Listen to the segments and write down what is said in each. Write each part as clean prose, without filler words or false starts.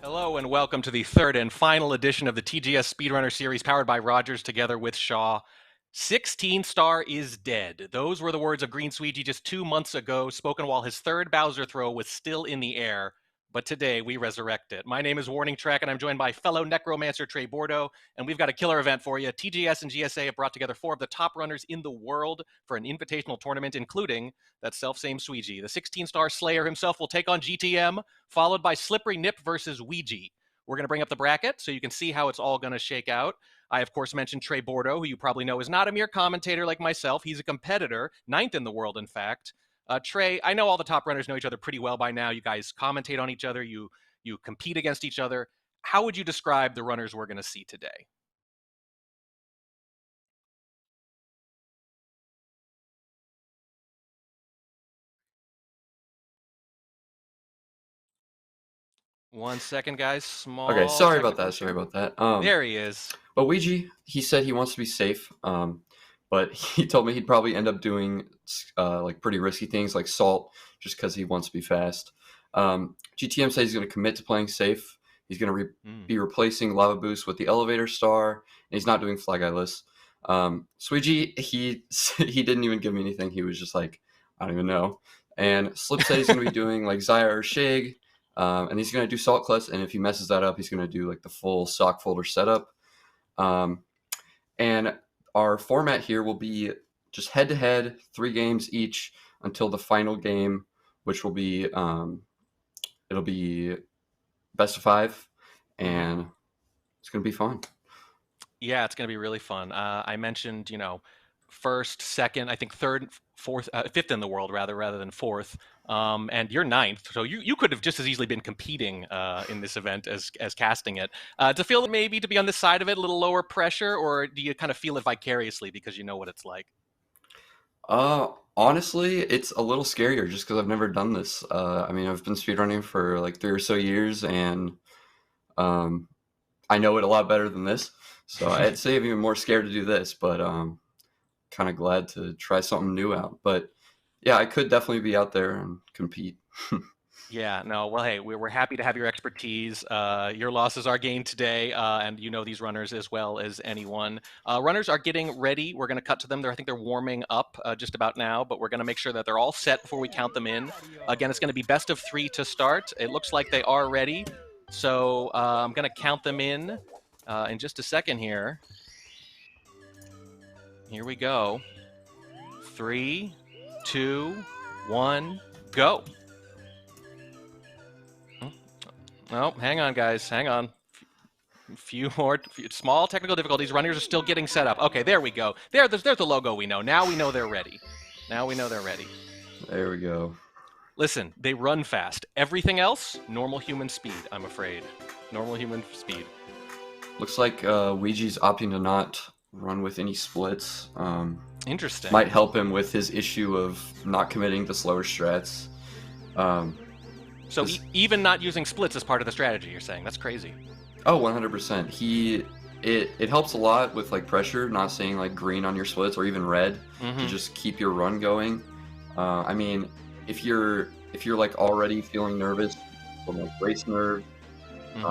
Hello and welcome to the third and final edition of the TGS Speedrunner series powered by Rogers together with Shaw. 16 star is dead. Those were the words of Green Sweetie just 2 months ago, spoken while his third Bowser throw was still in the air. But today we resurrect it. My name is Warning Track, and I'm joined by fellow necromancer Trey Bordeaux, and we've got a killer event for you. TGS and GSA have brought together 4 of the top runners in the world for an invitational tournament, including that self-same Sweegie. The 16-star Slayer himself will take on GTM, followed by Slippery Nip versus Ouija. We're going to bring up the bracket so you can see how it's all going to shake out. I, of course, mentioned Trey Bordeaux, who you probably know is not a mere commentator like myself. He's a competitor, 9th in the world, in fact. Trey, I know all the top runners know each other pretty well by now. You guys commentate on each other. You compete against each other. How would you describe the runners we're going to see today? One second, guys. Small. Okay, sorry about that. There he is. But Ouija, he said he wants to be safe. But he told me he'd probably end up doing like pretty risky things like salt, just because he wants to be fast. GTM says he's going to commit to playing safe. He's going to be replacing Lava Boost with the Elevator Star, and he's not doing Flag Eyeless. Sweegie, he didn't even give me anything. He was just like, I don't even know. And Slip said he's going to be doing like Zaya or Shig. And he's going to do Salt Clutch, and if he messes that up, he's going to do like the full sock folder setup. And our format here will be just head-to-head, 3 games each until the final game, which will be it'll be best of 5, and it's going to be fun. Yeah, it's going to be really fun. I mentioned, first, second, I think third, fourth, fifth in the world rather than fourth. And you're 9th, so you could have just as easily been competing in this event as casting it. To feel maybe to be on this side of it, a little lower pressure, or do you kind of feel it vicariously because you know what it's like? Honestly, it's a little scarier just because I've never done this. I mean, I've been speedrunning for like 3 or so years, and I know it a lot better than this. So I'd say I'm even more scared to do this, but kind of glad to try something new out. But yeah, I could definitely be out there and compete. Yeah, no, well, hey, we're happy to have your expertise. Your loss is our gain today, and you know these runners as well as anyone. Runners are getting ready. We're going to cut to them. I think they're warming up just about now, but we're going to make sure that they're all set before we count them in. Again, it's going to be best of 3 to start. It looks like they are ready, so I'm going to count them in just a second here. Here we go. 3, 2, 1, go. Oh, hang on, guys. Hang on. Few small technical difficulties. Runners are still getting set up. Okay, there we go. There's the logo we know. Now we know they're ready. Now we know they're ready. There we go. Listen, they run fast. Everything else, normal human speed, I'm afraid. Normal human speed. Looks like Ouija's opting to not run with any splits. Interesting. Might help him with his issue of not committing to slower strats. So even not using splits is part of the strategy, you're saying? That's crazy. Oh, 100%. It helps a lot with like pressure, not seeing like green on your splits or even red to just keep your run going. I mean, if you're like already feeling nervous from like race nerves, it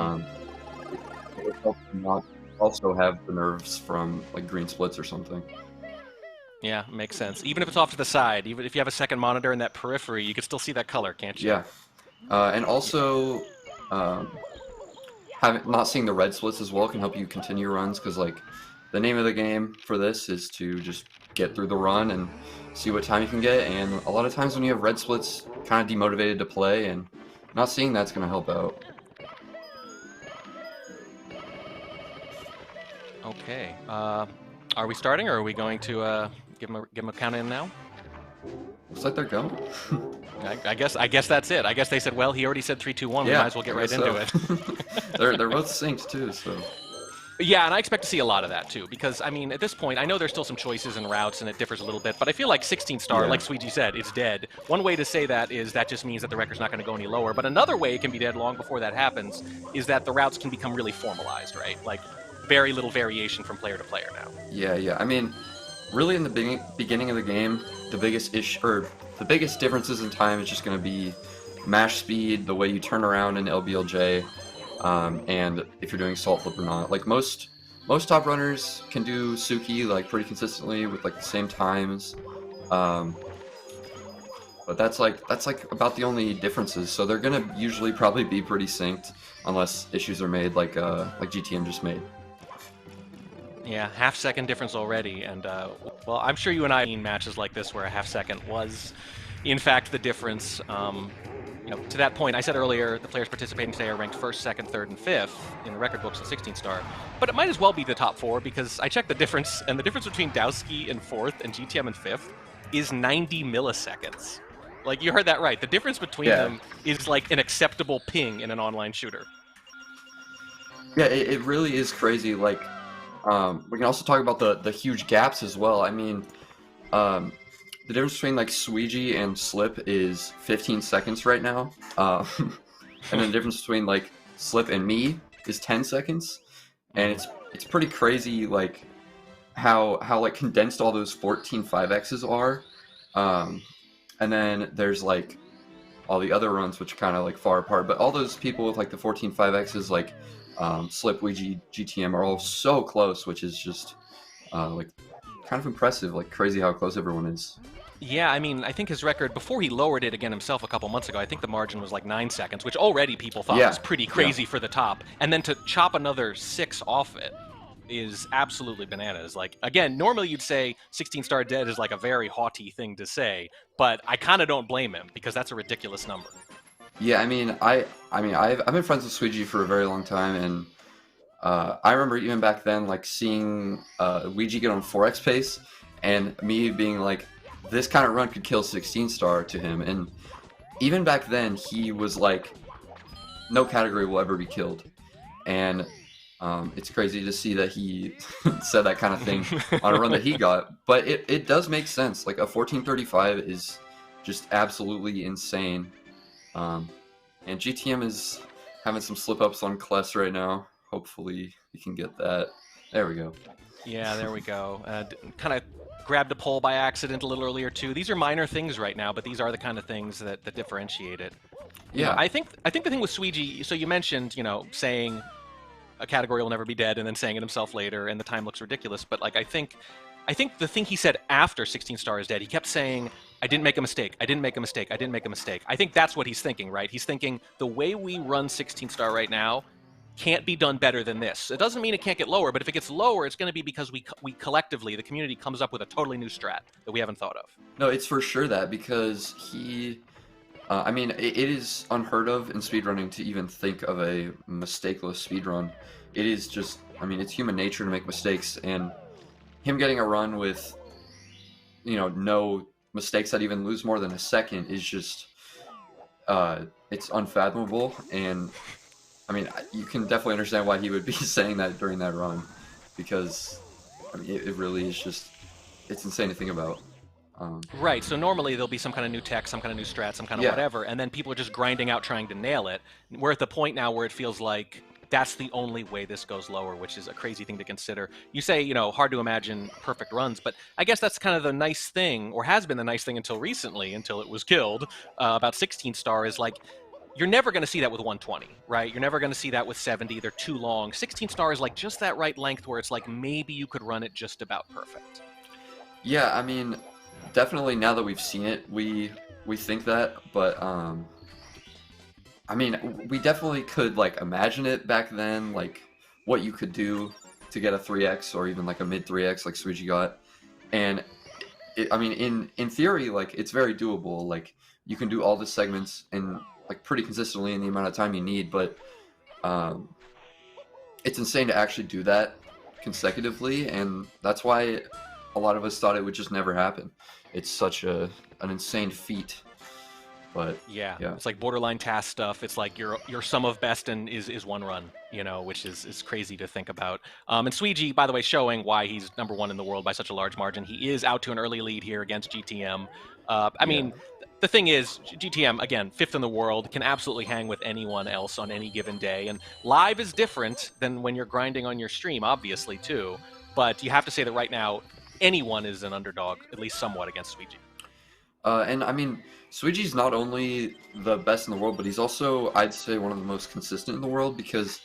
would help you not also have the nerves from like green splits or something. Yeah, makes sense. Even if it's off to the side, even if you have a second monitor in that periphery, you can still see that color, can't you? Yeah. And also, not seeing the red splits as well can help you continue your runs, because like the name of the game for this is to just get through the run and see what time you can get. And a lot of times when you have red splits, kind of demotivated to play, and not seeing that's going to help out. Okay. Are we starting, or are we going to give them a count in now? Looks like they're going. I guess that's it. I guess they said, well, he already said 3, 2, 1. We might as well get right into it. They're both synced too, so. Yeah, and I expect to see a lot of that too, because I mean, at this point, I know there's still some choices and routes, and it differs a little bit. But I feel like 16 star, like Sweetie said, it's dead. One way to say that is that just means that the record's not going to go any lower. But another way it can be dead long before that happens is that the routes can become really formalized, right? Like very little variation from player to player now. Yeah. I mean, really, in the beginning of the game, the biggest differences in time is just going to be mash speed, the way you turn around in LBLJ, and if you're doing salt flip or not. Like most top runners can do Suki like pretty consistently with like the same times. Um, but that's like about the only differences. So they're gonna usually probably be pretty synced unless issues are made like GTM just made. Yeah, half-second difference already, and well, I'm sure you and I have seen matches like this where a half-second was, in fact, the difference. To that point, I said earlier the players participating today are ranked first, second, third, and fifth in the record books of 16 star, but it might as well be the top four because I checked the difference, and the difference between Dowski in fourth and GTM in fifth is 90 milliseconds. Like, you heard that right. The difference between them is like an acceptable ping in an online shooter. Yeah, it really is crazy. Like, we can also talk about the huge gaps as well. I mean, the difference between like Suigi and Slip is 15 seconds right now, and then the difference between like Slip and me is 10 seconds, and it's pretty crazy like how like condensed all those 14 5x's are, and then there's like all the other runs which are kind of like far apart, but all those people with like the 14 5x's like Slip, Ouija, GTM are all so close, which is just like kind of impressive, like crazy how close everyone is. Yeah, I mean, I think his record, before he lowered it again himself a couple months ago, I think the margin was like 9 seconds, which already people thought was pretty crazy for the top. And then to chop another 6 off it is absolutely bananas. Like, again, normally you'd say 16 star dead is like a very haughty thing to say, but I kind of don't blame him because that's a ridiculous number. Yeah, I mean, I've been friends with Suigi for a very long time, and I remember even back then, like seeing Ouija get on 4x pace, and me being like, this kind of run could kill 16 star to him, and even back then he was like, no category will ever be killed, and it's crazy to see that he said that kind of thing on a run that he got, but it does make sense. Like a 1435 is just absolutely insane. And GTM is having some slip ups on Kless right now. Hopefully he can get that. There we go. Yeah, there we go. Kind of grabbed a pole by accident a little earlier too. These are minor things right now, but these are the kind of things that differentiate it. Yeah, I think the thing with Suigi. So you mentioned, saying a category will never be dead, and then saying it himself later, and the time looks ridiculous. But like, I think the thing he said after 16 star is dead, he kept saying, I didn't make a mistake. I didn't make a mistake. I didn't make a mistake. I think that's what he's thinking, right? He's thinking the way we run 16 star right now can't be done better than this. It doesn't mean it can't get lower, but if it gets lower, it's going to be because we collectively, the community, comes up with a totally new strat that we haven't thought of. no, it's for sure that because he. I mean, it is unheard of in speedrunning to even think of a mistakeless speedrun. It is just, I mean, it's human nature to make mistakes, and him getting a run with, no mistakes that even lose more than a second is just, it's unfathomable. And I mean, you can definitely understand why he would be saying that during that run, because I mean, it really is just, it's insane to think about. Right, so normally there'll be some kind of new tech, some kind of new strat, some kind of whatever, and then people are just grinding out trying to nail it. We're at the point now where it feels like that's the only way this goes lower, which is a crazy thing to consider. You say, hard to imagine perfect runs, but I guess that's kind of the nice thing, or has been the nice thing until recently, until it was killed, about 16 star, is like, you're never going to see that with 120, right? You're never going to see that with 70. They're too long. 16 star is like just that right length where it's like maybe you could run it just about perfect. Yeah, I mean, definitely now that we've seen it, we think that, but I mean, we definitely could like imagine it back then, like what you could do to get a 3x or even like a mid 3x like Suigi got, and I mean, in theory, like it's very doable. Like you can do all the segments and like pretty consistently in the amount of time you need, but it's insane to actually do that consecutively, and that's why a lot of us thought it would just never happen. It's such an insane feat. But yeah, it's like borderline task stuff. It's like your sum of best and is one run, which is crazy to think about. And Suigi, by the way, showing why he's number one in the world by such a large margin. He is out to an early lead here against GTM. I mean, the thing is, GTM, again, fifth in the world, can absolutely hang with anyone else on any given day. And live is different than when you're grinding on your stream, obviously, too. But you have to say that right now, anyone is an underdog, at least somewhat, against Suigi. And I mean, Suiji's not only the best in the world, but he's also, I'd say, one of the most consistent in the world because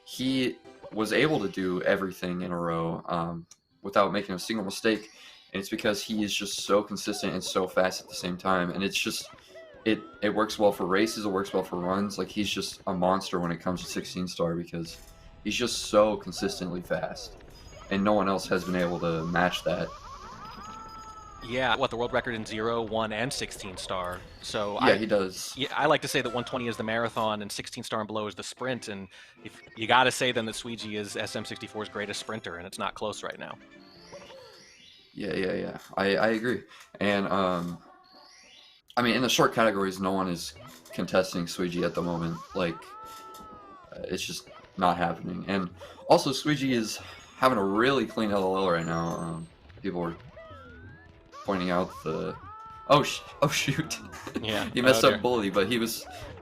he was able to do everything in a row without making a single mistake. And it's because he is just so consistent and so fast at the same time. And it's just, it works well for races, it works well for runs. Like, he's just a monster when it comes to 16 star because he's just so consistently fast. And no one else has been able to match that. Yeah, what the world record in 0, 1, and 16 star. So Yeah, he does. I like to say that 120 is the marathon and 16 star and below is the sprint. And if you got to say then that Suiji is SM64's greatest sprinter, and it's not close right now. Yeah. I agree. And I mean, in the short categories, no one is contesting Suiji at the moment. Like, it's just not happening. And also, Suiji is having a really clean LLL right now. People were pointing out the oh shoot, Yeah, he messed oh up dear. Bully, but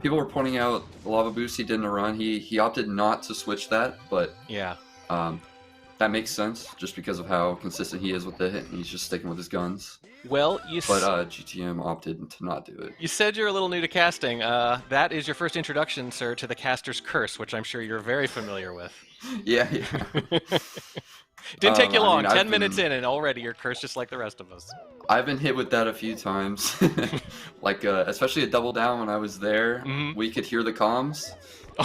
people were pointing out the lava boost he did in a run. He opted not to switch that, but Yeah. that makes sense just because of how consistent he is with the hit. He's just sticking with his guns. Well, But GTM opted to not do it. you said you're a little new to casting. That is your first introduction, sir, to the caster's curse, which I'm sure you're very familiar with. Yeah. Didn't take you I long. mean, 10 minutes in, and already you're cursed just like the rest of us. I've been hit with that a few times. Like, especially at Double Down when I was there, we could hear the comms,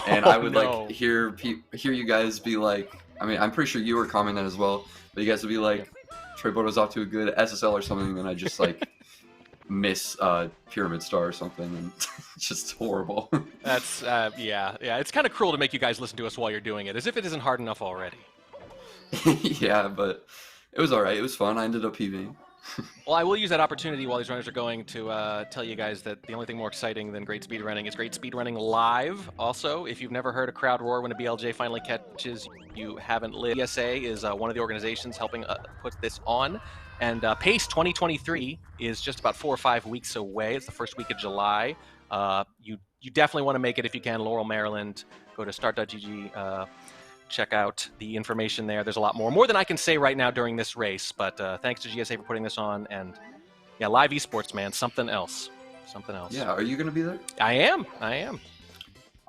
and I would no. like hear you guys be like, I mean, I'm pretty sure you were commenting that as well, but you guys would be like, Troy Boto's off to a good SSL or something, and then I just like miss Pyramid Star or something, and it's just horrible. That's, yeah. It's kind of cruel to make you guys listen to us while you're doing it, as if it isn't hard enough already. Yeah, but it was alright. It was fun. I ended up PVing. Well, I will use that opportunity while these runners are going to tell you guys that the only thing more exciting than great speedrunning is great speedrunning live. Also, if you've never heard a crowd roar when a BLJ finally catches you haven't lived, ESA is one of the organizations helping put this on. And PACE 2023 is just about 4 or 5 weeks away. It's the first week of July. You definitely want to make it if you can. Laurel, Maryland. Go to start.gg. Check out the information there. There's a lot more than I can say right now during this race, but thanks to GSA for putting this on. And yeah, live esports, man, something else. Yeah, are you going to be there? I am.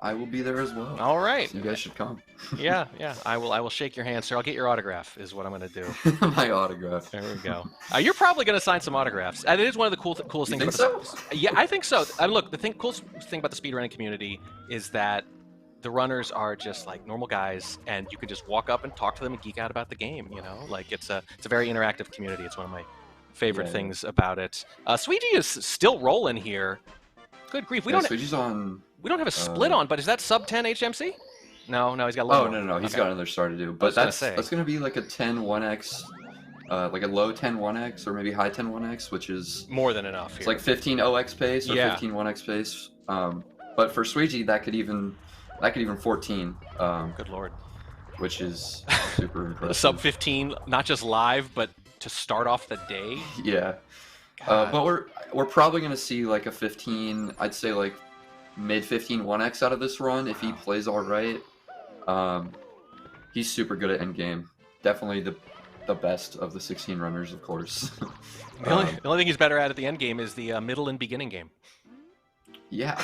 I will be there as well. All right. So you guys should come. Yeah. I will shake your hand, sir. I'll get your autograph is what I'm going to do. My autograph. There we go. You're probably going to sign some autographs. And it is one of the coolest You things think about so? Yeah, I think so. Look, coolest thing about the speedrunning community is that the runners are just like normal guys, and you can just walk up and talk to them and geek out about the game. You know, like it's a very interactive community. It's one of my favorite things about it. Suiji is still rolling here. Good grief, Suiji's on. we don't have a split on, but is that sub 10 HMC? No, he's got a Oh low. no, he's Okay. got another star to do. But that's gonna be like a 10-1x, like a low 10-1x or maybe high 10-1x, which is More than enough here. it's like 15 0x pace or Yeah. 15 1x pace. But for Suiji, that could even 14. Good lord. Which is super impressive. Sub 15, not just live, but to start off the day. Yeah. But we're probably gonna see like a 15. I'd say like mid 15 1x out of this run if he plays all right. He's super good at endgame. Definitely the best of the 16 runners, of course. The only thing he's better at the end game is the middle and beginning game. Yeah.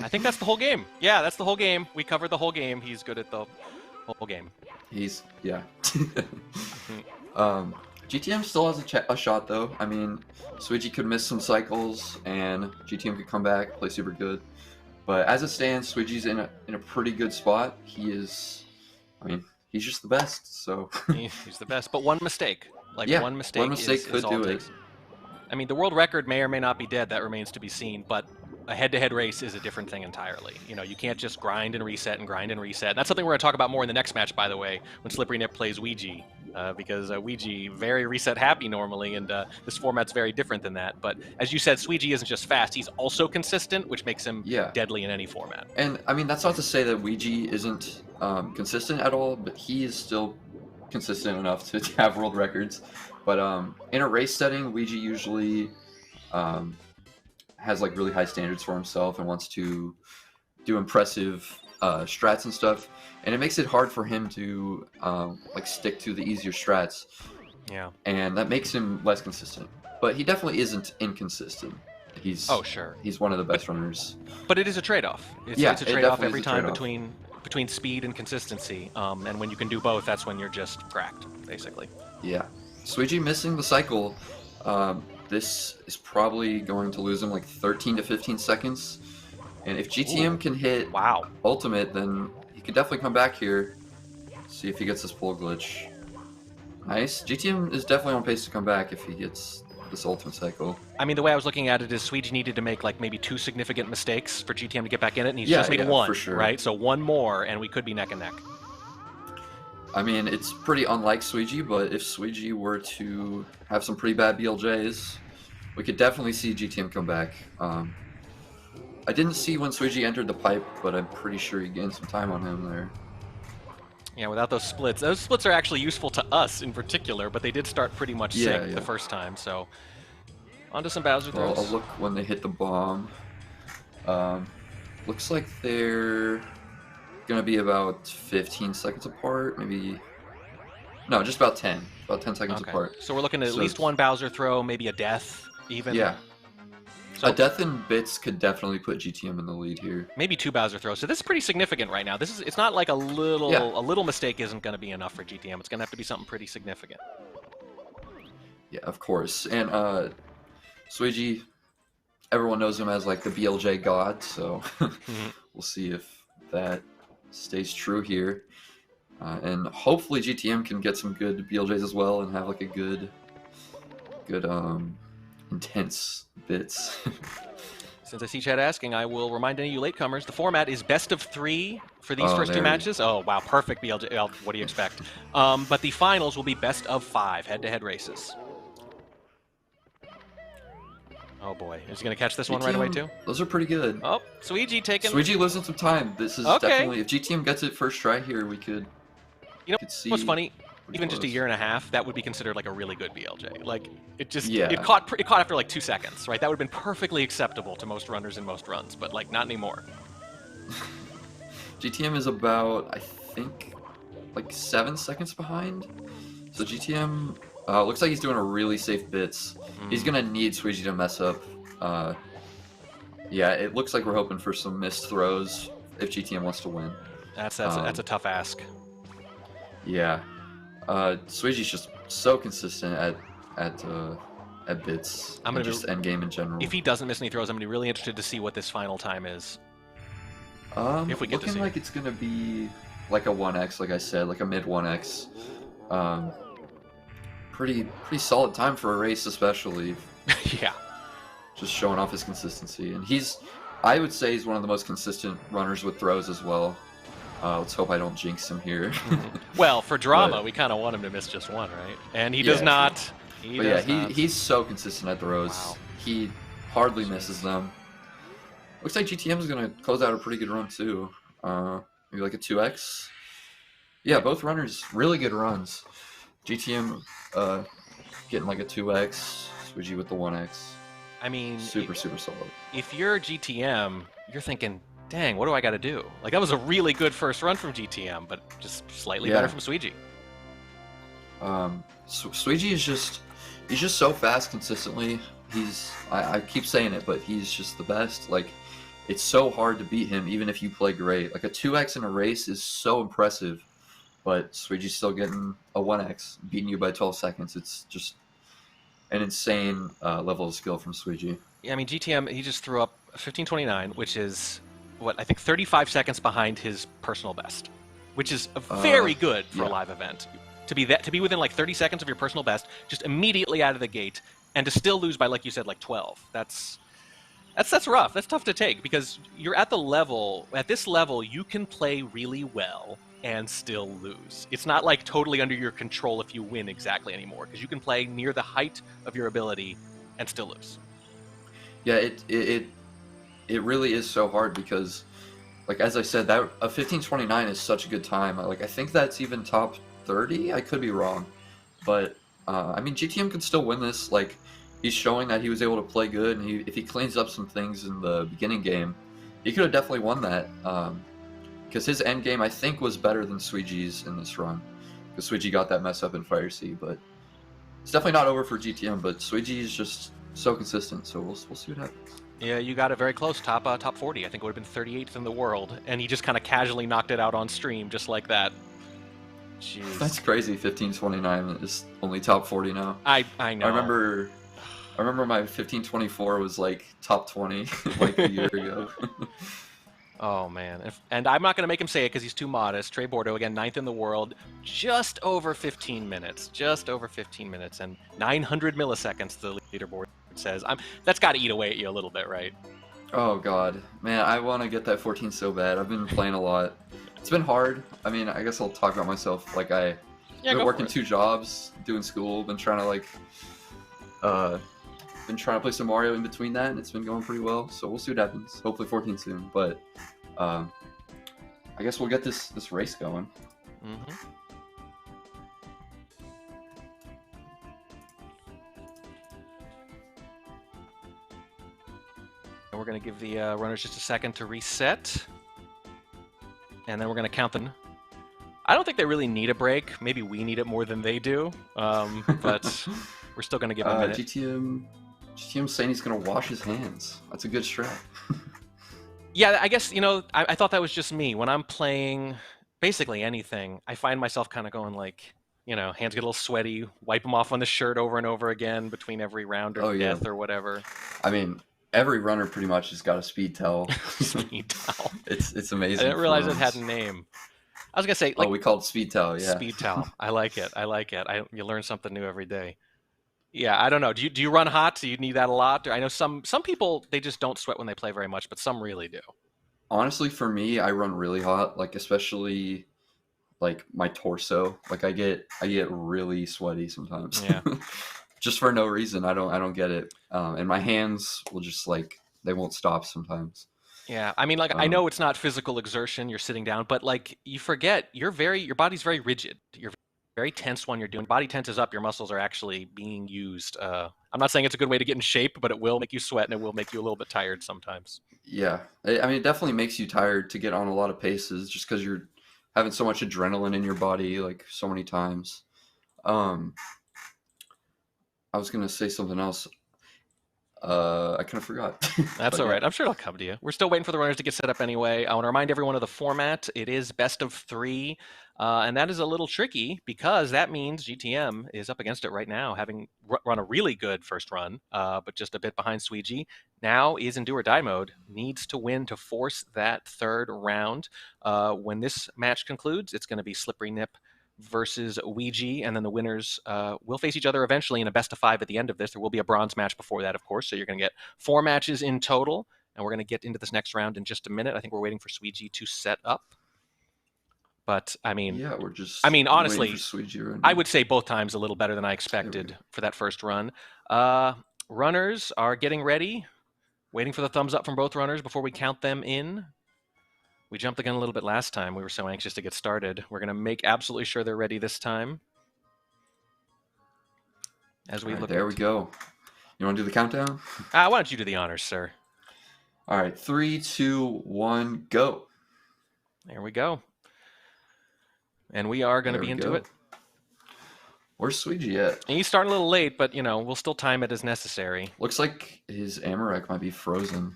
I think that's the whole game. Yeah, that's the whole game. We covered the whole game. He's good at the whole game. Yeah. GTM still has a shot though. I mean, Suiji could miss some cycles and GTM could come back, play super good. But as it stands, Suiji's in a pretty good spot. He's just the best. So he's the best. But one mistake, one mistake could do it. I mean, the world record may or may not be dead. That remains to be seen. But a head-to-head race is a different thing entirely. You know, you can't just grind and reset and grind and reset. And that's something we're going to talk about more in the next match, by the way, when Slippery Nip plays Ouija. Because Ouija, very reset happy normally, and this format's very different than that. But as you said, Ouija isn't just fast, he's also consistent, which makes him deadly in any format. And I mean, that's not to say that Ouija isn't consistent at all, but he is still consistent enough to have world records. But in a race setting, Ouija usually has like really high standards for himself and wants to do impressive strats and stuff, and it makes it hard for him to like stick to the easier strats. Yeah. And that makes him less consistent. but he definitely isn't inconsistent. Oh, sure. He's one of the best runners. But it is a trade-off. It's Yeah, a it trade-off definitely every is a time trade-off. between speed and consistency. And when you can do both, that's when you're just cracked, basically. Yeah. Suiji missing the cycle. This is probably going to lose him like 13 to 15 seconds. And if GTM Ooh. can hit Wow. ultimate, then he could definitely come back here. See if he gets this pull glitch. Nice. GTM is definitely on pace to come back if he gets this ultimate cycle. I mean, the way I was looking at it is Suiji needed to make like maybe 2 significant mistakes for GTM to get back in it, and he's just made one, for sure. right? So one more, and we could be neck and neck. I mean, it's pretty unlike Suiji, but if Suiji were to have some pretty bad BLJs, we could definitely see GTM come back. I didn't see when Suiji entered the pipe, but I'm pretty sure he gained some time on him there. Yeah, without those splits are actually useful to us in particular, but they did start pretty much sync the first time. So onto some Bowser throws. I'll look when they hit the bomb. Looks like they're gonna be about 15 seconds apart, maybe. No, just about 10. About 10 seconds apart. So we're looking at least one Bowser throw, maybe a death, even. Yeah. So a death in bits could definitely put GTM in the lead here. Maybe 2 Bowser throws. So this is pretty significant right now. It's not like a little mistake isn't going to be enough for GTM. It's going to have to be something pretty significant. Yeah, of course. And Suiji, everyone knows him as like the BLJ god, so we'll see if that stays true here. And hopefully GTM can get some good BLJs as well and have like a good intense bits. Since I see Chad asking, I will remind any of you latecomers, the format is best of 3 for these first 2 matches. Oh, wow, perfect BLJ. Well, what do you expect? But the finals will be best of 5 head-to-head races. Oh, boy. Is he going to catch this one right away, too? Those are pretty good. Oh, Suiji taking... Suiji losing some time. This is definitely... If GTM gets it first try here, we could... You know what's funny? Even just a year and a half, that would be considered like a really good BLJ. Like it just it caught after like 2 seconds, right? That would have been perfectly acceptable to most runners in most runs, but like not anymore. GTM is about, I think, like 7 seconds behind. So GTM looks like he's doing a really safe bits. He's gonna need Suiji to mess up. Yeah, it looks like we're hoping for some missed throws if GTM wants to win. That's a tough ask. Yeah. Suiji's just so consistent at bits. I'm gonna just end game in general. If he doesn't miss any throws, I'm gonna be really interested to see what this final time is. If we get to see. Looking like it's gonna be like a 1x, like I said, like a mid 1x. Pretty solid time for a race, especially. Yeah. Just showing off his consistency, and I would say he's one of the most consistent runners with throws as well. Let's hope I don't jinx him here. Well, for drama, we kind of want him to miss just one, right? And he does not. He's so consistent at throws. Wow. He hardly misses them. Looks like GTM is going to close out a pretty good run, too. Maybe like a 2x. Yeah, both runners, really good runs. GTM getting like a 2x, Suiji with the 1x. I mean... Super solid. If you're GTM, you're thinking... Dang, what do I got to do? Like, that was a really good first run from GTM, but just slightly better from Suiji. Suiji is he's just so fast consistently. I keep saying it, but he's just the best. Like, it's so hard to beat him, even if you play great. Like, a 2x in a race is so impressive, but Suiji's still getting a 1x, beating you by 12 seconds. It's just an insane level of skill from Suiji. Yeah, I mean, GTM, he just threw up 15:29, which is... what I think 35 seconds behind his personal best, which is very good for a live event. To be within like 30 seconds of your personal best, just immediately out of the gate, and to still lose by, like you said, like 12. That's rough. That's tough to take because you're at this level, you can play really well and still lose. It's not like totally under your control if you win exactly anymore, because you can play near the height of your ability and still lose. Yeah, it really is so hard because, like, as I said, that a 15:29 is such a good time. Like, I think that's even top 30. I could be wrong, but I mean, GTM can still win this. Like, he's showing that he was able to play good, and if he cleans up some things in the beginning game, he could have definitely won that. Because his end game, I think, was better than Suiji's in this run. Because Suiji got that mess up in Fire Sea, but It's definitely not over for GTM, but Suiji is just so consistent. So we'll see what happens. Yeah, you got it very close, top 40. I think it would have been 38th in the world, and he just kind of casually knocked it out on stream, just like that. Jeez. That's crazy. 1529 is only top 40 now. I know. I remember my 1524 was like top 20 like a year ago. Oh man, and I'm not going to make him say it because he's too modest. Trey Bordeaux again, 9th in the world, just over 15 minutes, and 900 milliseconds. The leaderboard says. That's got to eat away at you a little bit, right? Oh god, man, I want to get that 14 so bad. I've been playing a lot. It's been hard. I mean, I guess I'll talk about myself. Like I've been working 2 jobs, doing school, been trying to play some Mario in between that, and it's been going pretty well. So we'll see what happens. Hopefully 14 soon, but I guess we'll get this race going. Mm-hmm. And we're going to give the runners just a second to reset, and then we're going to count them. I don't think they really need a break. Maybe we need it more than they do, but we're still going to give them a minute. GTM's saying he's going to wash his hands. That's a good strat. Yeah, I guess, I thought that was just me. When I'm playing basically anything, I find myself kind of going like, hands get a little sweaty, wipe them off on the shirt over and over again between every round or death or whatever. I mean, every runner pretty much has got a speed towel. Speed towel. It's amazing. I didn't realize it had a name. I was going to say, we call it speed towel, yeah. Speed towel. I like it. You learn something new every day. Yeah, I don't know. Do you run hot? Do you need that a lot? I know some people, they just don't sweat when they play very much, but some really do. Honestly, for me, I run really hot, like especially like my torso. Like I get really sweaty sometimes. Yeah. Just for no reason. I don't get it. And my hands will just they won't stop sometimes. Yeah, I mean, I know it's not physical exertion, you're sitting down, but you forget your body's very rigid. You're very tense when you're doing. Body tenses up, your muscles are actually being used. I'm not saying it's a good way to get in shape, but it will make you sweat and it will make you a little bit tired sometimes. Yeah, I mean, it definitely makes you tired to get on a lot of paces just because you're having so much adrenaline in your body, like so many times. I was gonna say something else. I kind of forgot. That's all right. I'm sure it'll come to you. We're still waiting for the runners to get set up anyway. I want to remind everyone of the format. It is best of 3, and that is a little tricky because that means GTM is up against it right now, having run a really good first run, but just a bit behind Suiji. Now is in do or die mode. Needs to win to force that 3rd round. When this match concludes, it's going to be Slippery Nip versus Ouija, and then the winners will face each other eventually in a best of 5 at the end of this. There will be a bronze match before that, of course, so you're going to get 4 matches in total, and we're going to get into this next round in just a minute. I think we're waiting for Suiji to set up. But, I mean... Yeah, honestly, right, I would say both times a little better than I expected for that first run. Runners are getting ready, waiting for the thumbs up from both runners before we count them in. We jumped the gun a little bit last time. We were so anxious to get started. We're going to make absolutely sure they're ready this time. As we look there we go. You want to do the countdown? Why don't you do the honors, sir? All right, 3, 2, 1, go. There we go. And we are going to be into it. Where's Suiji at? He's starting a little late, but, we'll still time it as necessary. Looks like his Amarak might be frozen.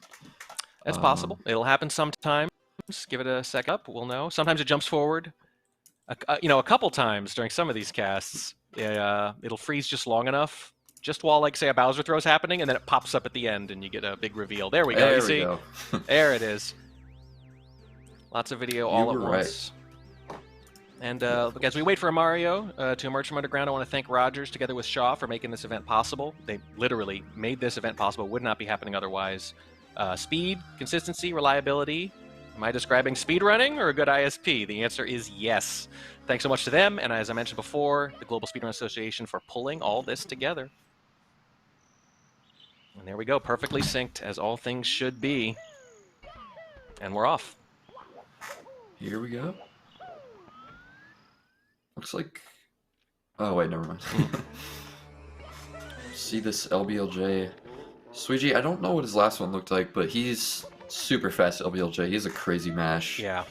That's possible. It'll happen sometime. Just give it a sec up. We'll know. Sometimes it jumps forward. A couple times during some of these casts, it'll freeze just long enough, just while, say, a Bowser throw's happening, and then it pops up at the end, and you get a big reveal. There we go. You see? There it is. Lots of video all at once. Right. And as we wait for Mario to emerge from underground, I want to thank Rogers together with Shaw for making this event possible. They literally made this event possible. It would not be happening otherwise. Speed, consistency, reliability. Am I describing speedrunning or a good ISP? The answer is yes. Thanks so much to them, and as I mentioned before, the Global Speedrun Association for pulling all this together. And there we go, perfectly synced, as all things should be. And we're off. Here we go. Looks like... Oh, wait, never mind. See this LBLJ. Suiji, I don't know what his last one looked like, but he's... super fast LBLJ. He has a crazy mash. Yeah.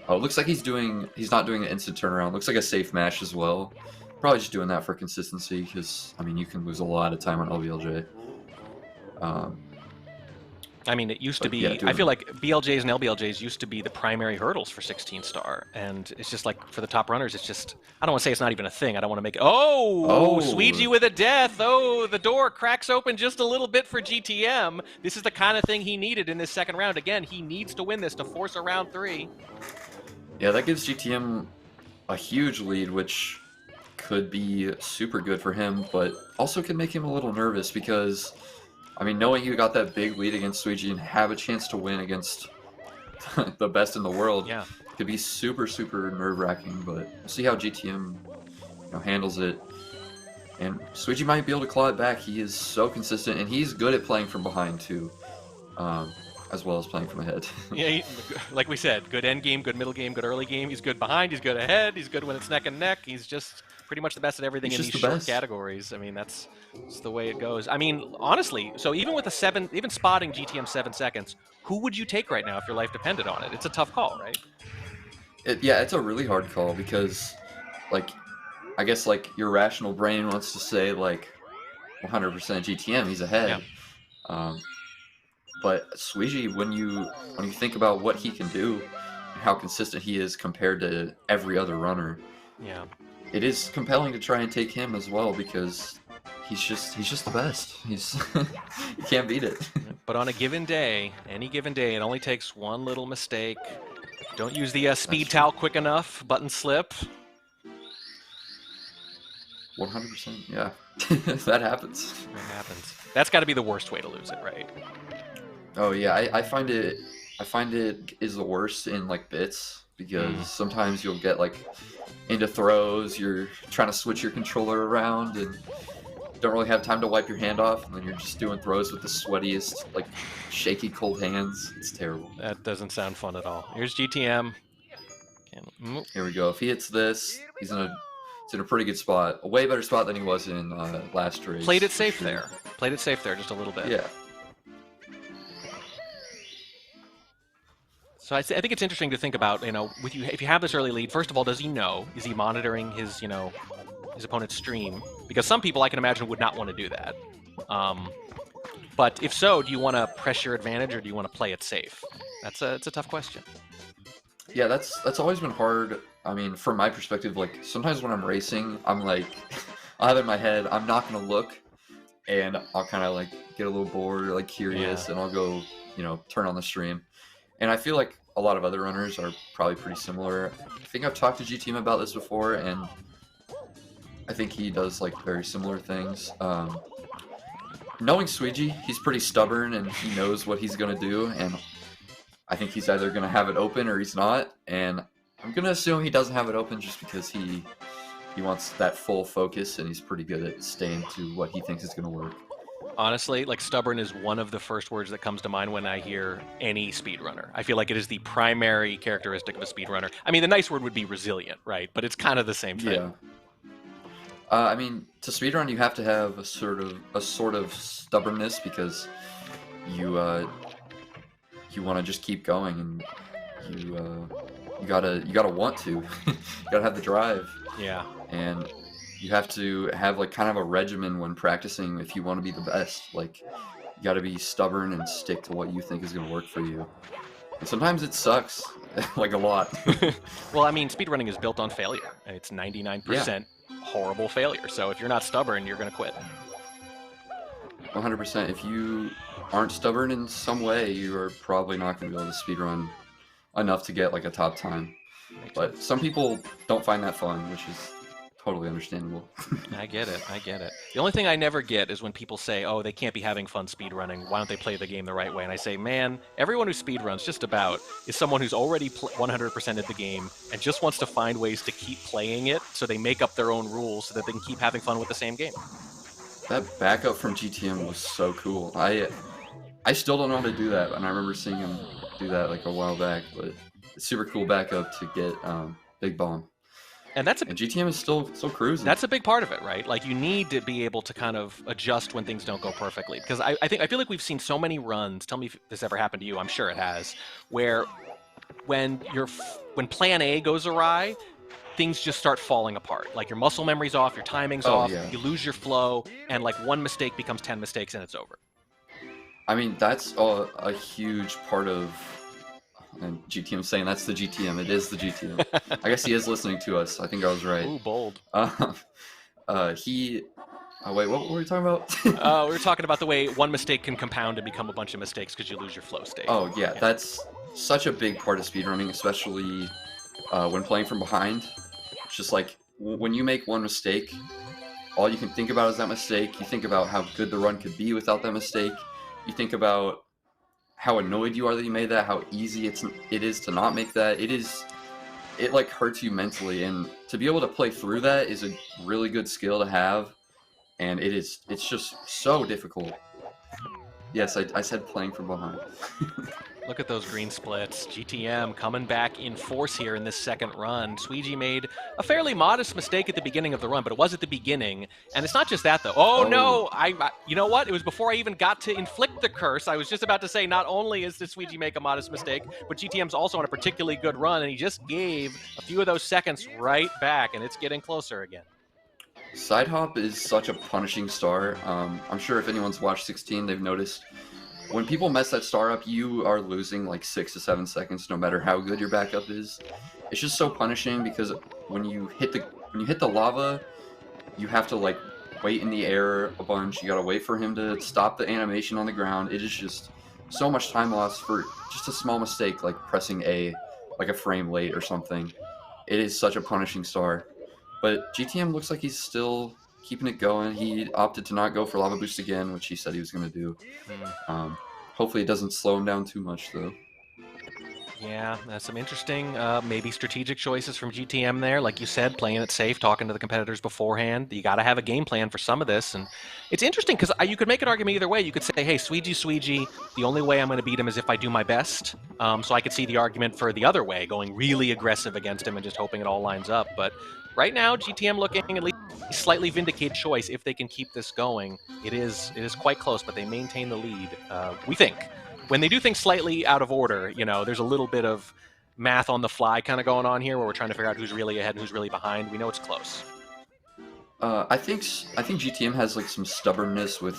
Oh, it looks like he's not doing an instant turnaround. Looks like a safe mash as well. Probably just doing that for consistency because, I mean, you can lose a lot of time on LBLJ. I mean, it used to But yeah, be, I feel doing like BLJs and LBLJs used to be the primary hurdles for 16 star. And it's just like for the top runners, it's just, I don't want to say it's not even a thing. I don't want to make it, oh, Oh, Sweegie with a death. Oh, the door cracks open just a little bit for GTM. This is the kind of thing he needed in this second round. Again, he needs to win this to force a round 3. yeah, that gives GTM a huge lead, which could be super good for him, but also can make him a little nervous because, I mean, knowing you got that big lead against Suiji and have a chance to win against the best in the world Yeah. could be super, super nerve-wracking, but we'll see how GTM handles it. And Suiji might be able to claw it back. He is so consistent, and he's good at playing from behind, too, as well as playing from ahead. Yeah, like we said, good end game, good middle game, good early game. He's good behind, he's good ahead, he's good when it's neck and neck. He's just pretty much the best at everything He's in just these the short best. categories. I mean, that's the way it goes. I mean, honestly, so even with even spotting GTM 7 seconds, who would you take right now if your life depended on it? It's a tough call, right? Yeah, it's a really hard call because, like, I guess, like, your rational brain wants to say, like, 100% GTM, he's ahead. Yeah. But Suiji, when you think about what he can do and how consistent he is compared to every other runner, Yeah. it is compelling to try and take him as well because he's just the best. He's you can't beat it. But on a given day, any given day, it only takes one little mistake. Don't use the speed towel quick enough, button slip. 100%, yeah. That happens. It happens. That's got to be the worst way to lose it, right? Oh yeah, I find it is the worst in like bits because sometimes you'll get like into throws, you're trying to switch your controller around and don't really have time to wipe your hand off, and then you're just doing throws with the sweatiest, like shaky cold hands. It's terrible. That doesn't sound fun at all. Here's GTM. Here we go. If he hits this, he's in a pretty good spot. A way better spot than he was in last race. Played it safe there. Played it safe there just a little bit. Yeah. So I think it's interesting to think about, with you, if you have this early lead, first of all, does he know? Is he monitoring his, his opponent's stream? Because some people, I can imagine, would not want to do that. But if so, do you want to press your advantage or do you want to play it safe? It's a tough question. Yeah, that's always been hard. I mean, from my perspective, like sometimes when I'm racing, I'm like, I'll have it in my head, I'm not gonna look, and I'll kind of like get a little bored or like curious, and I'll go, turn on the stream. And I feel like a lot of other runners are probably pretty similar. I think I've talked to GTM about this before, and I think he does like very similar things. Knowing Suiji, he's pretty stubborn and he knows what he's gonna do, and I think he's either gonna have it open or he's not. And I'm gonna assume he doesn't have it open just because he wants that full focus, and he's pretty good at staying to what he thinks is gonna work. Honestly, like stubborn is one of the first words that comes to mind when I hear any speedrunner. I feel like it is the primary characteristic of a speedrunner. I mean, the nice word would be resilient, right? But it's kind of the same thing. Yeah. I mean, to speedrun, you have to have a sort of stubbornness because you want to just keep going, and you gotta want to, you gotta have the drive. Yeah. And you have to have like kind of a regimen when practicing if you want to be the best. Like, you got to be stubborn and stick to what you think is going to work for you. And sometimes it sucks, like a lot. Well, I mean, speedrunning is built on failure. It's 99% horrible failure. So if you're not stubborn, you're going to quit. 100%. If you aren't stubborn in some way, you are probably not going to be able to speedrun enough to get like a top time. But some people don't find that fun, which is totally understandable. I get it. The only thing I never get is when people say, oh, they can't be having fun speedrunning. Why don't they play the game the right way? And I say, man, everyone who speedruns just about is someone who's already 100%ed the game and just wants to find ways to keep playing it, so they make up their own rules so that they can keep having fun with the same game. That backup from GTM was so cool. I still don't know how to do that, and I remember seeing him do that like a while back, but it's super cool backup to get Big Bomb. And GTM is still cruising. That's a big part of it, right? Like, you need to be able to kind of adjust when things don't go perfectly. Because I feel like we've seen so many runs. Tell me if this ever happened to you. I'm sure it has. Where when plan A goes awry, things just start falling apart. Like your muscle memory's off, your timing's Oh, off, yeah. you lose your flow, and like one mistake becomes 10 mistakes and it's over. I mean, that's a huge part of. And GTM saying that's the GTM. It is the GTM. I guess he is listening to us. I think I was right. Ooh, bold. He. Oh, wait, what were we talking about? We were talking about the way one mistake can compound and become a bunch of mistakes because you lose your flow state. Oh, yeah, that's such a big part of speedrunning, especially when playing from behind. It's just like when you make one mistake, all you can think about is that mistake. You think about how good the run could be without that mistake. You think about how annoyed you are that you made that, how easy it is to not make that. It like hurts you mentally, and to be able to play through that is a really good skill to have, and it's just so difficult. Yes, I said playing from behind. Look at those green splits. GTM coming back in force here in this second run. Sweegie made a fairly modest mistake at the beginning of the run, but it was at the beginning. And it's not just that, though. Oh, no! You know what? It was before I even got to inflict the curse. I was just about to say, not only is did Sweegie make a modest mistake, but GTM's also on a particularly good run, and he just gave a few of those seconds right back, and it's getting closer again. Side hop is such a punishing star. I'm sure if anyone's watched 16, they've noticed when people mess that star up, you are losing like 6 to 7 seconds, no matter how good your backup is. It's just so punishing because when you hit the lava, you have to like wait in the air a bunch. You gotta wait for him to stop the animation on the ground. It is just so much time lost for just a small mistake, like pressing A, like a frame late or something. It is such a punishing star. But GTM looks like he's still keeping it going. He opted to not go for lava boost again, which he said he was going to do. Hopefully it doesn't slow him down too much, though. Yeah, that's some interesting, maybe strategic choices from GTM there. Like you said, playing it safe, talking to the competitors beforehand. You got to have a game plan for some of this. And it's interesting because you could make an argument either way. You could say, hey, Sweegie, the only way I'm going to beat him is if I do my best. So I could see the argument for the other way, going really aggressive against him and just hoping it all lines up. But right now, GTM looking at least slightly vindicated choice if they can keep this going. It is quite close, but they maintain the lead, we think. When they do things slightly out of order, you know, there's a little bit of math on the fly kind of going on here where we're trying to figure out who's really ahead and who's really behind. We know it's close. I think GTM has like some stubbornness with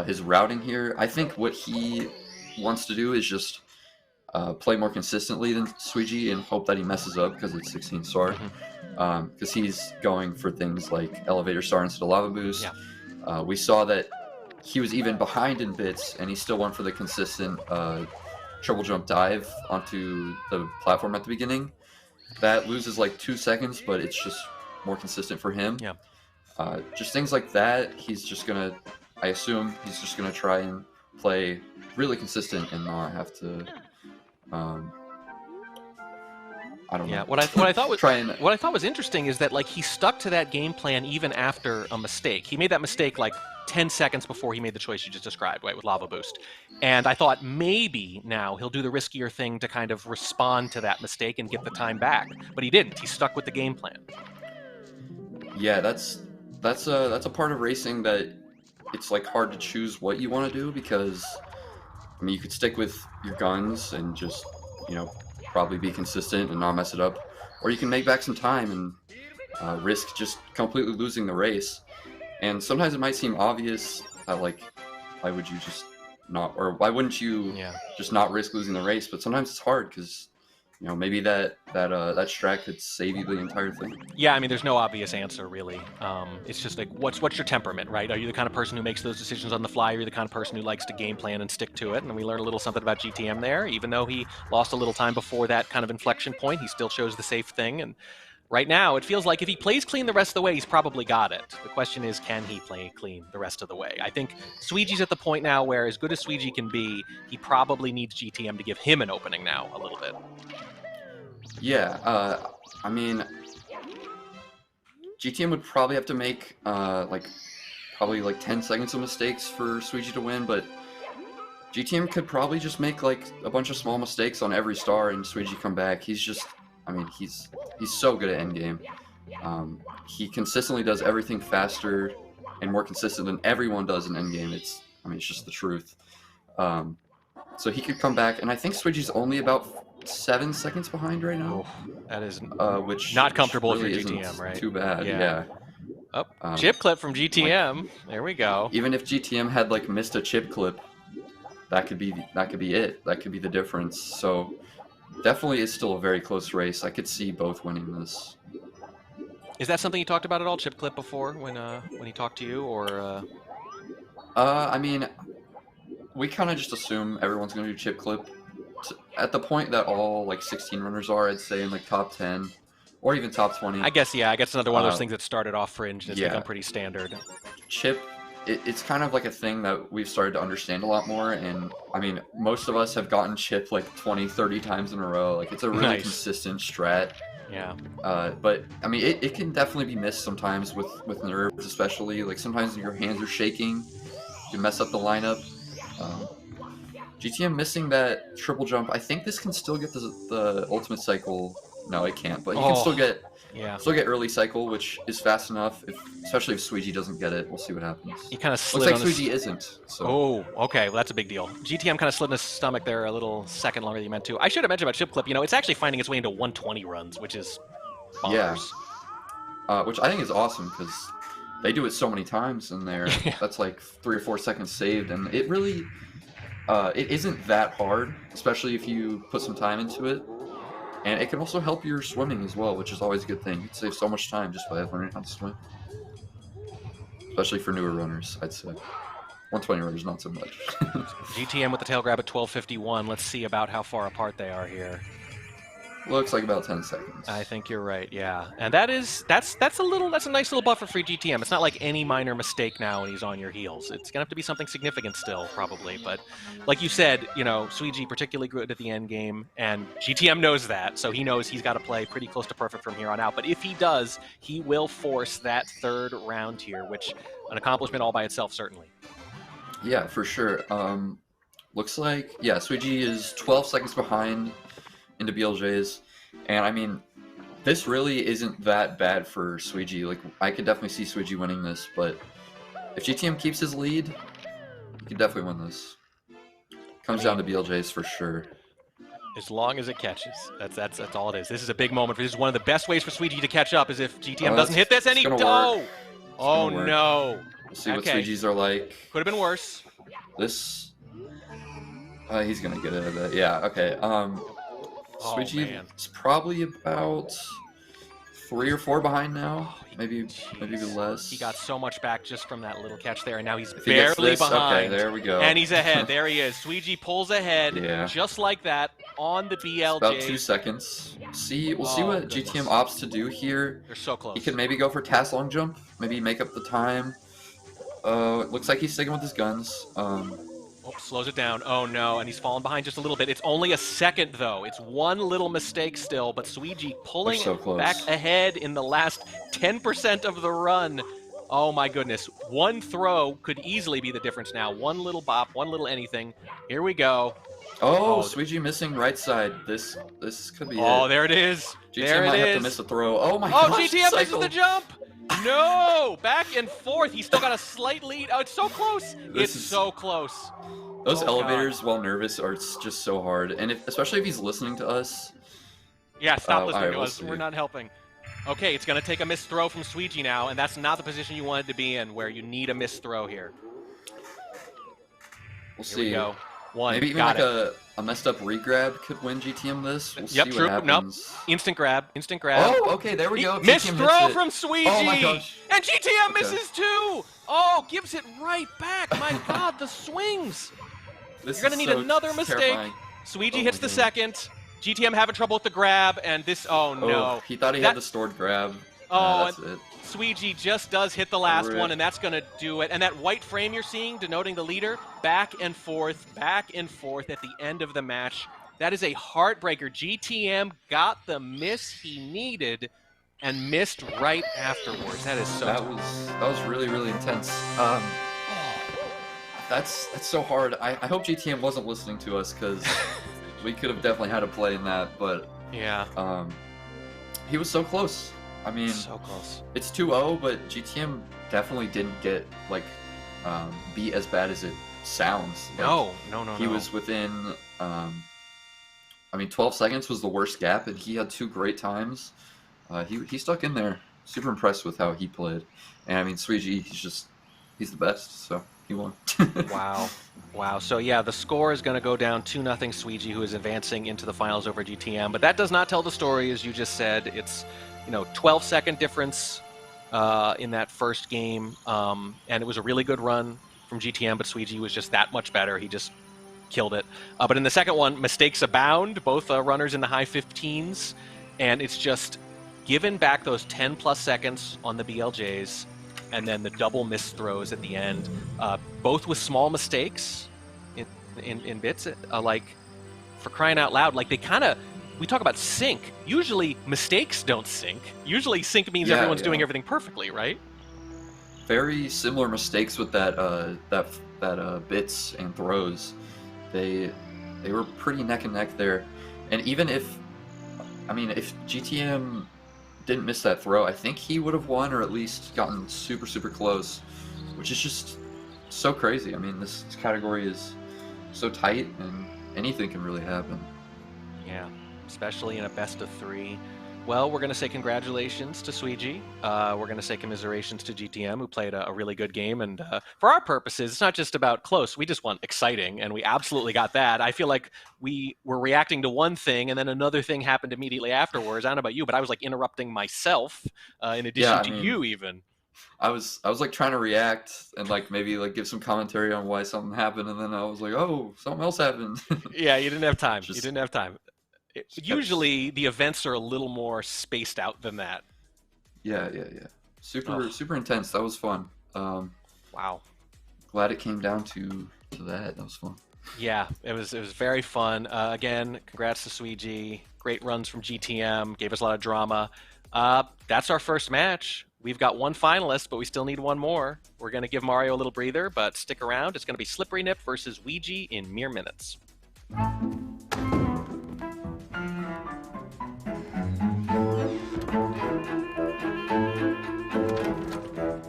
his routing here. I think what he wants to do is just play more consistently than Sweegie and hope that he messes up because it's 16 star. Because he's going for things like elevator star instead of lava boost. Yeah. We saw that he was even behind in bits, and he still went for the consistent triple jump dive onto the platform at the beginning. That loses like 2 seconds, but it's just more consistent for him. Yeah. Just things like that. I assume he's just gonna try and play really consistent and not have to. I don't know. Yeah, what I thought was what I thought was interesting is that like he stuck to that game plan even after a mistake. He made that mistake like 10 seconds before he made the choice you just described, right, with lava boost. And I thought maybe now he'll do the riskier thing to kind of respond to that mistake and get the time back, but he didn't. He stuck with the game plan. Yeah, that's a part of racing that it's like hard to choose what you want to do because I mean you could stick with your guns and just probably be consistent and not mess it up, or you can make back some time and risk just completely losing the race. And sometimes it might seem obvious that like why would you just not, or why wouldn't you just not risk losing the race? But sometimes it's hard because maybe that strat could save you the entire thing. Yeah, I mean, there's no obvious answer really. It's just like what's your temperament, right? Are you the kind of person who makes those decisions on the fly? Or are you the kind of person who likes to game plan and stick to it? And we learned a little something about GTM there. Even though he lost a little time before that kind of inflection point, he still chose the safe thing. And right now, it feels like if he plays clean the rest of the way, he's probably got it. The question is, can he play clean the rest of the way? I think Sweegie's at the point now where, as good as Sweegie can be, he probably needs GTM to give him an opening now a little bit. Yeah, I mean, GTM would probably have to make probably 10 seconds of mistakes for Sweegie to win, but GTM could probably just make like a bunch of small mistakes on every star and Sweegie come back. He's so good at endgame. He consistently does everything faster and more consistent than everyone does in endgame. It's just the truth. So he could come back, and I think Sweegie's only about 7 seconds behind right now. Oh, that is Which not comfortable if really you're isn't GTM, right? too bad. Yeah. Yeah. Oh, chip clip from Like, GTM. There we go. even if GTM had like missed a chip clip, that could be it. That could be the difference. So definitely is still a very close race. I could see both winning this. Is that something you talked about at all, chip clip, before when he talked to you, or? I mean, we kind of just assume everyone's going to do chip clip. At the point that all like 16 runners are, I'd say in like top 10 or even top 20. I guess another one of those things that started off fringe and it's yeah. become pretty standard. Chip, it's kind of like a thing that we've started to understand a lot more. And I mean, most of us have gotten chip like 20, 30 times in a row. Like it's a really Nice. consistent strat. Yeah. But I mean, it can definitely be missed sometimes with nerves, especially like sometimes your hands are shaking, you mess up the lineup. GTM missing that triple jump. I think this can still get the ultimate cycle. No, it can't. But he can still get early cycle, which is fast enough. Especially if Suiji doesn't get it, we'll see what happens. He kind of slid. Looks like Suiji isn't. So. Oh, okay. Well, that's a big deal. GTM kind of slid in his stomach there a little second longer than you meant to. I should have mentioned about chip clip. It's actually finding its way into 120 runs, which is bonkers. Yeah. Which I think is awesome because they do it so many times in there. That's like 3 or 4 seconds saved, and it really. It isn't that hard, especially if you put some time into it. And it can also help your swimming as well, which is always a good thing. You can save so much time just by learning how to swim. Especially for newer runners, I'd say. 120 runners, not so much. GTM with the tail grab at 12:51. Let's see about how far apart they are here. Looks like about 10 seconds. I think you're right, yeah. And that's a nice little buffer for GTM. It's not like any minor mistake now and he's on your heels. It's gonna have to be something significant still, probably. But like you said, Suiji particularly good at the end game, and GTM knows that, so he knows he's got to play pretty close to perfect from here on out. But if he does, he will force that third round here, which an accomplishment all by itself, certainly. Yeah, for sure. Looks like Suiji is 12 seconds behind into BLJ's, and I mean, this really isn't that bad for Suiji. Like, I could definitely see Suiji winning this, but if GTM keeps his lead, he can definitely win this. Comes down to BLJ's for sure. As long as it catches, that's all it is. This is a big moment. This is one of the best ways for Suiji to catch up. Is if GTM doesn't hit this, and he no. Oh no! We'll see what Suiji's are like. Could have been worse. This, he's gonna get it. Yeah. Okay. Suiji is probably about 3 or 4 behind now. Maybe less. He got so much back just from that little catch there, and now he's barely behind. Okay, there we go. And he's ahead. There he is. Suiji pulls ahead, just like that, on the BLJ. About 2 seconds. We'll see what GTM opts to do here. They're so close. He could maybe go for TAS long jump. Maybe make up the time. It looks like he's sticking with his guns. Slows it down. Oh no, and he's fallen behind just a little bit. It's only a second though. It's one little mistake still, but Suiji pulling back ahead in the last 10% of the run. Oh my goodness. One throw could easily be the difference now. One little bop, one little anything. Here we go. Oh, Suiji missing right side. This could be it. Oh, there it is. GTM might have to miss a throw. Oh my gosh. Oh, GTM misses the jump. No! Back and forth. He's still got a slight lead. Oh, it's so close. It's so close. Those elevators, while nervous, are just so hard. And especially if he's listening to us. Yeah, stop listening to us. We're not helping. Okay, it's going to take a missed throw from Suiji now, and that's not the position you wanted to be in, where you need a missed throw here. We'll see. Here we go. One. Maybe even like a messed up regrab could win GTM this. We'll see what happens. Nope. Instant grab. Oh, okay, there we go. Missed throw from Suiji. Oh my gosh. And GTM misses too. Oh, gives it right back. My God, the swings. You're going to need another mistake. Terrifying. Suiji hits the second. GTM having trouble with the grab, and this, oh no. He thought he had the stored grab. Oh, that's it. Suiji just does hit the last one, and that's going to do it. And that white frame you're seeing, denoting the leader, back and forth at the end of the match. That is a heartbreaker. GTM got the miss he needed and missed right afterwards. That is so That was really, really intense. That's so hard. I hope GTM wasn't listening to us, because we could have definitely had a play in that, but yeah. He was so close. I mean, so close. It's 2-0, but GTM definitely didn't get be as bad as it sounds. No. He was within I mean, 12 seconds was the worst gap, and he had 2 great times. He stuck in there. Super impressed with how he played. And I mean, Suiji, he's the best, so he won. Wow. Wow. So yeah, the score is going to go down 2-0 Suiji, who is advancing into the finals over GTM. But that does not tell the story, as you just said. It's 12-second difference in that first game, and it was a really good run from GTM. But Suiji was just that much better. He just killed it. But in the second one, mistakes abound. Both runners in the high 15s, and it's just given back those 10+ seconds on the BLJs, and then the double miss throws at the end, both with small mistakes in bits. Like, for crying out loud, like, they kind of, we talk about sync. Usually mistakes don't sync. Usually sync means everyone's doing everything perfectly, right? Very similar mistakes with that bits and throws. They were pretty neck and neck there. And even if GTM didn't miss that throw, I think he would have won, or at least gotten super, super close, which is just so crazy. I mean, this category is so tight, and anything can really happen. Yeah, especially in a best of 3. Well, we're going to say congratulations to Suiji. We're going to say commiserations to GTM, who played a really good game. And for our purposes, it's not just about close. We just want exciting, and we absolutely got that. I feel like we were reacting to one thing, and then another thing happened immediately afterwards. I don't know about you, but I was like interrupting myself in addition to you even. I was like trying to react and like maybe like give some commentary on why something happened, and then I was like, oh, something else happened. Yeah, you didn't have time. You didn't have time. Usually the events are a little more spaced out than that. Yeah. Super intense. That was fun. Wow. Glad it came down to that. That was fun. Yeah, it was very fun. Again, congrats to Suiji. Great runs from GTM. Gave us a lot of drama. That's our first match. We've got one finalist, but we still need one more. We're going to give Mario a little breather, but stick around. It's going to be Slippery Nip versus Ouija in mere minutes.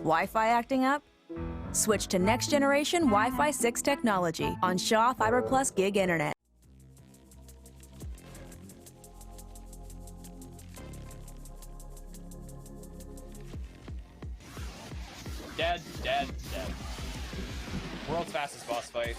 Wi-Fi acting up? Switch to next generation Wi-Fi 6 technology on Shaw Fiber Plus Gig Internet. Dead. World's fastest boss fight.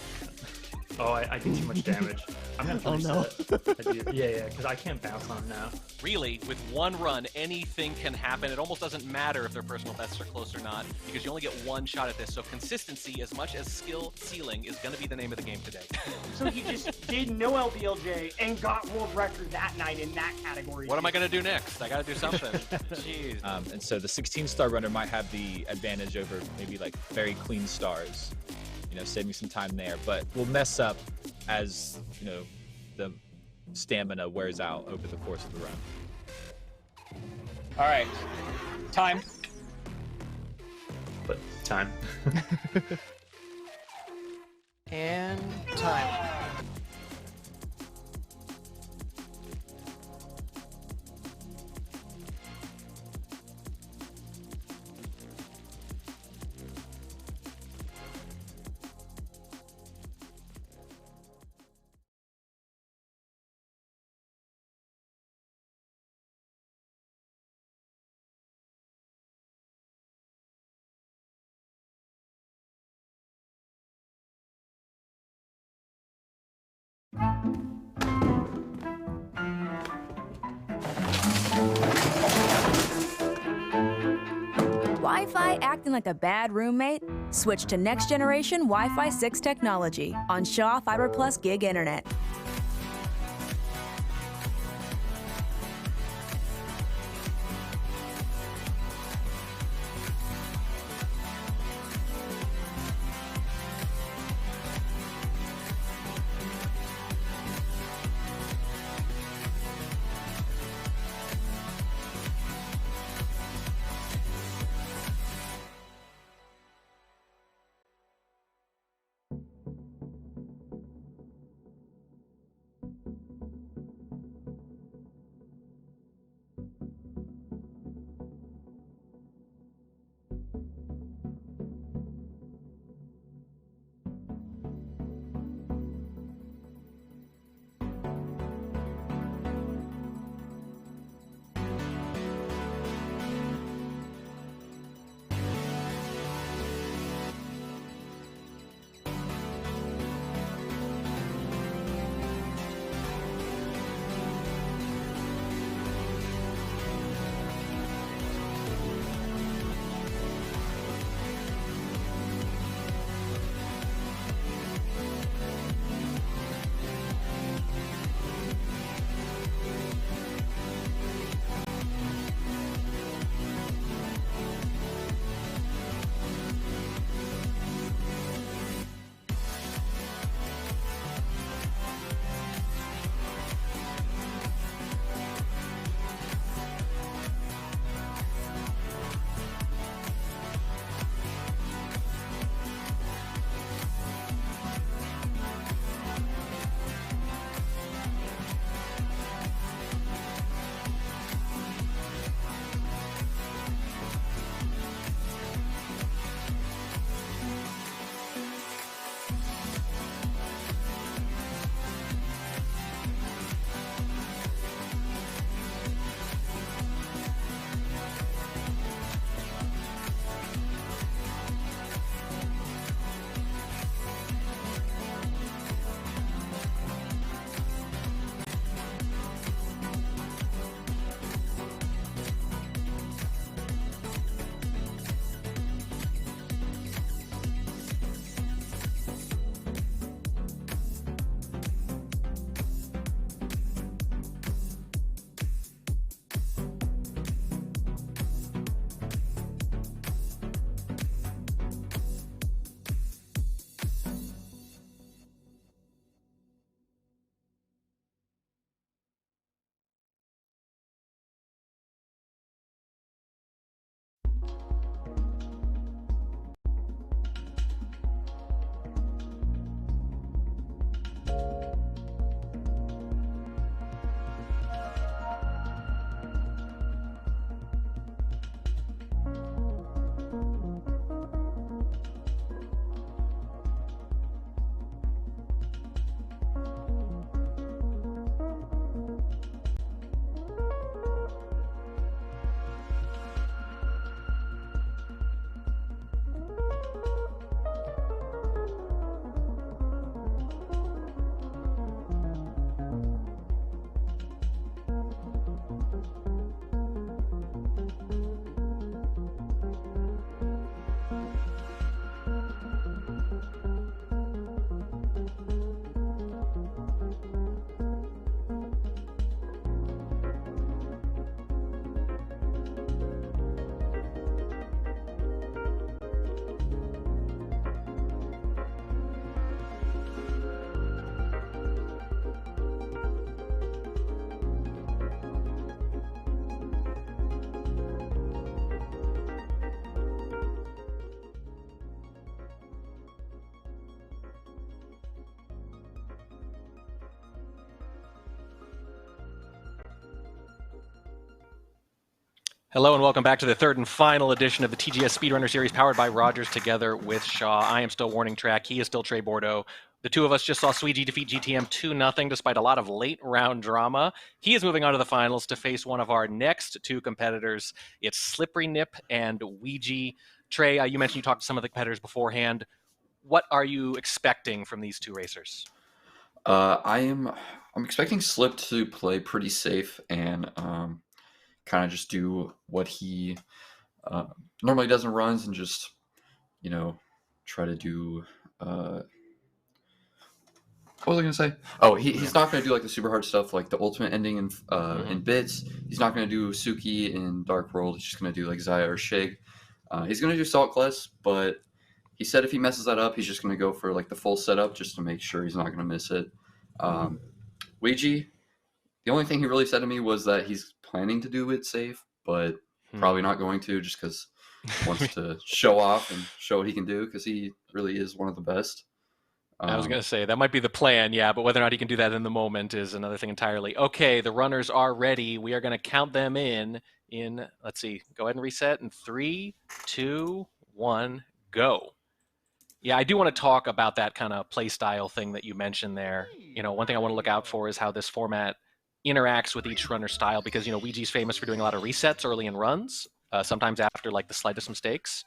Oh, I do too much damage. I'm gonna finish that. Yeah, because I can't bounce on him now. Really, with one run, anything can happen. It almost doesn't matter if their personal bests are close or not, because you only get one shot at this. So consistency, as much as skill ceiling, is going to be the name of the game today. So he just did no LBLJ and got world record that night in that category. What am I going to do next? I got to do something. Jeez. And so the 16-star runner might have the advantage over maybe like very clean stars. Saving some time there, but we'll mess up as, the stamina wears out over the course of the run. All right, time. But time. And time. Wi-Fi acting like a bad roommate? Switch to next generation Wi-Fi 6 technology on Shaw Fiber Plus Gig Internet. Hello and welcome back to the third and final edition of the TGS Speedrunner series powered by Rogers together with Shaw. I am still Warning Track. He is still Trey Bordeaux. The two of us just saw Sweetie defeat GTM 2-0 despite a lot of late round drama. He is moving on to the finals to face one of our next two competitors. It's Slippery Nip and Ouija. Trey, you mentioned you talked to some of the competitors beforehand. What are you expecting from these two racers? I'm expecting Slip to play pretty safe and kind of just do what he normally does in runs and just, try to do. What was I going to say? Oh, he's not going to do like the super hard stuff like the ultimate ending in bits. He's not going to do Suki in Dark World. He's just going to do like Zaya or Shig. He's going to do Salt Class, but he said if he messes that up, he's just going to go for like the full setup just to make sure he's not going to miss it. Ouija, the only thing he really said to me was that he's planning to do it safe, but probably not going to just because he wants to show off and show what he can do because he really is one of the best. I was going to say, that might be the plan, yeah, but whether or not he can do that in the moment is another thing entirely. Okay, the runners are ready. We are going to count them in, let's see, go ahead and reset in 3, 2, 1, go. Yeah, I do want to talk about that kind of play style thing that you mentioned there. One thing I want to look out for is how this format interacts with each runner style because, Ouija's famous for doing a lot of resets early in runs, sometimes after like the slightest mistakes.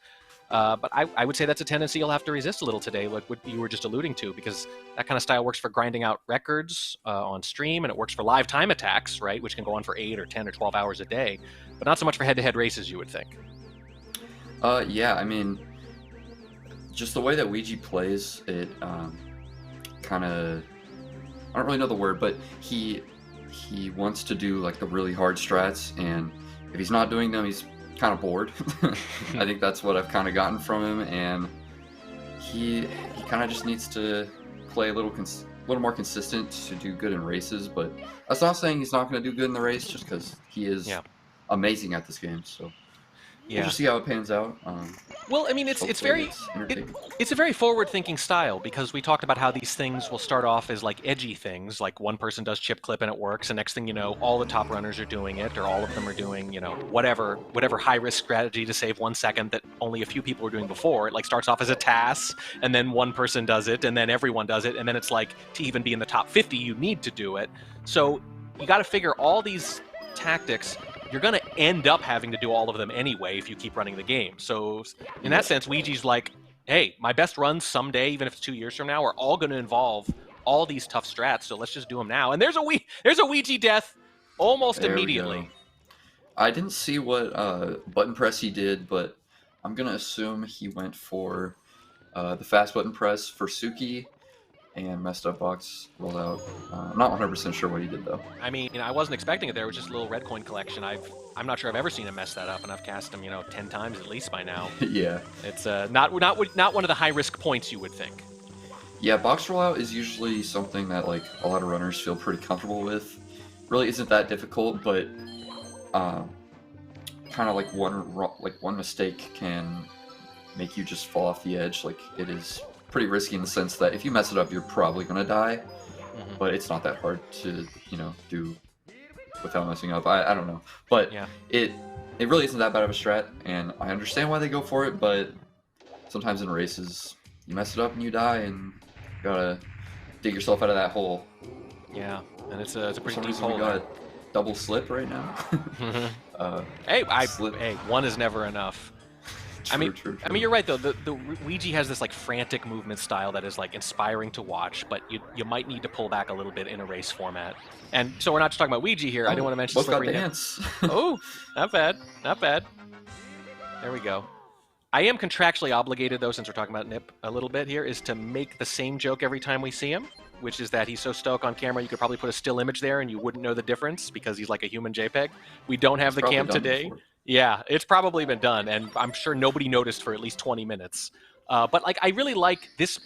But I would say that's a tendency you'll have to resist a little today, like what you were just alluding to, because that kind of style works for grinding out records on stream, and it works for live time attacks, right, which can go on for 8 or 10 or 12 hours a day, but not so much for head-to-head races, you would think. Yeah, I mean, just the way that Ouija plays, it kind of, I don't really know the word, but he wants to do like the really hard strats, and if he's not doing them, he's kind of bored. I think that's what I've kind of gotten from him, and he kind of just needs to play a little more consistent to do good in races. But that's not saying he's not going to do good in the race, just because he is amazing at this game. So we'll just see how it pans out. Well, I mean, it's a very forward-thinking style because we talked about how these things will start off as like edgy things, like one person does chip clip and it works, and next thing you know, all the top runners are doing it, or all of them are doing, whatever high-risk strategy to save 1 second that only a few people were doing before. It like starts off as a task, and then one person does it, and then everyone does it, and then it's like to even be in the top 50, you need to do it. So you got to figure all these tactics. You're going to end up having to do all of them anyway if you keep running the game. So in that sense, Ouija's like, hey, my best runs someday, even if it's 2 years from now, are all going to involve all these tough strats, so let's just do them now. And there's a Ouija death almost there immediately. I didn't see what button press he did, but I'm going to assume he went for the fast button press for Suki and messed up box rollout. I'm not 100% sure what he did though. I mean, I wasn't expecting it there. It was just a little red coin collection. I'm not sure I've ever seen him mess that up, and I've cast him, 10 times at least by now. Yeah. It's not one of the high risk points you would think. Yeah, box rollout is usually something that like a lot of runners feel pretty comfortable with. Really isn't that difficult, but kind of like one mistake can make you just fall off the edge. Like it is pretty risky in the sense that if you mess it up, you're probably going to die, but it's not that hard to, do without messing up. I don't know, but it really isn't that bad of a strat, and I understand why they go for it, but sometimes in races, you mess it up and you die, and you gotta dig yourself out of that hole. Yeah, and it's a pretty deep hole. We got double slip right now. Hey, one is never enough. True. I mean, you're right though. The Ouija has this like frantic movement style that is like inspiring to watch, but you might need to pull back a little bit in a race format. And so we're not just talking about Ouija here. I didn't want to mention Slippery Nip. Dance. Oh, not bad. There we go. I am contractually obligated though, since we're talking about Nip a little bit here, is to make the same joke every time we see him, which is that he's so stoic on camera you could probably put a still image there and you wouldn't know the difference because he's like a human JPEG. We don't have the cam today. Before. Yeah, it's probably been done, and I'm sure nobody noticed for at least 20 minutes. But like, I really like this.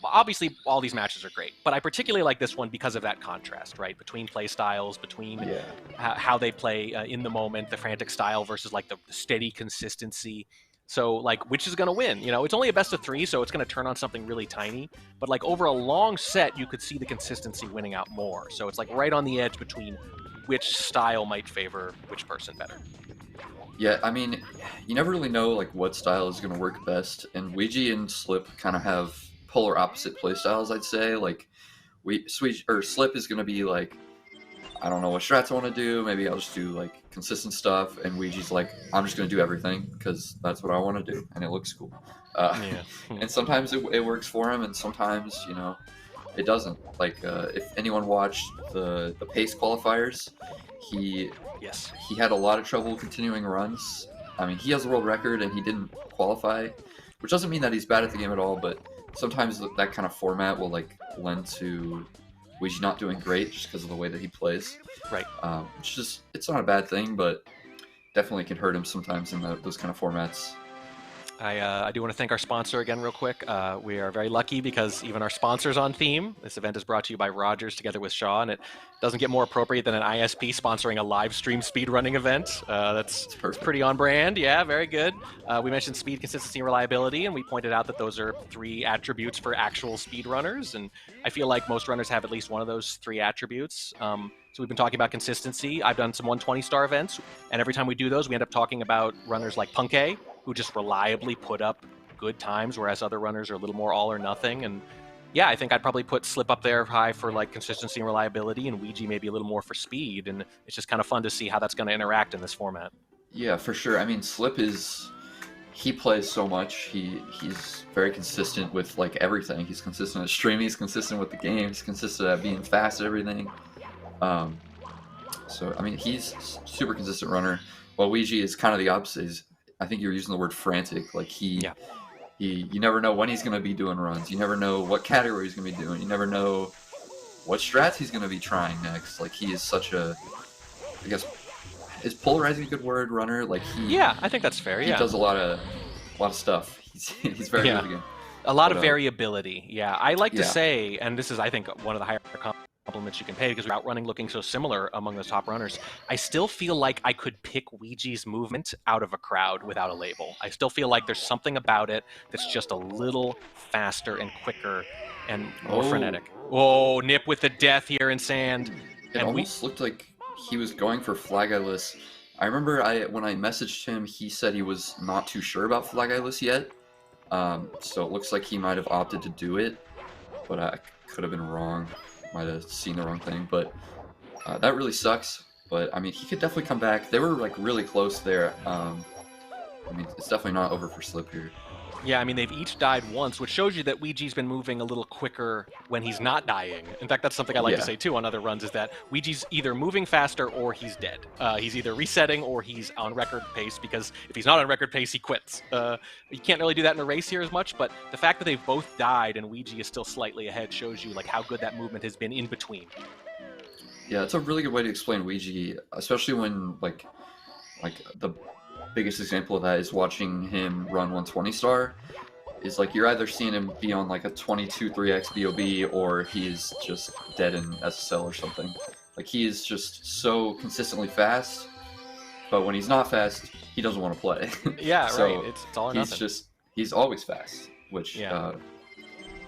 Obviously, all these matches are great, but I particularly like this one because of that contrast, right, between play styles, between how they play in the moment, the frantic style versus like the steady consistency. So like, which is going to win? It's only a best of 3, so it's going to turn on something really tiny. But like over a long set, you could see the consistency winning out more. So it's like right on the edge between which style might favor which person better. Yeah, I mean, you never really know like what style is going to work best, and Ouija and Slip kind of have polar opposite play styles. I'd say like Slip is going to be like, I don't know what strats I want to do. Maybe I'll just do like consistent stuff, and Ouija's like, I'm just going to do everything because that's what I want to do, and it looks cool. Yeah. And sometimes it works for him, and sometimes it doesn't. Like if anyone watched the pace qualifiers, he Yes. he had a lot of trouble continuing runs. I mean, he has a world record and he didn't qualify, which doesn't mean that he's bad at the game at all, but sometimes that kind of format will like lend to Luigi not doing great just because of the way that he plays. Right. It's not a bad thing, but definitely can hurt him sometimes in those kind of formats. I do want to thank our sponsor again real quick. We are very lucky because even our sponsor's on theme. This event is brought to you by Rogers together with Shaw, and it doesn't get more appropriate than an ISP sponsoring a live stream speedrunning event. That's pretty on brand. Yeah, very good. We mentioned speed, consistency, and reliability, and we pointed out that those are 3 attributes for actual speedrunners, and I feel like most runners have at least one of those 3 attributes. So we've been talking about consistency. I've done some 120-star events, and every time we do those, we end up talking about runners like Punkay, who just reliably put up good times, whereas other runners are a little more all or nothing. And yeah, I think I'd probably put Slip up there high for like consistency and reliability, and Ouija maybe a little more for speed. And it's just kind of fun to see how that's going to interact in this format. Yeah, for sure. I mean, Slip he plays so much. He's very consistent with like everything. He's consistent at streaming. He's consistent with the game. He's consistent at being fast at everything. So I mean, he's super consistent runner. While Ouija is kind of the opposite. I think you're using the word frantic. Like you never know when he's going to be doing runs. You never know what category he's going to be doing. You never know what strats he's going to be trying next. Like he is such a, I guess, is polarizing a good word, runner? Like Yeah, I think that's fair. He does a lot of stuff. He's very good again. A lot of variability. Yeah, I like to say, and this is I think one of the higher compliments you can pay because we're outrunning looking so similar among the top runners. I still feel like I could pick Ouija's movement out of a crowd without a label. I still feel like there's something about it that's just a little faster and quicker and more frenetic. Oh, Nip with the death here in sand. It almost looked like he was going for Flag Eyeless. I remember when I messaged him, he said he was not too sure about Flag Eyeless yet. So it looks like he might have opted to do it, but I could have been wrong. Might have seen the wrong thing, but that really sucks. But I mean, he could definitely come back. They were like really close there. I mean, it's definitely not over for Slip here. Yeah, I mean, they've each died once, which shows you that Ouija's been moving a little quicker when he's not dying. In fact, that's something I like to say, too, on other runs, is that Ouija's either moving faster or he's dead. He's either resetting or he's on record pace, because if he's not on record pace, he quits. You can't really do that in a race here as much, but the fact that they've both died and Ouija is still slightly ahead shows you like how good that movement has been in between. Yeah, it's a really good way to explain Ouija, especially when, like the biggest example of that is watching him run 120 star. Is like you're either seeing him be on like a 22 3x BOB or he's just dead in SSL or something. Like he is just so consistently fast, but when he's not fast, he doesn't want to play. Yeah, so right. It's all or nothing. He's always fast, which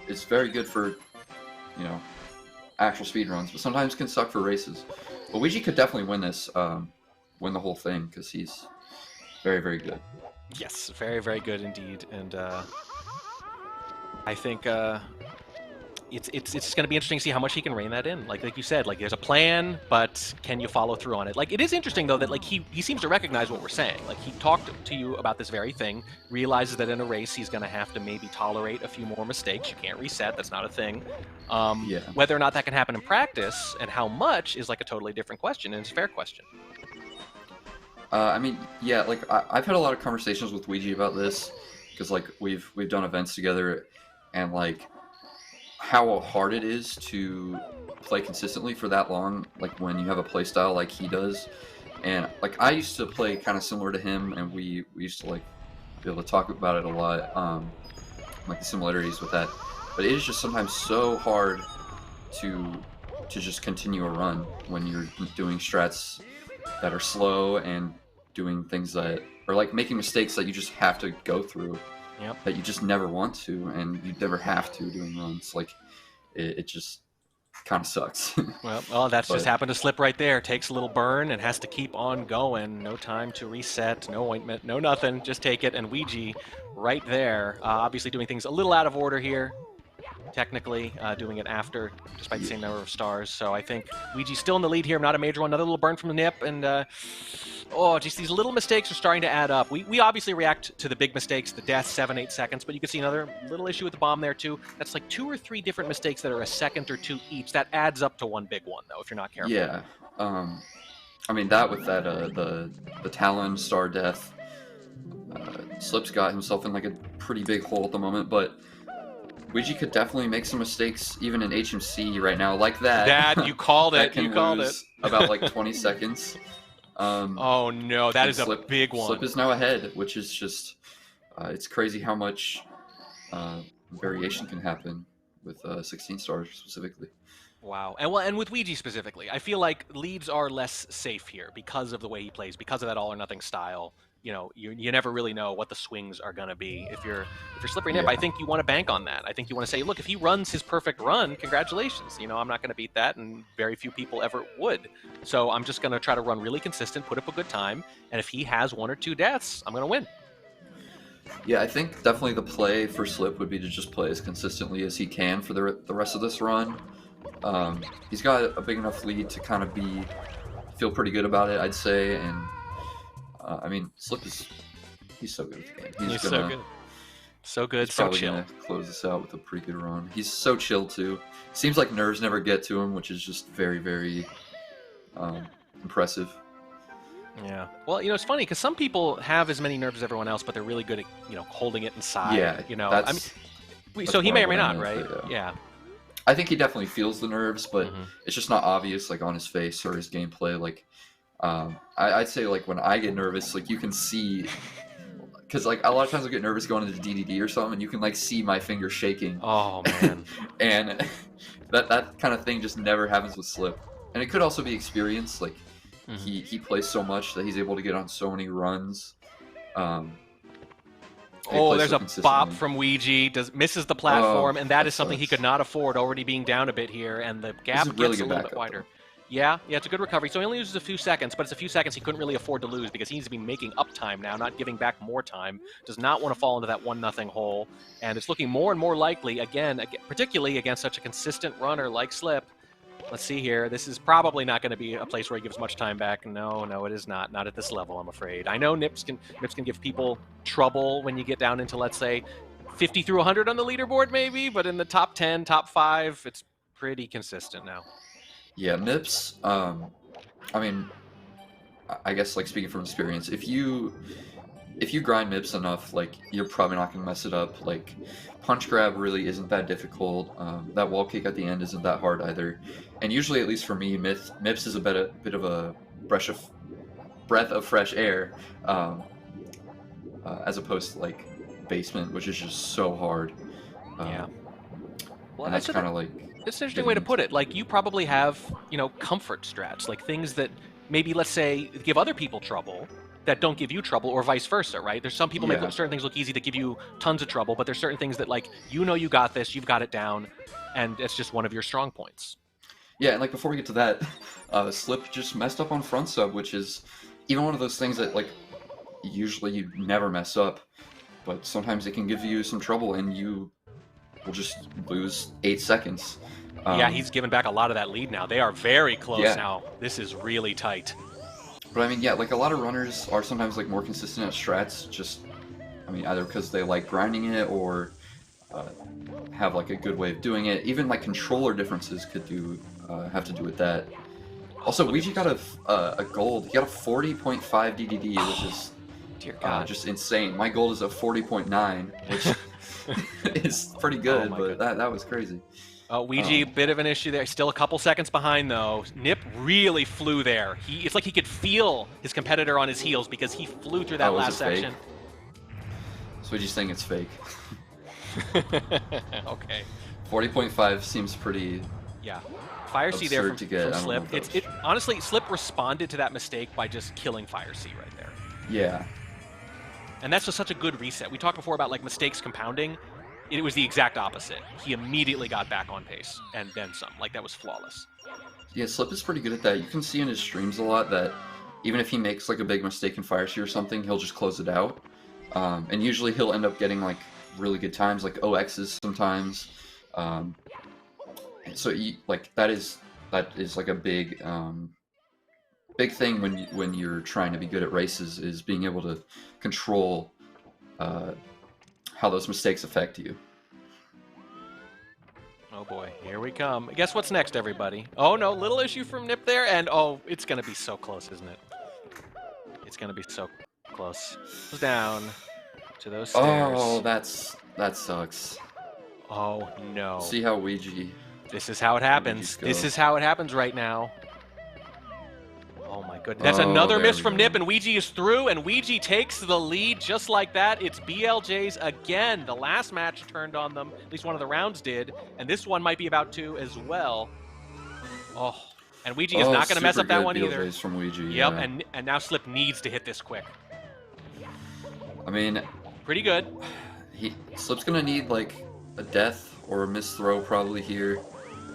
is very good for actual speed runs, but sometimes can suck for races. But Ouija could definitely win this, win the whole thing, because he's very, very good. Yes, very, very good indeed. And I think it's just going to be interesting to see how much he can rein that in. Like you said, like there's a plan, but can you follow through on it? Like it is interesting though that like he seems to recognize what we're saying. Like he talked to you about this very thing, realizes that in a race he's going to have to maybe tolerate a few more mistakes. You can't reset. That's not a thing. Whether or not that can happen in practice and how much is like a totally different question, and it's a fair question. I mean, yeah, like I've had a lot of conversations with Ouija about this because like we've done events together, and like how hard it is to play consistently for that long, like when you have a play style like he does. And like I used to play kind of similar to him, and we used to like be able to talk about it a lot, like the similarities with that. But it is just sometimes so hard to just continue a run when you're doing strats that are slow and doing things that are like making mistakes that you just have to go through. That you just never want to, and you never have to doing runs. Like it just kind of sucks. Well, that's just But- happened to slip right there. Takes a little burn and has to keep on going. No time to reset, no ointment, no nothing. Just take it. And Ouija right there, obviously doing things a little out of order here. Technically, doing it after, despite the same number of stars. So I think Ouija's still in the lead here. Not a major one. Another little burn from the Nip. And, oh, just these little mistakes are starting to add up. We obviously react to the big mistakes, the death, 7-8 seconds. But you can see another little issue with the bomb there, too. That's like 2 or 3 different mistakes that are a second or 2 each. That adds up to one big one, though, if you're not careful. Yeah. I mean, that with that, the Talon star death, Slip's got himself in like a pretty big hole at the moment, but Ouija could definitely make some mistakes even in HMC right now, like that. Dad, you called that it. can You called it. lose about like 20 seconds. Oh, no. That and is a big one. Slip is now ahead, which is just, it's crazy how much variation can happen with 16 stars specifically. Wow. And with Ouija specifically, I feel like leads are less safe here because of the way he plays, because of that all or nothing style. You know, you never really know what the swings are going to be. If you're Slippery Nip, Yeah. I think you want to bank on that. I think you want to say, look, if he runs his perfect run, congratulations. You know, I'm not going to beat that, and very few people ever would. So I'm just going to try to run really consistent, put up a good time, and if he has 1 or 2 deaths, I'm going to win. Yeah, I think definitely the play for Slip would be to just play as consistently as he can for the rest of this run. He's got a big enough lead to kind of feel pretty good about it, I'd say, and I mean, Slip he's so good at the game. He's so good. So good, He's so probably chill. gonna close this out with a pretty good run. He's so chill too. Seems like nerves never get to him, which is just very, very impressive. Yeah. Well, you know, it's funny because some people have as many nerves as everyone else, but they're really good at, you know, holding it inside. Yeah, You know, that's, I mean, so that's he more may or what may I not, meant, right? but Yeah. I think he definitely feels the nerves, but Mhm. it's just not obvious, like on his face or his gameplay. Like, I'd say like when I get nervous, like you can see, because like a lot of times I get nervous going into DDD or something, and you can like see my finger shaking. Oh man. And that kind of thing just never happens with Slip. And it could also be experience. Like he plays so much that he's able to get on so many runs. Oh, plays there's so a bop consistently. from Ouija. Misses the platform, and that that is something he sucks. could not afford, already being down a bit here, and the gap a really gets a good little bit backup, wider. though. Yeah, it's a good recovery. So he only loses a few seconds, but it's a few seconds he couldn't really afford to lose because he needs to be making up time now, not giving back more time. Does not want to fall into that 1-0 hole, and it's looking more and more likely, again, particularly against such a consistent runner like Slip. Let's see here. This is probably not going to be a place where he gives much time back. No, it is not. Not at this level, I'm afraid. I know Nips can give people trouble when you get down into, let's say, 50 through 100 on the leaderboard maybe, but in the top 10, top 5, it's pretty consistent now. Yeah, Nips. I mean, I guess like speaking from experience, if you grind Nips enough, like you're probably not gonna mess it up. Like punch grab really isn't that difficult. That wall kick at the end isn't that hard either. And usually, at least for me, Nips is a bit of a breath of fresh air, as opposed to like basement, which is just so hard. Yeah. Well, And that's kind of like. It's an interesting way to put it. Like, you probably have, you know, comfort strats, like things that maybe, let's say, give other people trouble that don't give you trouble, or vice versa, right? There's some people make Yeah. certain things look easy that give you tons of trouble, but there's certain things that, like, you know you got this, you've got it down, and it's just one of your strong points. Yeah, and like before we get to that, Slip just messed up on front sub, which is even one of those things that like usually you never mess up, but sometimes it can give you some trouble and you will just lose 8 seconds. Yeah, he's given back a lot of that lead now. They are very close Yeah. now. This is really tight. But I mean, yeah, like a lot of runners are sometimes like more consistent at strats, just, I mean, either because they like grinding it or have like a good way of doing it. Even like controller differences could have to do with that. Also, Ouija got a gold. He got a 40.5 DDD, which is Dear God. just insane. My gold is a 40.9, which is pretty good, my but goodness. that was crazy. Ouija, bit of an issue there. Still a couple seconds behind, though. Nip really flew there. It's like he could feel his competitor on his heels because he flew through that Oh, is last it fake? section. So Ouija's saying it's fake. Okay. 40.5 seems pretty. Yeah. Fire C there Absurd to get. I from don't know Slip. if that was- Honestly, Slip responded to that mistake by just killing Fire C right there. Yeah. And that's just such a good reset. We talked before about like mistakes compounding. it was the exact opposite. He immediately got back on pace and then some. Like, that was flawless. Yeah, Slip is pretty good at that. You can see in his streams a lot that even if he makes like a big mistake in Fire Sea or something, he'll just close it out. And usually he'll end up getting like really good times, like OXs sometimes. So like that is like a big big thing when you're trying to be good at races, is being able to control how those mistakes affect you. Oh boy, here we come. Guess what's next, everybody? Oh no, little issue from Nip there, and oh, it's gonna be so close, isn't it? It's gonna be so close. Goes down to those stairs. Oh, that sucks. Oh no. See how Ouija. This is how it happens. This is how it happens right now. Oh my goodness. That's Oh, another there miss we from go. Nip, and Ouija is through, and Ouija takes the lead just like that. It's BLJ's again. The last match turned on them. At least one of the rounds did, and this one might be about to as well. Oh, and Ouija is not going to mess up that one either. BLJs from Ouija. Yep, Yeah. and now Slip needs to hit this quick. I mean, Pretty good. Slip's gonna need like a death or a missed throw probably here.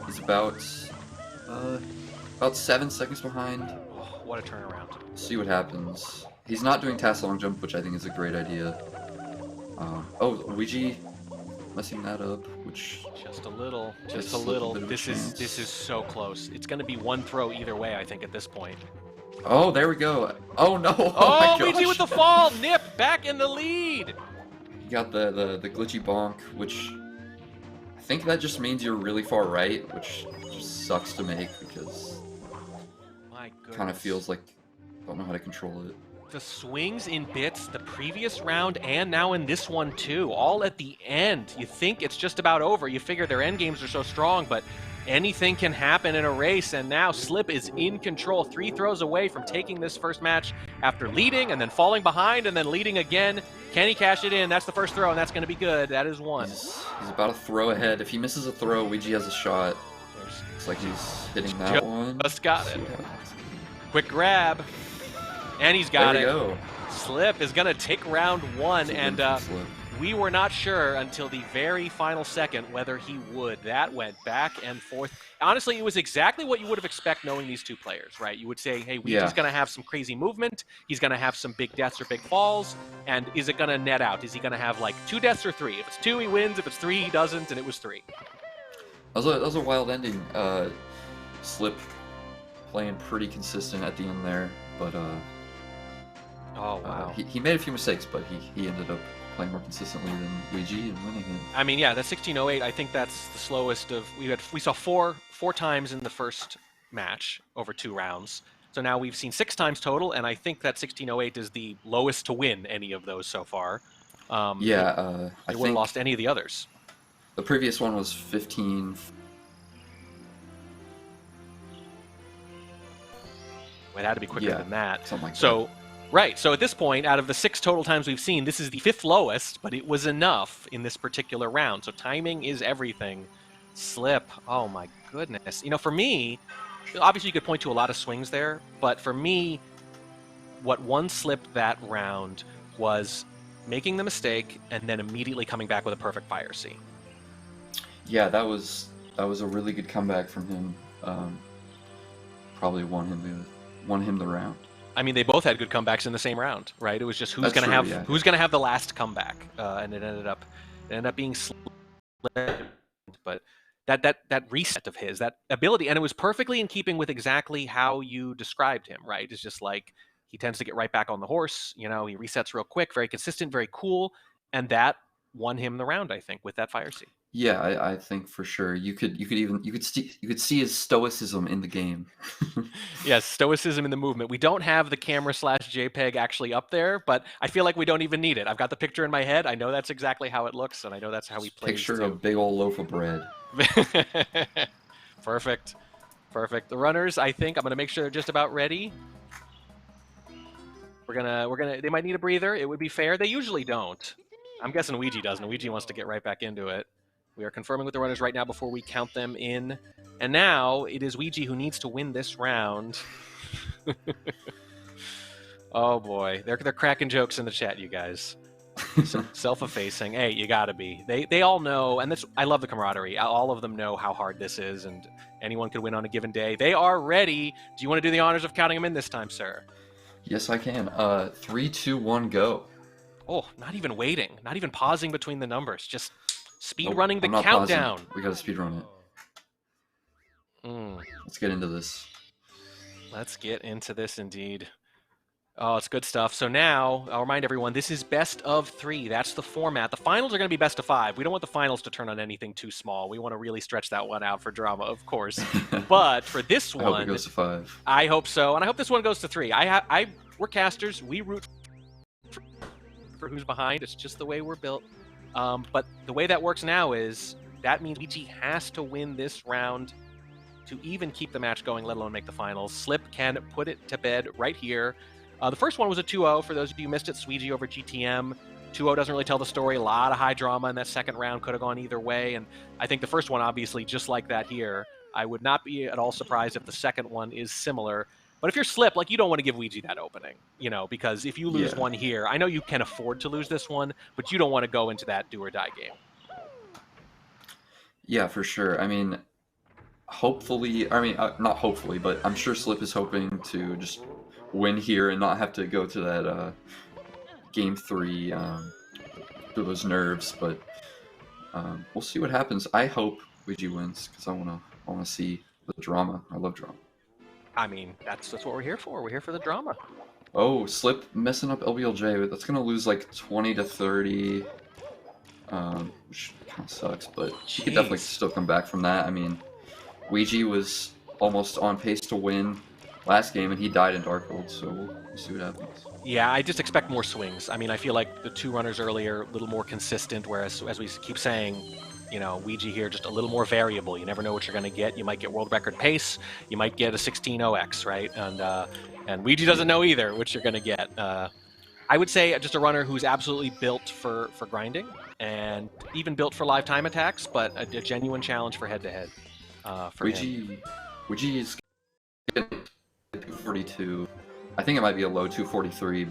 He's about 7 seconds behind. Oh, what a turnaround. See what happens. He's not doing task long jump, which I think is a great idea. Oh, Ouija messing that up, which Just a little. Just Just a a little. bit of a This is chance. so close. It's going to be one throw either way, I think, at this point. oh, there we go. Oh no! Oh, my Ouija gosh. with the fall! Nip back in the lead! You got the glitchy bonk, which I think that just means you're really far right, which just sucks to make because My goodness. kind of feels like don't know how to control it. The swings in bits the previous round and now in this one too, all at the end. You think it's just about over. You figure their end games are so strong, but anything can happen in a race, and now Slip is in control, 3 throws away from taking this first match after leading and then falling behind and then leading again. Can he cash it in? That's the first throw, and that's going to be good. That is one. He's about to throw ahead. If he misses a throw, Ouija has a shot. Looks like he's hitting that one. Just got it. See what happens. Quick grab, and he's got There it. we go. Slip is going to take round one, It's a and win for Slip. we were not sure until the very final second whether he would. That went back and forth. Honestly, it was exactly what you would have expected knowing these two players, right? You would say, hey, Ouija's Yeah. going to have some crazy movement. He's going to have some big deaths or big falls. And is it going to net out? Is he going to have like 2 deaths or 3? If it's 2, he wins. If it's 3, he doesn't. And it was 3. That was a wild ending. Slip playing pretty consistent at the end there, but Oh, wow. he made a few mistakes, but he ended up playing more consistently than Ouija and winning it. I mean, yeah, that 16:08. I think that's the slowest of. We saw four times in the first match over 2 rounds. So now we've seen 6 times total, and I think that 16:08 is the lowest to win any of those so far. Yeah, They I wouldn't have think lost any of the others. the previous one was 15. It had to be quicker Yeah, than that. something like So, right. So at this point, out of the 6 total times we've seen, this is the 5th lowest, but it was enough in this particular round. So timing is everything. Slip. Oh my goodness. You know, for me, obviously you could point to a lot of swings there, but for me, what won Slip that round was making the mistake and then immediately coming back with a perfect Fire Sea. Yeah, that was a really good comeback from him. Probably won him the round. I mean, they both had good comebacks in the same round, right? It was just who's That's going to true, have yeah. who's going to have the last comeback, and it ended up being Slip. But that reset of his, that ability, and it was perfectly in keeping with exactly how you described him, right? It's just like he tends to get right back on the horse. You know, he resets real quick, very consistent, very cool, and that won him the round, I think, with that Fire Sea. Yeah, I think for sure you could see his stoicism in the game. Yes, stoicism in the movement. We don't have the camera / JPEG actually up there, but I feel like we don't even need it. I've got the picture in my head. I know that's exactly how it looks, and I know that's how he plays. Picture too. a big old loaf of bread. Perfect. The runners, I think, I'm gonna make sure they're just about ready. We're gonna. They might need a breather. It would be fair. They usually don't. I'm guessing Ouija doesn't. Ouija wants to get right back into it. We are confirming with the runners right now before we count them in. And now it is Ouija who needs to win this round. Oh boy, they're cracking jokes in the chat, you guys. Self-effacing. Hey, you gotta be. They all know, and this I love the camaraderie. All of them know how hard this is, and anyone could win on a given day. They are ready. Do you want to do the honors of counting them in this time, sir? Yes, I can. 3, 2, 1, go. Oh, not even waiting, not even pausing between the numbers, just speed Nope, running the I'm not countdown. pausing. We gotta speed run it. Let's get into this. Let's get into this indeed. Oh, it's good stuff. So now, I'll remind everyone, this is best of 3. That's the format. The finals are going to be best of 5. We don't want the finals to turn on anything too small. We want to really stretch that one out for drama, of course. But for this one, I hope it goes to 5. I hope so, and I hope this one goes to 3. We're casters. We root for who's behind. It's just the way we're built. But the way that works now is that means Ouija has to win this round to even keep the match going, let alone make the finals. Slip can put it to bed right here. The first one was a 2-0. For those of you who missed it, Sweegie over GTM. 2-0 doesn't really tell the story. A lot of high drama in that second round. Could have gone either way. And I think the first one, obviously, just like that here. I would not be at all surprised if the second one is similar. But if you're Slip, like, you don't want to give Ouija that opening, you know, because if you lose one here, I know you can afford to lose this one, but you don't want to go into that do-or-die game. Yeah, for sure. I mean, hopefully, not hopefully, but I'm sure Slip is hoping to just win here and not have to go to that game 3 through those nerves. But we'll see what happens. I hope Ouija wins because I wanna see the drama. I love drama. I mean, that's what we're here for. We're here for the drama. Oh, Slip messing up LBLJ. That's gonna lose like 20 to 30, which kind of sucks. But he could definitely still come back from that. I mean, Ouija was almost on pace to win last game, and he died in Dark World, so we'll see what happens. Yeah, I just expect more swings. I mean, I feel like the 2 runners earlier, a little more consistent, whereas, as we keep saying, you know, Ouija here, just a little more variable. You never know what you're going to get. You might get world record pace. You might get a 16-0x, right? And Ouija doesn't know either which you're going to get. I would say just a runner who's absolutely built for grinding, and even built for live time attacks, but a genuine challenge for head-to-head for him. Ouija is 242. I think it might be a low 243.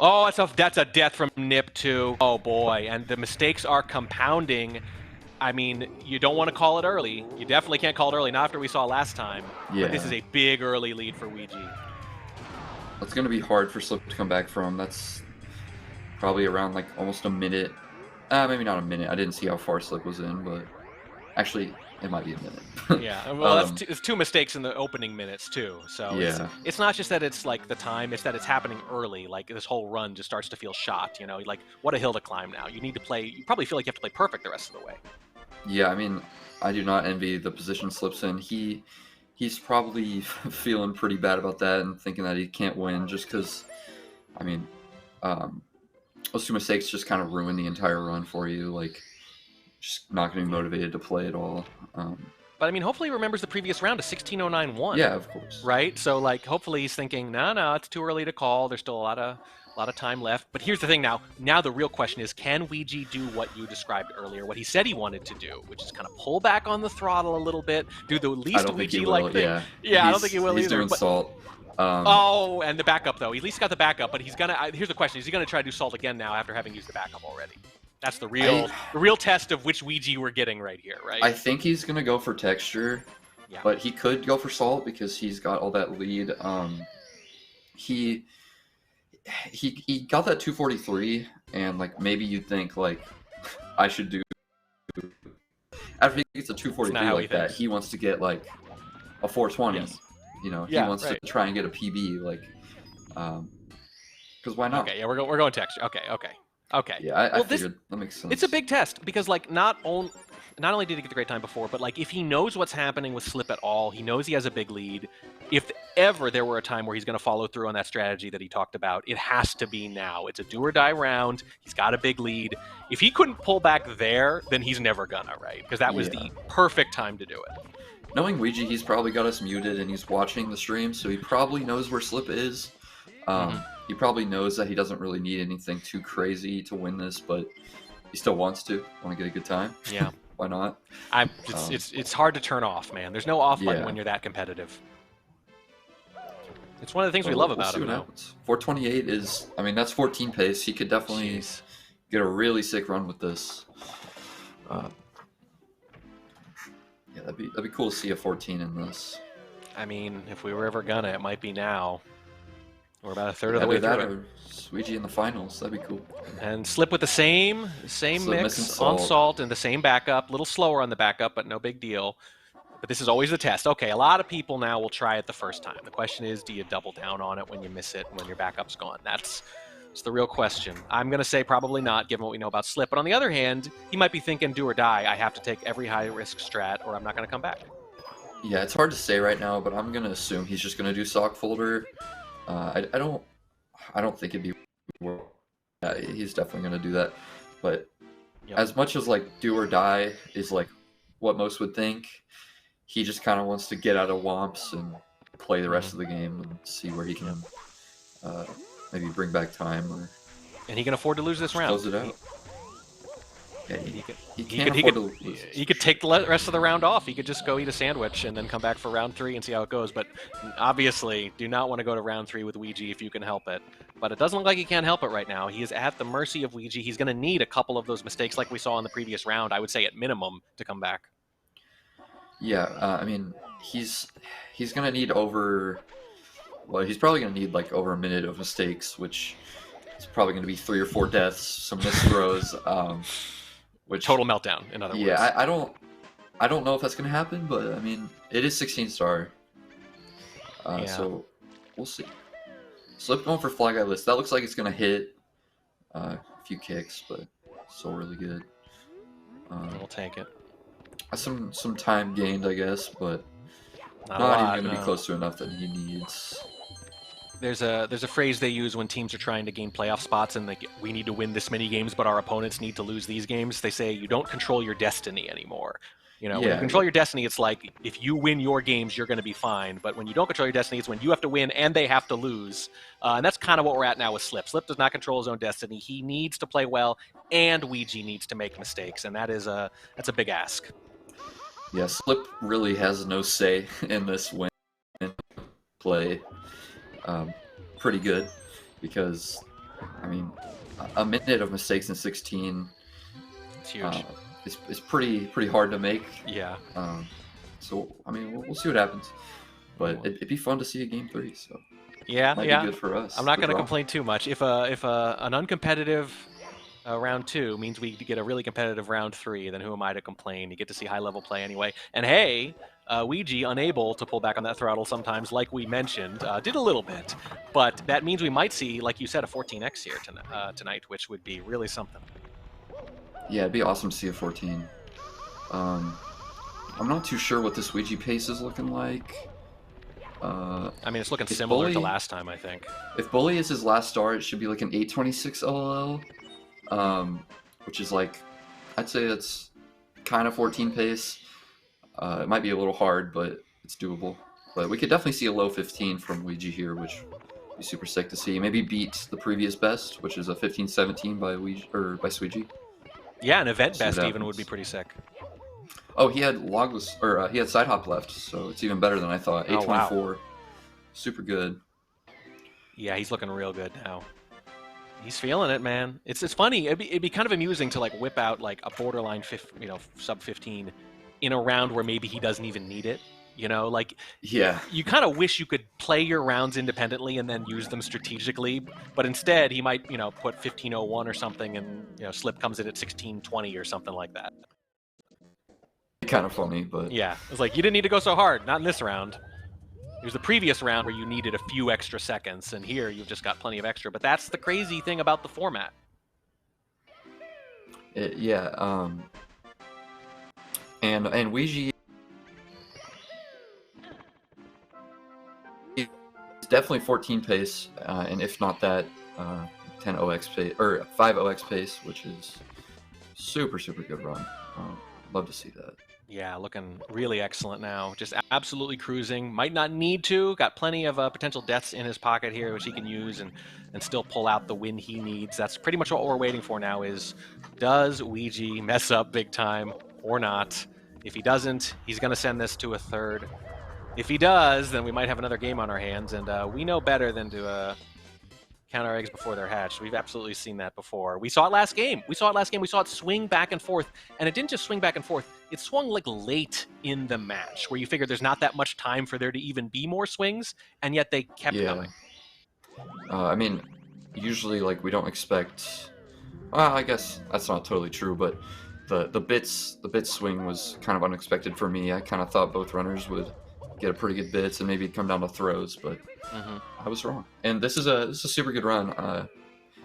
Oh, that's a death from Nip too. Oh boy, and the mistakes are compounding. I mean, you don't want to call it early. You definitely can't call it early, not after we saw last time. Yeah. But this is a big early lead for Ouija. That's going to be hard for Slip to come back from. That's probably around like almost a minute. Maybe not a minute. I didn't see how far Slip was in, but actually, it might be a minute. Yeah, well, it's 2 mistakes in the opening minutes too. So yeah. it's not just that it's like the time; it's that it's happening early. Like this whole run just starts to feel shot. You know, like what a hill to climb now. You need to play. You probably feel like you have to play perfect the rest of the way. Yeah, I mean, I do not envy the position Slip's in. He's probably feeling pretty bad about that and thinking that he can't win just because, I mean, those 2 mistakes just kind of ruin the entire run for you. Like, just not getting motivated to play at all. But I mean, hopefully he remembers the previous round, a 16:09.1. Yeah, of course. Right? So like, hopefully he's thinking, no, it's too early to call. There's still a lot of time left. But here's the thing now. Now the real question is, can Ouija do what you described earlier, what he said he wanted to do, which is kind of pull back on the throttle a little bit, do the least Ouija-like thing. Yeah, I don't think he will he's either. He's doing Salt. Oh, and the backup though. He at least got the backup, but he's gonna. Here's the question: is he gonna try to do Salt again now after having used the backup already? That's the real test of which Ouija we're getting right here, right? I think he's gonna go for texture, but he could go for Salt because he's got all that lead. He got that 243, and like maybe you'd think like I should do after he gets a 243 like that. He wants to get like a 420. Yes. You know, he wants to try and get a PB, like, because why not? Okay, yeah, we're going texture. Okay. Yeah, I figured that makes sense. It's a big test because, like, not only did he get the great time before, but like if he knows what's happening with Slip at all, he knows he has a big lead. If ever there were a time where he's going to follow through on that strategy that he talked about, it has to be now. It's a do or die round. He's got a big lead. If he couldn't pull back there, then he's never gonna, right? Because that was the perfect time to do it. Knowing Ouija, he's probably got us muted and he's watching the stream, so he probably knows where Slip is. He probably knows that he doesn't really need anything too crazy to win this, but he still wants to get a good time. Yeah. Why not? It's hard to turn off, man. There's no off button when you're that competitive. It's one of the things we But love we'll about see him what now. happens. 428 is, I mean, that's 14 pace. He could definitely Jeez. get a really sick run with this. Yeah, that'd be cool to see a 14 in this. I mean, if we were ever gonna, it might be now. We're about a third of the Either way that through it. or Sweetie in the finals. That'd be cool. And Slip with the same Slip missing mix on Salt. Salt and the same backup. A little slower on the backup, but no big deal. But this is always the test. Okay, a lot of people now will try it the first time. The question is, do you double down on it when you miss it and when your backup's gone? That's the real question. I'm going to say probably not, given what we know about Slip. But on the other hand, he might be thinking, do or die. I have to take every high-risk strat or I'm not going to come back. Yeah, it's hard to say right now, but I'm gonna assume he's just gonna do sock folder. I don't think it'd be. Yeah, he's definitely gonna do that. But Yep. as much as like do or die is like what most would think, he just kind of wants to get out of Womps and play the rest of the game and see where he can maybe bring back time or And he can afford to lose this round. close it out. Yeah, he He can't could, afford to lose this. he could take the rest of the round off. He could just go eat a sandwich and then come back for round 3 and see how it goes. But obviously, do not want to go to round 3 with Ouija if you can help it. But it doesn't look like he can't help it right now. He is at the mercy of Ouija. He's going to need a couple of those mistakes like we saw in the previous round, I would say at minimum, to come back. Yeah, I mean, he's gonna need over. Well, he's probably gonna need like over a minute of mistakes, which is probably gonna be 3 or 4 deaths, some missed throws. Which Total meltdown, in other words. yeah, I don't know if that's gonna happen, but I mean, it is 16 star. Yeah. So we'll see. Slip going for Fly Guy list. That looks like it's gonna hit a few kicks, but still really good. We'll take it. Some time gained, I guess, but Not, not a lot, even gonna no. be close to enough that he needs. There's a phrase they use when teams are trying to gain playoff spots and like we need to win this many games, but our opponents need to lose these games. They say you don't control your destiny anymore. You know, when you Yeah. control your destiny, it's like if you win your games, you're going to be fine. But when you don't control your destiny, it's when you have to win and they have to lose. And that's kind of what we're at now with Slip. Slip does not control his own destiny. He needs to play well, and Ouija needs to make mistakes, and that's a big ask. Yeah, Slip really has no say in this win play. Pretty good because, I mean, a minute of mistakes in 16 It's huge. is pretty hard to make. Yeah. So I mean, we'll see what happens, but it'd be fun to see a game 3. So Yeah, might yeah. be good for us. I'm not Good going to draw. complain too much. If an uncompetitive round 2 means we get a really competitive round 3, then who am I to complain? You get to see high-level play anyway. And hey, Ouija, unable to pull back on that throttle sometimes, like we mentioned, did a little bit. But that means we might see, like you said, a 14x here tonight, which would be really something. Yeah, it'd be awesome to see a 14. I'm not too sure what this Ouija pace is looking like. I mean, it's looking If similar to Bully- last time, I think. If Bully is his last star, it should be like an 826 LLL, which is like, I'd say that's kind of 14 pace. It might be a little hard, but it's doable. But we could definitely see a low 15 from Ouija here, which would be super sick to see. Maybe beat the previous best, which is a 15-17 by Ouija or by Sweegie. Yeah, an event See what best even would happens. be pretty sick. Oh, he had logless, or he had side hop left, so it's even better than I thought. Oh, wow. 824, super good. Yeah, he's looking real good now. He's feeling it, man. It's funny. It'd be kind of amusing to like whip out like a borderline sub 15 in a round where maybe he doesn't even need it. You know, like Yeah, you kind of wish you could play your rounds independently and then use them strategically, but instead he might, put 1501 or something and, Slip comes in at 1620 or something like that. kind of funny, but Yeah, it's like you didn't need to go so hard, not in this round. It was the previous round where you needed a few extra seconds, and here you've just got plenty of extra. But that's the crazy thing about the format. yeah. And Ouija is definitely 14 pace, and if not that, 10 OX pace or 5 OX pace, which is super good run. Love to see that. Yeah, looking really excellent now. Just absolutely cruising. Might not need to. Got plenty of potential deaths in his pocket here, which he can use and still pull out the win he needs. That's pretty much what we're waiting for now is, does Ouija mess up big time or not? If he doesn't, he's going to send this to a third. If he does, then we might have another game on our hands, and we know better than to count our eggs before they're hatched. We've absolutely seen that before. We saw it last game. We saw it swing back and forth, and it didn't just swing back and forth. It swung like late in the match, where you figure there's not that much time for there to even be more swings, and yet they kept coming. I mean, usually like we don't expect. Well, I guess that's not totally true, but the bits swing was kind of unexpected for me. I kind of thought both runners would get a pretty good bits and maybe it'd come down to throws, but I was wrong. And this is a super good run.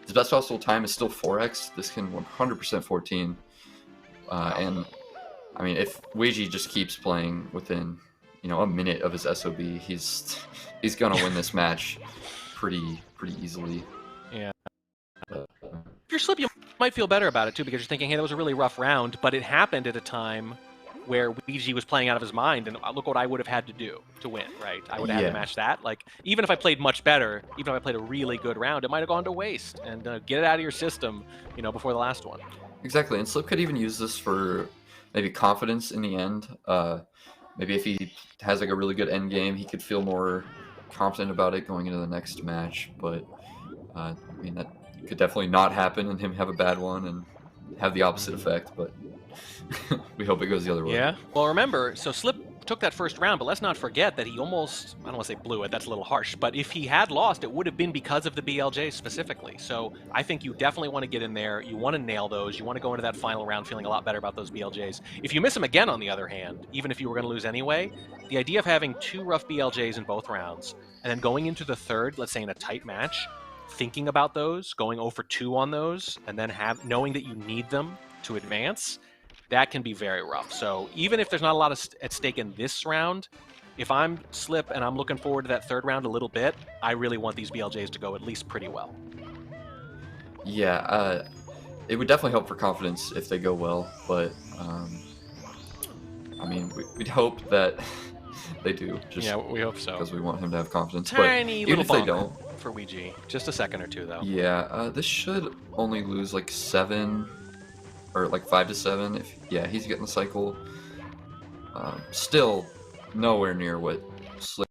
His best possible time is still 4x. This can 100% 14. And I mean, if Ouija just keeps playing within a minute of his SOB, he's gonna win this match pretty easily. Yeah. If you're Slip, you might feel better about it too, because you're thinking, hey, that was a really rough round, but it happened at a time where Ouija was playing out of his mind, and look what I would have had to do to win, right? I would have had to match that. Like, even if I played much better, even if I played a really good round, it might have gone to waste. And get it out of your system, before the last one. Exactly, and Slip could even use this for maybe confidence in the end. Maybe if he has like a really good end game, he could feel more confident about it going into the next match. But I mean, that could definitely not happen and him have a bad one and have the opposite effect. But we hope it goes the other way. Yeah. Well, remember, so Slip took that first round, but let's not forget that he almost, I don't want to say blew it, that's a little harsh, but if he had lost, it would have been because of the BLJ specifically. So I think you definitely want to get in there. You want to nail those. You want to go into that final round feeling a lot better about those BLJs. If you miss them again, on the other hand, even if you were going to lose anyway, the idea of having 2 rough BLJs in both rounds, and then going into the third, let's say in a tight match, thinking about those, going 0 for 2 on those, and then knowing that you need them to advance, that can be very rough. So even if there's not a lot at stake in this round, if I'm Slip and I'm looking forward to that third round a little bit, I really want these BLJs to go at least pretty well. Yeah, it would definitely help for confidence if they go well, but I mean, we'd hope that they do. Yeah, we hope so. Because we want him to have confidence. Tiny but even if they don't, for Ouija, just a second or two though. Yeah, this should only lose like 7 or like 5 to 7. He's getting the cycle. Still nowhere near what Slip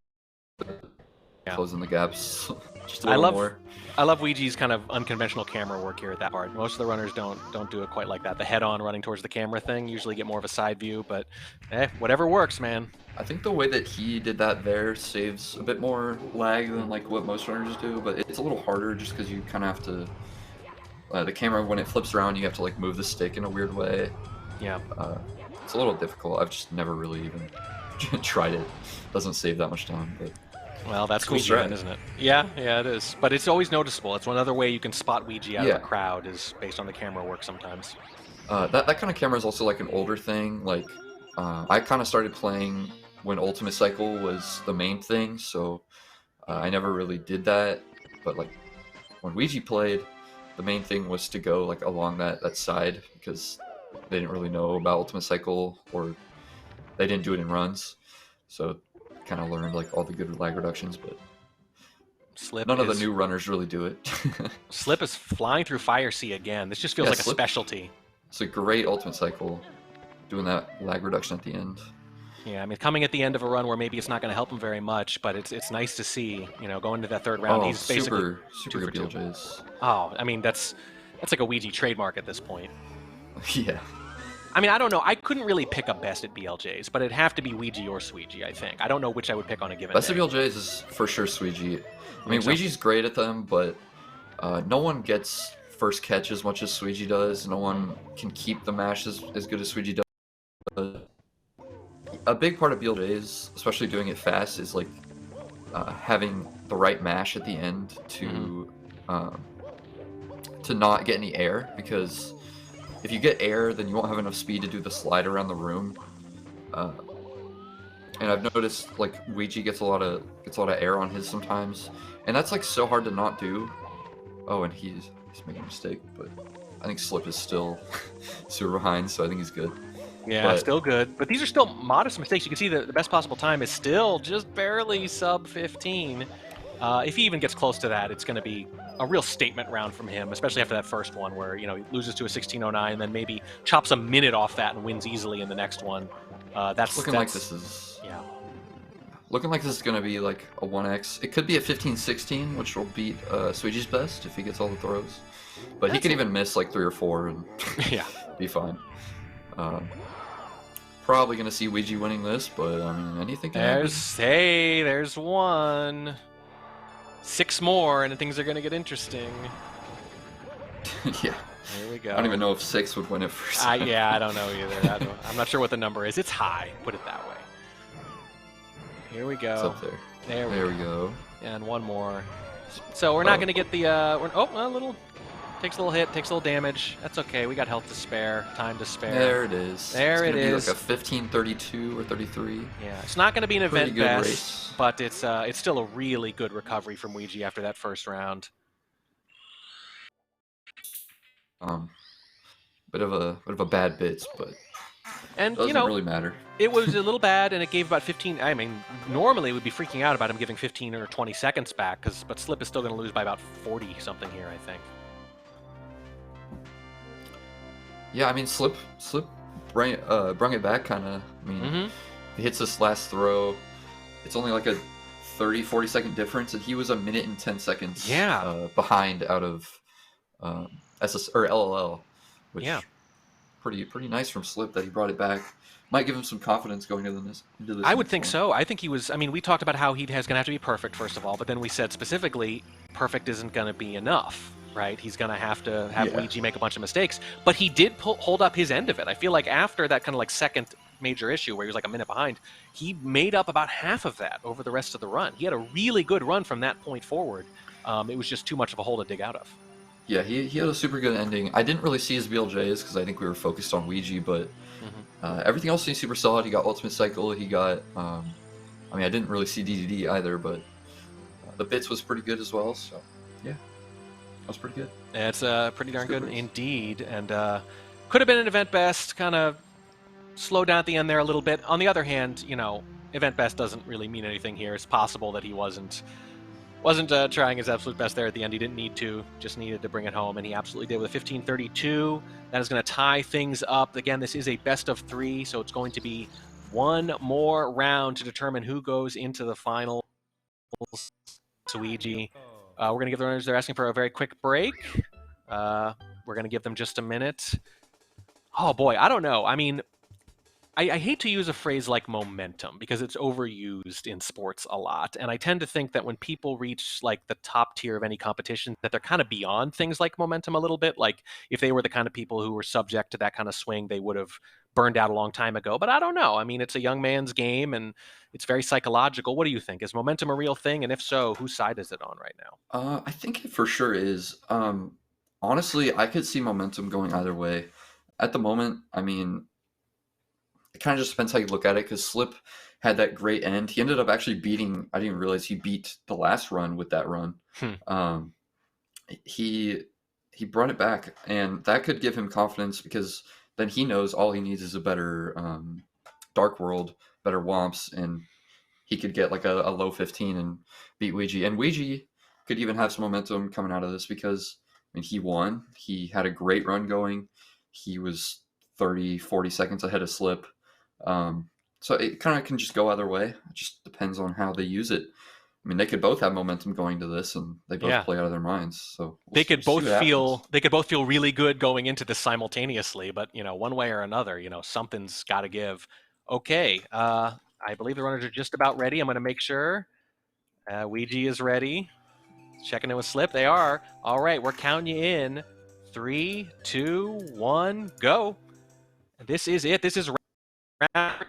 closing the gaps. Just a little more. I love Ouija's kind of unconventional camera work here at that part. Most of the runners don't do it quite like that. The head-on running towards the camera thing usually get more of a side view, but whatever works, man. I think the way that he did that there saves a bit more lag than like what most runners do, but it's a little harder just because you kind of have to. The camera, when it flips around, you have to like move the stick in a weird way. Yeah. It's a little difficult. I've just never really even tried it. Doesn't save that much time, but. Well, that's cool Ouija, isn't it? Yeah, it is. But it's always noticeable. It's one other way you can spot Ouija out of a crowd is based on the camera work sometimes. That kind of camera is also like an older thing. Like, I kind of started playing when Ultimate Cycle was the main thing, so I never really did that. But like, when Ouija played, the main thing was to go like along that side because they didn't really know about Ultimate Cycle or they didn't do it in runs. So kind of learned like all the good lag reductions, but none of the new runners really do it. Slip is flying through Fire Sea again. This just feels like Slip, a specialty. It's a great Ultimate Cycle, doing that lag reduction at the end. Yeah, I mean, coming at the end of a run where maybe it's not going to help him very much, but it's nice to see, going into that third round. He's basically super good BLJs. Oh, I mean, that's like a Ouija trademark at this point. Yeah. I mean, I don't know. I couldn't really pick a best at BLJs, but it'd have to be Ouija or Sweegie, I think. I don't know which I would pick on a given best day. of BLJs is for sure Sweegie. I mean, Ouija's great at them, but no one gets first catch as much as Sweegie does. No one can keep the mash as good as Sweegie does. A big part of BLJs, especially doing it fast, is like having the right mash at the end to not get any air, because if you get air, then you won't have enough speed to do the slide around the room. And I've noticed like Ouija gets a lot of air on his sometimes, and that's like so hard to not do. Oh, and he's making a mistake, but I think Slip is still super behind, so I think he's good. Yeah, still good. But these are still modest mistakes. You can see the best possible time is still just barely sub 15. If he even gets close to that, it's going to be a real statement round from him, especially after that first one where, he loses to a 16:09 and then maybe chops a minute off that and wins easily in the next one. That's like this is looking like this is going to be like a 1x. It could be a 15-16, which will beat Suiji's best if he gets all the throws. But he could even miss like 3 or 4 and Yeah. be fine. Probably going to see Ouija winning this, but I mean, anything can happen. There's one. 6 more, and things are going to get interesting. Yeah. Here we go. I don't even know if 6 would win it first. Yeah, I don't know either. I'm not sure what the number is. It's high, put it that way. Here we go. It's up there. There we go. And one more. So we're not going to get the... a little... Takes a little hit, takes a little damage. That's okay. We got health to spare, time to spare. There it is. There it is. It's going to be like a 15-32 or 33. Yeah, it's not going to be an Pretty event good best, race. but it's still a really good recovery from Ouija after that first round. Bit of a bad bits, but And doesn't you know, really matter. it was a little bad, and it gave about 15. I mean, normally we'd be freaking out about him giving 15 or 20 seconds back, but Slip is still going to lose by about 40 something here, I think. Yeah, I mean, Slip bring it back, kind of. I mean, he hits this last throw. It's only like a 30-40 second difference, and he was a minute and 10 seconds behind out of SS or LLL, which pretty nice from Slip that he brought it back. Might give him some confidence going into this. I would think so. I think he was. I mean, we talked about how he has going to have to be perfect first of all, but then we said specifically, perfect isn't going to be enough. Right, he's going to have Ouija make a bunch of mistakes, but he did hold up his end of it. I feel like after that kind of like second major issue where he was like a minute behind, he made up about half of that over the rest of the run. He had a really good run from that point forward. It was just too much of a hole to dig out of. Yeah, he had a super good ending. I didn't really see his BLJs because I think we were focused on Ouija, but everything else seemed super solid. He got Ultimate Cycle. He got, I mean, I didn't really see DDD either, but the bits was pretty good as well. So yeah. That was pretty good. It's pretty darn good indeed, and could have been an event best. Kind of slowed down at the end there a little bit. On the other hand, you know, event best doesn't really mean anything here. It's possible that he wasn't trying his absolute best there at the end. He didn't need to, just needed to bring it home, and he absolutely did with a 15:32. That is going to tie things up. Again, this is a best of 3, so it's going to be one more round to determine who goes into the finals. Ouija. We're going to give the runners, they're asking for a very quick break. We're going to give them just a minute. Oh boy, I don't know. I mean, I hate to use a phrase like momentum because it's overused in sports a lot. And I tend to think that when people reach like the top tier of any competition, that they're kind of beyond things like momentum a little bit. Like if they were the kind of people who were subject to that kind of swing, they would have burned out a long time ago. But I don't know. I mean, it's a young man's game and it's very psychological. What do you think? Is momentum a real thing? And if so, whose side is it on right now? I think it for sure is. Honestly, I could see momentum going either way. At the moment, I mean, it kind of just depends how you look at it, because Slip had that great end. He ended up actually beating, I didn't realize he beat the last run with that run. He brought it back, and that could give him confidence, because then he knows all he needs is a better Dark World, better Womps, and he could get like a low 15 and beat Ouija. And Ouija could even have some momentum coming out of this, because I mean, he won. He had a great run going. He was 30-40 seconds ahead of Slip. So it kind of can just go either way. It just depends on how they use it. I mean, they could both have momentum going to this, and they both play out of their minds. So they could both feel really good going into this simultaneously. But you know, one way or another, you know, something's got to give. Okay, I believe the runners are just about ready. I'm going to make sure. Ouija is ready. Checking in with Slip. They are. All right, we're counting you in. 3, 2, 1, go. This is it. This is round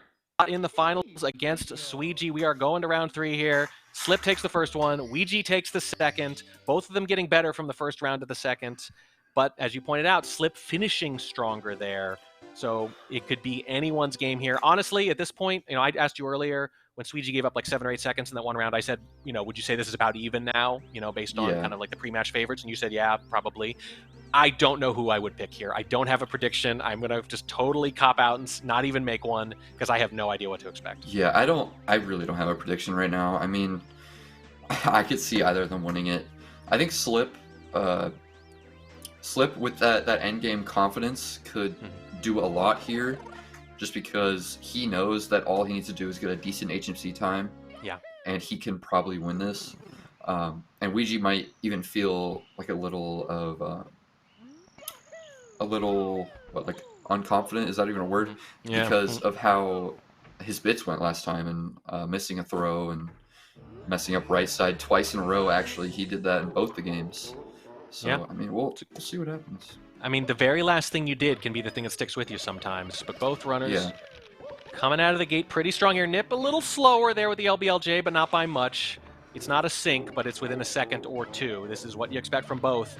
in the finals against Suiji. We are going to round 3 here. Slip takes the first one. Ouija takes the second. Both of them getting better from the first round to the second. But as you pointed out, Slip finishing stronger there. So it could be anyone's game here. Honestly, at this point, you know, I asked you earlier when Suiji gave up like 7 or 8 seconds in that one round, I said, you know, would you say this is about even now, you know, based on kind of like the pre-match favorites? And you said, yeah, probably. I don't know who I would pick here. I don't have a prediction. I'm going to just totally cop out and not even make one because I have no idea what to expect. Yeah, I really don't have a prediction right now. I mean, I could see either of them winning it. I think Slip with that endgame confidence could do a lot here, just because he knows that all he needs to do is get a decent HMC time Yeah. And he can probably win this. And Ouija might even feel like a little like unconfident. Is that even a word? Yeah. Because of how his bits went last time and missing a throw and messing up right side twice in a row. Actually, he did that in both the games. So Yeah. I mean, we'll see what happens. I mean, the very last thing you did can be the thing that sticks with you sometimes. But both runners coming out of the gate pretty strong here. Nip a little slower there with the LBLJ, but not by much. It's not a sync, but it's within a second or two. This is what you expect from both.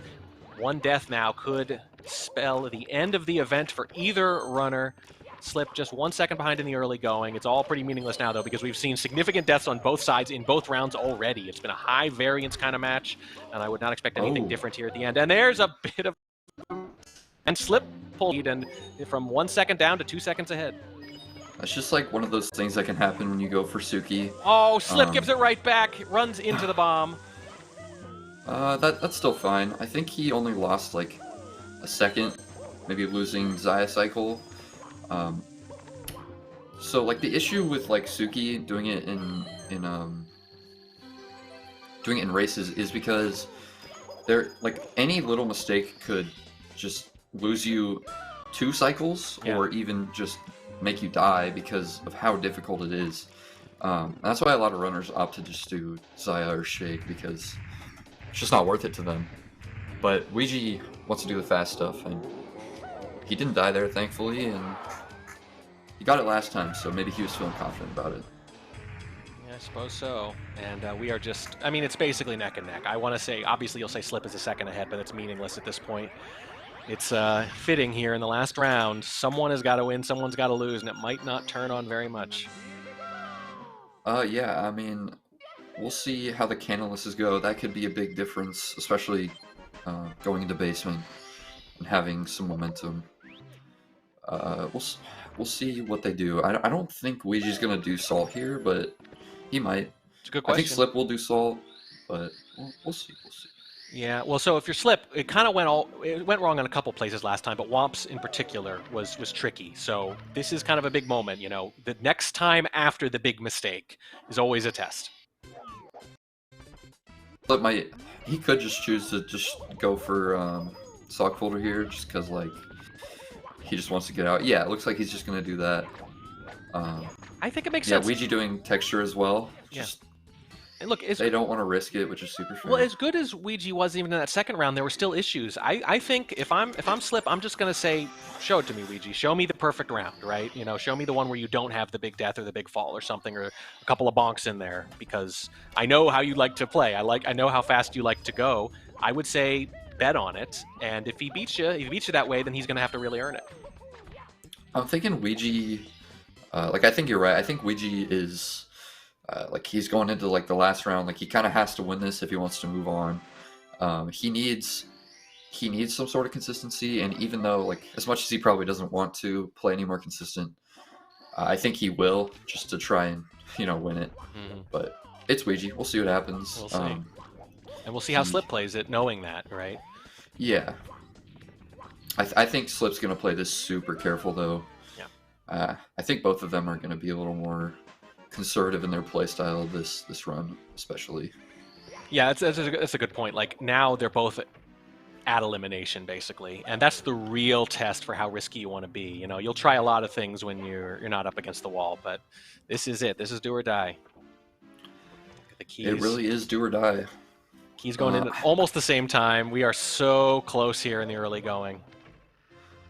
One death now could spell the end of the event for either runner. Slip just 1 second behind in the early going. It's all pretty meaningless now, though, because we've seen significant deaths on both sides in both rounds already. It's been a high variance kind of match, and I would not expect anything different here at the end. And there's a bit of... And Slip pulled lead, and from 1 second down to 2 seconds ahead. It's just like one of those things that can happen when you go for Suki. Oh, Slip gives it right back, runs into the bomb. That's still fine. I think he only lost like a second, maybe losing Zaya cycle. So like the issue with like Suki doing it in races is because there like any little mistake could just lose you 2 cycles or even just make you die because of how difficult it is. That's why a lot of runners opt to just do Zaya or Shake because it's just not worth it to them. But Ouija wants to do the fast stuff, and he didn't die there, thankfully, and he got it last time, so maybe he was feeling confident about it. Yeah, I suppose so. And we are just, I mean, it's basically neck and neck. I want to say, obviously you'll say Slip is a second ahead, but it's meaningless at this point. It's fitting here in the last round. Someone has got to win, someone's got to lose, and it might not turn on very much. Yeah, I mean, we'll see how the canonlesses go. That could be a big difference, especially going into basement and having some momentum. We'll see what they do. I don't think Ouija's going to do Salt here, but he might. It's a good question. I think Slip will do Salt, but we'll see. We'll see. Yeah, well, so if you're Slip, it kind of went wrong on a couple places last time, but Womps in particular was tricky. So this is kind of a big moment, you know. The next time after the big mistake is always a test. Slip he could just choose to just go for Sock Folder here, just because like he just wants to get out. Yeah, it looks like he's just gonna do that. I think it makes sense. Yeah, Ouija doing texture as well. Just, and look, they don't want to risk it, which is super strange. Well, as good as Ouija was even in that second round, there were still issues. I think if I'm Slip, I'm just gonna say, show it to me, Ouija. Show me the perfect round, right? You know, show me the one where you don't have the big death or the big fall or something, or a couple of bonks in there, because I know how you like to play. I know how fast you like to go. I would say bet on it, and if he beats you that way, then he's gonna have to really earn it. I'm thinking Ouija. Like I think you're right. I think Ouija is. Like he's going into like the last round, like he kind of has to win this if he wants to move on. He needs some sort of consistency, and even though like as much as he probably doesn't want to play any more consistent, I think he will just to try and win it. But it's Ouija. We'll see what happens. We'll see, and we'll see how Slip plays it, knowing that, right? Yeah, I think Slip's gonna play this super careful though. Yeah, I think both of them are gonna be a little more conservative in their playstyle this run, especially. Yeah, that's a good point. Like now they're both at elimination basically, and that's the real test for how risky you want to be. You know, you'll try a lot of things when you're not up against the wall, but this is it. This is do or die. Look at the keys. It really is do or die. Keys going in at almost the same time. We are so close here in the early going.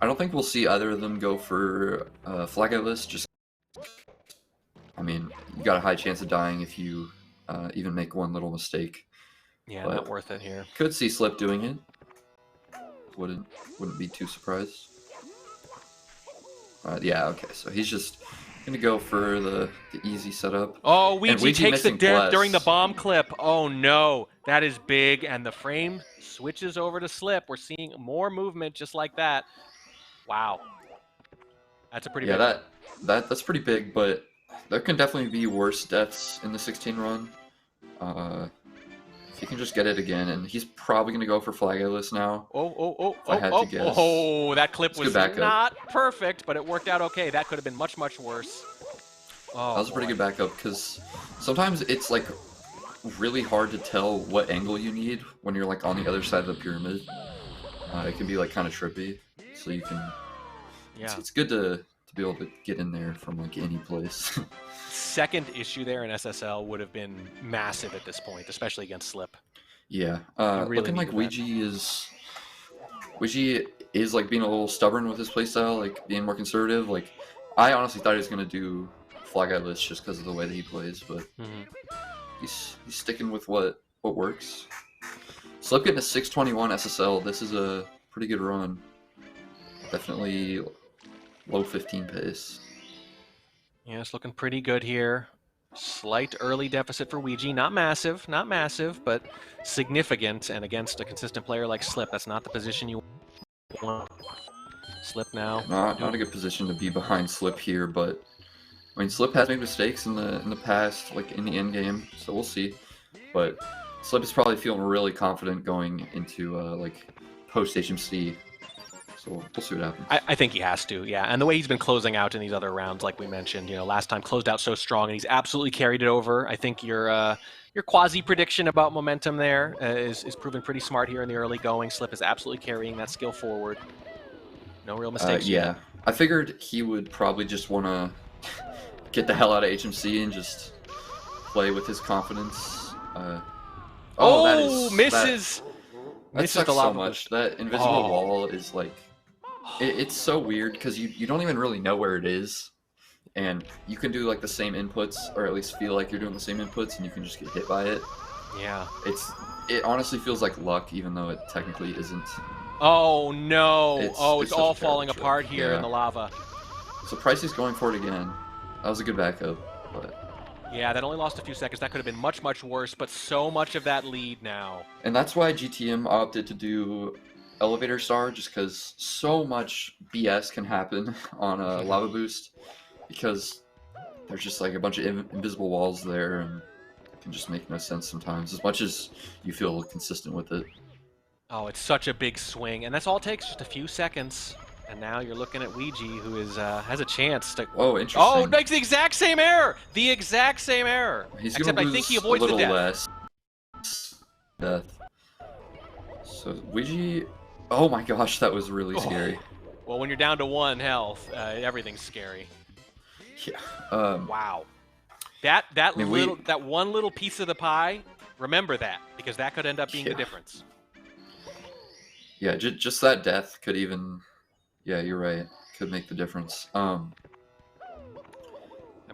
I don't think we'll see either of them go for flagless. Just, I mean, you got a high chance of dying if you even make one little mistake. Yeah, not worth it here. Could see Slip doing it. Wouldn't be too surprised. Yeah, okay. So he's just gonna go for the easy setup. Oh, Ouija takes the death plus during the bomb clip. Oh no, that is big, and the frame switches over to Slip. We're seeing more movement just like that. Wow, that's a pretty big. Yeah, that's pretty big, but there can definitely be worse deaths in the 16 run. If he can just get it again, and he's probably going to go for flagless now. If I had to guess. Oh, that clip was not perfect, but it worked out okay. That could have been much, much worse. Oh, that was a pretty good backup, because sometimes it's like really hard to tell what angle you need when you're like on the other side of the pyramid. It can be like kind of trippy, so you can. Yeah. It's good to be able to get in there from like any place. Second issue there in SSL would have been massive at this point, especially against Slip. Yeah, really looking like needed Ouija is like being a little stubborn with his playstyle, like being more conservative. Like, I honestly thought he was gonna do Fly Guy list just because of the way that he plays, but he's sticking with what works. Slip getting a 621 SSL. This is a pretty good run. Definitely low 15 pace. Yeah, it's looking pretty good here. Slight early deficit for Ouija. Not massive, but significant. And against a consistent player like Slip, that's not the position you want. Slip now. Not a good position to be behind Slip here, but I mean, Slip has made mistakes in the past, like in the end game, so we'll see. But Slip is probably feeling really confident going into like post HMC. So we'll see what happens. I think he has to, yeah. And the way he's been closing out in these other rounds, like we mentioned, last time closed out so strong, and he's absolutely carried it over. I think your quasi prediction about momentum there is proven pretty smart here in the early going. Slip is absolutely carrying that skill forward. No real mistakes. Yeah, I figured he would probably just want to get the hell out of HMC and just play with his confidence. Oh, misses. That sucks so much. That invisible wall is like, it's so weird because you don't even really know where it is, and you can do like the same inputs, or at least feel like you're doing the same inputs, and you can just get hit by it. Yeah. It honestly feels like luck, even though it technically isn't. Oh no! It's all falling trick. apart here in the lava. So Pricey's going for it again. That was a good backup, but. Yeah, that only lost a few seconds. That could have been much, much worse, but so much of that lead now. And that's why GTM opted to do Elevator Star, just because so much BS can happen on a Lava Boost, because there's just like a bunch of invisible walls there, and it can just make no sense sometimes, as much as you feel consistent with it. Oh, it's such a big swing, and that's all it takes, just a few seconds. And now you're looking at Ouija, who has a chance to. Oh, interesting. Oh, makes the exact same error. The exact same error. Except I think he avoids the death. Less death. So Ouija. Oh my gosh, that was really scary. Well, when you're down to 1 health, everything's scary. Yeah. Wow. That one little piece of the pie. Remember that, because that could end up being the difference. Yeah, just that death could even. Yeah, you're right. Could make the difference.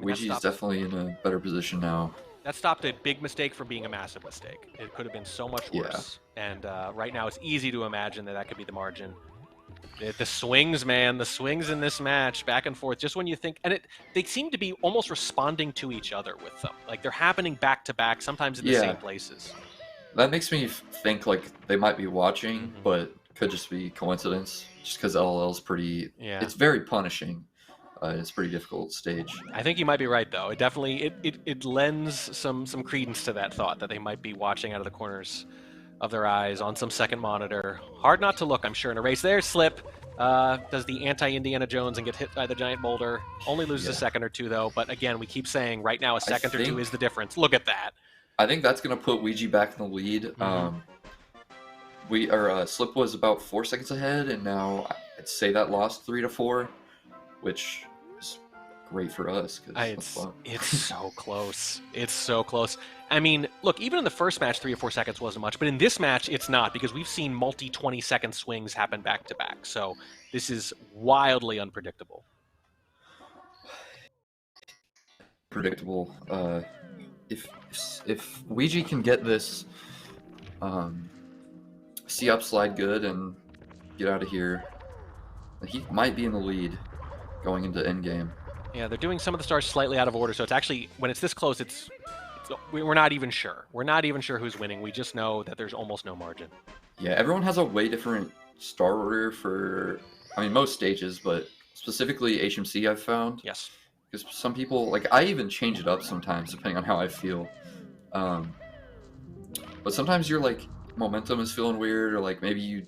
Ouija's definitely in a better position now. That stopped a big mistake from being a massive mistake. It could have been so much worse. Yeah. And right now it's easy to imagine that could be the margin. The swings, man. The swings in this match, back and forth. Just when you think... And they seem to be almost responding to each other with them. Like, they're happening back to back, sometimes in the same places. That makes me think like they might be watching, but could just be coincidence. Just because LLL is pretty... Yeah. It's very punishing. It's a pretty difficult stage. I think you might be right, though. It definitely it lends some credence to that thought that they might be watching out of the corners of their eyes on some second monitor. Hard not to look, I'm sure, in a race. There's Slip. Does the anti-Indiana Jones and get hit by the giant boulder. Only loses a second or two, though. But again, we keep saying right now a second or two is the difference. Look at that. I think that's going to put Ouija back in the lead. Slip was about 4 seconds ahead, and now I'd say that lost 3 to 4, which is great for us. It's so close. It's so close. I mean, look, even in the first match, 3 or 4 seconds wasn't much, but in this match, it's not, because we've seen multi 20-second swings happen back to back. So this is wildly unpredictable. Predictable. If Ouija can get this C up slide good and get out of here, he might be in the lead going into endgame. Yeah, they're doing some of the stars slightly out of order, so it's actually, when it's this close, we're not even sure. We're not even sure who's winning. We just know that there's almost no margin. Yeah, everyone has a way different star order for, most stages, but specifically HMC I've found. Yes. Because some people, like, I even change it up sometimes depending on how I feel. But sometimes you're like, momentum is feeling weird, or like maybe you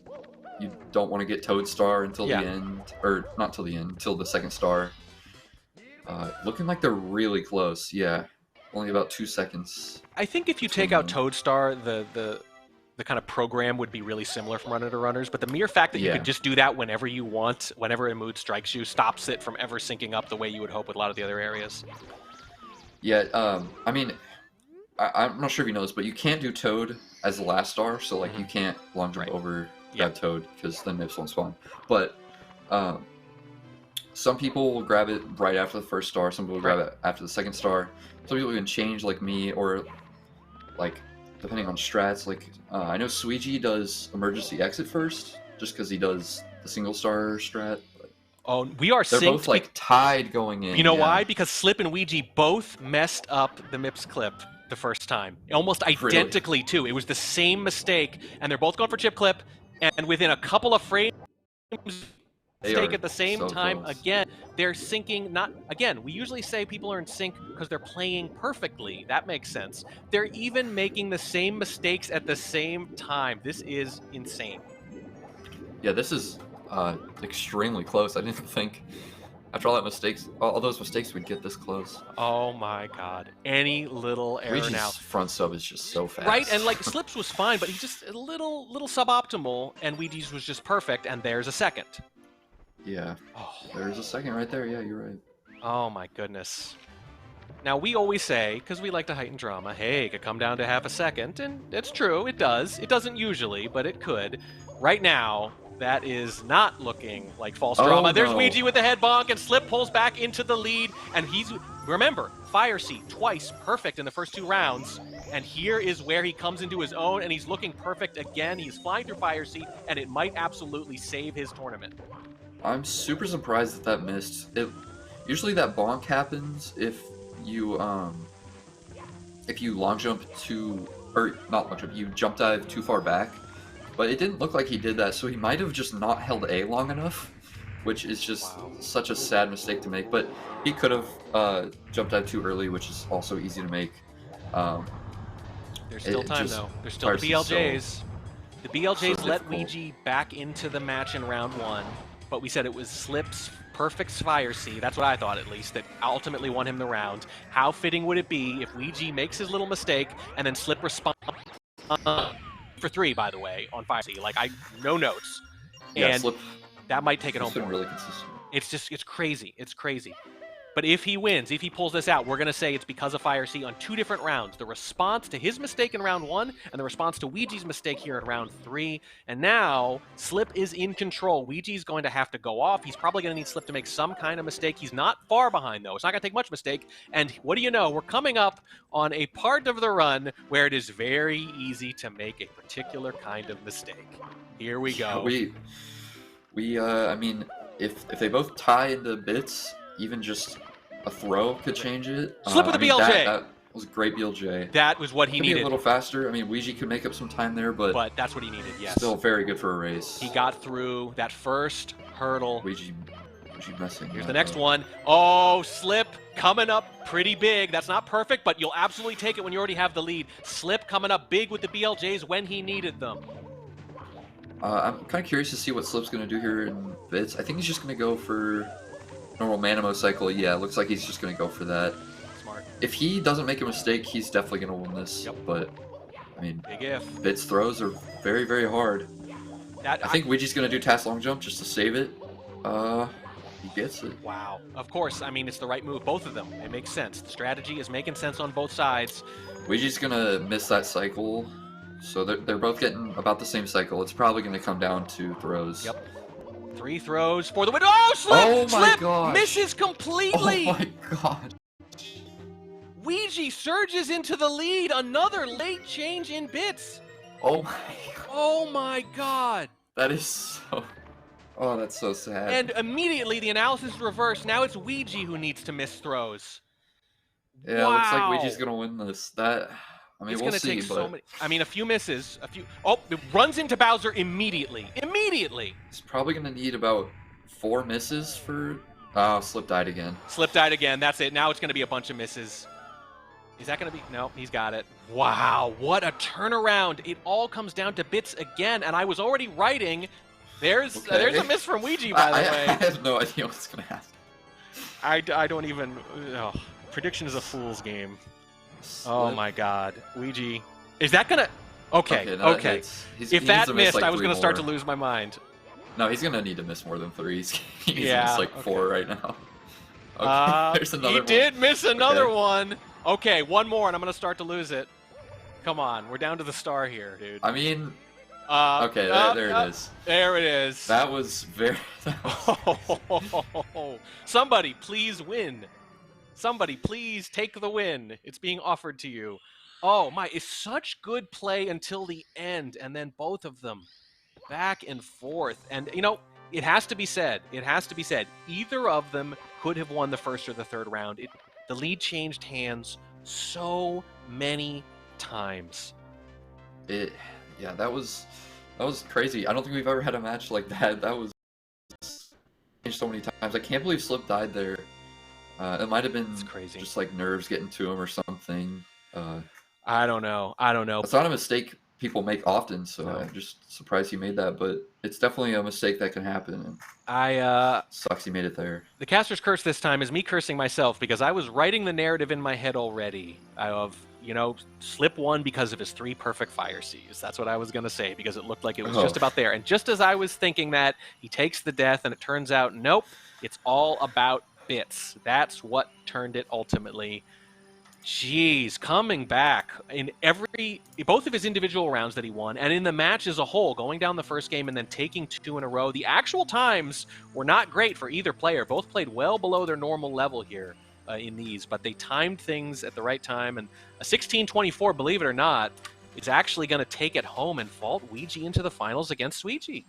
don't want to get Toad Star until the end, or not till the end, until the second star. Looking like they're really close, yeah. only about 2 seconds. I think if you between take out them. Toadstar, the kind of program would be really similar from runner to runners, but the mere fact that you Yeah. could just do that whenever you want, whenever a mood strikes you, stops it from ever syncing up the way you would hope with a lot of the other areas. Yeah, I mean, I'm not sure if you know this, but you can't do Toad as the last star, so like you can't long jump Right. over Yeah. grab Toad because then Nips won't spawn. But some people will grab it right after the first star, some people will grab it after the second star. Some people can change like me, or like depending on strats. Like I know Suigi does emergency exit first, just because he does the single star strat. Oh, we are They're synced. both like tied going in. You know yeah. why? Because Slip and Ouija both messed up the MIPS clip the first time. Almost identically, too. It was the same mistake, and they're both going for chip clip, and within a couple of frames, They mistake are at the same so time. close. Again, they're syncing not... Again, we usually say people are in sync because they're playing perfectly. That makes sense. They're even making the same mistakes at the same time. This is insane. Yeah, this is extremely close. I didn't think after all those mistakes, we'd get this close. Oh my god. Any little error Luigi's now. front sub is just so fast. Right, and like Slips was fine, but he's just a little suboptimal, and Ouija's was just perfect, and there's a second. Yeah, Oh, there's a second right there. Yeah, you're right. oh my goodness. Now, we always say, because we like to heighten drama, hey, it could come down to half a second, and it's true, it does. It doesn't usually, but it could. Right now, that is not looking like false drama. There's no. Ouija with the head bonk, and Slip pulls back into the lead, and he's... Remember, Fire Seat twice perfect in the first 2 rounds, and here is where he comes into his own, and he's looking perfect again. He's flying through Fire Seat, and it might absolutely save his tournament. I'm super surprised that missed. Usually that bonk happens if you long jump or not long jump, you jump dive too far back. But it didn't look like he did that, so he might have just not held A long enough, which is just such a sad mistake to make. But he could have jumped dive too early, which is also easy to make. There's still time, though. There's still the Fire Seat's BLJs. The BLJs so let difficult. Ouija back into the match in round 1, but we said it was Slip's perfect Fire Seat. That's what I thought, at least, that ultimately won him the round. How fitting would it be if Ouija makes his little mistake and then Slip responds for 3, by the way, on Fire Seat? Like, no notes. Yeah, And Slip. that might take it home He's been for him. really consistent. It's crazy. It's crazy. But if he wins, if he pulls this out, we're going to say it's because of Fire Seat on 2 different rounds. The response to his mistake in round 1 and the response to Ouija's mistake here in round 3. And now, Slip is in control. Ouija's going to have to go off. He's probably going to need Slip to make some kind of mistake. He's not far behind, though. It's not going to take much mistake. And what do you know? We're coming up on a part of the run where it is very easy to make a particular kind of mistake. Here we go. I mean, if they both tie into bits, even just a throw could change it. Slip with the BLJ. That was a great BLJ. That was what he Could be needed. a little faster. I mean, Ouija could make up some time there, but That's what he needed, yes. still very good for a race. He got through that first hurdle. Ouija messing. Here's that the next up. one. Oh, Slip coming up pretty big. That's not perfect, but you'll absolutely take it when you already have the lead. Slip coming up big with the BLJs when he needed them. I'm kind of curious to see what Slip's going to do here in bits. I think he's just going to go for normal Manamo cycle. Yeah, it looks like he's just going to go for that. Smart. If he doesn't make a mistake, he's definitely going to win this. Yep. But, I mean, Big if. bits throws are very, very hard. I think Ouija's going to do Task Long Jump just to save it. He gets it. Wow. Of course, I mean, it's the right move. Both of them. It makes sense. The strategy is making sense on both sides. Ouija's going to miss that cycle. So they're both getting about the same cycle. It's probably going to come down to throws. Yep. 3 throws for the win. Oh, Slip! Oh my Slip gosh. misses completely! Oh my god. Ouija surges into the lead. Another late change in bits. Oh my god. Oh my god. That is so... Oh, that's so sad. And immediately the analysis is reversed. Now it's Ouija who needs to miss throws. Yeah, it looks like Wow. Ouija's going to win this. I mean, It's we'll going to see, take but so many. I mean, a few misses. Oh, it runs into Bowser immediately. Immediately. he's probably going to need about 4 misses for... Slip died again. Slip died again. That's it. Now it's going to be a bunch of misses. Is that going to be... No, he's got it. Wow, what a turnaround. It all comes down to bits again, and I was already writing... There's a miss from Ouija, by the I way. have no idea what's going to happen. I don't even... Oh, prediction is a fool's game. Oh Slip. my God, Ouija. Is that gonna? Okay, no, okay. He If needs that to miss, missed, like, I was 3 gonna start to more. lose my mind. No, he's gonna need to miss more than 3. He's to Yeah, miss like okay. 4 right now. Okay, there's another he one. did miss another Okay. one. Okay, one more, and I'm gonna start to lose it. Come on, we're down to the star here, dude. I mean, Uh, okay, there it is. There it is. That was very. Somebody, please win. Somebody, please take the win. It's being offered to you. Oh my, it's such good play until the end, and then both of them back and forth. And, you know, it has to be said. It has to be said. Either of them could have won the first or the third round. The lead changed hands so many times. Yeah, that was crazy. I don't think we've ever had a match like that. That was changed so many times. I can't believe Slip died there. It might have been It's crazy. just like nerves getting to him or something. I don't know. It's not a mistake people make often, so No. I'm just surprised he made that. But it's definitely a mistake that can happen. And sucks he made it there. The caster's curse this time is me cursing myself because I was writing the narrative in my head already of, you know, Slip won because of his 3 perfect fire Cs. That's what I was going to say because it looked like it was just about there. And just as I was thinking that, he takes the death and it turns out, nope, it's all about bits. That's what turned it ultimately. Jeez, coming back in both of his individual rounds that he won, and in the match as a whole, going down the first game and then taking 2 in a row. The actual times were not great for either player. Both played well below their normal level here in these, but they timed things at the right time. And a 16-24, believe it or not, is actually going to take it home and vault Ouija into the finals against Ouija.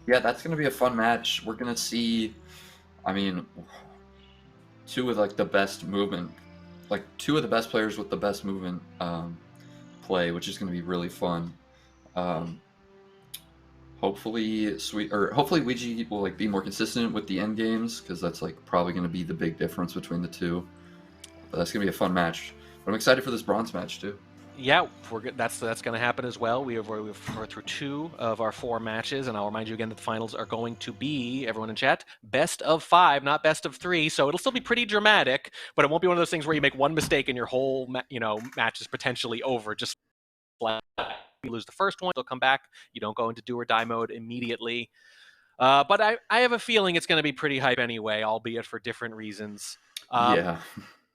Yeah, that's going to be a fun match. We're going to see, I mean, 2 with like the best movement. Like 2 of the best players with the best movement play, which is going to be really fun. Hopefully Ouija will like be more consistent with the end games because that's like probably going to be the big difference between the 2. But that's going to be a fun match. But I'm excited for this bronze match too. Yeah, that's going to happen as well. We're through 2 of our 4 matches, and I'll remind you again that the finals are going to be, everyone in chat, best of 5, not best of 3. So it'll still be pretty dramatic, but it won't be one of those things where you make one mistake and your whole match is potentially over. Just like you lose the first one, you'll come back. You don't go into do or die mode immediately. But I have a feeling it's going to be pretty hype anyway, albeit for different reasons. Yeah.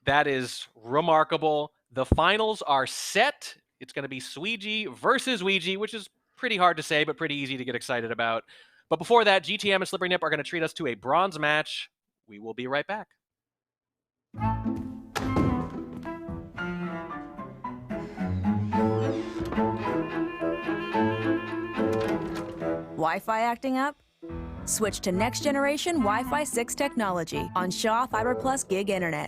That is remarkable. The finals are set. It's going to be Sweegie versus Ouija, which is pretty hard to say, but pretty easy to get excited about. But before that, GTM and Slippery Nip are going to treat us to a bronze match. We will be right back. Wi-Fi acting up? Switch to next generation Wi-Fi 6 technology on Shaw Fiber Plus Gig Internet.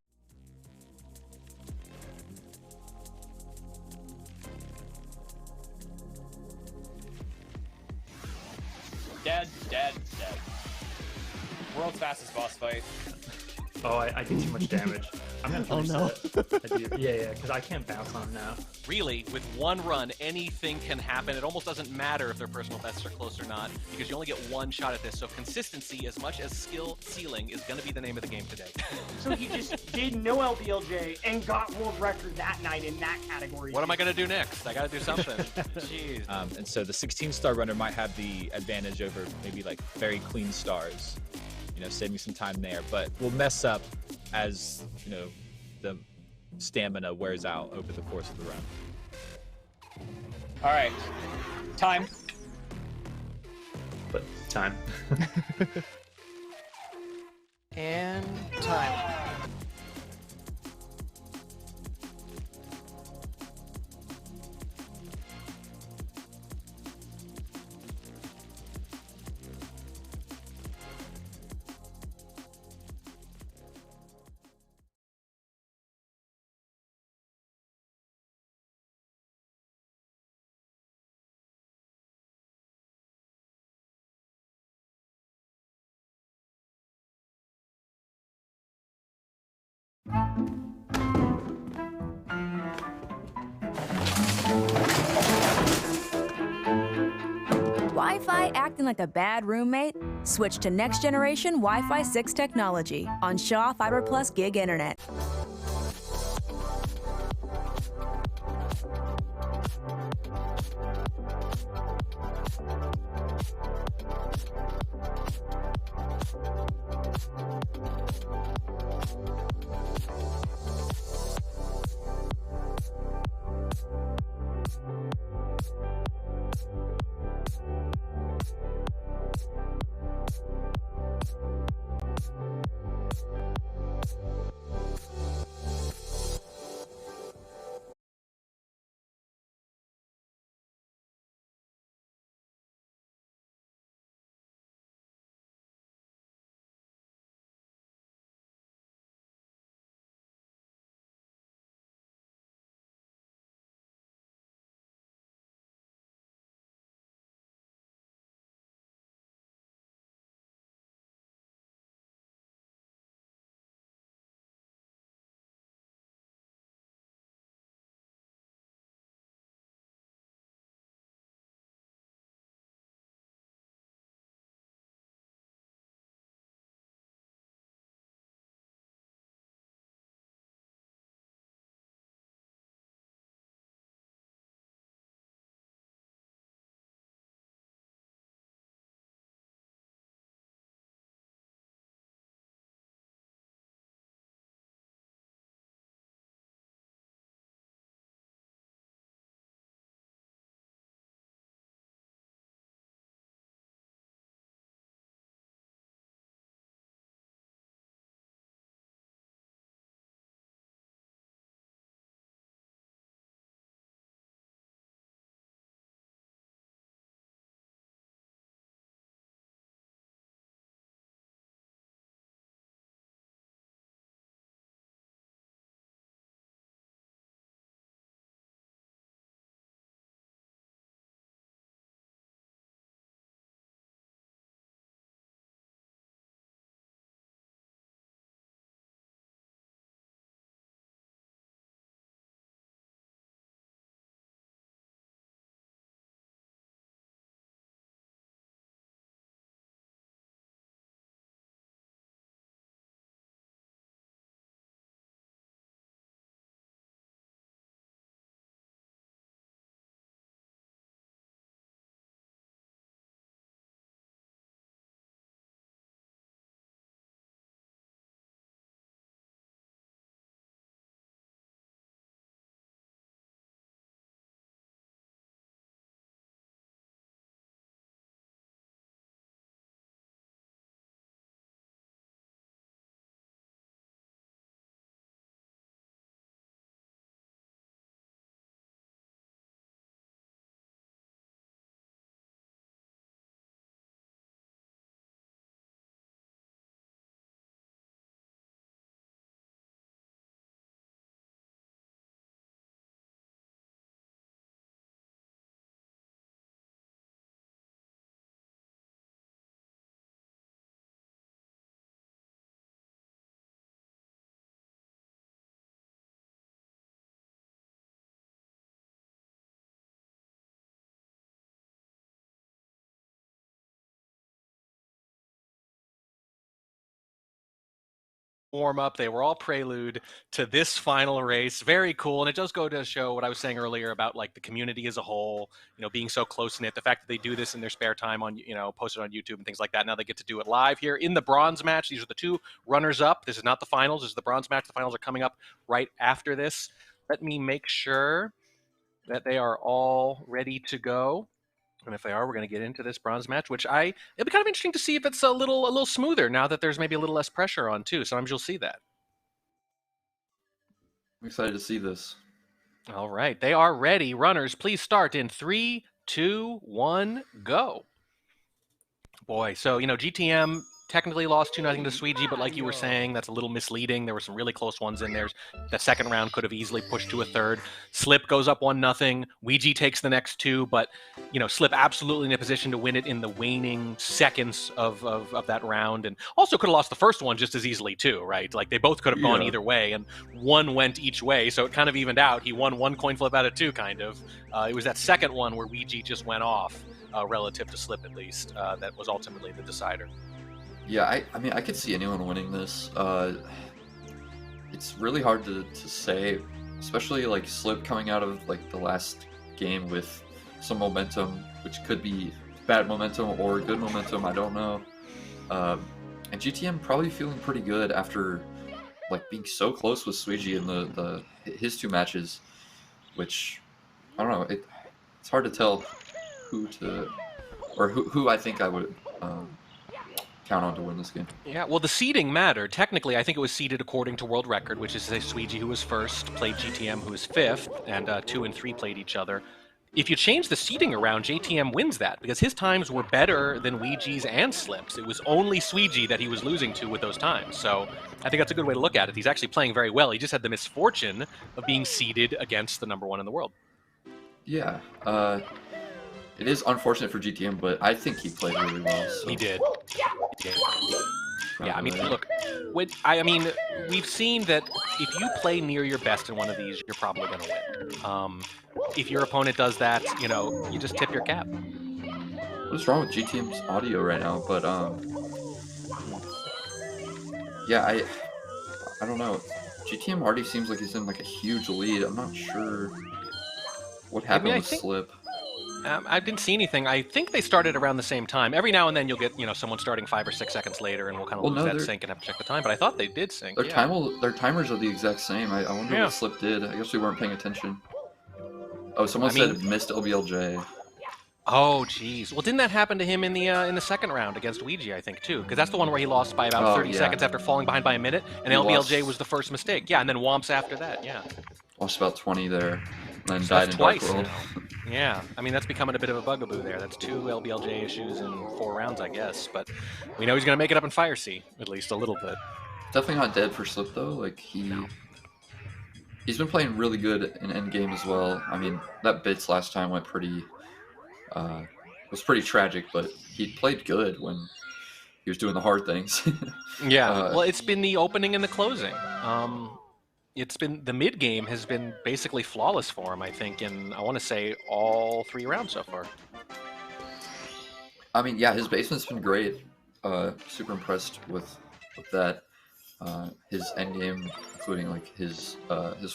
Dead. World's fastest boss fight. Oh, I do too much damage. I'm gonna reset. I do. Yeah, because I can't bounce on him now. Really, with one run, anything can happen. It almost doesn't matter if their personal bests are close or not, because you only get one shot at this. So consistency, as much as skill ceiling, is going to be the name of the game today. So he just did no LBLJ and got world record that night in that category. What am I going to do next? I got to do something. Jeez. And so the 16-star runner might have the advantage over maybe like very clean stars, you know, saving some time there, but will mess up as, you know, the stamina wears out over the course of the run. All right, time. But time. And time. Wi-Fi acting like a bad roommate? Switch to next generation Wi-Fi 6 technology on Shaw Fiber Plus Gig Internet. warm up. They were all prelude to this final race. Very cool. And it does go to show what I was saying earlier about like the community as a whole, you know, being so close knit. The fact that they do this in their spare time on, you know, posted on YouTube and things like that. Now they get to do it live here in the bronze match. These are the two runners up. This is not the finals. This is the bronze match. The finals are coming up right after this. Let me make sure that they are all ready to go. And if they are, we're going to get into this bronze match, which it'll be kind of interesting to see if it's a little smoother now that there's maybe a little less pressure on too. Sometimes you'll see that. I'm excited to see this. All right, they are ready. Runners, please start in 3, 2, 1, go. Boy, so you know GTM technically lost 2-0 to Sweetie, but like you were saying, that's a little misleading. There were some really close ones in there. That second round could have easily pushed to a third. Slip goes up 1-0. Ouija takes the next two, but you know Slip absolutely in a position to win it in the waning seconds of that round, and also could have lost the first one just as easily too, right? Like they both could have gone either way, and one went each way, so it kind of evened out. He won one coin flip out of two, kind of. It was that second one where Ouija just went off, relative to Slip at least, that was ultimately the decider. Yeah, I mean, I could see anyone winning this. It's really hard to say, especially like Slip coming out of like the last game with some momentum, which could be bad momentum or good momentum. I don't know. And GTM probably feeling pretty good after like being so close with Suiji in his 2 matches, which I don't know. It's hard to tell who I think I would count on to win this game. Yeah, well, the seeding mattered. Technically, I think it was seeded according to world record, which is Suiji, who was first, played GTM, who was fifth, and 2 and 3 played each other. If you change the seeding around, JTM wins that, because his times were better than Ouiji's and Slip's. It was only Suiji that he was losing to with those times. So I think that's a good way to look at it. He's actually playing very well. He just had the misfortune of being seeded against the #1 in the world. Yeah, it is unfortunate for GTM, but I think he played really well. So. He did. Yeah, I mean, look, we've seen that if you play near your best in one of these, you're probably going to win. If your opponent does that, you just tip your cap. What's wrong with GTM's audio right now? But yeah, I don't know. GTM already seems like he's in like a huge lead. I'm not sure what happened with Slip. I didn't see anything. I think they started around the same time. Every now and then you'll get, someone starting 5 or 6 seconds later, and we'll kind of lose that sync and have to check the time. But I thought they did sync. Their timers are the exact same. I wonder what Slip did. I guess we weren't paying attention. Oh, someone said missed LBLJ. Oh, jeez. Well, didn't that happen to him in the second round against Ouija, I think, too? Because that's the one where he lost by about 30 seconds after falling behind by a minute, and LBLJ was the first mistake. Yeah, and then Womps after that, yeah. Lost about 20 there, and then So died in Dark twice World. Yeah, I mean, that's becoming a bit of a bugaboo there. That's 2 LBLJ issues in 4 rounds, I guess. But we know he's going to make it up in Fire Sea, at least a little bit. Definitely not dead for Slip, though. Like, he's been playing really good in endgame as well. I mean, that Bits last time went pretty... was pretty tragic, but he played good when he was doing the hard things. Yeah, well, it's been the opening and the closing. It's been the mid game has been basically flawless for him, I think, in I want to say all 3 rounds so far. I mean, yeah, his basement's been great. Super impressed with that. His endgame, including like his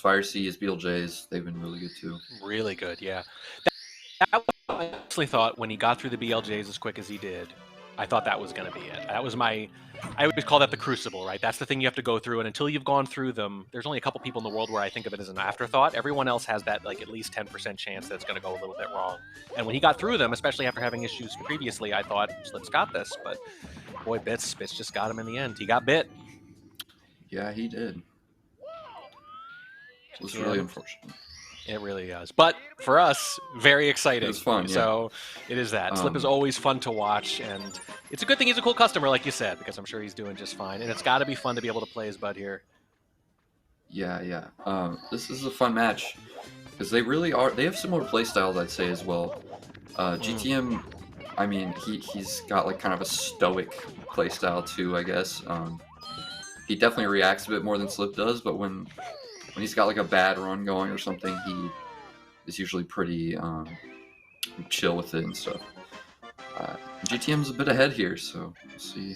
Fire Sea, his BLJs, they've been really good too. Really good, yeah. I honestly thought when he got through the BLJs as quick as he did, I thought that was going to be it. That was I always call that the crucible, right? That's the thing you have to go through, and until you've gone through them, there's only a couple people in the world where I think of it as an afterthought. Everyone else has that like at least 10% chance that it's going to go a little bit wrong. And when he got through them, especially after having issues previously, I thought Slip's got this, but boy, Bits just got him in the end. He got bit. Yeah, he did. It was really unfortunate. It really is. But for us, very exciting. It was fun, yeah. So it is that. Slip is always fun to watch, and it's a good thing he's a cool customer, like you said, because I'm sure he's doing just fine. And it's got to be fun to be able to play his bud here. Yeah. This is a fun match, because they really are. They have similar play styles, I'd say, as well. GTM, I mean, he's got like kind of a stoic play style too, I guess. He definitely reacts a bit more than Slip does, but when he's got like a bad run going or something, he is usually pretty chill with it and stuff. GTM's a bit ahead here, so we'll see.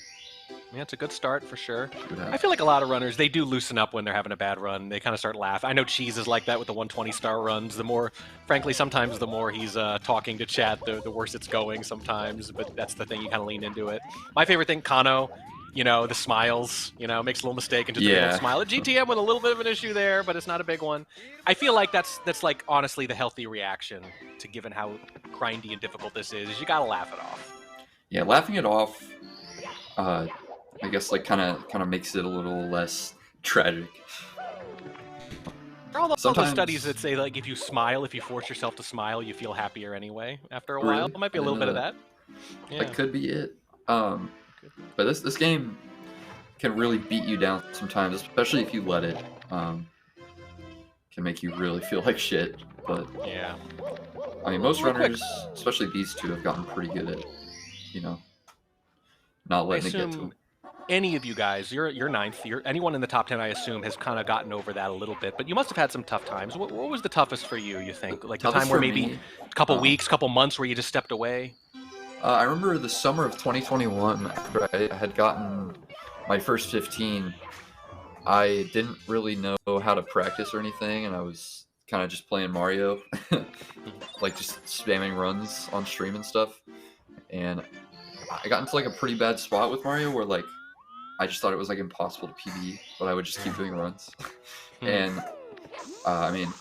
Yeah, it's a good start for sure. I feel like a lot of runners, they do loosen up when they're having a bad run. They kind of start laughing. I know Cheese is like that with the 120-star runs. The more, frankly, sometimes the more he's talking to chat, the worse it's going sometimes. But that's the thing, you kind of lean into it. My favorite thing, Kano, the smiles, makes a little mistake and just a little smile. At GTM with a little bit of an issue there, but it's not a big one. I feel like that's like honestly the healthy reaction to given how grindy and difficult this is you gotta laugh it off. Yeah, laughing it off, I guess like kind of makes it a little less tragic. There are all those studies that say like if you force yourself to smile, you feel happier anyway after a while. It might be a little bit of that. Yeah. That could be it. But this game can really beat you down sometimes, especially if you let it. Can make you really feel like shit. But yeah, I mean, most runners, especially these two, have gotten pretty good at, not letting it get to them. Any of you guys, you're ninth. Anyone in the top 10, I assume, has kind of gotten over that a little bit. But you must have had some tough times. What was the toughest for you? You think, like the time where maybe a couple weeks, couple months where you just stepped away? I remember the summer of 2021, after I had gotten my first 15, I didn't really know how to practice or anything, and I was kind of just playing Mario, like just spamming runs on stream and stuff. And I got into like a pretty bad spot with Mario where like I just thought it was like impossible to PB, but I would just keep doing runs. And I mean,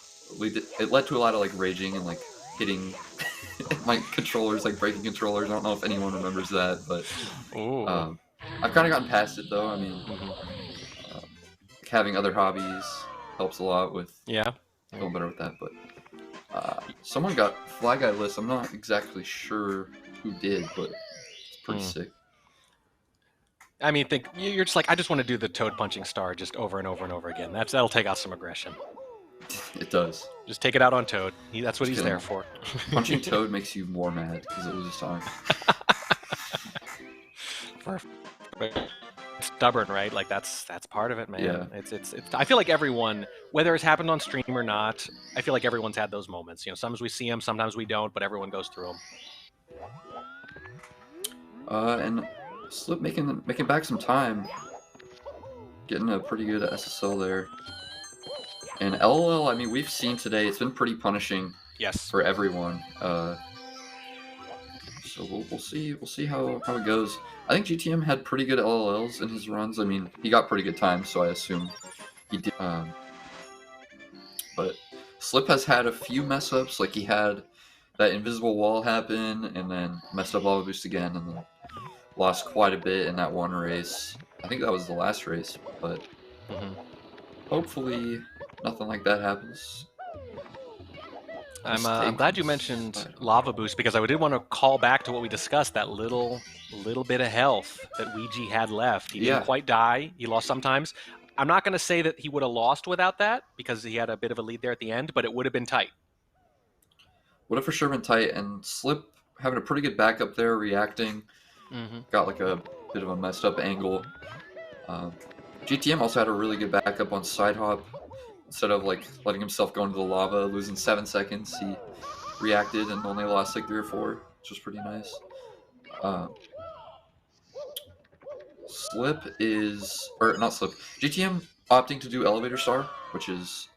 it led to a lot of like raging and like hitting my controllers, like breaking controllers. I don't know if anyone remembers that, but I've kind of gotten past it though. I mean, having other hobbies helps a lot with feeling better with that. But someone got Flag Guy list. I'm not exactly sure who did, but it's pretty sick. I mean, you're just like, I just want to do the toad punching star just over and over and over again. That'll take out some aggression. It does. Just take it out on Toad. That's what he's there for. Punching Toad makes you more mad because it loses time. Stubborn, right? Like that's part of it, man. Yeah. It's. I feel like everyone, whether it's happened on stream or not, I feel like everyone's had those moments. You know, sometimes we see them, sometimes we don't, but everyone goes through them. And Slip making back some time, getting a pretty good SSL there. And LOL, I mean, we've seen today it's been pretty punishing. Yes. For everyone. So we'll see how it goes. I think GTM had pretty good LLLs in his runs. I mean, he got pretty good time, so I assume he did. But Slip has had a few mess ups, like he had that invisible wall happen, and then messed up lava boost again, and then lost quite a bit in that one race. I think that was the last race, but hopefully nothing like that happens. I'm glad you mentioned lava boost because I did want to call back to what we discussed, that little bit of health that Ouija had left. He didn't quite die. He lost sometimes. I'm not going to say that he would have lost without that because he had a bit of a lead there at the end, but it would have been tight. Would have for sure been tight, and Slip having a pretty good backup there, reacting. Got like a bit of a messed up angle. GTM also had a really good backup on side hop. Instead of like letting himself go into the lava, losing 7 seconds, he reacted and only lost like 3 or 4, which was pretty nice. Slip is, or not Slip, GTM opting to do Elevator Star, which is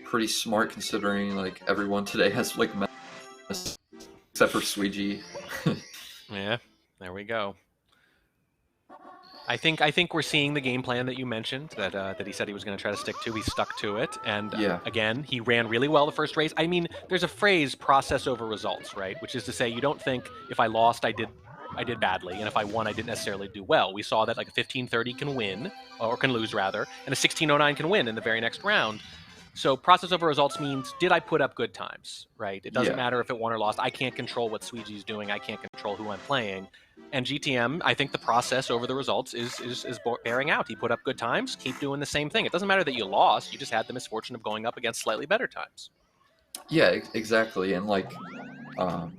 pretty smart considering like everyone today has like mess, except for Sweegie. Yeah, there we go. I think we're seeing the game plan that you mentioned, that he said he was going to try to stick to. He stuck to it, and again, he ran really well the first race. I mean, there's a phrase, process over results, right? Which is to say, you don't think if I lost, I did badly, and if I won, I didn't necessarily do well. We saw that like a 15:30 can win, or can lose rather, and a 16:09 can win in the very next round. So process over results means, did I put up good times, right? It doesn't matter if it won or lost. I can't control what Sweegie's doing. I can't control who I'm playing. And GTM, I think the process over the results is bearing out. He put up good times. Keep doing the same thing. It doesn't matter that you lost. You just had the misfortune of going up against slightly better times. Yeah, exactly. And like, I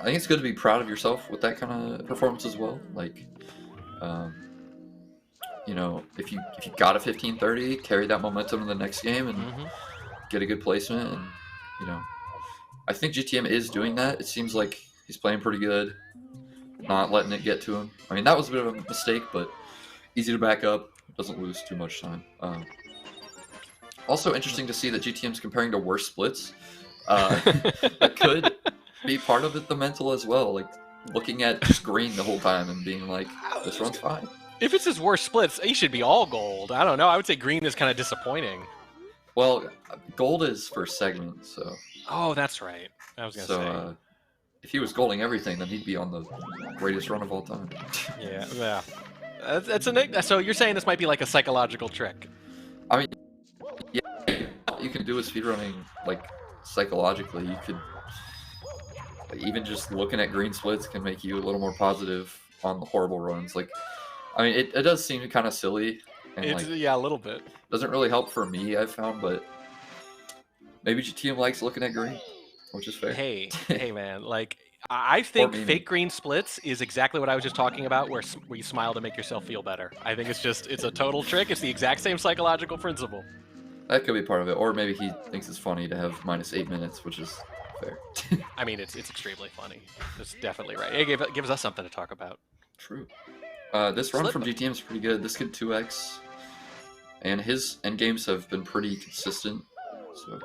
think it's good to be proud of yourself with that kind of performance as well. Like, you know, if you got a 15:30, carry that momentum in the next game and get a good placement. And you know, I think GTM is doing that. It seems like he's playing pretty good, not letting it get to him. I mean, that was a bit of a mistake, but easy to back up. Doesn't lose too much time. Also interesting to see that GTM's comparing to worse splits. That could be part of it, the mental as well. Like looking at just green the whole time and being like, this run's fine. If it's his worst splits, he should be all gold. I don't know. I would say green is kind of disappointing. Well, gold is first segment, so. Oh, that's right. I was gonna say. If he was golding everything, then he'd be on the greatest run of all time. Yeah. So you're saying this might be like a psychological trick? I mean, yeah, you can do with speedrunning like psychologically. You could even just looking at green splits can make you a little more positive on the horrible runs. Like, I mean, it does seem kind of silly. And Yeah, a little bit. Doesn't really help for me, I've found, but maybe GTM likes looking at green, which is fair. Hey, man, like I think fake green splits is exactly what I was just talking about, where you smile to make yourself feel better. I think it's a total trick. It's the exact same psychological principle. That could be part of it, or maybe he thinks it's funny to have -8 minutes, which is fair. I mean, it's extremely funny. That's definitely right. It gives us something to talk about. True. This run from GTM is pretty good. This kid 2x, and his end games have been pretty consistent. So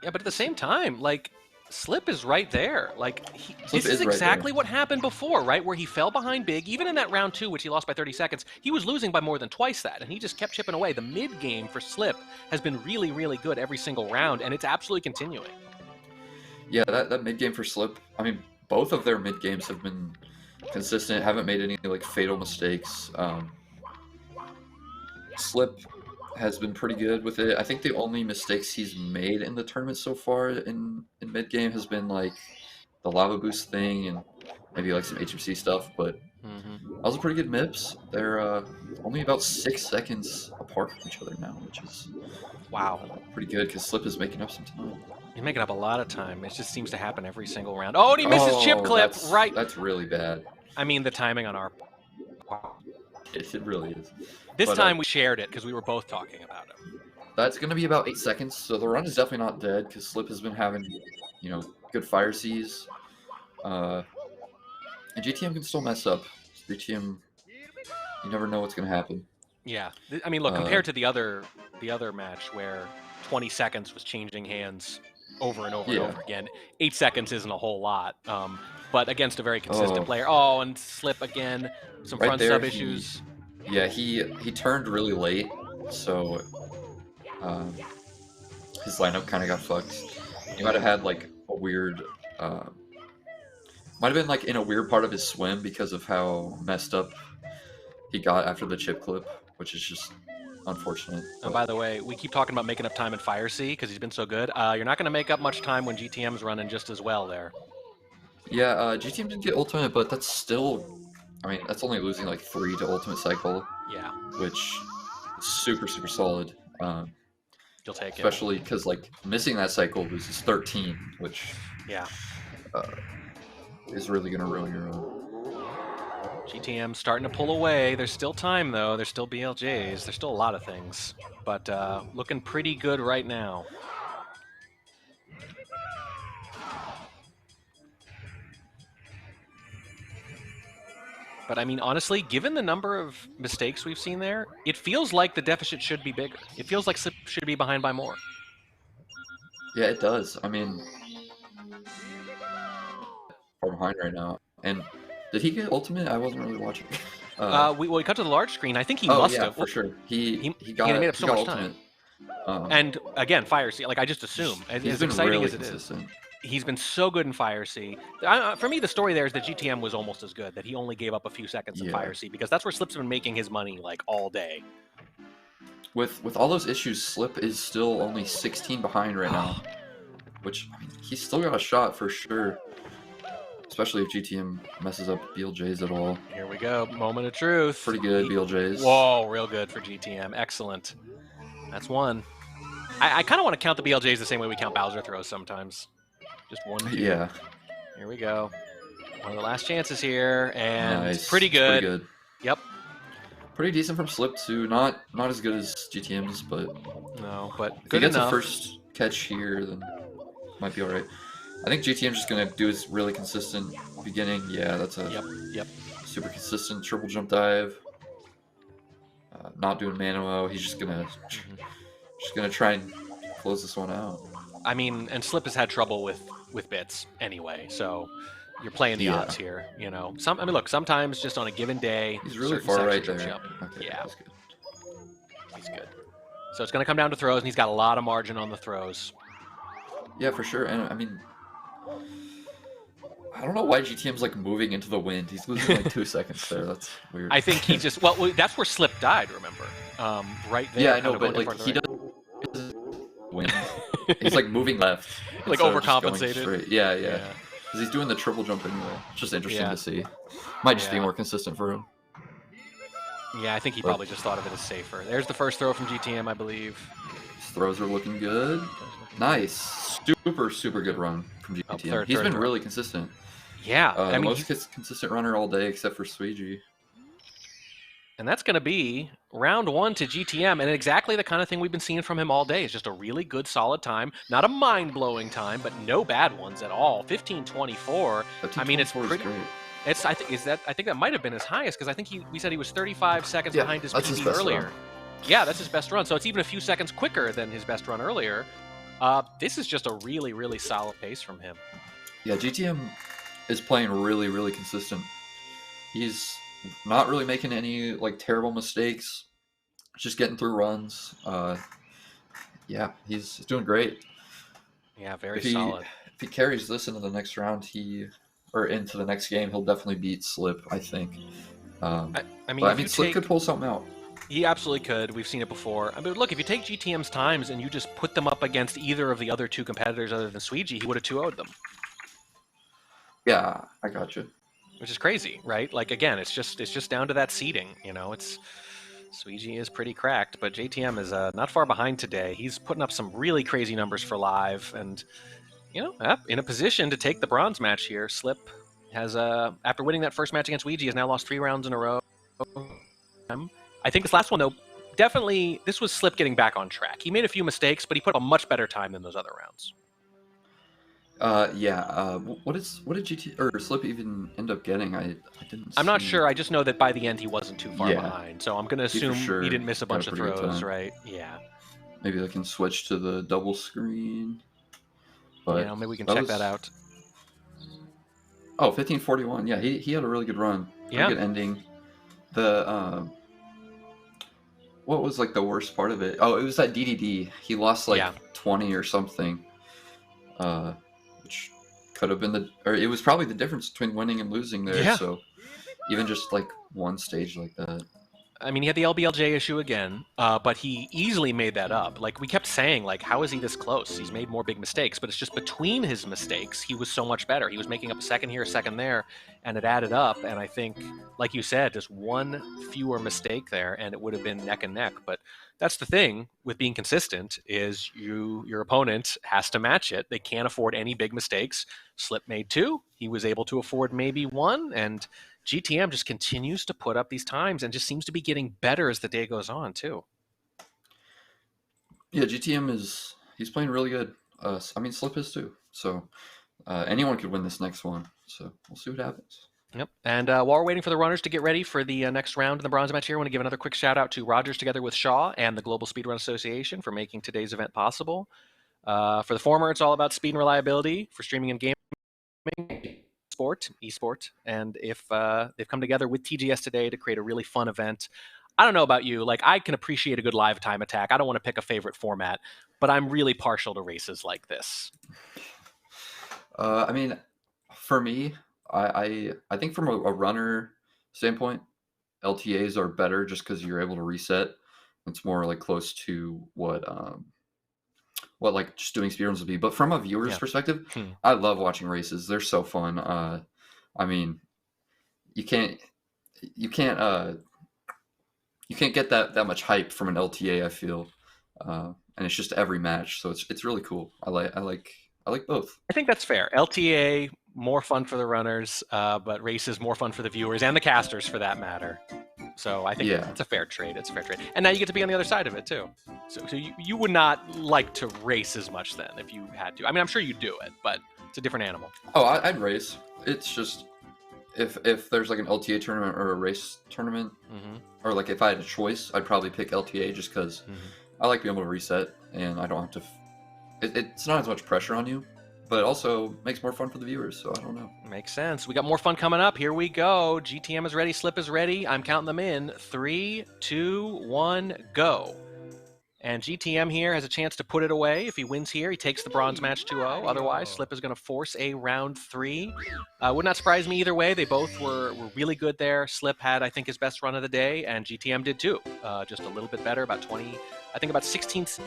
Yeah, but at the same time, like, Slip is right there. Like, Slip this is is right exactly there. what happened before, right? Where he fell behind big. Even in that round 2, which he lost by 30 seconds, he was losing by more than twice that, and he just kept chipping away. The mid game for Slip has been really, really good every single round, and it's absolutely continuing. Yeah, that mid game for Slip. I mean, both of their mid games have been consistent. Haven't made any like fatal mistakes. Slip has been pretty good with it. I think the only mistakes he's made in the tournament so far in mid game has been like the lava boost thing and maybe like some HMC stuff. But those are pretty good MIPs. They're only about 6 seconds apart from each other now, which is pretty good because Slip is making up some time. He's making up a lot of time. It just seems to happen every single round. Oh, and he misses chip clip right. That's really bad. I mean, the timing on our. Wow. It really is. This time we shared it because we were both talking about it. That's going to be about 8 seconds, so the run is definitely not dead because Slip has been having, you know, good fire Cs. And GTM can still mess up. GTM, you never know what's going to happen. Yeah, I mean, look, compared to the other match where 20 seconds was changing hands over and over and over again, 8 seconds isn't a whole lot. But against a very consistent player. Oh, and Slip again, some front sub issues. Yeah, he turned really late, so his lineup kind of got fucked. He might have had like a weird, might have been like in a weird part of his swim because of how messed up he got after the chip clip, which is just unfortunate. And by the way, we keep talking about making up time in Fire C because he's been so good. You're not going to make up much time when GTM's running just as well there. Yeah, GTM didn't get ultimate, but that's still, I mean, that's only losing like 3 to ultimate cycle. Yeah. Which is super, super solid. You'll take it. Especially because like missing that cycle loses 13, which is really going to ruin your own. GTM starting to pull away. There's still time though. There's still BLJs. There's still a lot of things. But looking pretty good right now. But I mean, honestly, given the number of mistakes we've seen there, it feels like the deficit should be bigger. It feels like Slip should be behind by more. Yeah, it does. I mean, far behind right now. And did he get ultimate? I wasn't really watching. We cut to the large screen. I think he must have. For sure. He made up so much ultimate. time. And again, Fire C. Like I just assume, as exciting really as it is. He's been so good in Fire C. For me, the story there is that GTM was almost as good, that he only gave up a few seconds in Fire C, because that's where Slip's been making his money, like, all day. With all those issues, Slip is still only 16 behind right now, which, I mean, he's still got a shot for sure, especially if GTM messes up BLJs at all. Here we go. Moment of truth. Pretty good, BLJs. Whoa, real good for GTM. Excellent. That's one. I kind of want to count the BLJs the same way we count Bowser throws sometimes. Just 1, 2. Yeah. Here we go. One of the last chances here, and nice. Pretty good. Pretty good. Yep. Pretty decent from Slip too. Not as good as GTM's, but good if he gets enough. a first catch here, then might be all right. I think GTM's just gonna do his really consistent beginning. Yeah, that's a super consistent triple jump dive. Not doing Mano. He's just gonna try and close this one out. I mean, and Slip has had trouble with bits anyway, so you're playing the odds here, you know. I mean, look, sometimes just on a given day, he's really far right there. Okay, yeah, that's good. He's good. So it's going to come down to throws, and he's got a lot of margin on the throws. Yeah, for sure. And I mean, I don't know why GTM's like moving into the wind. He's losing like 2 seconds there. That's weird. I think he just that's where Slip died. Remember, right there. Yeah, I know, but like he doesn't win. He's like moving left, like overcompensated. Yeah. Because he's doing the triple jump anyway. It's just interesting to see. Might just be more consistent for him. Yeah, I think he probably just thought of it as safer. There's the first throw from GTM, I believe. His throws are looking good. Nice, super good run from GTM. He's been really consistent. Yeah, I mean, most consistent runner all day except for Sweegie. And that's going to be round 1 to GTM, and exactly the kind of thing we've been seeing from him all day. It's just a really good, solid time. Not a mind-blowing time, but no bad ones at all. 15:24. I mean, it's pretty. Great. I think that might have been his highest, because I think we said he was 35 seconds behind his PB earlier. Yeah, that's his best run. So it's even a few seconds quicker than his best run earlier. This is just a really, really solid pace from him. Yeah, GTM is playing really, really consistent. He's not really making any like terrible mistakes. Just getting through runs. Yeah, he's doing great. Yeah, very If he solid. if he carries this into the next round, or into the next game, he'll definitely beat Slip, I think. I mean, But I if mean, you Slip take, could pull something out. he absolutely could. We've seen it before. I mean, look, if you take GTM's times and you just put them up against either of the other two competitors other than Suigi, he would have 2-0'd them. Yeah, I got you. Which is crazy, right? Like, again, it's just down to that seeding. You know, Suigi is pretty cracked, but JTM is not far behind today. He's putting up some really crazy numbers for live, and you know, in a position to take the bronze match here. Slip has, after winning that first match against Ouija, has now lost 3 rounds in a row. I think this last one, though, definitely, this was Slip getting back on track. He made a few mistakes, but he put up a much better time than those other rounds. Yeah. What did GT or Slip even end up getting? I didn't. I'm not see. sure. I just know that by the end he wasn't too far Yeah. behind. So I'm going to He for assume sure he didn't miss a got a bunch of pretty good throws, time. right? Yeah. Maybe they can switch to the double screen. But Yeah, maybe we can check that out. Oh, 1541. Yeah, he had a really good run. Pretty good ending. The what was like the worst part of it? Oh, it was that DDD. He lost like 20 or something. Which could have been it was probably the difference between winning and losing there. Yeah. So even just like one stage like that. I mean, he had the LBLJ issue again, but he easily made that up. Like, we kept saying, like, how is he this close? He's made more big mistakes, but it's just between his mistakes, he was so much better. He was making up a second here, a second there, and it added up. And I think, like you said, just one fewer mistake there, and it would have been neck and neck. But that's the thing with being consistent is your opponent has to match it. They can't afford any big mistakes. Slip made 2. He was able to afford maybe 1, and GTM just continues to put up these times and just seems to be getting better as the day goes on, too. Yeah, GTM he's playing really good. I mean, Slip is too. So anyone could win this next one. So we'll see what happens. Yep. And while we're waiting for the runners to get ready for the next round in the bronze match here, I want to give another quick shout out to Rogers together with Shaw and the Global Speedrun Association for making today's event possible. For the former, it's all about speed and reliability for streaming and gaming. Esport, and if they've come together with TGS today to create a really fun event. I don't know about you, like I can appreciate a good live time attack. I don't want to pick a favorite format, but I'm really partial to races like this. I mean, for me, I think from a runner standpoint, LTAs are better just because you're able to reset. It's more like close to what like just doing speedruns would be. But from a viewer's perspective, I love watching races. They're so fun. I mean, you can't get that much hype from an LTA, I feel. And it's just every match, so it's really cool. I like both. I think that's fair. LTA more fun for the runners, but races more fun for the viewers and the casters for that matter. So I think it's a fair trade. It's a fair trade. And now you get to be on the other side of it too. So you would not like to race as much then if you had to. I mean, I'm sure you do it, but it's a different animal. Oh, I'd race. It's just if there's like an LTA tournament or a race tournament, or like if I had a choice, I'd probably pick LTA just because I like being able to reset and I don't have to. It's not as much pressure on you, but it also makes more fun for the viewers. So I don't know. Makes sense. We got more fun coming up. Here we go. GTM is ready. Slip is ready. I'm counting them in. 3, 2, 1, go. And GTM here has a chance to put it away. If he wins here, he takes the bronze match 2-0. Otherwise, Slip is going to force a round 3. Would not surprise me either way. They both were really good there. Slip had, I think, his best run of the day, and GTM did too. Just a little bit better, about 16th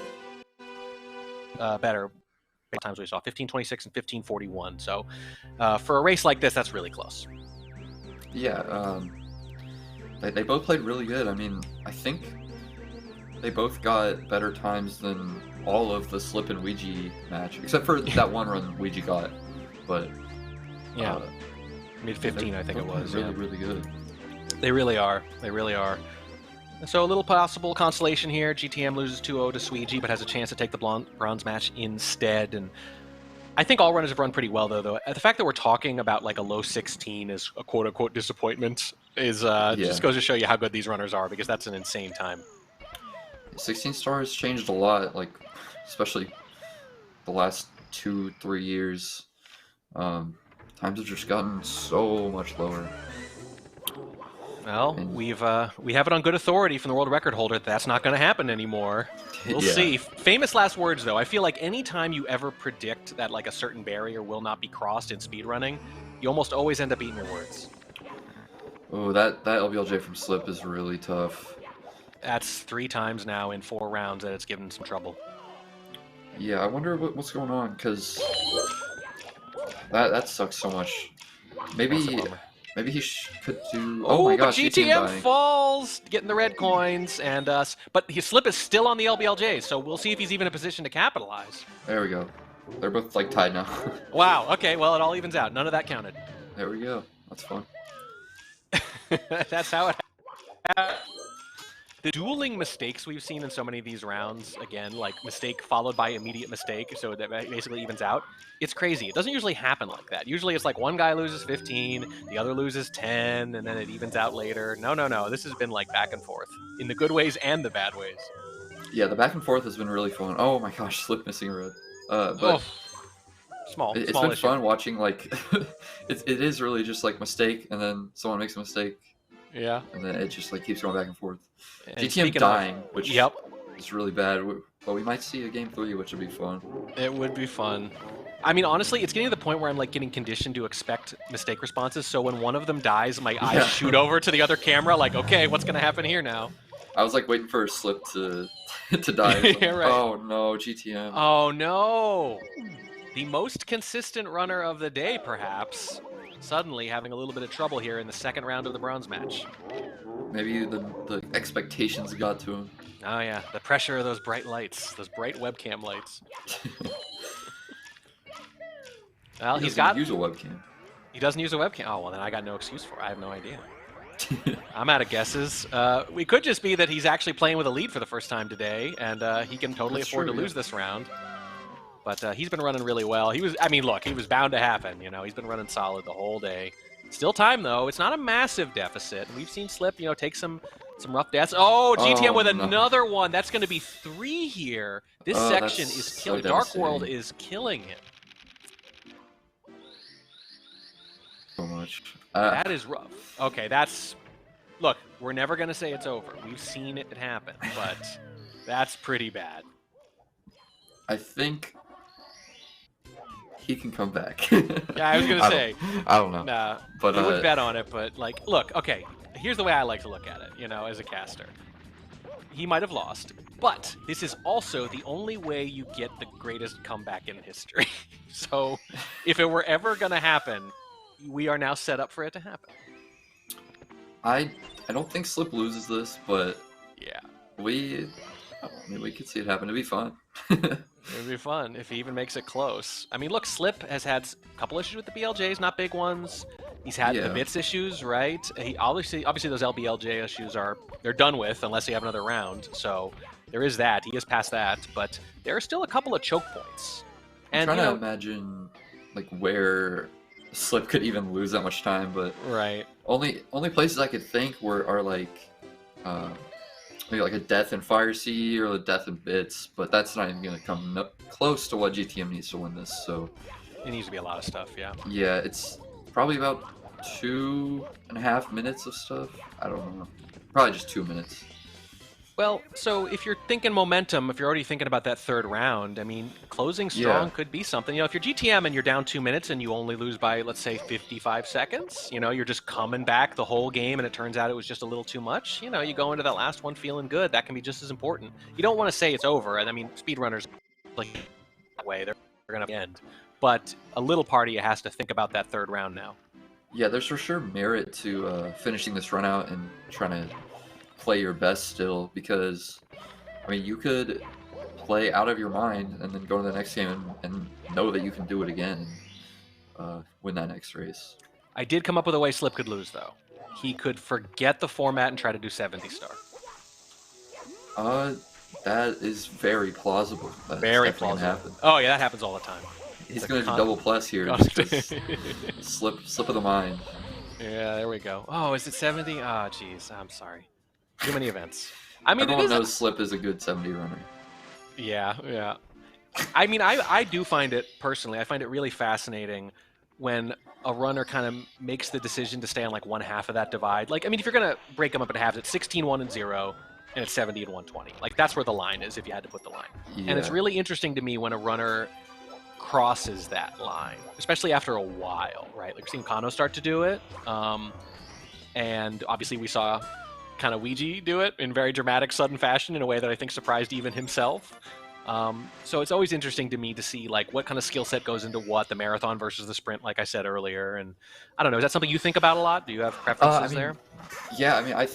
better times we saw, 15:26 and 15:41. So for a race like this, that's really close. Yeah, they both played really good. I mean, I think they both got better times than all of the Slip and Ouija match, except for that one run Ouija got. But mid 15, I think it was. Really good. They really are. They really are. So a little possible consolation here. GTM loses 2-0 to Suigi, but has a chance to take the bronze match instead. And I think all runners have run pretty well, though. The fact that we're talking about like a low 16 as a quote-unquote disappointment is just goes to show you how good these runners are, because that's an insane time. 16 stars changed a lot, like especially the last 2-3 years, times have just gotten so much lower. Well, And- we have it on good authority from the world record holder that that's not going to happen anymore. We'll Yeah. see. Famous last words, though. I feel like anytime you ever predict that like a certain barrier will not be crossed in speedrunning, you almost always end up eating your words. Oh, that LBLJ from Slip is really tough. That's 3 times now in 4 rounds that it's given some trouble. Yeah, I wonder what's going on, because that sucks so much. That's a Maybe bummer. he could do. Oh my gosh, but GTM GTM dying. falls, getting the red coins, and but his Slip is still on the LBLJ, so we'll see if he's even in a position to capitalize. There we go. They're both like tied now. Wow. Okay. Well, it all evens out. None of that counted. There we go. That's fun. That's how it happened. The dueling mistakes we've seen in so many of these rounds, again, like mistake followed by immediate mistake, so that basically evens out. It's crazy. It doesn't usually happen like that. Usually it's like one guy loses 15, the other loses 10, and then it evens out later. No, no, no. This has been like back and forth in the good ways and the bad ways. Yeah, the back and forth has been really fun. Oh my gosh, Slip missing a red. But small it's small been issue. fun watching, like, it is really just like mistake, and then someone makes a mistake, Yeah. and then it just like keeps going back and forth. And GTM speaking dying, which Yep. is really bad, but we might see a game 3, which would be fun. It would be fun. I mean, honestly, it's getting to the point where I'm like getting conditioned to expect mistake responses. So when one of them dies, my eyes Yeah. shoot over to the other camera, like, okay, what's gonna happen here now? I was like waiting for a Slip to to die. Or Yeah, right. Oh no, GTM. Oh no! The most consistent runner of the day, perhaps, suddenly having a little bit of trouble here in the second round of the bronze match. Maybe the expectations got to him. Oh yeah, the pressure of those bright lights, those bright webcam lights. Well, He he's doesn't got. use a webcam. He doesn't use a webcam. Oh well, then I got no excuse for it. I have no idea. I'm out of guesses. We could just be that he's actually playing with a lead for the first time today, and he can totally That's afford true, to yeah. lose this round. But he's been running really well. I mean, look, he was bound to happen. You know, he's been running solid the whole day. Still time though. It's not a massive deficit. We've seen Slip, you know, take some rough deaths. Oh, GTM Oh, with no. another one. That's going to be 3 here. This Oh, section that's is so killing. Dark World devastating. is killing him. So much. That is rough. Okay, that's... Look, we're never going to say it's over. We've seen it happen, but that's pretty bad. I think he can come back. Yeah, I was going to say, I don't know. nah, But, you would bet on it, but, like, look, okay, here's the way I like to look at it, you know, as a caster. He might have lost, but this is also the only way you get the greatest comeback in history. So, if it were ever going to happen, we are now set up for it to happen. I don't think Slip loses this, but Yeah. I mean, we could see it happen. It'd be fun. It'd be fun if he even makes it close. I mean, look, Slip has had a couple issues with the BLJs, not big ones. He's had the Yeah. bits issues, right? He obviously those LBLJ issues they're done with unless you have another round. So there is that. He is past that, but there are still a couple of choke points. I'm And trying you to know, imagine like where Slip could even lose that much time, but right? only places I could think are like maybe like a death in Fire Sea or a death in Bits, but that's not even gonna come close to what GTM needs to win this. So It needs to be a lot of stuff, yeah. yeah, it's probably about 2.5 minutes of stuff. I don't know, probably just 2 minutes. Well, so if you're thinking momentum, if you're already thinking about that third round, I mean, closing strong Yeah. could be something. You know, if you're GTM and you're down 2 minutes and you only lose by, let's say, 55 seconds, you know, you're just coming back the whole game and it turns out it was just a little too much, you know, you go into that last one feeling good. That can be just as important. You don't want to say it's over. And I mean, speedrunners, like, that way, they're going to end. But a little part of you has to think about that third round now. Yeah, there's for sure merit to finishing this run out and trying to play your best still, because I mean you could play out of your mind and then go to the next game and know that you can do it again and win that next race. I did come up with a way Slip could lose, though. He could forget the format and try to do 70 star. That is very plausible. That's Very definitely gonna plausible. happen. Oh, yeah, that happens all the time. He's It's a gonna do con- double plus here. Con- Just slip of the mind. Yeah, there we go. Oh, is it 70? Oh, jeez. I'm sorry. Too many events. I mean, Everyone it is. knows Slip is a good 70 runner. Yeah, yeah. I mean, I do find it personally. I find it really fascinating when a runner kind of makes the decision to stay on like one half of that divide. Like, I mean, if you're gonna break them up into halves, it's 16, 1, and 0, and it's 70 and 120. Like, that's where the line is if you had to put the line. And it's Yeah. really interesting to me when a runner crosses that line, especially after a while, right? Like, we're seeing Kano start to do it, and obviously we saw kind of Ouija do it in very dramatic, sudden fashion in a way that I think surprised even himself. So it's always interesting to me to see like what kind of skill set goes into what, the marathon versus the sprint, like I said earlier. And I don't know, is that something you think about a lot? Do you have preferences there? Yeah, I mean,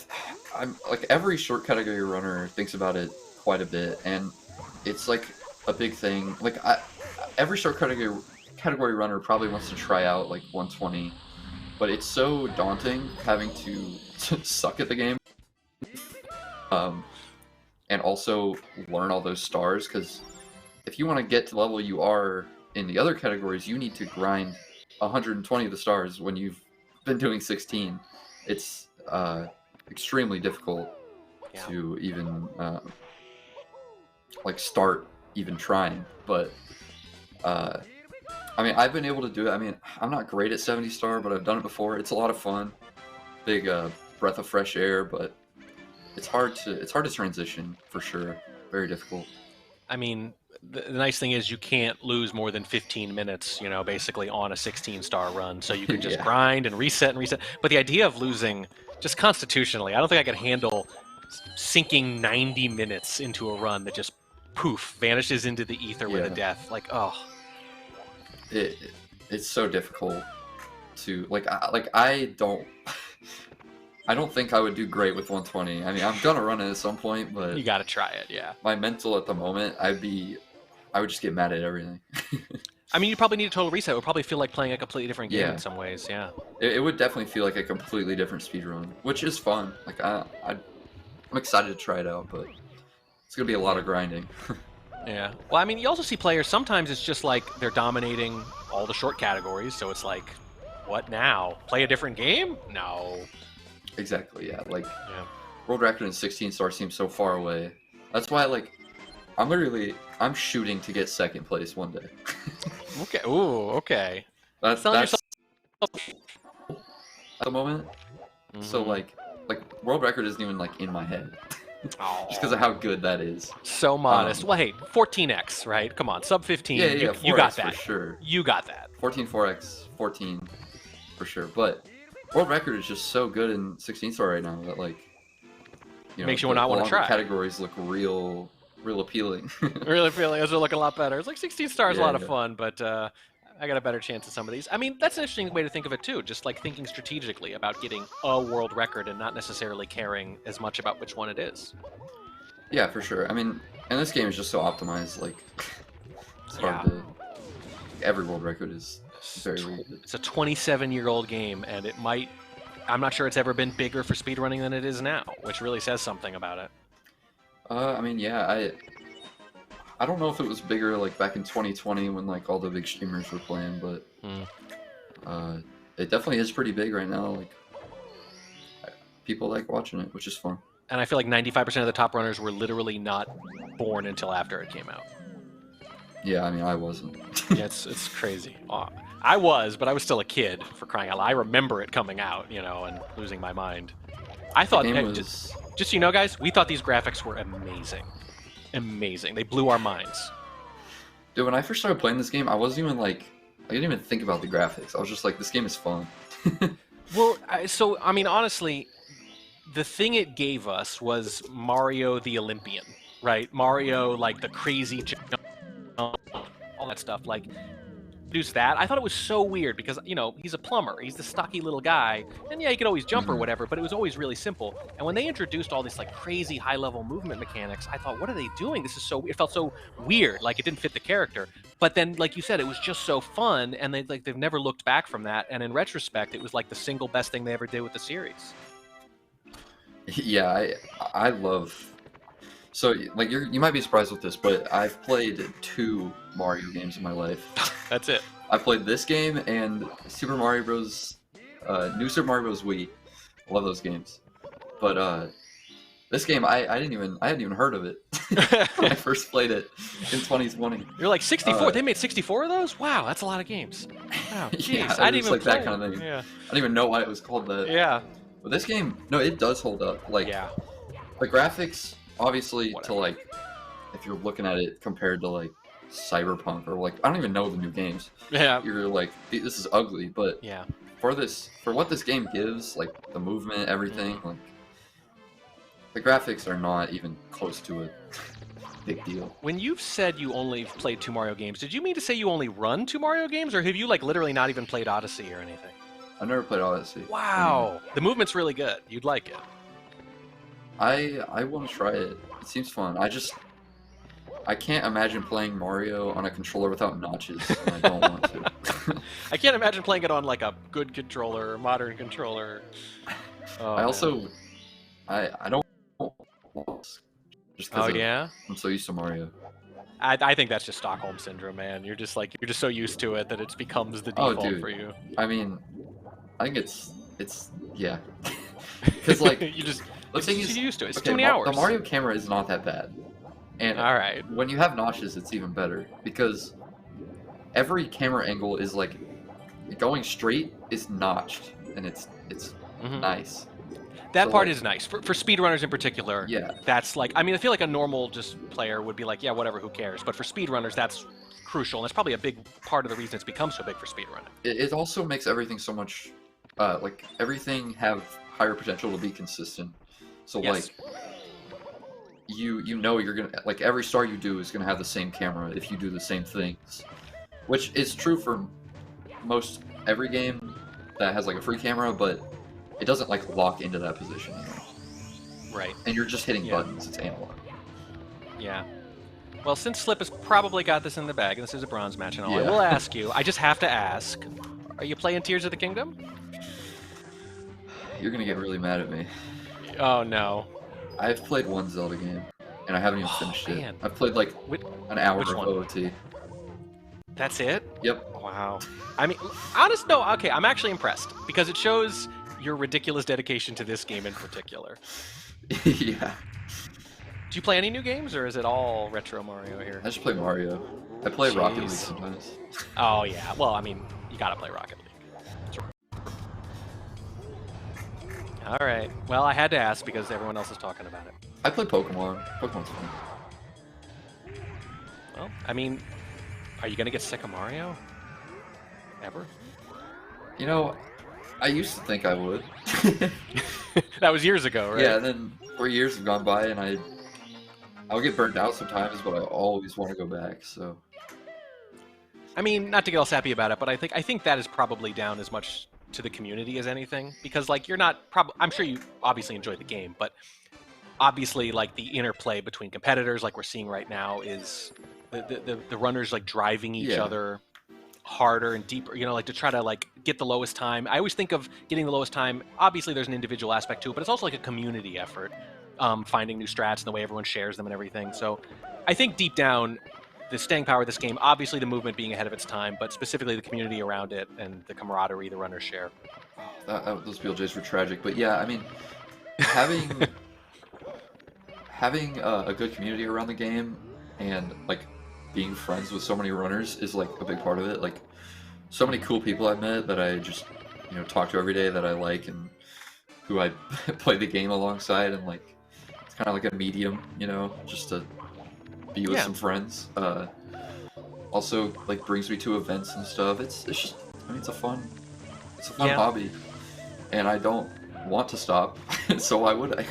I'm like every short category runner thinks about it quite a bit, and it's like a big thing. Like every short category runner probably wants to try out like 120, but it's so daunting having to suck at the game, and also learn all those stars. Because if you want to get to the level you are in the other categories, you need to grind 120 of the stars when you've been doing 16. It's extremely difficult to even like start even trying. But I mean, I've been able to do it. I mean, I'm not great at 70 star, but I've done it before. It's a lot of fun. Big breath of fresh air, but it's hard to transition for sure. Very difficult. I mean, the nice thing is you can't lose more than 15 minutes, you know, basically on a 16-star run. So you can just Yeah. grind and reset and reset. But the idea of losing, just constitutionally, I don't think I could handle sinking 90 minutes into a run that just poof vanishes into the ether with a Yeah. death. Like, oh, It's so difficult to I don't think I would do great with 120. I mean, I'm gonna run it at some point, but you got to try it, yeah. my mental at the moment, I would just get mad at everything. I mean, you probably need a total reset. It would probably feel like playing a completely different game Yeah. in some ways, yeah. It would definitely feel like a completely different speedrun, which is fun. Like I'm excited to try it out, but it's gonna be a lot of grinding. Yeah. Well, I mean, you also see players, sometimes it's just like they're dominating all the short categories, so it's like, what now? Play a different game? No. Exactly, yeah. Like Yeah. world record in 16 stars seems so far away. That's why I'm shooting to get second place one day. Okay. Ooh, okay. That's Selling at the moment. So Mhm. like world record isn't even like in my head. Aw. Just because of how good that is. So modest. Well, hey, 14x, right? Come on, sub 15. Yeah, you got 4x that. for sure. You got that. 14 4x, 14 for sure. But world record is just so good in 16 star right now that like Makes you the not wanna longer try. Categories look real appealing. Really feeling those are looking a lot better. It's like 16 stars, a lot of Yeah. fun, but I got a better chance at some of these. I mean, that's an interesting way to think of it too. Just like thinking strategically about getting a world record and not necessarily caring as much about which one it is. Yeah, for sure. I mean, and this game is just so optimized. Like it's hard to. Every world record is very good. It's a 27-year-old game, and it might. I'm not sure it's ever been bigger for speedrunning than it is now, which really says something about it. I mean, yeah, I don't know if it was bigger like back in 2020 when like all the big streamers were playing, but it definitely is pretty big right now. Like people like watching it, which is fun. And I feel like 95% of the top runners were literally not born until after it came out. Yeah, I mean, I wasn't. Yeah, it's crazy. I was, but I was still a kid, for crying out loud. I remember it coming out, you know, and losing my mind. I thought, The game just so you know, guys, we thought these graphics were amazing. Amazing. They blew our minds. Dude, when I first started playing this game, I wasn't even like, I didn't even think about the graphics. I was just like, this game is fun. Well, I mean, honestly, the thing it gave us was Mario the Olympian, right? Mario, like the crazy jump, all that stuff. Like, produce that. I thought it was so weird because, you know, he's a plumber. He's the stocky little guy. And yeah, he could always jump or whatever, but it was always really simple. And when they introduced all this like crazy high-level movement mechanics, I thought, what are they doing? This is so, it felt so weird. Like it didn't fit the character. But then, like you said, it was just so fun, and they've never looked back from that. And in retrospect, it was like the single best thing they ever did with the series. Yeah, I love. So like you might be surprised with this, but I've played 2 Mario games in my life. That's it. I played this game and Super Mario Bros. New Super Mario Bros. Wii. I love those games. But This game, I hadn't even heard of it when I first played it in 2020. You're like 64. They made 64 of those? Wow, that's a lot of games. Wow, jeez, Yeah, I didn't it's even like play. that kind of thing. Yeah. I don't even know why it was called that. Yeah. But this game, no, it does hold up. Like, Yeah. the graphics, obviously, Whatever. to like, if you're looking at it compared to like Cyberpunk or like, I don't even know the new games. Yeah. You're like, this is ugly, but Yeah. for what this game gives, like the movement, everything, like the graphics are not even close to a big deal. When you've said you only played 2 Mario games, did you mean to say you only run 2 Mario games, or have you like literally not even played Odyssey or anything? I've never played Odyssey. Wow. The movement's really good. You'd like it. I want to try it. It seems fun. I can't imagine playing Mario on a controller without notches, and I don't want to. I can't imagine playing it on like a good controller, or modern controller. Oh, I man. also, I don't just Oh because yeah. I'm so used to Mario. I think that's just Stockholm syndrome, man. You're just so used to it that it becomes the Oh, default dude. for you. I mean, I think it's yeah, because like you just the thing is, you're used to it. It's okay, too many hours. the Mario camera is not that bad, and All right. when you have notches, it's even better because every camera angle is like going straight is notched, and it's Mhm. nice. That So, part like- is nice for speedrunners in particular. Yeah. That's like, I mean, I feel like a normal just player would be like, yeah, whatever, who cares? But for speedrunners, that's crucial, and that's probably a big part of the reason it's become so big for speedrunning. It also makes everything so much, like everything have higher potential to be consistent. So Yes. like, you know you're gonna like every star you do is gonna have the same camera if you do the same things, which is true for most every game that has like a free camera, but it doesn't like lock into that position, you know? Right. And you're just hitting Yeah. buttons. It's analog. Yeah. Well, since Slip has probably got this in the bag, and this is a bronze match and all, I Yeah. will ask you, I just have to ask, are you playing Tears of the Kingdom? You're gonna get really mad at me. Oh, no. I've played one Zelda game, and I haven't even Oh, finished man. it. I've played like Which, an hour which of one? OOT. that's it? Yep. Wow. I mean, honest, no, okay, I'm actually impressed, because it shows your ridiculous dedication to this game in particular. Yeah. Do you play any new games, or is it all retro Mario here? I just play Mario. I play Rocket League Jeez. sometimes. Oh, yeah. Well, I mean, you gotta play Rocket League. All right. Well, I had to ask because everyone else is talking about it. I play Pokemon. Pokemon's fun. Well, I mean, are you gonna get sick of Mario? Ever? You know, I used to think I would. That was years ago, right? Yeah, and then 4 years have gone by, and I'll get burnt out sometimes, but I always want to go back. So I mean, not to get all sappy about it, but I think that is probably down as much to the community as anything, because like you're not I'm sure you obviously enjoy the game, but obviously like the interplay between competitors, like we're seeing right now, is the runners like driving each Yeah. other harder and deeper, you know, like to try to like get the lowest time. I always think of getting the lowest time. Obviously, there's an individual aspect to it, but it's also like a community effort, finding new strats and the way everyone shares them and everything. So I think deep down, the staying power of this game, obviously the movement being ahead of its time, but specifically the community around it and the camaraderie the runners share. those BLJs were tragic. But yeah, I mean, having a good community around the game and like being friends with so many runners is like a big part of it. Like so many cool people I've met that I just talk to every day that I like and who I play the game alongside, and like it's kind of like a medium, just to be with Yeah. some friends. Also like brings me to events and stuff. It's just, I mean, it's a fun Yeah. hobby, and I don't want to stop. So why would I?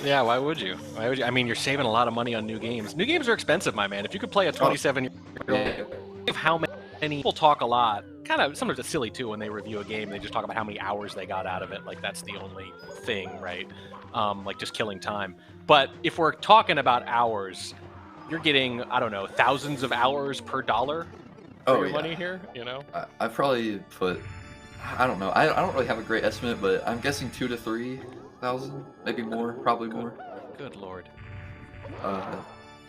Yeah, why would you? Why would you? I mean, you're saving a lot of money on new games. New games are expensive, my man. If you could play a 27-year-old, how many people talk a lot, kind of sometimes it's silly too when they review a game. They just talk about how many hours they got out of it. Like that's the only thing, right? Like just killing time. But if we're talking about hours, you're getting, I don't know, thousands of hours per dollar for your money here. I probably put, I don't know. I don't really have a great estimate, but I'm guessing 2,000 to 3,000, maybe more, probably more. Good lord.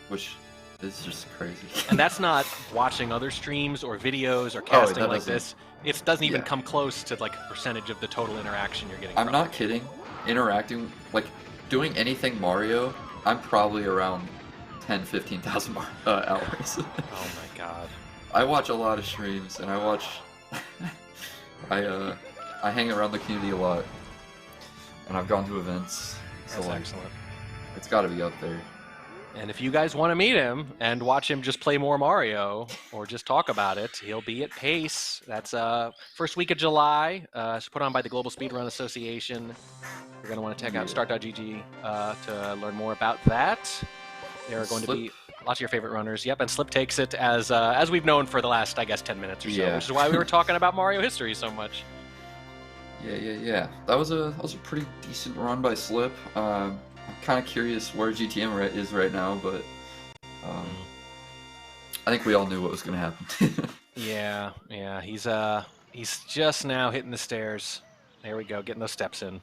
Which is just crazy. And that's not watching other streams or videos or casting that like doesn't- this. It doesn't even Yeah. come close to like a percentage of the total interaction you're getting. I'm from not it. kidding. Interacting, like doing anything Mario, I'm probably around 15,000 hours. Oh my god. I watch a lot of streams, and I watch. I hang around the community a lot, and I've gone to events. So That's like, excellent. it's got to be up there. And if you guys want to meet him and watch him just play more Mario or just talk about it, he'll be at PACE. That's first week of July. It's put on by the Global Speedrun Association. You're going to want to check out start.gg to learn more about that. There are going to be lots of your favorite runners. Yep, and Slip takes it as we've known for the last, I guess, 10 minutes or so, Yeah. which is why we were talking about Mario history so much. Yeah. That was a pretty decent run by Slip. I'm kind of curious where GTM is right now, but I think we all knew what was going to happen. Yeah, he's just now hitting the stairs. There we go, getting those steps in,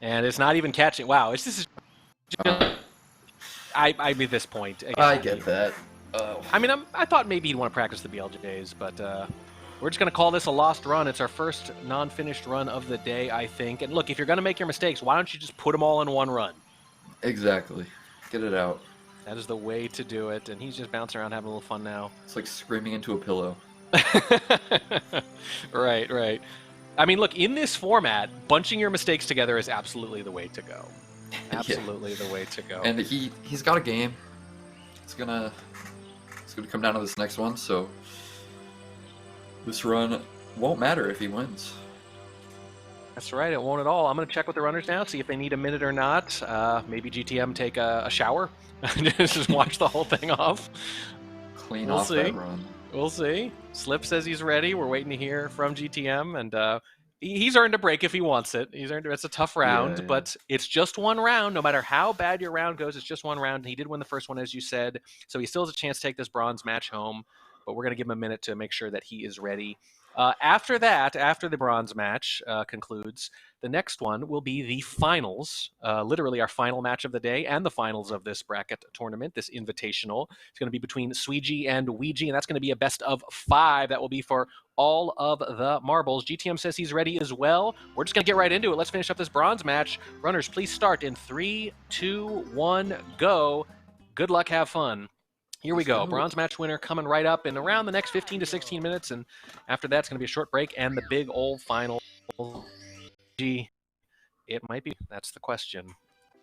and it's not even catching. Wow, this is. I mean, this point. Again, I get that. I mean, I thought maybe he'd want to practice the BLJs, but we're just going to call this a lost run. It's our first non-finished run of the day, I think. And look, if you're going to make your mistakes, why don't you just put them all in one run? Exactly. Get it out. That is the way to do it. And he's just bouncing around having a little fun now. It's like screaming into a pillow. Right. I mean, look, in this format, bunching your mistakes together is absolutely the way to go. Absolutely the way to go. And he's got a game. It's gonna come down to this next one, so this run won't matter if he wins. That's right, it won't at all. I'm going to check with the runners now, see if they need a minute or not. Maybe GTM take a shower, just watch the whole thing off. Clean We'll off see. that run. We'll see. Slip says he's ready. We're waiting to hear from GTM, and he's earned a break if he wants it. It's a tough round, Yeah. but it's just one round. No matter how bad your round goes, it's just one round. He did win the first one, as you said, so he still has a chance to take this bronze match home, but we're going to give him a minute to make sure that he is ready. After that, after the bronze match concludes, the next one will be the finals, literally our final match of the day and the finals of this bracket tournament, this invitational. It's going to be between Sweegie and Ouija, and that's going to be a best of 5. That will be for all of the marbles. GTM says he's ready as well. We're just going to get right into it. Let's finish up this bronze match. Runners, please start in 3, 2, 1, go. Good luck, have fun. Here we go. Bronze match winner coming right up in around the next 15 to 16 minutes, and after that, it's going to be a short break and the big old final. It might be. That's the question.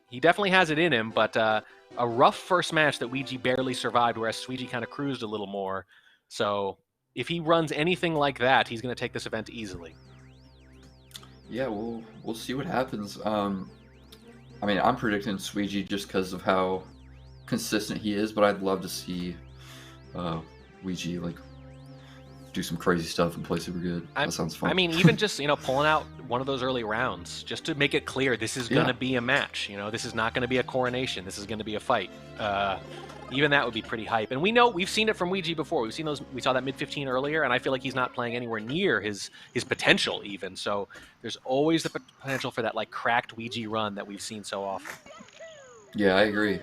He definitely has it in him, but a rough first match that Ouija barely survived, whereas Sweegie kind of cruised a little more. So if he runs anything like that, he's going to take this event easily. Yeah, we'll see what happens. I mean, I'm predicting Sweegie just because of how consistent he is, but I'd love to see Ouija like do some crazy stuff and play super good. That sounds fun. I mean, even just pulling out one of those early rounds just to make it clear this is going to be a match. This is not going to be a coronation. This is going to be a fight. Even that would be pretty hype. And we've seen it from Ouija before. We saw that mid 15 earlier, and I feel like he's not playing anywhere near his potential even. So there's always the potential for that like cracked Ouija run that we've seen so often. Yeah, I agree.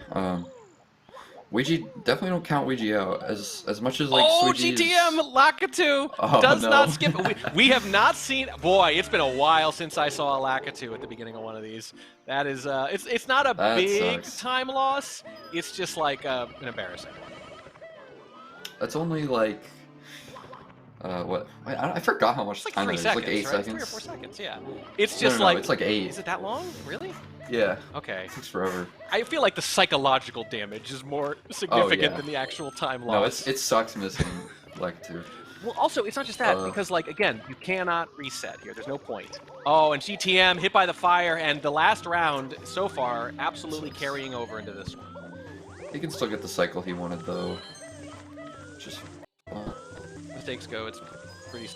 Ouija, definitely don't count Ouija out as much as like Sweegie GTM Lakitu does not skip. We have not seen. Boy, it's been a while since I saw a Lakitu at the beginning of one of these. That is, it's not a big time loss. It's just like an embarrassing one. That's only like what? I forgot how much It's like time 3 it is. seconds, Like 8 right? seconds. 3 or 4 seconds. Yeah. It's No, just no, like it's like 8. Is it that long? Really? Yeah. Okay. It takes forever. I feel like the psychological damage is more significant than the actual time loss. No, it sucks missing Lakitu. Well, also, it's not just that, because, like, again, you cannot reset here. There's no point. Oh, and GTM hit by the fire, and the last round so far absolutely carrying over into this one. He can still get the cycle he wanted, though. Just... Mistakes go, it's pretty...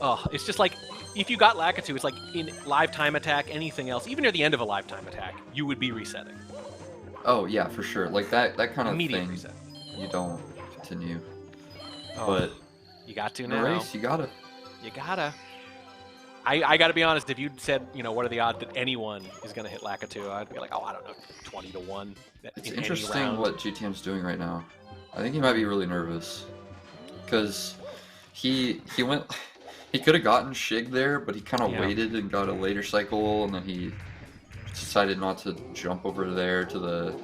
Oh, it's just like, if you got Lakitu, it's like in live time attack, anything else, even near the end of a live time attack, you would be resetting. Oh, yeah, for sure. Like, that kind of Immediate thing, reset. you don't continue. Oh, But... you got to in a now. race, you gotta. You gotta. I gotta be honest, if you'd said, what are the odds that anyone is gonna hit Lakitu, I'd be like, oh, I don't know, 20 to 1. It's in any interesting round. what GTM's doing right now. I think he might be really nervous. Because he could have gotten Shig there, but he kind of waited and got a later cycle, and then he decided not to jump over there to the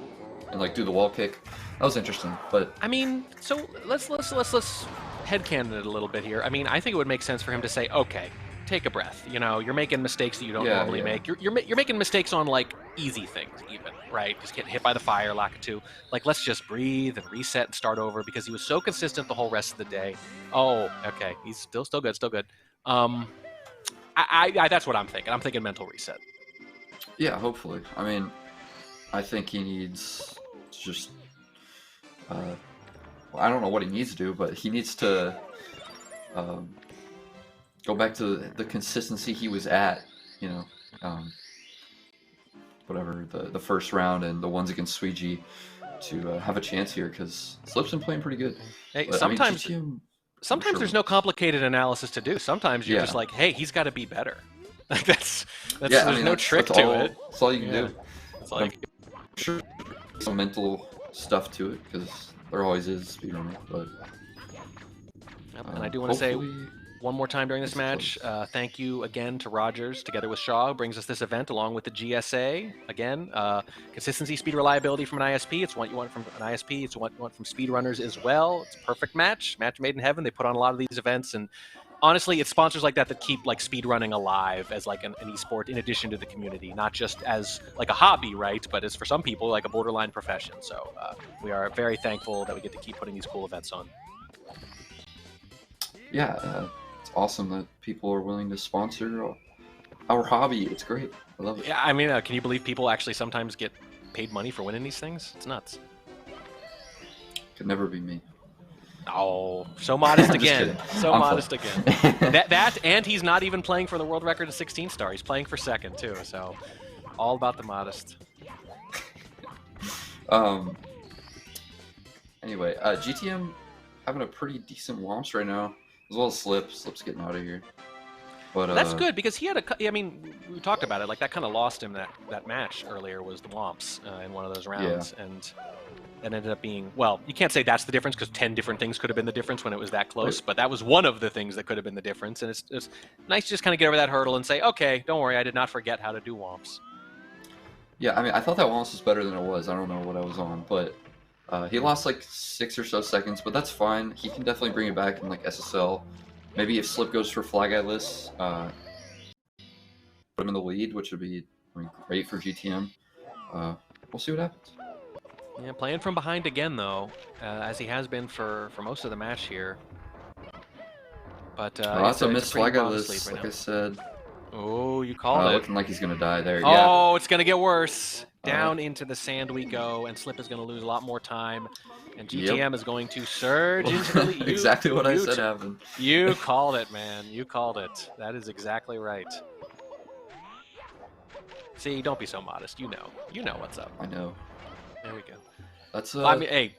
and like do the wall kick. That was interesting, but I mean, so let's headcanon it a little bit here. I mean, I think it would make sense for him to say, okay, take a breath. You know, you're making mistakes that you don't Yeah, normally yeah. make. You're making mistakes on like easy things, even, right? Just getting hit by the fire, lack of two. Like, let's just breathe and reset and start over, because he was so consistent the whole rest of the day. Oh, okay, he's still good, still good. That's what I'm thinking. I'm thinking mental reset. yeah, hopefully. I mean, I think he needs to just. Well, I don't know what he needs to do, but he needs to go back to the consistency he was at. You know, whatever the first round and the ones against Suiji to have a chance here, because Slip's been playing pretty good. Hey, But, I mean, sometimes GTM, sometimes sure there's no complicated analysis to do. Sometimes you're Yeah. just like, hey, he's got to be better. Like that's yeah, I there's mean, no that's trick all, to it. That's all you can Yeah. do. It's like, I'm sure some mental stuff to it, because there always is speedrunning. But and I do want to say hopefully- one more time during this it's match, thank you again to Rogers, together with Shaw, who brings us this event along with the GSA. Again, consistency, speed, reliability from an ISP. It's what you want from an ISP. It's what you want from speedrunners as well. It's a perfect match made in heaven. They put on a lot of these events, and honestly, it's sponsors like that keep like speedrunning alive as like an esport in addition to the community, not just as like a hobby, right? But as for some people, like a borderline profession. So we are very thankful that we get to keep putting these cool events on. Yeah, it's awesome that people are willing to sponsor our hobby. It's great. I love it. Yeah, I mean, can you believe people actually sometimes get paid money for winning these things? It's nuts. Could never be me. Oh, so modest I'm just again. kidding. So I'm modest fun. again. That, and he's not even playing for the world record of 16 star. He's playing for second too. So, all about the modest. Anyway, GTM having a pretty decent womps right now, as well as Slip. Slip's getting out of here. But That's good, because he had I mean, we talked about it. Like that kind of lost him that match earlier, was the womps in one of those rounds, and that ended up being, well, you can't say that's the difference, because 10 different things could have been the difference when it was that close. Right. But that was one of the things that could have been the difference, and it's nice to just kind of get over that hurdle and say, okay, don't worry, I did not forget how to do womps. Yeah, I mean, I thought that womps was better than it was. I don't know what I was on, but he lost like 6 or so seconds, but that's fine. He can definitely bring it back in like SSL. Maybe if Slip goes for Flag Eye lists, put him in the lead, which would be, I mean, great for GTM. We'll see what happens. Yeah, playing from behind again, though, as he has been for most of the match here. But That's a missed pretty Flag Eye modest list, lead like right I said. now. Oh, you called it. Looking like he's going to die there. Yeah. Oh, it's going to get worse. Down into the sand we go, and Slip is going to lose a lot more time. And GTM is going to surge into the lead. Exactly what I said happened. You called it, man. You called it. That is exactly right. See, don't be so modest. You know what's up. I know. There we go. That's I mean, hey,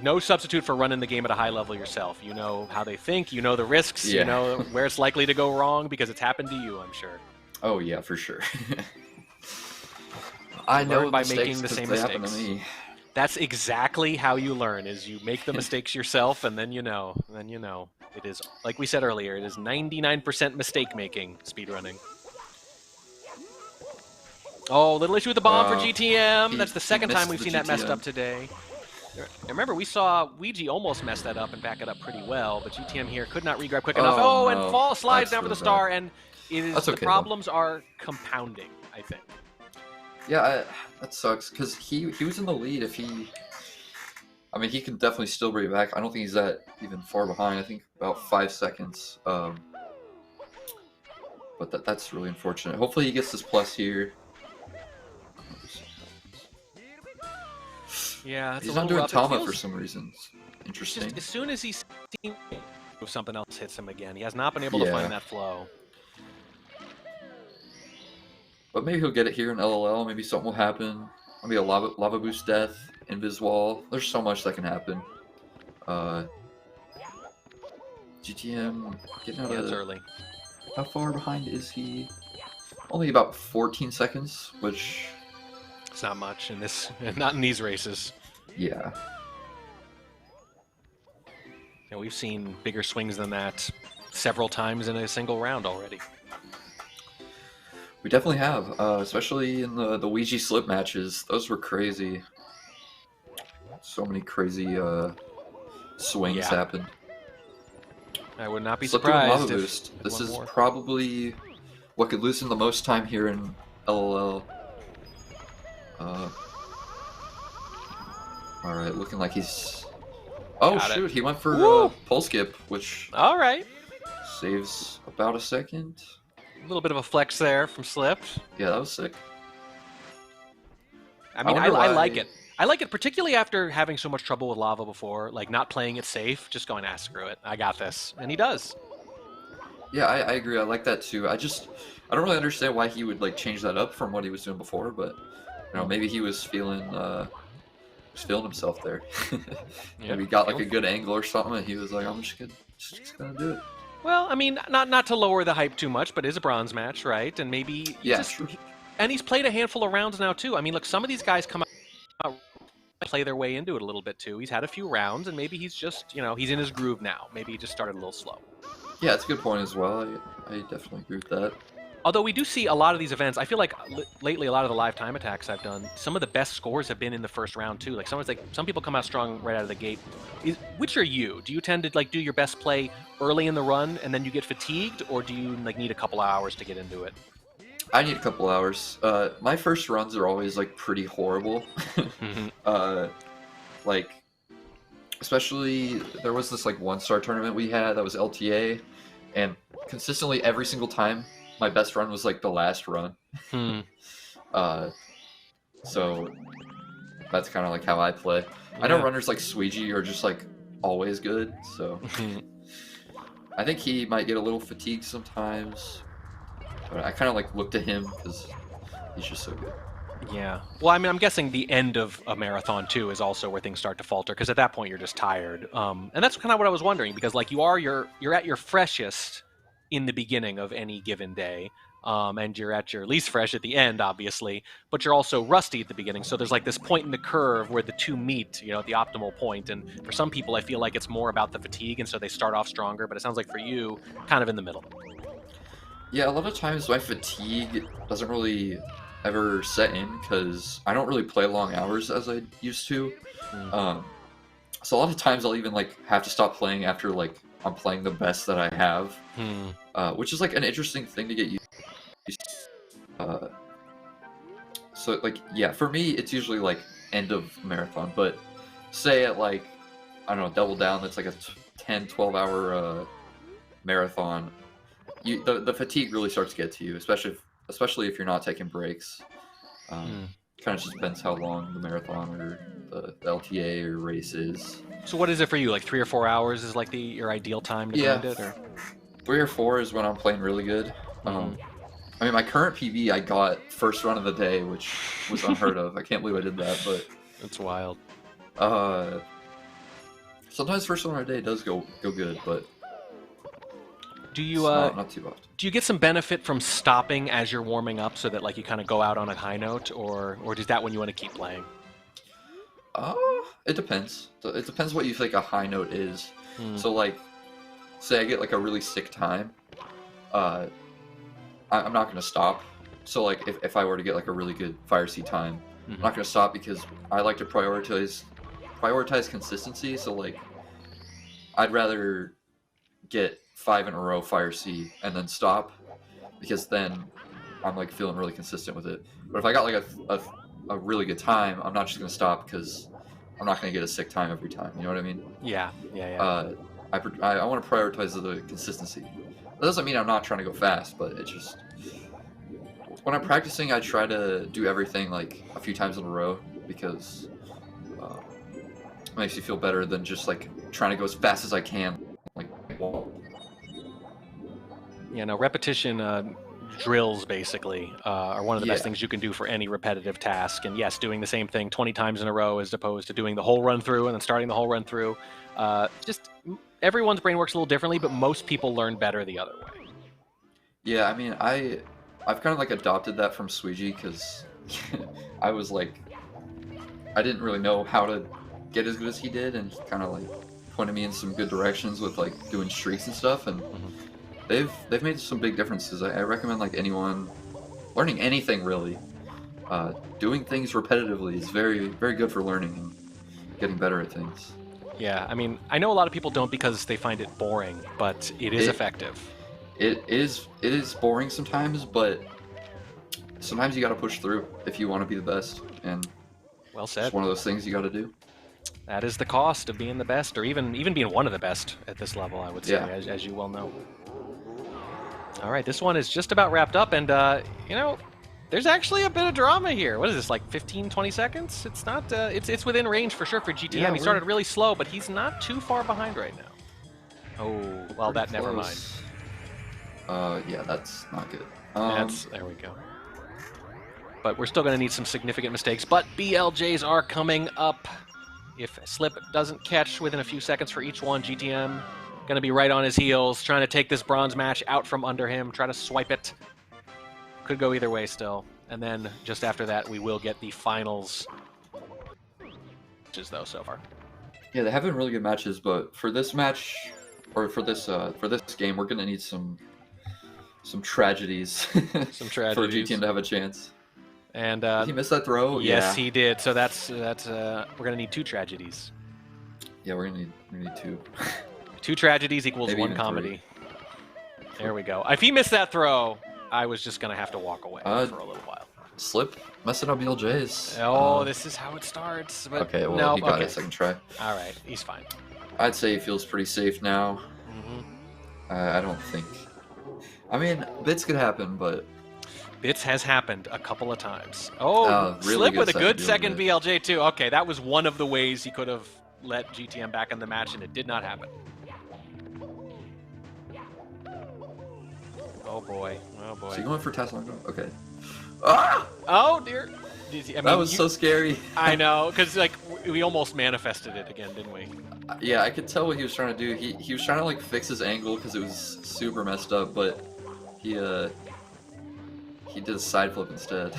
no substitute for running the game at a high level yourself. You know how they think. You know the risks. Yeah. You know where it's likely to go wrong, because it's happened to you, I'm sure. Oh yeah, for sure. I know Learn by mistakes making the 'cause same they happen to mistakes. me. That's exactly how you learn, is you make the mistakes yourself, and then you know. It is, like we said earlier, it is 99% mistake making, speedrunning. Oh, little issue with the bomb for GTM. That's the second time missed we've the seen that messed GTM. up today. Remember, we saw Ouija almost mess that up and back it up pretty well, but GTM here could not regrab quick enough. Oh, And no. slides That's down for the really star, and it is, That's the okay, though. problems are compounding, I think. Yeah, that sucks, because he was in the lead. If he, I mean, he can definitely still bring it back. I don't think he's that even far behind. I think about 5 seconds. But that's really unfortunate. Hopefully he gets this plus here. Yeah, that's He's a not little doing rough. It Tama feels- for some reason. Interesting. Just as soon as he's seen something else hits him again, he has not been able to Yeah. find that flow. But maybe he'll get it here in LLL. Maybe something will happen. Maybe a lava boost death, invis wall. There's so much that can happen. GTM getting out Yeah, of it's early. How far behind is he? Only about 14 seconds, which, It's not much in this, not in these races. yeah. And we've seen bigger swings than that several times in a single round already. We definitely have, especially in the Ouija slip matches. Those were crazy. So many crazy swings Yeah. happened. I would not be Slip doing lava surprised if boost. This one is more. probably what could loosen the most time here in LOL. All right, looking like he's. Oh Got it. shoot, he went for Woo! pole skip, which All right. saves about a second. A little bit of a flex there from Slip. Yeah, that was sick. I mean, I wonder like why- it. I like it particularly after having so much trouble with lava before, like not playing it safe, just going, screw it, I got this. And he does. Yeah, I agree. I like that too. I don't really understand why he would like change that up from what he was doing before, but you know, maybe he was feeling himself there. Maybe he got like a good angle or something, and he was like, I'm just gonna do it. Well, I mean, not to lower the hype too much, but it is a bronze match, right? And maybe Yeah, true. and he's played a handful of rounds now too. I mean, look, some of these guys come out play their way into it a little bit too. He's had a few rounds, and maybe he's just, he's in his groove now. Maybe he just started a little slow. Yeah, it's a good point as well. I definitely agree with that. Although we do see a lot of these events, I feel like lately a lot of the live time attacks I've done, some of the best scores have been in the first round too. Like some people come out strong right out of the gate. Which are you? Do you tend to do your best play early in the run and then you get fatigued, or do you need a couple hours to get into it? I need a couple hours. My first runs are always pretty horrible. Especially there was this 1-star tournament we had that was LTA, and consistently every single time my best run was the last run. So that's kind of how I play. Yeah. I know runners like Sweegie are just always good, so I think he might get a little fatigued sometimes. But I kind of look to him because he's just so good. Yeah. Well, I mean, I'm guessing the end of a marathon too is also where things start to falter, because at that point you're just tired. And that's kind of what I was wondering, because you're at your freshest in the beginning of any given day, and you're at your least fresh at the end, obviously. But you're also rusty at the beginning, so there's this point in the curve where the two meet, at the optimal point. And for some people, I feel like it's more about the fatigue, and so they start off stronger. But it sounds like for you, kind of in the middle. Yeah, a lot of times my fatigue doesn't really ever set in because I don't really play long hours as I used to. So a lot of times I'll even have to stop playing after I'm playing the best that I have, which is an interesting thing to get used to. So yeah, for me it's usually end of marathon, but say at I don't know, Double Down, that's a 10-12 hour marathon. The fatigue really starts to get to you, especially if you're not taking breaks. Kind of just depends how long the marathon or the LTA or race is. So what is it for you? 3 or 4 hours is your ideal time to grind it? Or? 3 or 4 is when I'm playing really good. I mean, my current PB I got first run of the day, which was unheard of. I can't believe I did that, but it's wild. Sometimes first run of the day does go good, but do you not too often. Do you get some benefit from stopping as you're warming up, so that you kind of go out on a high note, or is that when you want to keep playing? It depends. It depends what you think a high note is. So say I get a really sick time, I'm not gonna stop. So if I were to get a really good fire seed time, I'm not gonna stop because I like to prioritize consistency. So I'd rather get 5 in a row fire C and then stop, because then I'm feeling really consistent with it. But if I got a really good time, I'm not just gonna stop because I'm not gonna get a sick time every time. You know what I mean? Yeah. I want to prioritize the consistency. That doesn't mean I'm not trying to go fast, but it's just when I'm practicing, I try to do everything a few times in a row, because it makes you feel better than just trying to go as fast as I can. Yeah, no, repetition drills basically are one of the best things you can do for any repetitive task. And yes, doing the same thing 20 times in a row as opposed to doing the whole run through and then starting the whole run through. Just everyone's brain works a little differently, but most people learn better the other way. Yeah, I mean, I've kind of adopted that from Sweegie, because I was I didn't really know how to get as good as he did, and he kind of pointed me in some good directions with doing streaks and stuff, and they've made some big differences. I recommend anyone learning anything really. Doing things repetitively is very, very good for learning and getting better at things. Yeah, I mean, I know a lot of people don't because they find it boring, but it is effective. It is boring sometimes, but sometimes you got to push through if you want to be the best, and Well said. it's one of those things you got to do. That is the cost of being the best, or even being one of the best at this level, I would say, Yeah. as you well know. All right, this one is just about wrapped up, and you know, there's actually a bit of drama here. What is this, like 15, 20 seconds? It's not. It's within range for sure for GTM. Yeah, He started really slow, but he's not too far behind right now. Oh, well, Pretty never mind. close. Yeah, that's not good. There we go. But we're still going to need some significant mistakes. But BLJs are coming up. If Slip doesn't catch within a few seconds for each one, GTM going to be right on his heels, trying to take this bronze match out from under him, try to swipe it. Could go either way still. And then just after that, we will get the finals matches, though, so far. Yeah, they have been really good matches, but for this match, or for this game, we're gonna need some tragedies. Some for tragedies. GTM to have a chance. And Did he miss that throw? yes, Yeah. he did. So that's we're gonna need 2 tragedies. Yeah, we're gonna need 2. 2 tragedies equals Maybe 1 even comedy. There we go. If he missed that throw, I was just gonna have to walk away for a little while. Slip messing up BLJs. Oh, this is how it starts. But Okay, well, no, he got okay. it second try. All right, he's fine. I'd say he feels pretty safe now. Mm-hmm. I don't think. I mean, bits could happen, but Bits has happened a couple of times. Oh, really Slip good with a good second second BLJ too. Okay, that was one of the ways he could have let GTM back in the match, and it did not happen. Oh boy. Oh boy. So you going for Tesla? Okay. Ah! Oh dear. I mean, That was so scary. I know, because like we almost manifested it again, didn't we? Yeah, I could tell what he was trying to do. He was trying to like fix his angle because it was super messed up, but he did a side flip instead.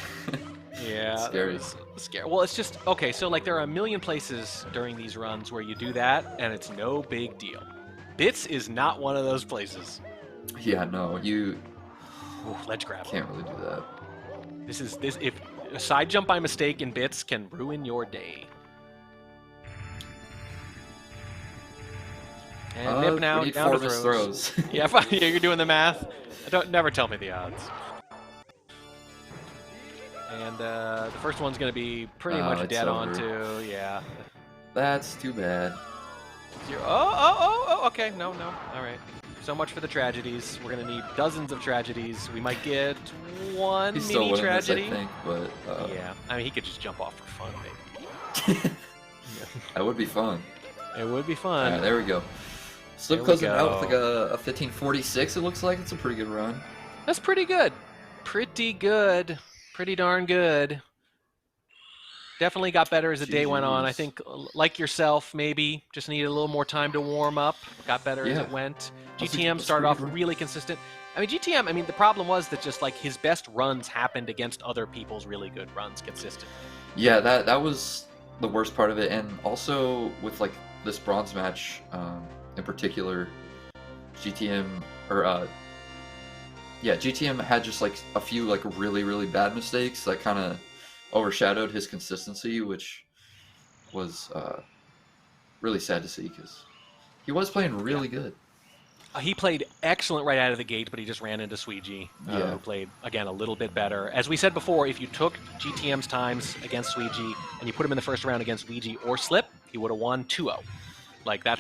Yeah, Scary. that was scary. Well, it's just okay. So like there are a million places during these runs where you do that, and it's no big deal. Bits is not one of those places. Yeah, no, you Ooh, ledge grab. can't really do that. If a side jump by mistake in Bits can ruin your day. And Nip now we need down 4 to missed throws. throws. Yeah, yeah, you're doing the math. Never tell me the odds. And the first one's going to be pretty much it's dead on over. too. Yeah. That's too bad. Okay. No. All right. So much for the tragedies. We're going to need dozens of tragedies. We might get one He's still mini winning this, tragedy. I think, but Yeah. I mean, he could just jump off for fun, maybe. that would be fun. It would be All fun. right, there we go. Slip There we closing out with like go. a 1546. It looks like it's a pretty good run. That's pretty good. Pretty good. Pretty darn good. Definitely got better as the day went on. I GGs. think, like yourself, maybe just needed a little more time to warm up. Got better as Yeah. it went. That's a- GTM that's a started pretty off good run. really consistent. I mean, GTM, the problem was that just like his best runs happened against other people's really good runs consistently. Yeah, that was the worst part of it, and also with like this bronze match in particular, GTM GTM had just like a few like really bad mistakes that kind of overshadowed his consistency, which was really sad to see because he was playing really good. He played excellent right out of the gate, but he just ran into Sweegie, Yeah. who played, again, a little bit better. As we said before, if you took GTM's times against Sweegie and you put him in the first round against Ouija or Slip, he would have won 2-0. Like, that's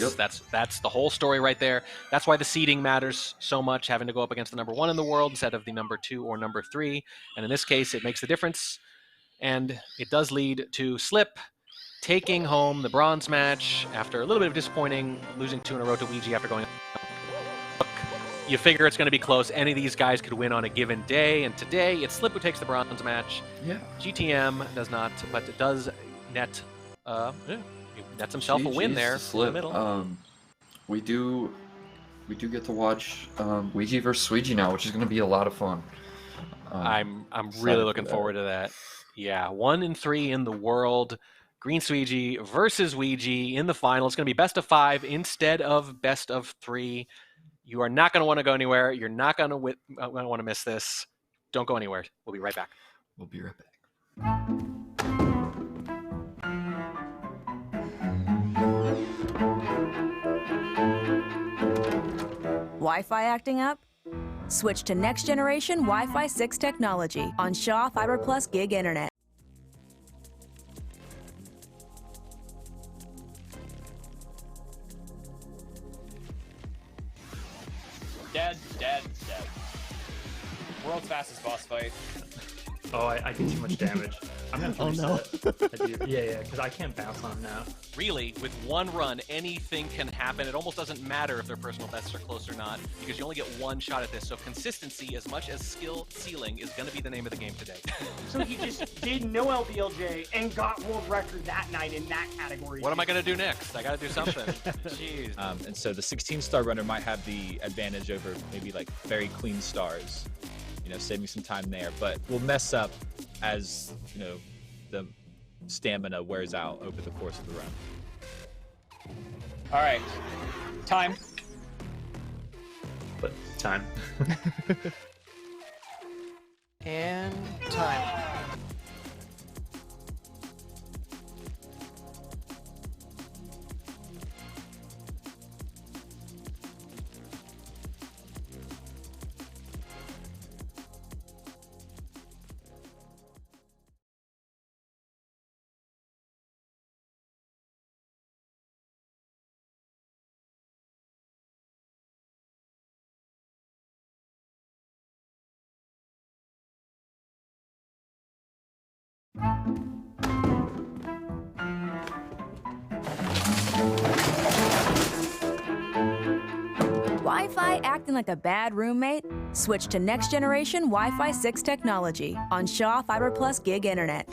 the whole story right there. That's why the seeding matters so much, having to go up against the number 1 in the world instead of the number 2 or number 3. And in this case, it makes the difference. And it does lead to Slip taking home the bronze match after a little bit of disappointing, losing 2 in a row to Ouija after going. You figure it's going to be close. Any of these guys could win on a given day, and today it's Slip who takes the bronze match. Yeah. GTM does not, but it does net. He nets himself a win GG's there to in the Slip. middle. We do get to watch Ouija versus Sweegie now, which is going to be a lot of fun. I'm excited really for looking that. forward to that. Yeah, 1 and 3 in the world. Green Sweegie versus Ouija in the final. It's going to be best of 5 instead of best of 3. You are not going to want to go anywhere. You're not going to want to miss this. Don't go anywhere. We'll be right back. We'll be right back. Wi-Fi acting up? Switch to next generation Wi-Fi 6 technology on Shaw Fiber Plus Gig Internet. Dead. World's fastest boss fight. Oh, I do too much damage. I'm gonna Oh, no. reset. I do. Yeah, because I can't bounce on him now. Really, with one run, anything can happen. It almost doesn't matter if their personal bests are close or not, because you only get one shot at this. So consistency, as much as skill ceiling, is going to be the name of the game today. So he just did no LBLJ and got world record that night in that category. What am I going to do next? I got to do something. Jeez. And so the 16-star runner might have the advantage over maybe like very clean stars, saving some time there, but will mess up as, the stamina wears out over the course of the run. All right. Time. But time. And time. Wi-Fi acting like a bad roommate? Switch to next generation Wi-Fi 6 technology on Shaw Fiber Plus Gig Internet.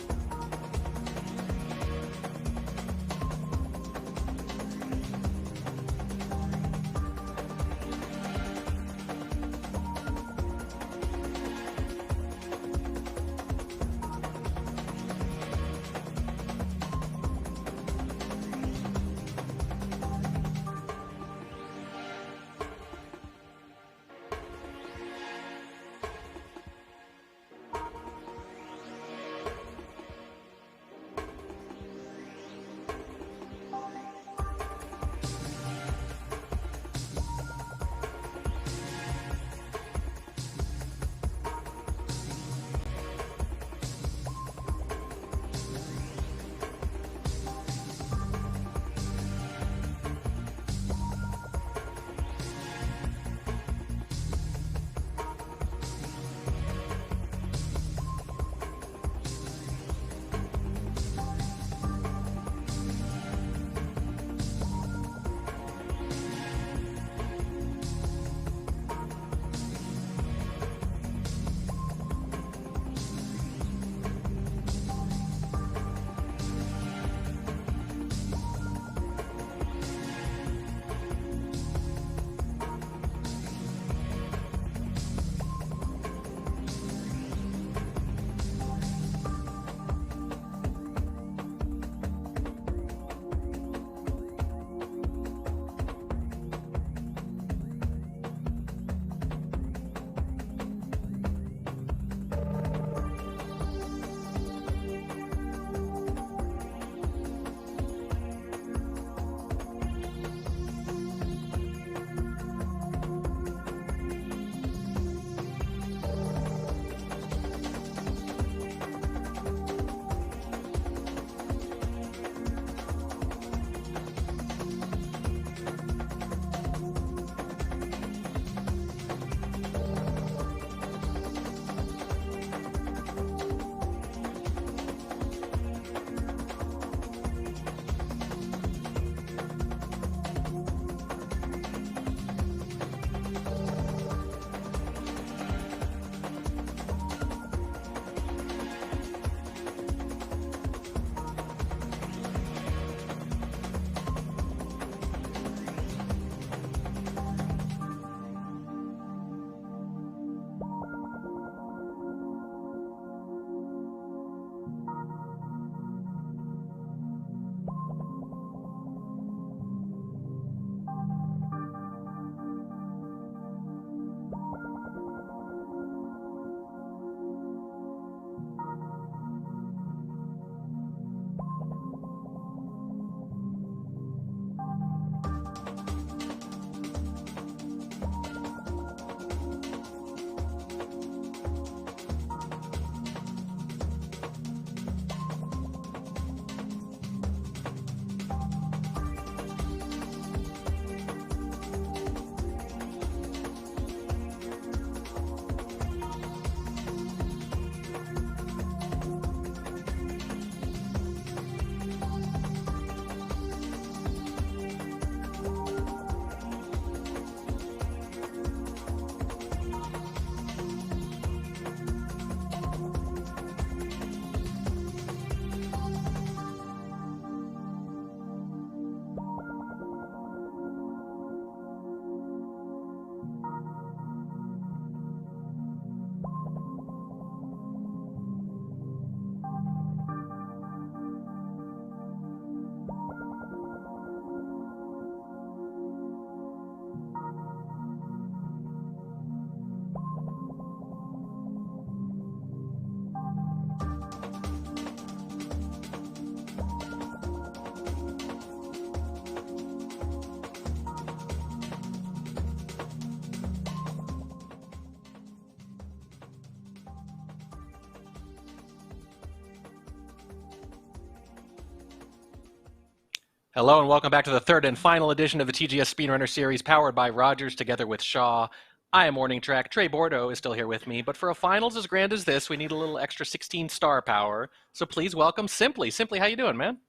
Hello and welcome back to the third and final edition of the TGS Speedrunner series powered by Rogers together with Shaw. I am Morning Track. Trey Bordeaux is still here with me, but for a finals as grand as this, we need a little extra 16 star power. So please welcome Simply. Simply, how you doing, man?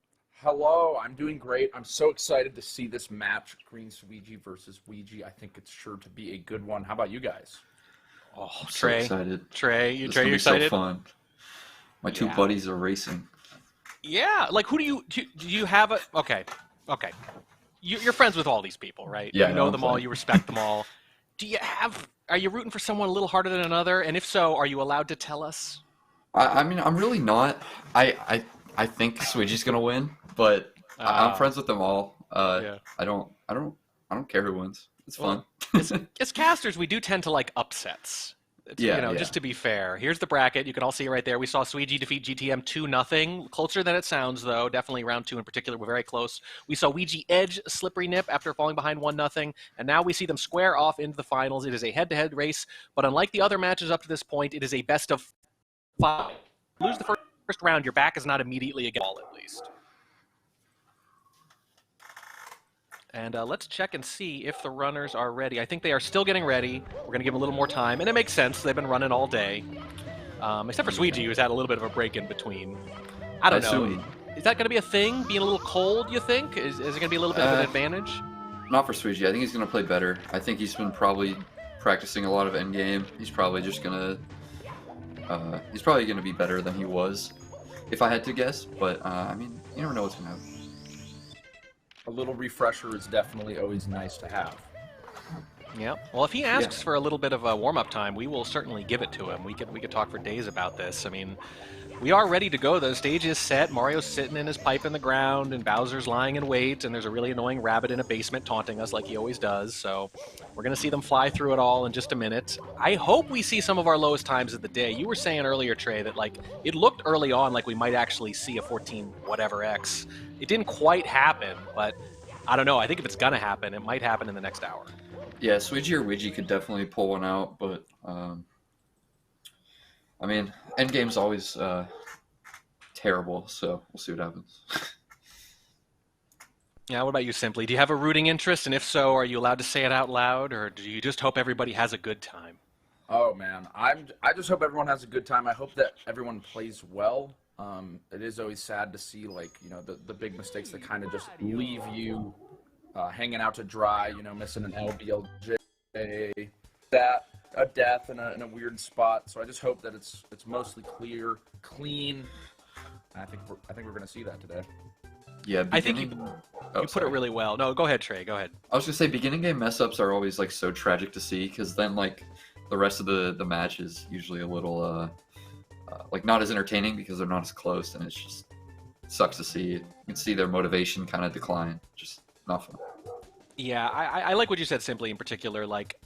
Hello, I'm doing great. I'm so excited to see this match, Green Ouija versus Ouija. I think it's sure to be a good one. How about you guys? Oh, So Trey. excited. Trey, This is you gonna be excited? So fun. My two buddies are racing. Yeah, like who do you have a okay. You're friends with all these people, right? Yeah, you know I'm them all, playing. you respect them all. Are you rooting for someone a little harder than another? And if so, are you allowed to tell us? I mean, I'm really not. I think Ouija's gonna win, but I'm friends with them all. Yeah. I don't care who wins. It's fun. As casters, we do tend to like upsets. Just to be fair. Here's the bracket. You can all see it right there. We saw Ouija defeat GTM 2-0. Closer than it sounds, though. Definitely round 2 in particular. We're very close. We saw Ouija edge Slippery Nip after falling behind 1-0. And now we see them square off into the finals. It is a head-to-head race. But unlike the other matches up to this point, it is a best of 5. Lose the first round, your back is not immediately against the wall, at least. And let's check and see if the runners are ready. I think they are still getting ready. We're going to give them a little more time. And it makes sense. They've been running all day. Except for Ouija, who's had a little bit of a break in between. I don't know. Is that going to be a thing? Being a little cold, you think? Is it going to be a little bit of an advantage? Not for Ouija. I think he's gonna play better. I think he's been probably practicing a lot of endgame. He's probably just gonna be better than he was, if I had to guess. But I mean, you never know what's gonna happen. A little refresher is definitely always nice to have. Yeah. Well, if he asks for a little bit of a warm-up time, we will certainly give it to him. We could talk for days about this. I mean, we are ready to go. The stage is set. Mario's sitting in his pipe in the ground, and Bowser's lying in wait, and there's a really annoying rabbit in a basement taunting us like he always does. So we're going to see them fly through it all in just a minute. I hope we see some of our lowest times of the day. You were saying earlier, Trey, that like it looked early on like we might actually see a 14 whatever X. It didn't quite happen, but I don't know. I think if it's going to happen, it might happen in the next hour. Yeah, Ouija or Ouija could definitely pull one out, but I mean, endgame's always terrible, so we'll see what happens. Yeah, what about you, Simply? Do you have a rooting interest? And if so, are you allowed to say it out loud, or do you just hope everybody has a good time? Oh man, I just hope everyone has a good time. I hope that everyone plays well. It is always sad to see the big mistakes that kind of just leave you hanging out to dry. Missing an LBLJ, a death in a weird spot. So I just hope that it's mostly clean. And I think we're gonna see that today. Yeah, I think you put it really well. No, go ahead, Trey. Go ahead. I was gonna say beginning game mess ups are always like so tragic to see because then like the rest of the match is usually a little like not as entertaining because they're not as close, and it sucks to see. You can see their motivation kind of decline. Just not fun. Yeah, I like what you said, Simply, in particular. Like,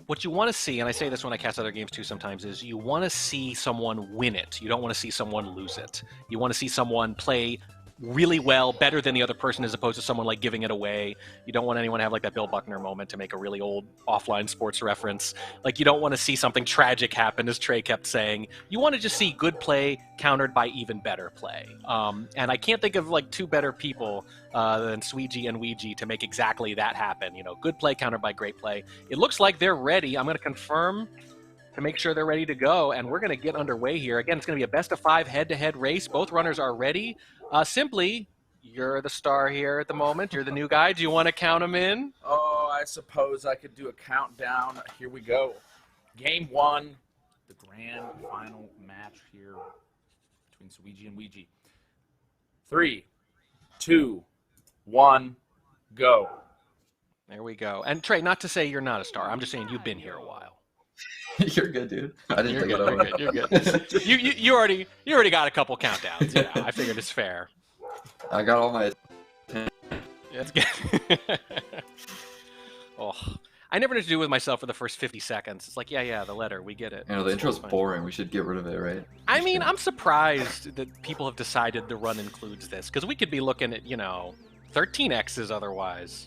what you want to see, and I say this when I cast other games too sometimes, is you want to see someone win it. You don't want to see someone lose it. You want to see someone play really well, better than the other person, as opposed to someone like giving it away. You don't want anyone to have like that Bill Buckner moment, to make a really old offline sports reference. Like, you don't want to see something tragic happen, as Trey kept saying. You want to just see good play countered by even better play. And I can't think of like two better people than Ouija and Ouija to make exactly that happen. Good play countered by great play. It looks like they're ready. I'm going to confirm to make sure they're ready to go, and we're going to get underway here. Again, it's going to be a best-of-5 head-to-head race. Both runners are ready. Simply, you're the star here at the moment. You're the new guy. Do you want to count them in? Oh, I suppose I could do a countdown. Here we go. Game 1, the grand final match here between Ouija and Ouija. 3, 2, 1, go. There we go. And Trey, not to say you're not a star. I'm just saying you've been here a while. You're good, dude. I didn't think about it. You're good. You already got a couple countdowns. Yeah, I figured it's fair. I got all my. That's good. Oh, I never know what to do with myself for the first 50 seconds. It's like, yeah, the letter, we get it. The intro's boring. We should get rid of it, right? I mean, I'm surprised that people have decided the run includes this, because we could be looking at 13 X's otherwise.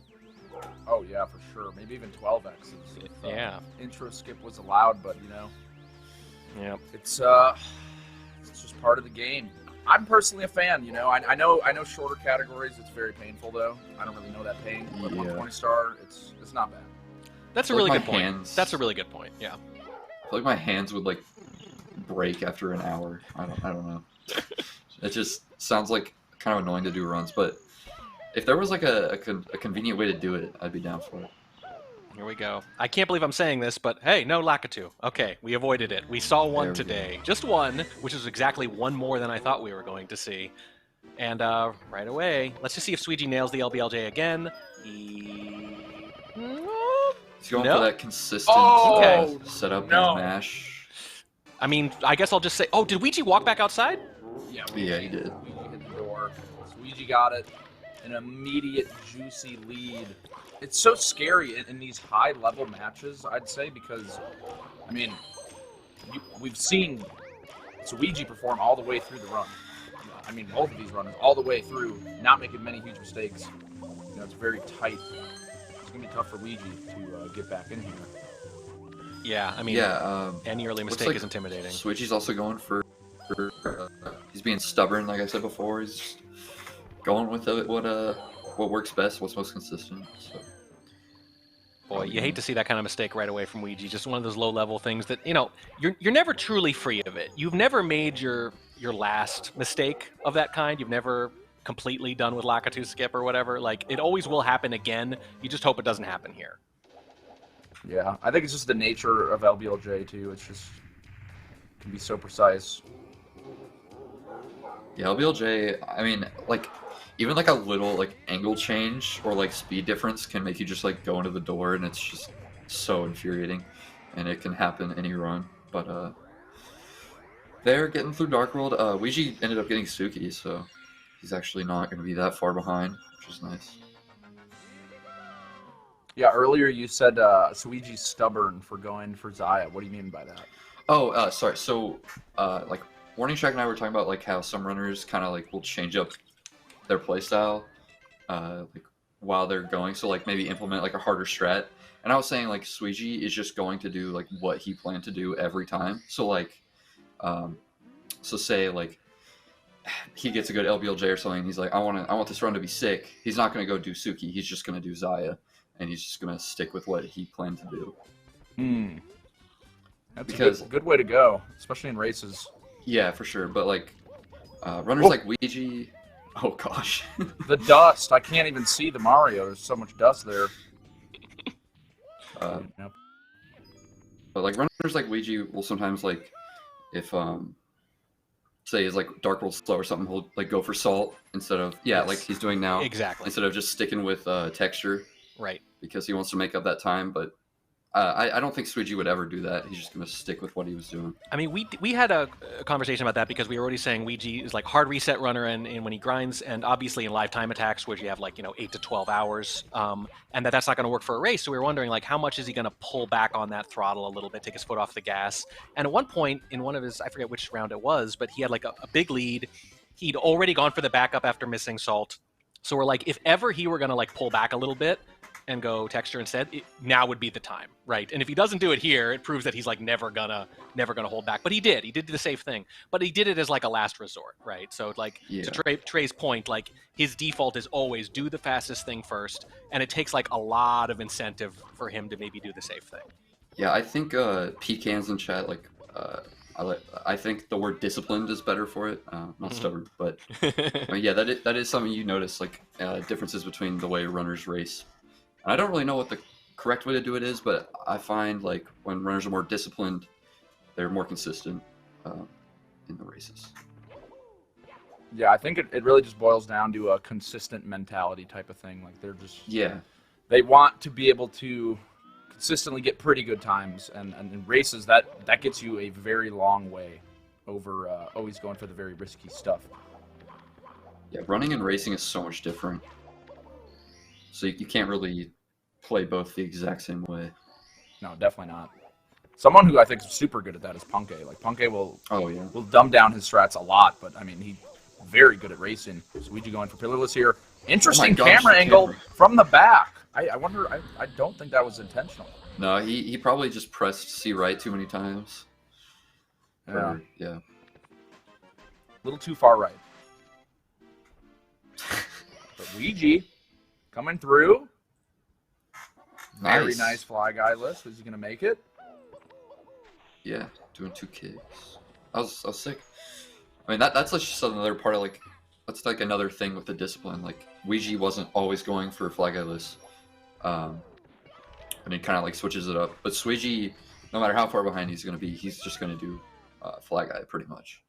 Oh yeah, for sure. Maybe even 12 X's. Yeah. Intro skip was allowed, but Yeah. it's just part of the game. I'm personally a fan. I know shorter categories. It's very painful though. I don't really know that pain. But Yeah. 120 star, it's not bad. That's a Like really my good point. hands- That's a really good point. Yeah. I feel like my hands would like break after an hour. I don't know. It just sounds like kind of annoying to do runs, but if there was like a convenient way to do it, I'd be down for it. Here we go. I can't believe I'm saying this, but hey, no Lakitu. Okay, we avoided it. We saw one There we today. Just one, which is exactly one more than I thought we were going to see. And right away, let's just see if Sweegie nails the LBLJ again. He's going No. for that consistent Okay. setup no. and mash. I mean, I guess I'll just say, oh, did Ouija walk back outside? Yeah, Yeah, he did. Ouija hit the door. Ouija got it. An immediate juicy lead. It's so scary in these high-level matches, I'd say, because, I mean, we've seen Ouija perform all the way through the run. I mean, both of these runners, all the way through, not making many huge mistakes. It's very tight. It's going to be tough for Ouija to get back in here. Yeah, I mean, any early looks mistake like is intimidating. Switchy's also going for he's being stubborn, like I said before. He's just going with what works best, what's most consistent. So. Boy, you hate to see that kind of mistake right away from Ouija. Just one of those low-level things that, you're never truly free of it. You've never made your last mistake of that kind. You've never completely done with Lakitu skip or whatever. Like, it always will happen again. You just hope it doesn't happen here. Yeah, I think it's just the nature of LBLJ, too. It's just can be so precise. Yeah, LBLJ, I mean, like, even like a little like angle change or like speed difference can make you just like go into the door, and it's just so infuriating, and it can happen any run. But they're getting through Dark World. Ouija ended up getting Suki, so he's actually not going to be that far behind, which is nice. Yeah, earlier you said Ouija's stubborn for going for Zaya. What do you mean by that? Oh, sorry. So, like, Warning Shack and I were talking about like how some runners kind of like will change up their playstyle, like while they're going. So like maybe implement like a harder strat. And I was saying like Sweegie is just going to do like what he planned to do every time. So like, so say like he gets a good LBLJ or something. He's like, I want this run to be sick. He's not going to go do Suki. He's just going to do Zaya, and he's just going to stick with what he planned to do. That's Because- a good way to go, especially in races. Yeah, for sure. But like runners like Ouija, oh gosh. The dust, I can't even see the Mario. There's so much dust there. Yep. But like runners like Ouija will sometimes like if say is like Dark World slow or something, he'll like go for salt instead of like he's doing now. Exactly. Instead of just sticking with texture Right. because he wants to make up that time. But I don't think Sweegie would ever do that. He's just gonna stick with what he was doing. I mean, we had a conversation about that because we were already saying Ouija is like hard reset runner and when he grinds, and obviously in live time attacks, where you have like 8 to 12 hours, and that's not going to work for a race. So we were wondering like how much is he going to pull back on that throttle a little bit, take his foot off the gas. And at one point in one of his, I forget which round it was, but he had like a big lead. He'd already gone for the backup after missing salt. So we're like, if ever he were going to like pull back a little bit and go texture instead, now would be the time, right? And if he doesn't do it here, it proves that he's like never gonna hold back. But he did the safe thing, but he did it as like a last resort, right? So like to Trey's point, like his default is always do the fastest thing first, and it takes like a lot of incentive for him to maybe do the safe thing. Yeah, I think pecans in chat like I think the word disciplined is better for it, not stubborn, but yeah, that is something you notice, like differences between the way runners race. And I don't really know what the correct way to do it is, but I find like when runners are more disciplined, they're more consistent in the races. Yeah, I think it really just boils down to a consistent mentality type of thing. Like they're just they want to be able to consistently get pretty good times, and in races that gets you a very long way over always going for the very risky stuff. Yeah, running and racing is so much different. So you can't really play both the exact same way. No, definitely not. Someone who I think is super good at that is Punke. Like Punke will dumb down his strats a lot, but I mean he's very good at racing. So Ouija going for pillarless here. Interesting camera angle from the back. I wonder. I don't think that was intentional. No, he probably just pressed C right too many times. Yeah. Yeah. little too far right. But Ouija coming through. Very nice fly guy list. Is he gonna make it? Yeah, doing 2 kicks. I was sick. I mean, that's like just another part of like, that's like another thing with the discipline. Like Ouija wasn't always going for fly guy lists, and he kind of like switches it up. But Swiggy, no matter how far behind he's gonna be, he's just gonna do fly guy pretty much.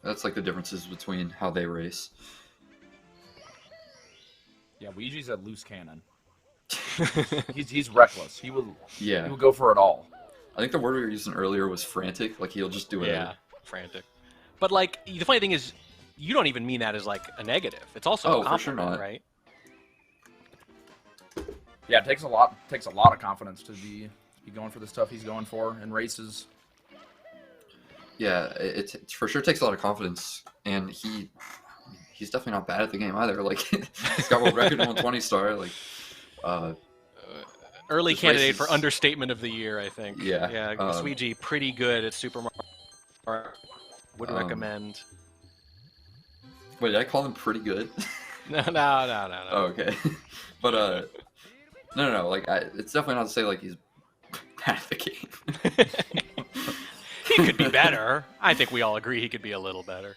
That's like the differences between how they race. Yeah, Ouija's a loose cannon. he's reckless. He will go for it all. I think the word we were using earlier was frantic. Like he'll just do it. Yeah, frantic. But like the funny thing is, you don't even mean that as like a negative. It's also a compliment, for sure not. right? Yeah, it takes a lot of confidence to be going for the stuff he's going for in races. Yeah, it for sure takes a lot of confidence, and he's definitely not bad at the game either. Like he's got world record in 120 star. Like early candidate for understatement of the year, I think. Yeah. Yeah, Swiggy pretty good at Super Mario. Would recommend. Wait, did I call him pretty good? No. Oh, okay. But no. Like it's definitely not to say like he's bad at the game. He could be better. I think we all agree he could be a little better.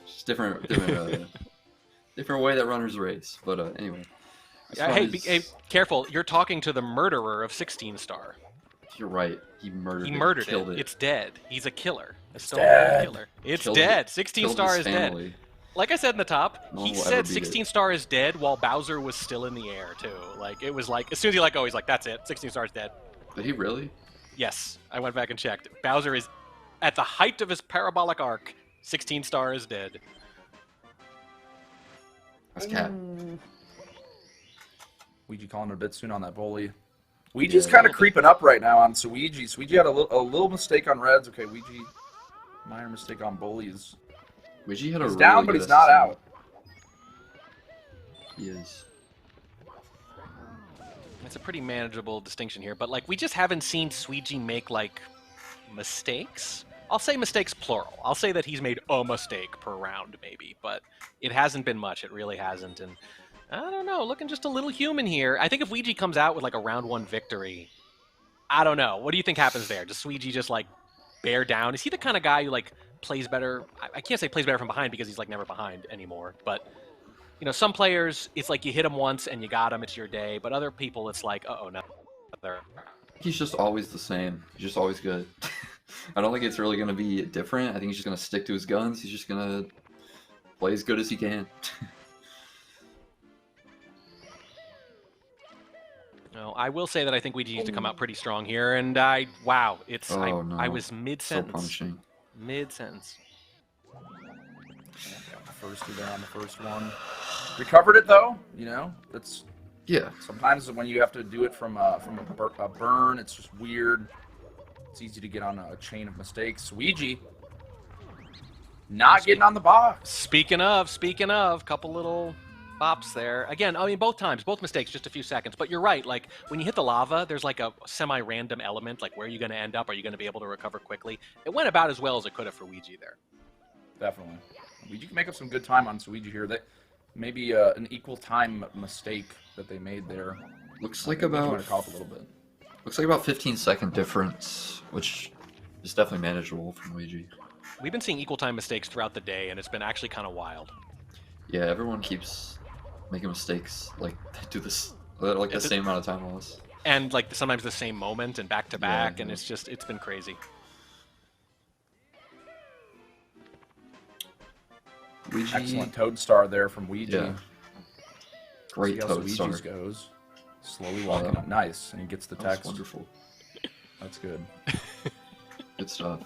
Just different way that runners race. But anyway. Hey, careful! You're talking to the murderer of 16 star. You're right. He murdered. He killed it. it. It's dead. He's a killer. A stone killer. It's dead. 16 star is dead. Like I said in the top, he said 16 star is dead while Bowser was still in the air too. Like it was like as soon as he let go, he's like, "That's it. 16 star is dead." Did he really? Yes, I went back and checked. Bowser is at the height of his parabolic arc. 16 star is dead. That's cat. Ouija calling it a bit soon on that bully. Ouija's kind of creeping up right now on Ouija. Ouija had a little mistake on reds. Okay, Ouija, minor mistake on bullies. Ouija had a he's down, but he's not out. He is. It's a pretty manageable distinction here, but like we just haven't seen Swiggy make like mistakes. I'll say mistakes plural. I'll say that he's made a mistake per round maybe, but it hasn't been much. It really hasn't, and I don't know. Looking just a little human here. I think if Ouija comes out with like a round 1 victory, I don't know. What do you think happens there? Does Ouija just like bear down? Is he the kind of guy who like plays better? I can't say plays better from behind because he's like never behind anymore, but. You know, some players, it's like you hit them once and you got them, it's your day. But other people, it's like, uh-oh, no. He's just always the same. He's just always good. I don't think it's really going to be different. I think he's just going to stick to his guns. He's just going to play as good as he can. No, I will say that I think we need to come out pretty strong here. And wow, it's I was mid-sentence. So punishing. Mid-sentence. First there on the first one. Recovered it though, you know. That's sometimes when you have to do it from a burn, it's just weird. It's easy to get on a chain of mistakes. Ouija not getting on the box. Speaking of, couple little bops there. Again, I mean both mistakes, just a few seconds. But you're right. Like when you hit the lava, there's like a semi-random element. Like where are you going to end up? Are you going to be able to recover quickly? It went about as well as it could have for Ouija there. Definitely. You can make up some good time on Ouija here. That maybe an equal time mistake that they made there. Looks like about a little bit. Looks like about 15-second difference, which is definitely manageable from Ouija. We've been seeing equal time mistakes throughout the day, and it's been actually kind of wild. Yeah, everyone keeps making mistakes. Like they do this like the same amount of time loss, and like sometimes the same moment and back to back, and it's been crazy. Ouija. Excellent Toad Star there from Ouija. Yeah. Great Toad Star. Goes. Slowly walking up. Nice. And he gets the text. That's wonderful. That's good. Good stuff.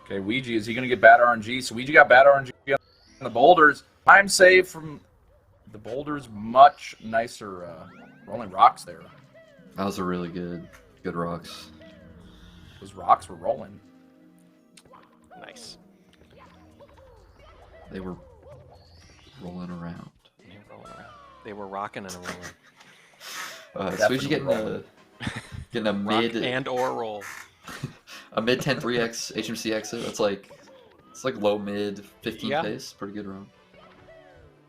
Okay, Ouija, is he going to get bad RNG? So Ouija got bad RNG on the boulders. Time save from the boulders. Much nicer rolling rocks there. That was a really good rocks. Those rocks were rolling. Nice. They were rolling around. They were rocking and rolling. So we getting a mid and or roll. a mid 10-3x HMC exit. It's like low mid 15 Yeah. pace. Pretty good run.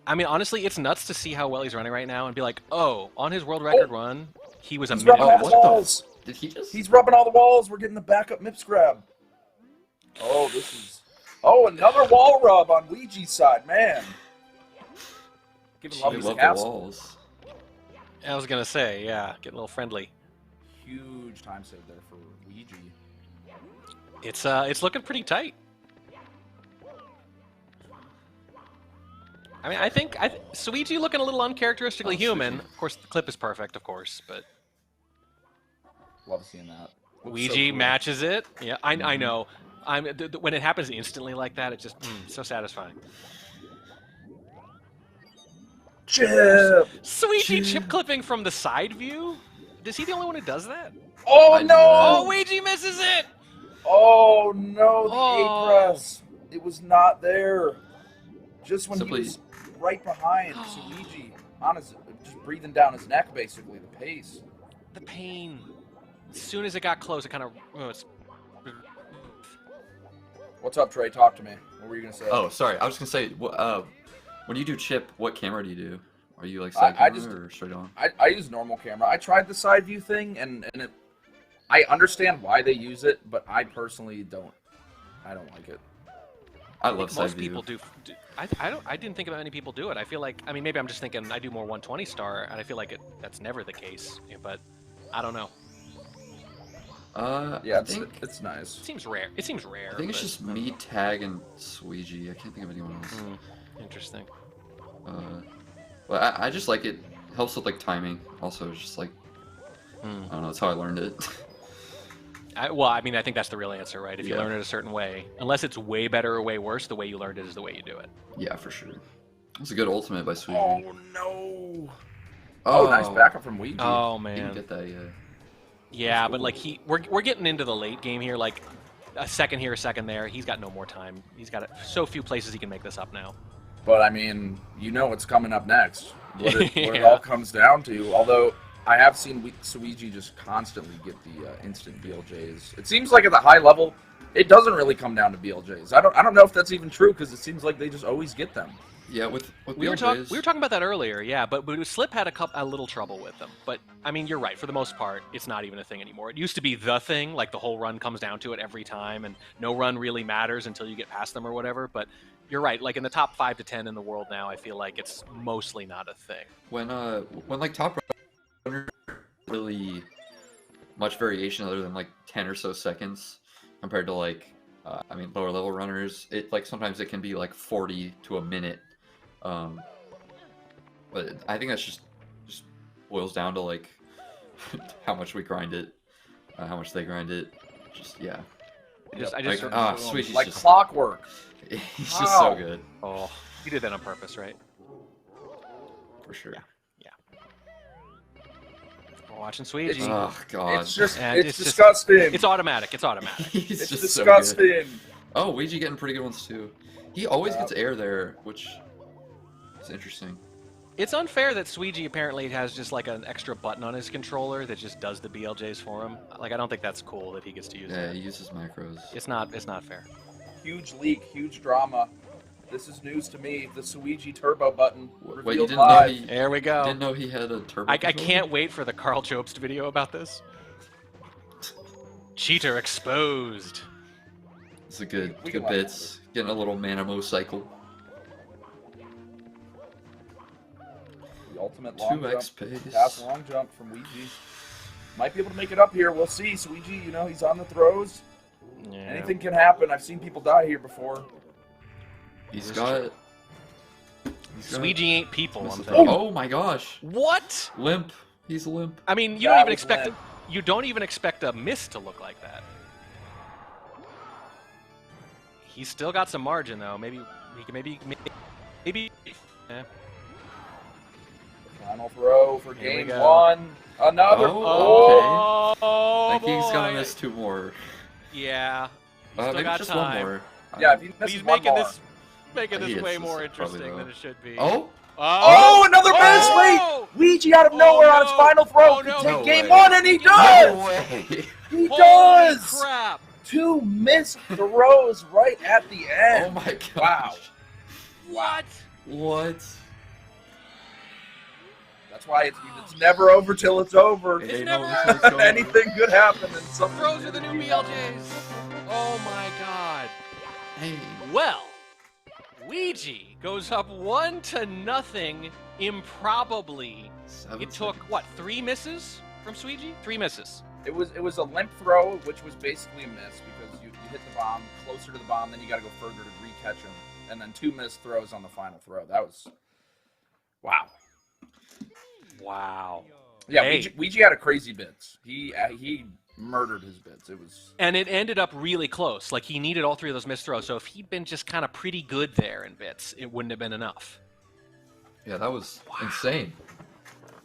I mean, honestly, it's nuts to see how well he's running right now and be like, oh, on his world record run, he was a He's minute. rubbing all the what the- walls. Did he just? He's rubbing all the walls. We're getting the backup Mips grab. Oh, this is... Oh, another wall rub on Ouija's side, man. Giving I love his love the castle. walls. I was gonna say, yeah, getting a little friendly. Huge time save there for Ouija. It's looking pretty tight. I mean, I think Suigi looking a little uncharacteristically Oh, human. Suigi. Of course, the clip is perfect, of course, but Love seeing that. Looks Ouija so cool. matches it. Yeah, I know. When it happens instantly like that, it just so satisfying. Chip! Suigi chip clipping from the side view. Is he the only one who does that? Oh, I no! Oh, Ouija misses it. Oh, no, the Oh. A-press. It was not there. Just when Simply- he was right behind Suigi. Honestly, just breathing down his neck, basically, the pace. The pain. As soon as it got close, it kind of. What's up, Trey? Talk to me. What were you going to say? Oh, sorry. I was gonna say, when you do chip, what camera do you do? Are you like I side camera just- or straight on? I use normal camera. I tried the side view thing, and I understand why they use it, but I personally don't. I don't like it. I I love think side most view. people do. I didn't think about many people do it. I feel like, I mean, maybe I'm just thinking I do more 120 star, and I feel like that's never the case. But I don't know. Yeah, I think it's nice. It seems rare. It seems rare. I think it's but- just me, Tag, and Suigi. I can't think of anyone else. Interesting. Well, I just like it. Helps with like timing. Also, it's just like I don't know. That's how I learned it. Well, I mean, I think that's the real answer, right? If you Yeah. learn it a certain way, unless it's way better or way worse, the way you learned it is the way you do it. Yeah, for sure. It's a good ultimate by Suigi. Oh, no. Oh, nice backup from Ouija. Oh Didn't man. get that yet. Yeah, but like we're getting into the late game here. Like a second here, a second there. He's got no more time. He's got so few places he can make this up now. But, I mean, you know what's coming up next. What it Yeah. all comes down to. Although, I have seen Suigi just constantly get the instant BLJs. It seems like at the high level, it doesn't really come down to BLJs. I don't know if that's even true, because it seems like they just always get them. Yeah, with We were BLJs, talking about that earlier, yeah. But Slip had a little trouble with them. But I mean, you're right. For the most part, it's not even a thing anymore. It used to be the thing, like the whole run comes down to it every time, and no run really matters until you get past them or whatever. But you're right. Like in the top 5 to 10 in the world now, I feel like it's mostly not a thing. when like top runner really much variation other than like 10 or so seconds compared to like I mean lower level runners, it like sometimes it can be like 40 to a minute. But I think that's just boils down to like how much we grind it, how much they grind it. Just yeah. I just Suigi's like just clockwork. he's just so Wow. good oh, you did that on purpose, right? for sure. Yeah. We're watching Suigi. Oh god, It's just, And it's it's just- disgusting. It's automatic. It's automatic. he's It's just so good. disgusting. Oh, Ouija getting pretty good ones too. He always gets air there, which is interesting. It's unfair that Suigi apparently has just like an extra button on his controller that just does the BLJs for him. Like I don't think that's cool that he gets to use Yeah, that. he uses macros. It's not fair. Huge leak, huge drama. This is news to me. The Suigi turbo button Wait, you revealed didn't know live. he There we go. didn't know he had a turbo? I controller? can't wait for the Carl Jobst video about this. Cheater exposed. It's a good We good can laugh bits. Getting a little Manamo cycle. The ultimate long 2x jump. pace. Pass long jump from Ouija. Might be able to make it up here. We'll see. Suigi, you know, he's on the throws. Yeah. Anything can happen. I've seen people die here before. He's This got. Suigi ain't people. I'm Misses- thinking. Oh my gosh! What? Limp. He's limp. I mean, you That don't even was expect limp. you don't even expect a miss to look like that. He's still got some margin though. Maybe he can maybe. Yeah. Final throw for Here we game go. one. Another. Oh, Oh, I think he's gonna boy. miss 2 more. Yeah. He's still Maybe got just time. 1 more. Yeah, if he But misses he's one making more. this He is. way This more is probably interesting low. than it should be. Oh! Oh, another miss! Oh! Wait! Ouija out of Oh, nowhere on his no. final throw. Oh, Could no. take No game way. one, and he does! No way! He Holy does! crap! 2 missed throws right at the end. Oh my god. Wow. What? What? That's why it's never over till it's over. It It's ain't never over till it's over. Anything could happen, and some Throws are the new BLJs. Oh my god. Hey. Well, Ouija goes up 1-0 improbably. It took, what, 3 misses from Sweegie? 3 misses. It was a limp throw, which was basically a miss because you hit the bomb closer to the bomb, then you got to go further to re-catch him, and then 2 missed throws on the final throw. That was wow. Wow. Yeah, Hey. Ouija had a crazy bits. He murdered his bits. It was And it ended up really close. Like, he needed all 3 of those missed throws, so if he'd been just kind of pretty good there in bits, it wouldn't have been enough. Yeah, that was insane.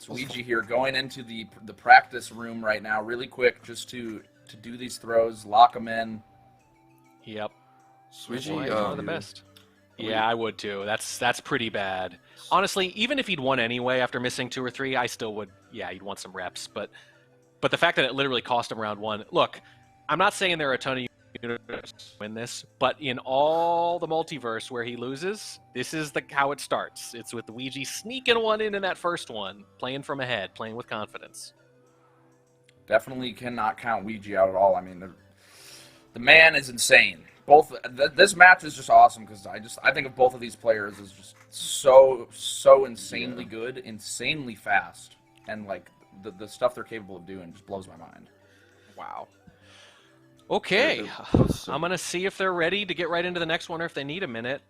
it's Ouija here going into the practice room right now, really quick, just to do these throws, lock them in. Yep. Sweetie, Boy, he's one of the best. Yeah, I would too. That's pretty bad. Honestly, even if he'd won anyway after missing 2 or 3, I still would. Yeah, he'd want some reps. But the fact that it literally cost him round 1. Look, I'm not saying there are a ton of universes win this, but in all the multiverse where he loses, this is how it starts. It's with Ouija sneaking one in that first one, playing from ahead, playing with confidence. Definitely cannot count Ouija out at all. I mean, the man is insane. This match is just awesome because I think of both of these players as just so insanely good, insanely fast, and like the stuff they're capable of doing just blows my mind. Wow. Okay, That was so- I'm gonna see if they're ready to get right into the next one, or if they need a minute.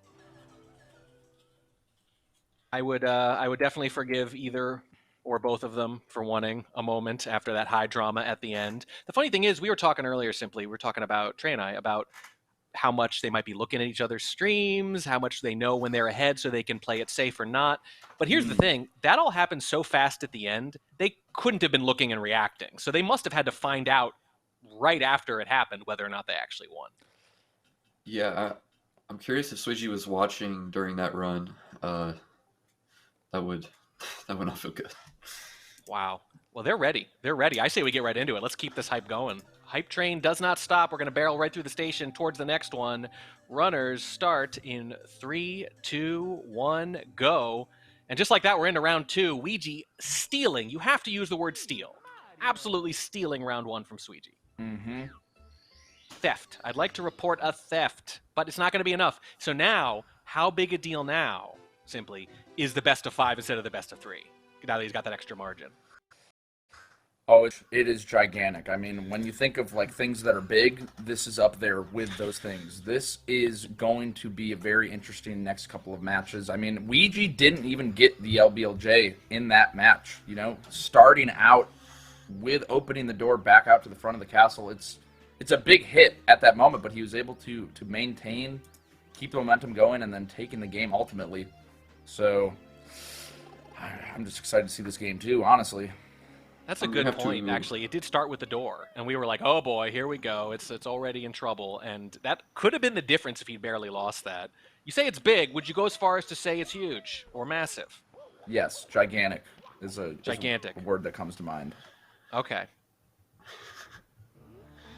I would definitely forgive either or both of them for wanting a moment after that high drama at the end. The funny thing is, we were talking earlier. We were talking about Trey and I about how much they might be looking at each other's streams, how much they know when they're ahead so they can play it safe or not. But here's the thing, that all happened so fast at the end, they couldn't have been looking and reacting. So they must have had to find out right after it happened whether or not they actually won. Yeah, I'm curious if Sweetie was watching during that run. That would not feel good. Wow. Well, they're ready. They're ready. I say we get right into it. Let's keep this hype going. Hype train does not stop. We're going to barrel right through the station towards the next one. Runners start in 3, 2, 1, go. And just like that, we're into round 2. Ouija stealing. You have to use the word steal. Absolutely stealing round 1 from Sweegie. Mm-hmm. Theft. I'd like to report a theft, but it's not going to be enough. So now, how big a deal now, simply, is the best of 5 instead of the best of 3? Now that he's got that extra margin. Oh, it is gigantic. I mean, when you think of like things that are big, this is up there with those things. This is going to be a very interesting next couple of matches. I mean, Ouija didn't even get the LBLJ in that match. You know, starting out with opening the door back out to the front of the castle, it's a big hit at that moment, but he was able to maintain, keep the momentum going, and then taking the game ultimately. So I'm just excited to see this game too, honestly. That's a good point, actually. It did start with the door, and we were like, oh boy, here we go. It's already in trouble, and that could have been the difference if he'd barely lost that. You say it's big. Would you go as far as to say it's huge or massive? Yes, gigantic is a word that comes to mind. Okay.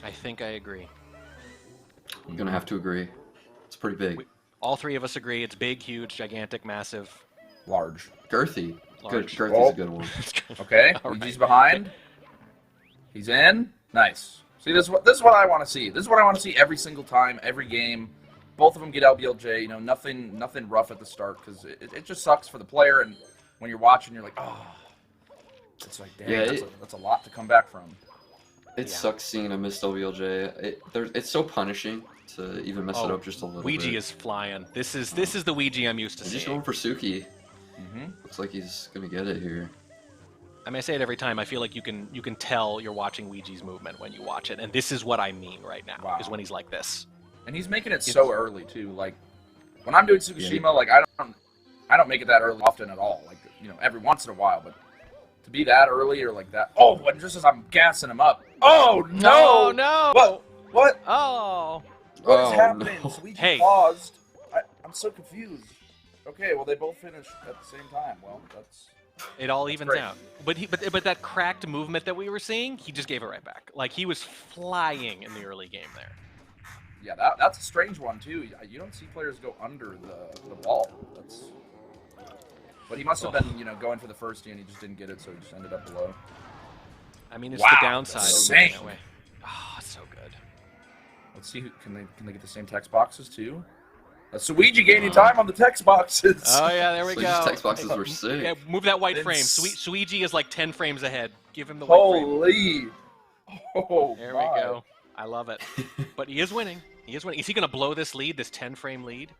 I think I agree. I'm going to have to agree. It's pretty big. All 3 of us agree it's big, huge, gigantic, massive. Large. Girthy. Large. Girthy's a good one. Okay, Right. Ouija's behind. He's in. Nice. See, this is what I want to see. This is what I want to see every single time, every game. Both of them get LBLJ. You know, nothing rough at the start because it just sucks for the player. And when you're watching, you're like, oh, it's like, dang, Yeah, that's a lot to come back from. It sucks seeing a missed LBLJ. It's so punishing to even mess it up just a little bit. Ouija is flying. This is the Ouija I'm used to He's seeing. just going for Suki. Mm-hmm. Looks like he's gonna get it here. I mean, I say it every time. I feel like you can tell you're watching Ouija's movement when you watch it, and this is what I mean right now. Wow. Is when he's like this. And he's making it so early too. Like when I'm doing Tsukushima, like I don't make it that early often at all. Like, you know, every once in a while, but to be that early or like that. Oh, and just as I'm gassing him up. Oh no! No! What? Oh! What is happening? No. Sweetie Hey. paused. I'm so confused. Okay, well they both finished at the same time. Well, It all evens great. out. But that cracked movement that we were seeing, he just gave it right back. Like he was flying in the early game there. Yeah, that's a strange one too. You don't see players go under the ball. But he must have been, going for the first tee and he just didn't get it, so he just ended up below. I mean, it's Wow, the downside. that's of moving insane. that way. Oh, it's so good. Let's see, can they get the same text boxes too? Suiji gaining time on the text boxes. Oh yeah, there we So go. these text boxes were sick. Yeah, move that white frame. It's- Suiji is like 10 frames ahead. Give him the white frame. Holy! Oh, There my. we go. I love it. But he is winning. He is winning. Is he going to blow this lead, this 10-frame lead?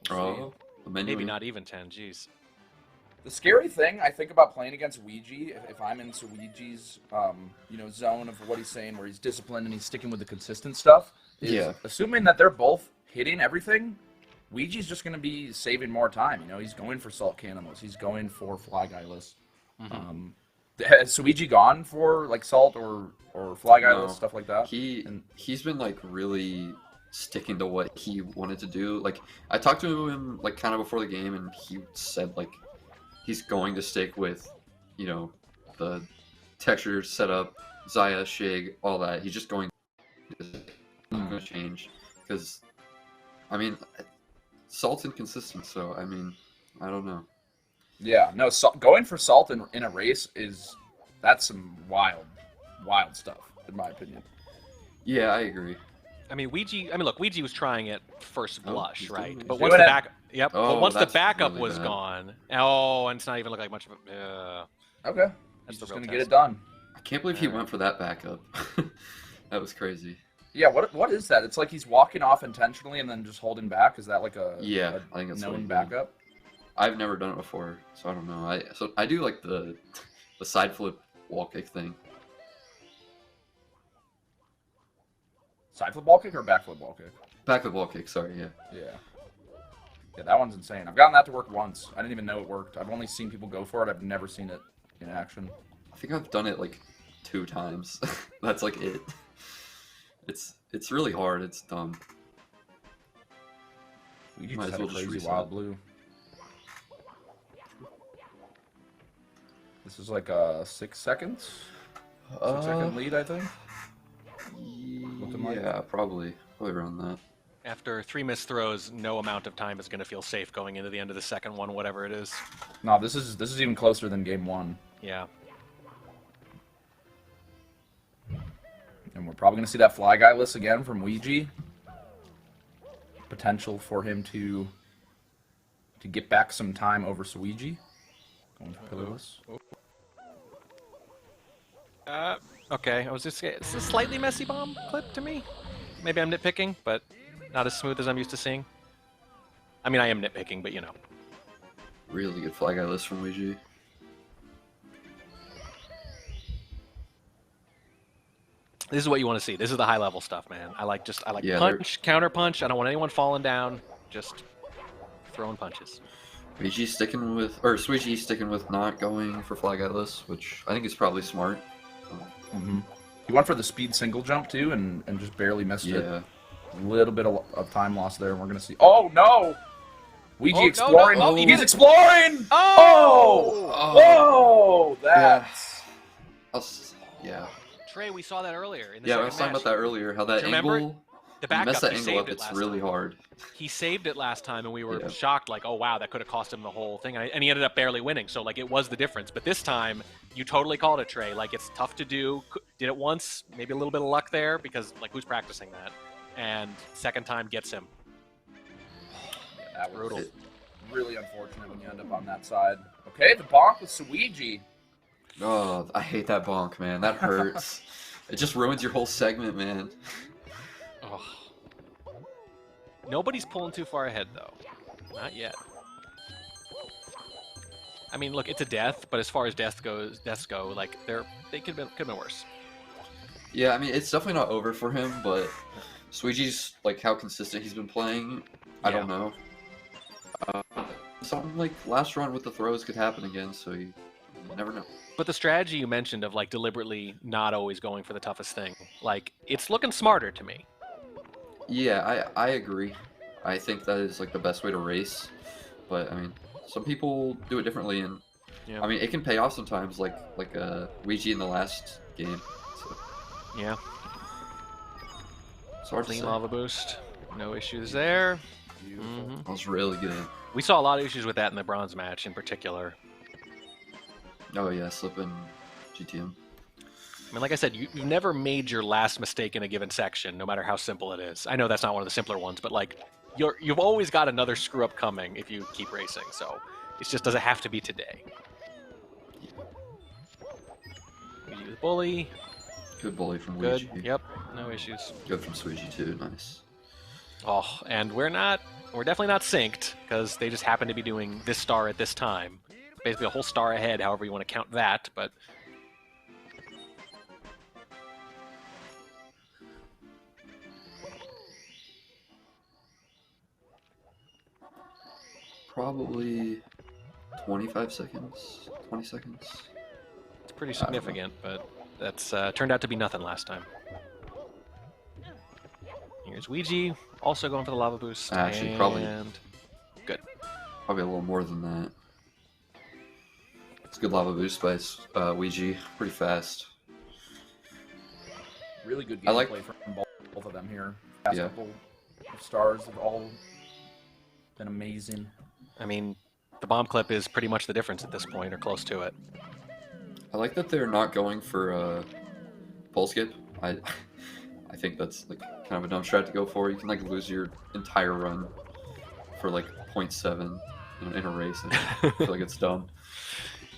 Oh, the menu. Maybe not even 10. Jeez. The scary thing I think about playing against Ouija, if I'm in Suiji's, zone of what he's saying, where he's disciplined and he's sticking with the consistent stuff, is Yeah. assuming that they're both hitting everything, Ouija's just going to be saving more time. He's going for salt cannonless. He's going for fly guyless. Has Suiji gone for like salt or fly guyless, No. stuff like that? He's been like really sticking to what he wanted to do. Like I talked to him like kind of before the game, and he said like he's going to stick with, the texture setup, Zaya, Shig, all that. He's just going to change because, I mean, salt's inconsistent. So I mean, I don't know. Yeah, no, going for salt in a race that's some wild stuff, in my opinion. Yeah, I agree. I mean, Ouija was trying it first blush, he's right? doing it. But He's once doing the it. back, Oh, but once the that's backup really was bad. gone, and it's not even look like much of a. Okay, That's he's the just real gonna get test. it done. I can't believe he went for that backup. That was crazy. Yeah, what is that? It's like he's walking off intentionally and then just holding back. Is that like a Yeah, I think that's what known he did. backup? I've never done it before, so I don't know. I do like the side flip wall kick thing. Side flip ball kick or back flip ball kick? Back flip wall kick, sorry, yeah. Yeah, that one's insane. I've gotten that to work once. I didn't even know it worked. I've only seen people go for it. I've never seen it in action. I think I've done it like 2 times. That's like it. It's really hard. It's dumb. We just Might as had well a just crazy reset. wild blue. This is like 6 seconds. 6-second lead, I think. Looking like. Yeah, probably around that. After 3 missed throws, no amount of time is going to feel safe going into the end of the second one, whatever it is. No, this is even closer than game 1. Yeah. And we're probably going to see that fly guyless again from Ouija. Potential for him to get back some time over Suiji. Going for pillarless. Okay, I was just saying, it's a slightly messy bomb clip to me. Maybe I'm nitpicking, but not as smooth as I'm used to seeing. I mean, I am nitpicking, but Really good fly guy list from Ouija. This is what you want to see. This is the high level stuff, man. I like Yeah, punch, counter punch. I don't want anyone falling down. Just throwing punches. Ouija Suiji sticking with not going for fly guy list, which I think is probably smart. He went for the speed single jump too, and just barely missed it. Yeah. A little bit of time lost there, and we're gonna see. Oh no! Ouija Oh, no, exploring. no, He's exploring. Oh! Whoa! That's Yeah. Trey, we saw that earlier in the Yeah, I second was talking match. about that earlier. How that Do you remember? angle, The you backup, mess that he angle saved up, it it's last really time. hard. He saved it last time, and we were Yeah. shocked, like, oh wow, that could have cost him the whole thing. And he ended up barely winning, so like it was the difference. But this time, you totally called it, Trey. Like it's tough to do. Did it once, maybe a little bit of luck there because like who's practicing that? And second time gets him. that was Brutal. really unfortunate when you end up on that side. Okay, the bonk with Suiji. Oh, I hate that bonk, man. That hurts. It just ruins your whole segment, man. Oh. Nobody's pulling too far ahead though. Not yet. I mean, look, it's a death, but as far as deaths go, like they could have been worse. Yeah, I mean, it's definitely not over for him, but Suiji's, like, how consistent he's been playing, I don't know. Something like last run with the throws could happen again, so you never know. But the strategy you mentioned of like deliberately not always going for the toughest thing, like it's looking smarter to me. Yeah, I agree. I think that is, like, the best way to race, but, I mean, some people do it differently, and Yeah. I mean, it can pay off sometimes, like Ouija in the last game. So Yeah. it's hard to Clean say. lava boost. No issues there. Beautiful. I was really good. We saw a lot of issues with that in the bronze match in particular. Oh yeah, slipping GTM. I mean, like I said, you've never made your last mistake in a given section, no matter how simple it is. I know that's not one of the simpler ones, but like, you've always got another screw up coming if you keep racing. So it just doesn't have to be today. Ouija with bully. Good bully from Good. Ouija. Yep. No issues. Good from Suiji too. Nice. Oh, and we're definitely not synced because they just happen to be doing this star at this time. Basically a whole star ahead, however you want to count that, but Probably 25 seconds. 20 seconds. it's pretty significant, but that's turned out to be nothing last time. Here's Ouija, also going for the lava boost. Actually, and probably a little more than that. It's a good lava boost by Ouija. Pretty fast. Really good I like- gameplay from both of them here. Past Yeah. couple of stars have all been amazing. I mean, the bomb clip is pretty much the difference at this point, or close to it. I like that they're not going for pole skip. I think that's like kind of a dumb strat to go for. You can like lose your entire run for like 0.7 in a race. And I feel like it's dumb.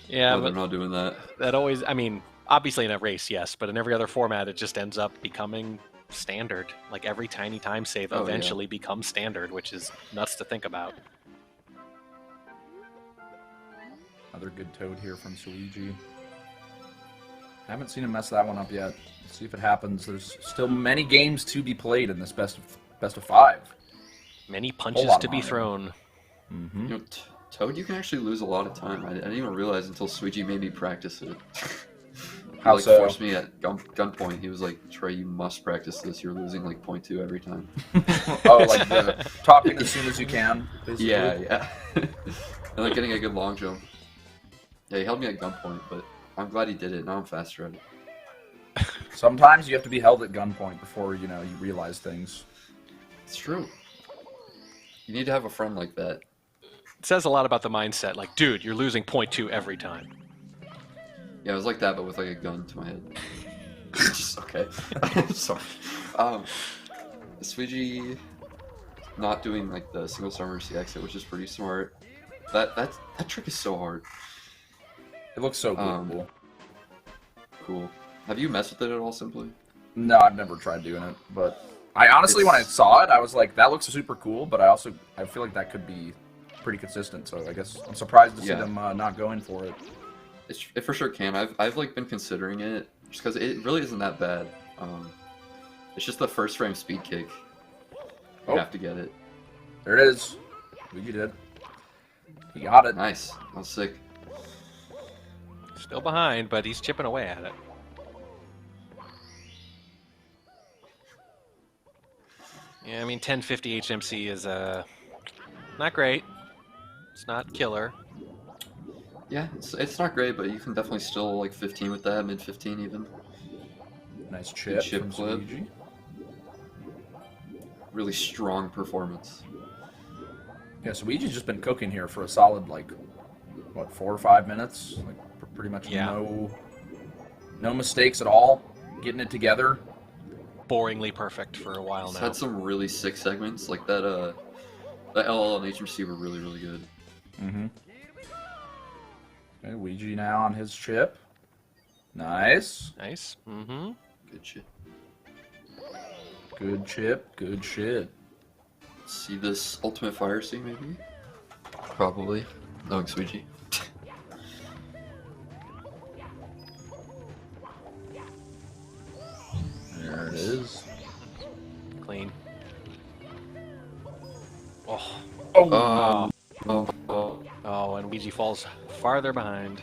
Yeah, But they're but not doing that. that always, I mean, obviously in a race, yes, but in every other format, it just ends up becoming standard. Like every tiny time save Oh, yeah. eventually becomes standard, which is nuts to think about. Another good toad here from Suiji. Haven't seen him mess that one up yet. Let's see if it happens. There's still many games to be played in this best of 5. Many punches lot to of be money. thrown. Mm-hmm. You know, Toad, you can actually lose a lot of time. I didn't even realize until Suiji made me practice it. He How like so? forced me at gunpoint. He was like, "Trey, you must practice this. You're losing like 0.2 every time." Oh, like the topping as soon as you can. Basically. Yeah. And like getting a good long jump. Yeah, he held me at gunpoint, but I'm glad he did it. Now I'm faster at it. Sometimes you have to be held at gunpoint before you realize things. It's true. You need to have a friend like that. It says a lot about the mindset. Like, dude, you're losing 0.2 every time. Yeah, it was like that, but with like a gun to my head. Just okay. Sorry. Suiji not doing like the single star emergency exit, which is pretty smart. That trick is so hard. It looks so cool. Cool. Have you messed with it at all, Simply? No, I've never tried doing it, but I honestly, when I saw it, I was like, that looks super cool, but I feel like that could be pretty consistent, so I guess I'm surprised to see them not going for it. It for sure can. I've like been considering it, just because it really isn't that bad. It's just the first frame speed kick. You have to get it. There it is. You did. He got it. Nice. That was sick. Still behind, but he's chipping away at it. Yeah, I mean, 1050 HMC is not great. It's not killer. Yeah, it's not great, but you can definitely still like 15 with that, mid 15 even. Nice chip from clip. Luigi. Really strong performance. Yeah, so Luigi's just been cooking here for a solid, like, what, 4 or 5 minutes? Like, pretty much no mistakes at all. Getting it together. Boringly perfect for a while He's now. had some really sick segments, like that LL and HMC were really, really good. Mm-hmm. Okay, Luigi now on his chip. Nice. Nice. Mm-hmm. Good shit. Good chip, good shit. See this ultimate fire scene, maybe? Probably. Knowing Suiji. There it is. Clean. Oh. Oh, and Ouija falls farther behind.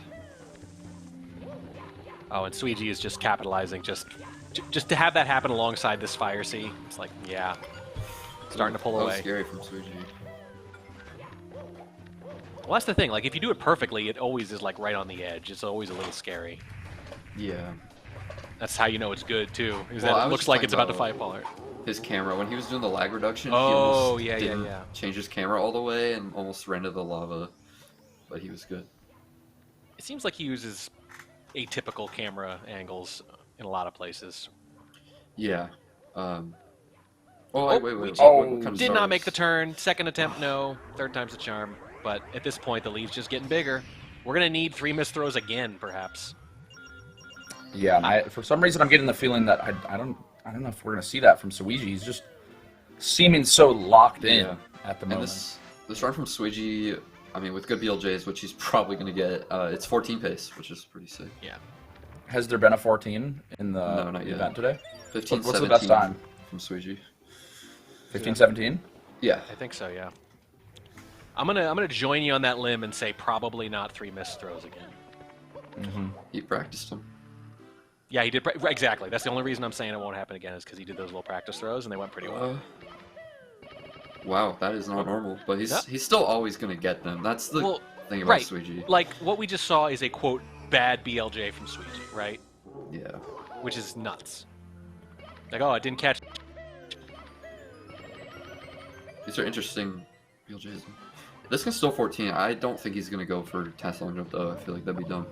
Oh, and Suiji is just capitalizing, just to have that happen alongside this fire sea. It's like, yeah, starting to pull That was away. scary from Suiji. Well, that's the thing. Like, if you do it perfectly, it always is like right on the edge. It's always a little scary. Yeah. That's how you know it's good too. Is Well, that I it was looks just like talking it's about to about fight apart. His camera, when he was doing the lag reduction, he Oh, almost yeah, didn't yeah. change his camera all the way and almost ran into the lava, but he was good. It seems like he uses atypical camera angles in a lot of places. Yeah. Oh, Oh, wait. we What kind of Did star not is- make the turn. Second attempt, no. Third time's the charm. But at this point, the lead's just getting bigger. We're gonna need 3 missed throws again, perhaps. Yeah, and for some reason I'm getting the feeling that I don't know if we're gonna see that from Suiji. He's just seeming so locked in Yeah. at the And moment. this run from Suiji, I mean, with good BLJs, which he's probably going to get, it's 14 pace, which is pretty sick. Yeah. Has there been a 14 in the No, not yet. event today? 15, What's the 17 best time? from Suiji? 15-17? Yeah. I think so, yeah. I'm gonna join you on that limb and say probably not 3 missed throws again. Mm-hmm. He practiced them. Yeah, he did. Exactly. That's the only reason I'm saying it won't happen again is because he did those little practice throws and they went pretty well. Wow, that is not normal. But Yeah. he's still always going to get them. That's the thing about right. Suiji. Like, what we just saw is a, quote, bad BLJ from Suiji, right? Yeah. Which is nuts. Like, oh, I didn't catch... These are interesting BLJs. This one's still 14. I don't think he's going to go for Test Long Jump, though. I feel like that'd be dumb.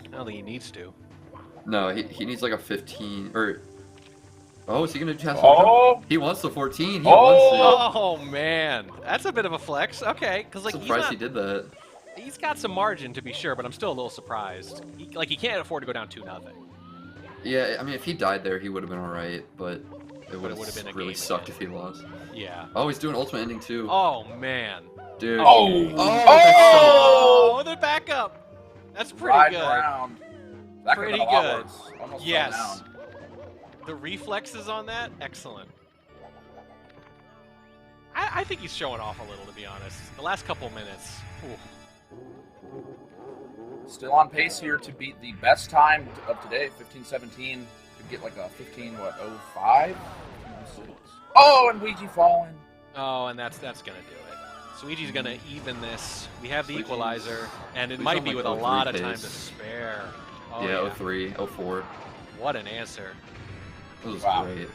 I don't think he needs to. No, he needs like a 15, or... Oh, is he going to do Test Long Jump? He wants the 14. He wants Oh, man. That's a bit of a flex. Okay, because, it. like, Surprised he did that. He's got some margin, to be sure, but I'm still a little surprised. He can't afford to go down 2-0. Yeah, I mean, if he died there, he would have been alright, but it would would've been a have really game sucked again. if he lost. Yeah. Oh, he's doing Ultimate Ending, too. Oh, man. Dude. Oh, the backup. That's pretty Riding good. around. That could've Pretty been a lot good. worse. Almost fell Yes. down. The reflexes on that, excellent. I think he's showing off a little, to be honest. The last couple minutes. Ooh. Still on pace here to beat the best time of today, 15-17. Could get like a 15-05? Oh, and Ouija falling. Oh, and that's gonna do it. Suiji's gonna even this. We have the Suiji's- equalizer, and it he's might on, be like, with a 03 lot of time pace. to spare. Oh, yeah, 03, 04. What an answer. That was Wow. great.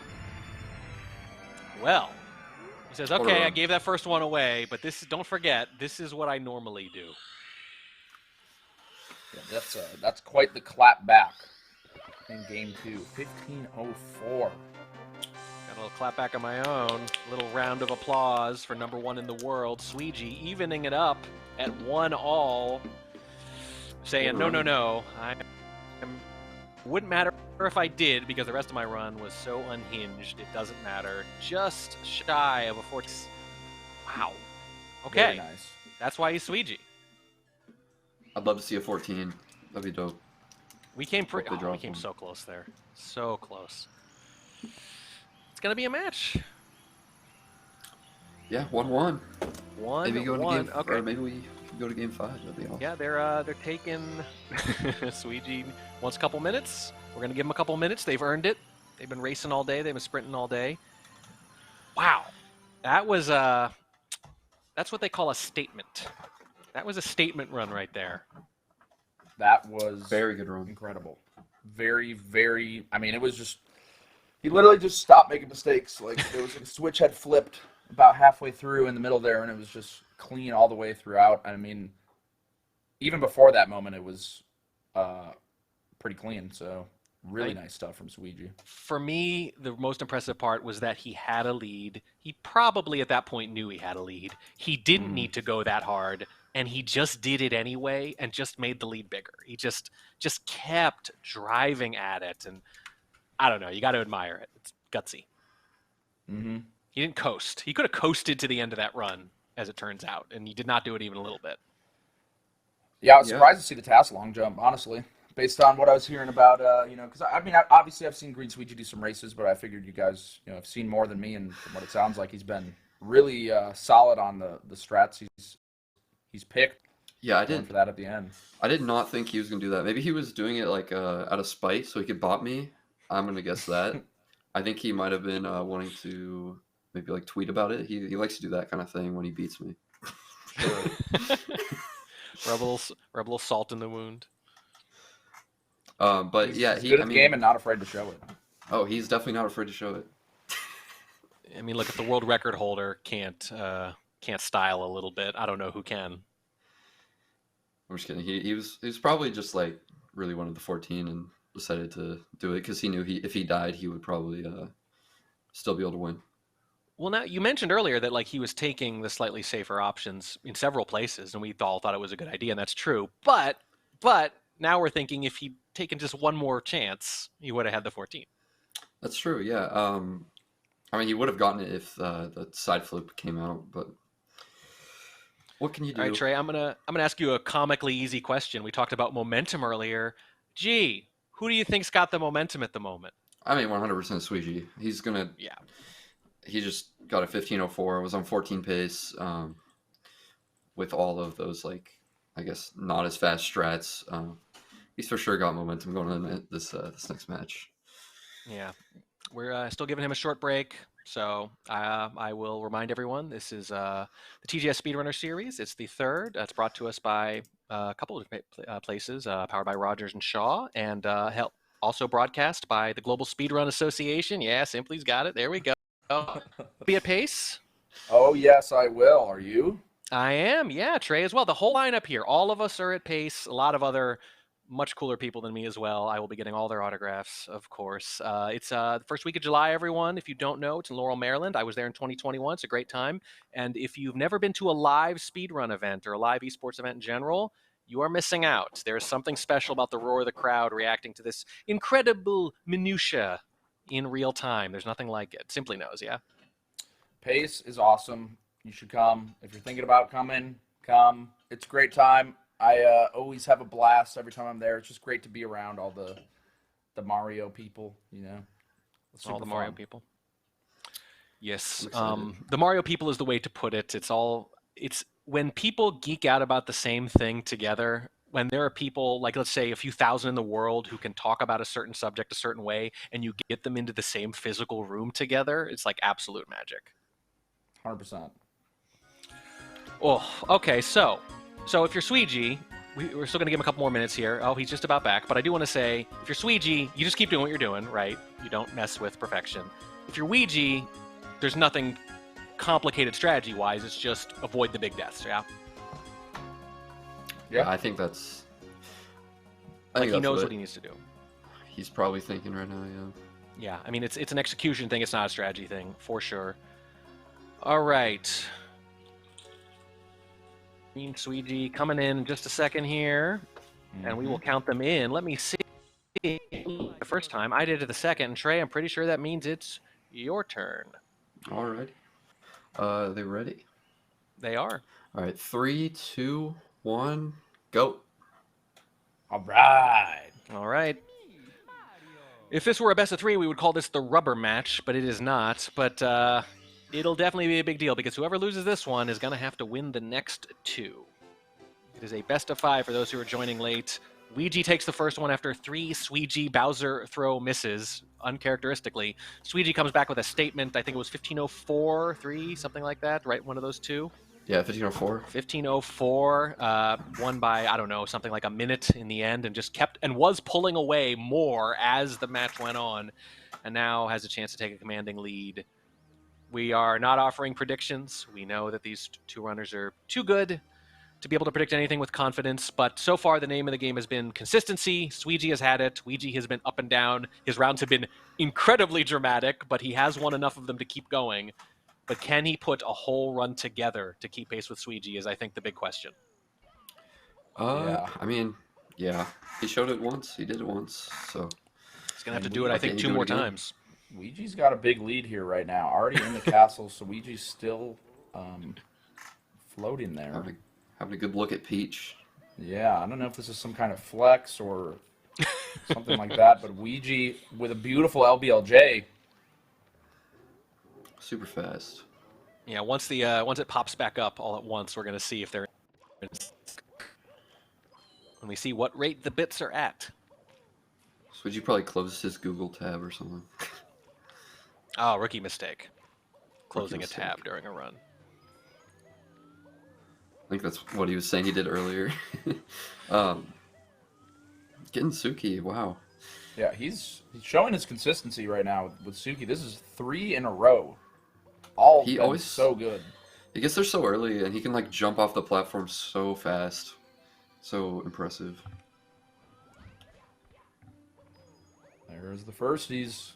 Well, he says, Hold okay, I on. gave that first one away, but don't forget, this is what I normally do. Yeah, that's quite the clap back in game 2. 15-04. Got a little clap back of my own. Little round of applause for #1 in the world, Suiji, evening it up at 1-all, saying, no, wouldn't matter if I did, because the rest of my run was so unhinged, it doesn't matter. Just shy of a 40. Wow. Okay. Very nice. That's why he's Suiji. I'd love to see a 14. That'd be dope. We came Hope they we drop came one. so close there. So close. It's gonna be a match. Yeah, 1-1. Maybe go to 1-1. game, Okay. or maybe we can go to game 5. That'd be awesome. Yeah, they're taking Suiji wants a couple minutes. We're gonna give them a couple minutes. They've earned it. They've been racing all day. They've been sprinting all day. Wow, that was that's what they call a statement. That was a statement run right there. That was Very good run. incredible. Very, very. I mean, it was just. He literally just stopped making mistakes. Like, there was a switch had flipped about halfway through in the middle there, and it was just clean all the way throughout. I mean, even before that moment, it was pretty clean. So, really nice stuff from Suiji. For me, the most impressive part was that he had a lead. He probably at that point knew he had a lead. He didn't need to go that hard, and he just did it anyway and just made the lead bigger. He just kept driving at it, and I don't know. You got to admire it. It's gutsy. Mm-hmm. He didn't coast. He could have coasted to the end of that run, as it turns out, and he did not do it even a little bit. Yeah, I was surprised to see the task long jump, honestly, based on what I was hearing about, because I mean, obviously I've seen Green Suiji do some races, but I figured you guys, have seen more than me, and from what it sounds like, he's been really solid on the strats he's picked. Yeah, I Going did. for that at the end. I did not think he was gonna do that. Maybe he was doing it like out of spite, so he could bot me. I'm gonna guess that. I think he might have been wanting to maybe like tweet about it. He likes to do that kind of thing when he beats me. Sure. Rebel salt in the wound. But He's yeah, good at the game and not afraid to show it. Oh, he's definitely not afraid to show it. I mean, look, if the world record holder can't style a little bit, I don't know who can. I'm just kidding. He was probably just like really wanted the 14 and decided to do it because he knew if he died he would probably still be able to win. Well, now you mentioned earlier that like he was taking the slightly safer options in several places, and we all thought it was a good idea, and that's true. But now we're thinking if he'd taken just one more chance, he would have had the 14. That's true. Yeah. I mean, he would have gotten it if the side flip came out, but what can you do? All right, Trey, I'm gonna ask you a comically easy question. We talked about momentum earlier. Gee, who do you think's got the momentum at the moment? I mean, 100% Suiji. He's gonna. Yeah. He just got a 15:04. Was on 14 pace. With all of those, like, I guess not as fast strats. He's for sure got momentum going on this next match. Yeah, we're still giving him a short break, so I will remind everyone this is the TGS Speedrunner series. It's the third. It's brought to us by a couple of places, powered by Rogers and Shaw, and also broadcast by the Global Speedrun Association. Yeah, Simply's got it. There we go. Be at pace. Oh yes, I will. Are you? I am. Yeah, Trey as well. The whole lineup here. All of us are at pace. A lot of other much cooler people than me as well. I will be getting all their autographs, of course. It's the first week of July, everyone. If you don't know, it's in Laurel, Maryland. I was there in 2021. It's a great time. And if you've never been to a live speedrun event or a live esports event in general, you are missing out. There's something special about the roar of the crowd reacting to this incredible minutia in real time. There's nothing like it. Simply knows, yeah? Pace is awesome. You should come. If you're thinking about coming, come. It's a great time. I always have a blast every time I'm there. It's just great to be around all the Mario people, you know. All the Mario people. Yes. I'm The Mario people is the way to put it. It's when people geek out about the same thing together, when there are people, like let's say a few thousand in the world who can talk about a certain subject a certain way, and you get them into the same physical room together, it's like absolute magic. 100%. Oh, okay. So if you're Suiji, we're still going to give him a couple more minutes here. Oh, he's just about back. But I do want to say, if you're Suiji, you just keep doing what you're doing, right? You don't mess with perfection. If you're Ouija, there's nothing complicated strategy-wise. It's just avoid the big deaths, yeah? Yeah, I think that's... Like he knows what he needs to do. He's probably thinking right now, yeah. Yeah, I mean, it's an execution thing. It's not a strategy thing, for sure. All right. Green Suiji coming in just a second here, and we will count them in. Let me see. The first time I did it the second, and Trey, I'm pretty sure that means it's your turn. All right. They ready? They are. All right, 3, 2, 1, go. All right. All right. If this were a best of 3, we would call this the rubber match, but it is not. But it'll definitely be a big deal because whoever loses this one is going to have to win the next 2. It is a best of 5 for those who are joining late. Ouija takes the first one after 3 Suiji Bowser throw misses, uncharacteristically. Suiji comes back with a statement. I think it was 15:04, 3, something like that, right? One of those two. Yeah, 15:04. 15:04, won by, I don't know, something like a minute in the end, and just kept and was pulling away more as the match went on, and now has a chance to take a commanding lead. We are not offering predictions. We know that these two runners are too good to be able to predict anything with confidence, but so far the name of the game has been consistency. Suiji has had it. Ouija has been up and down. His rounds have been incredibly dramatic, but he has won enough of them to keep going. But can he put a whole run together to keep pace with Suiji is, I think, the big question. Yeah. I mean, yeah. He showed it once. He did it once, so... He's going to have to do it, I think, 2 more times. Ouija's got a big lead here right now. Already in the castle, so Ouija's still floating there. Having a good look at Peach. Yeah, I don't know if this is some kind of flex or something like that, but Ouija with a beautiful LBLJ. Super fast. Yeah, once it pops back up all at once, we're going to see if they're... When we see what rate the bits are at. So would you probably close his Google tab or something? Oh, rookie mistake. Closing Rookie a tab during a run. think that's what he was saying he did earlier. Getting Suki, wow. Yeah, he's showing his consistency right now with Suki. This is 3 in a row. All He been always- so good. He gets there so early, and he can like jump off the platform so fast. So impressive. There's the firsties.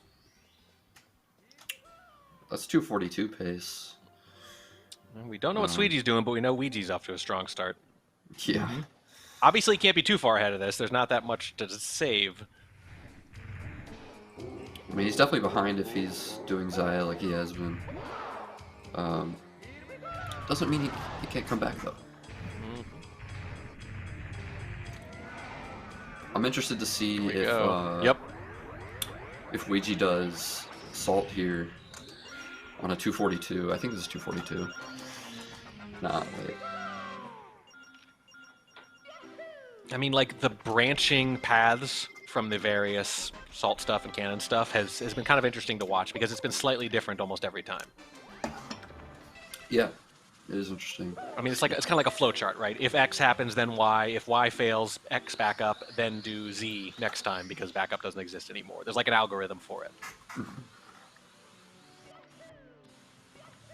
That's 242 pace. We don't know what Sweegee's doing, but we know Ouija's off to a strong start. Yeah. Obviously, he can't be too far ahead of this. There's not that much to save. I mean, he's definitely behind if he's doing Zaya like he has been. Doesn't mean he can't come back, though. I'm interested to see if if Ouija does Salt here on a 242. I think this is 242. Nah, wait. I mean, like, the branching paths from the various Salt stuff and Cannon stuff has been kind of interesting to watch because it's been slightly different almost every time. Yeah, it is interesting. I mean, it's kind of like a flowchart, right? If X happens, then Y. If Y fails, X back up, then do Z next time because backup doesn't exist anymore. There's like an algorithm for it.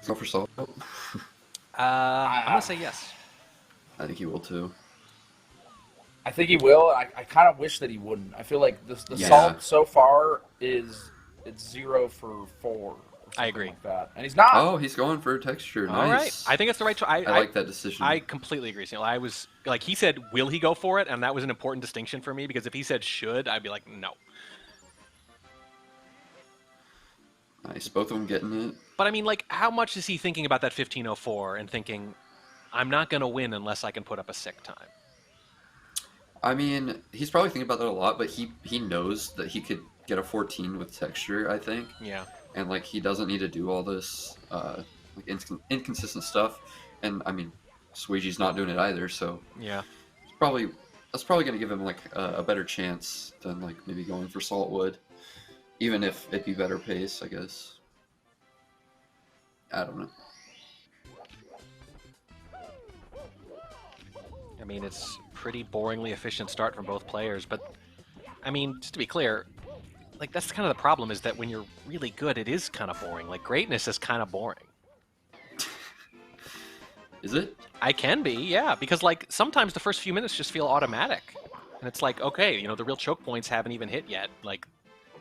Go for Salt. I'm gonna say yes. I think he will too. I think he will. I kind of wish that he wouldn't. I feel like the Yeah. Salt so far it's 0 for 4. I agree. Like that. And he's not. Oh, he's going for texture. All right, Nice. I think it's the right choice. I like that decision. I completely agree. Neil. I was like, he said, "Will he go for it?" And that was an important distinction for me because if he said "should," I'd be like, "No." Nice. Both of them getting it. But I mean, like, how much is he thinking about that 1504 and thinking, "I'm not going to win unless I can put up a sick time"? I mean, he's probably thinking about that a lot, but he knows that he could get a 14 with texture, I think. Yeah. And like he doesn't need to do all this like inconsistent stuff. And I mean, Sweegee's not doing it either, so Yeah. that's probably going to give him like a better chance than like maybe going for Saltwood, even if it'd be better pace, I guess. I don't know. I mean, it's pretty boringly efficient start from both players, but I mean, just to be clear, like that's kind of the problem is that when you're really good, it is kind of boring. Like greatness is kind of boring. Is it? I can be, yeah, because like sometimes the first few minutes just feel automatic, and it's like, okay, you know, the real choke points haven't even hit yet. Like,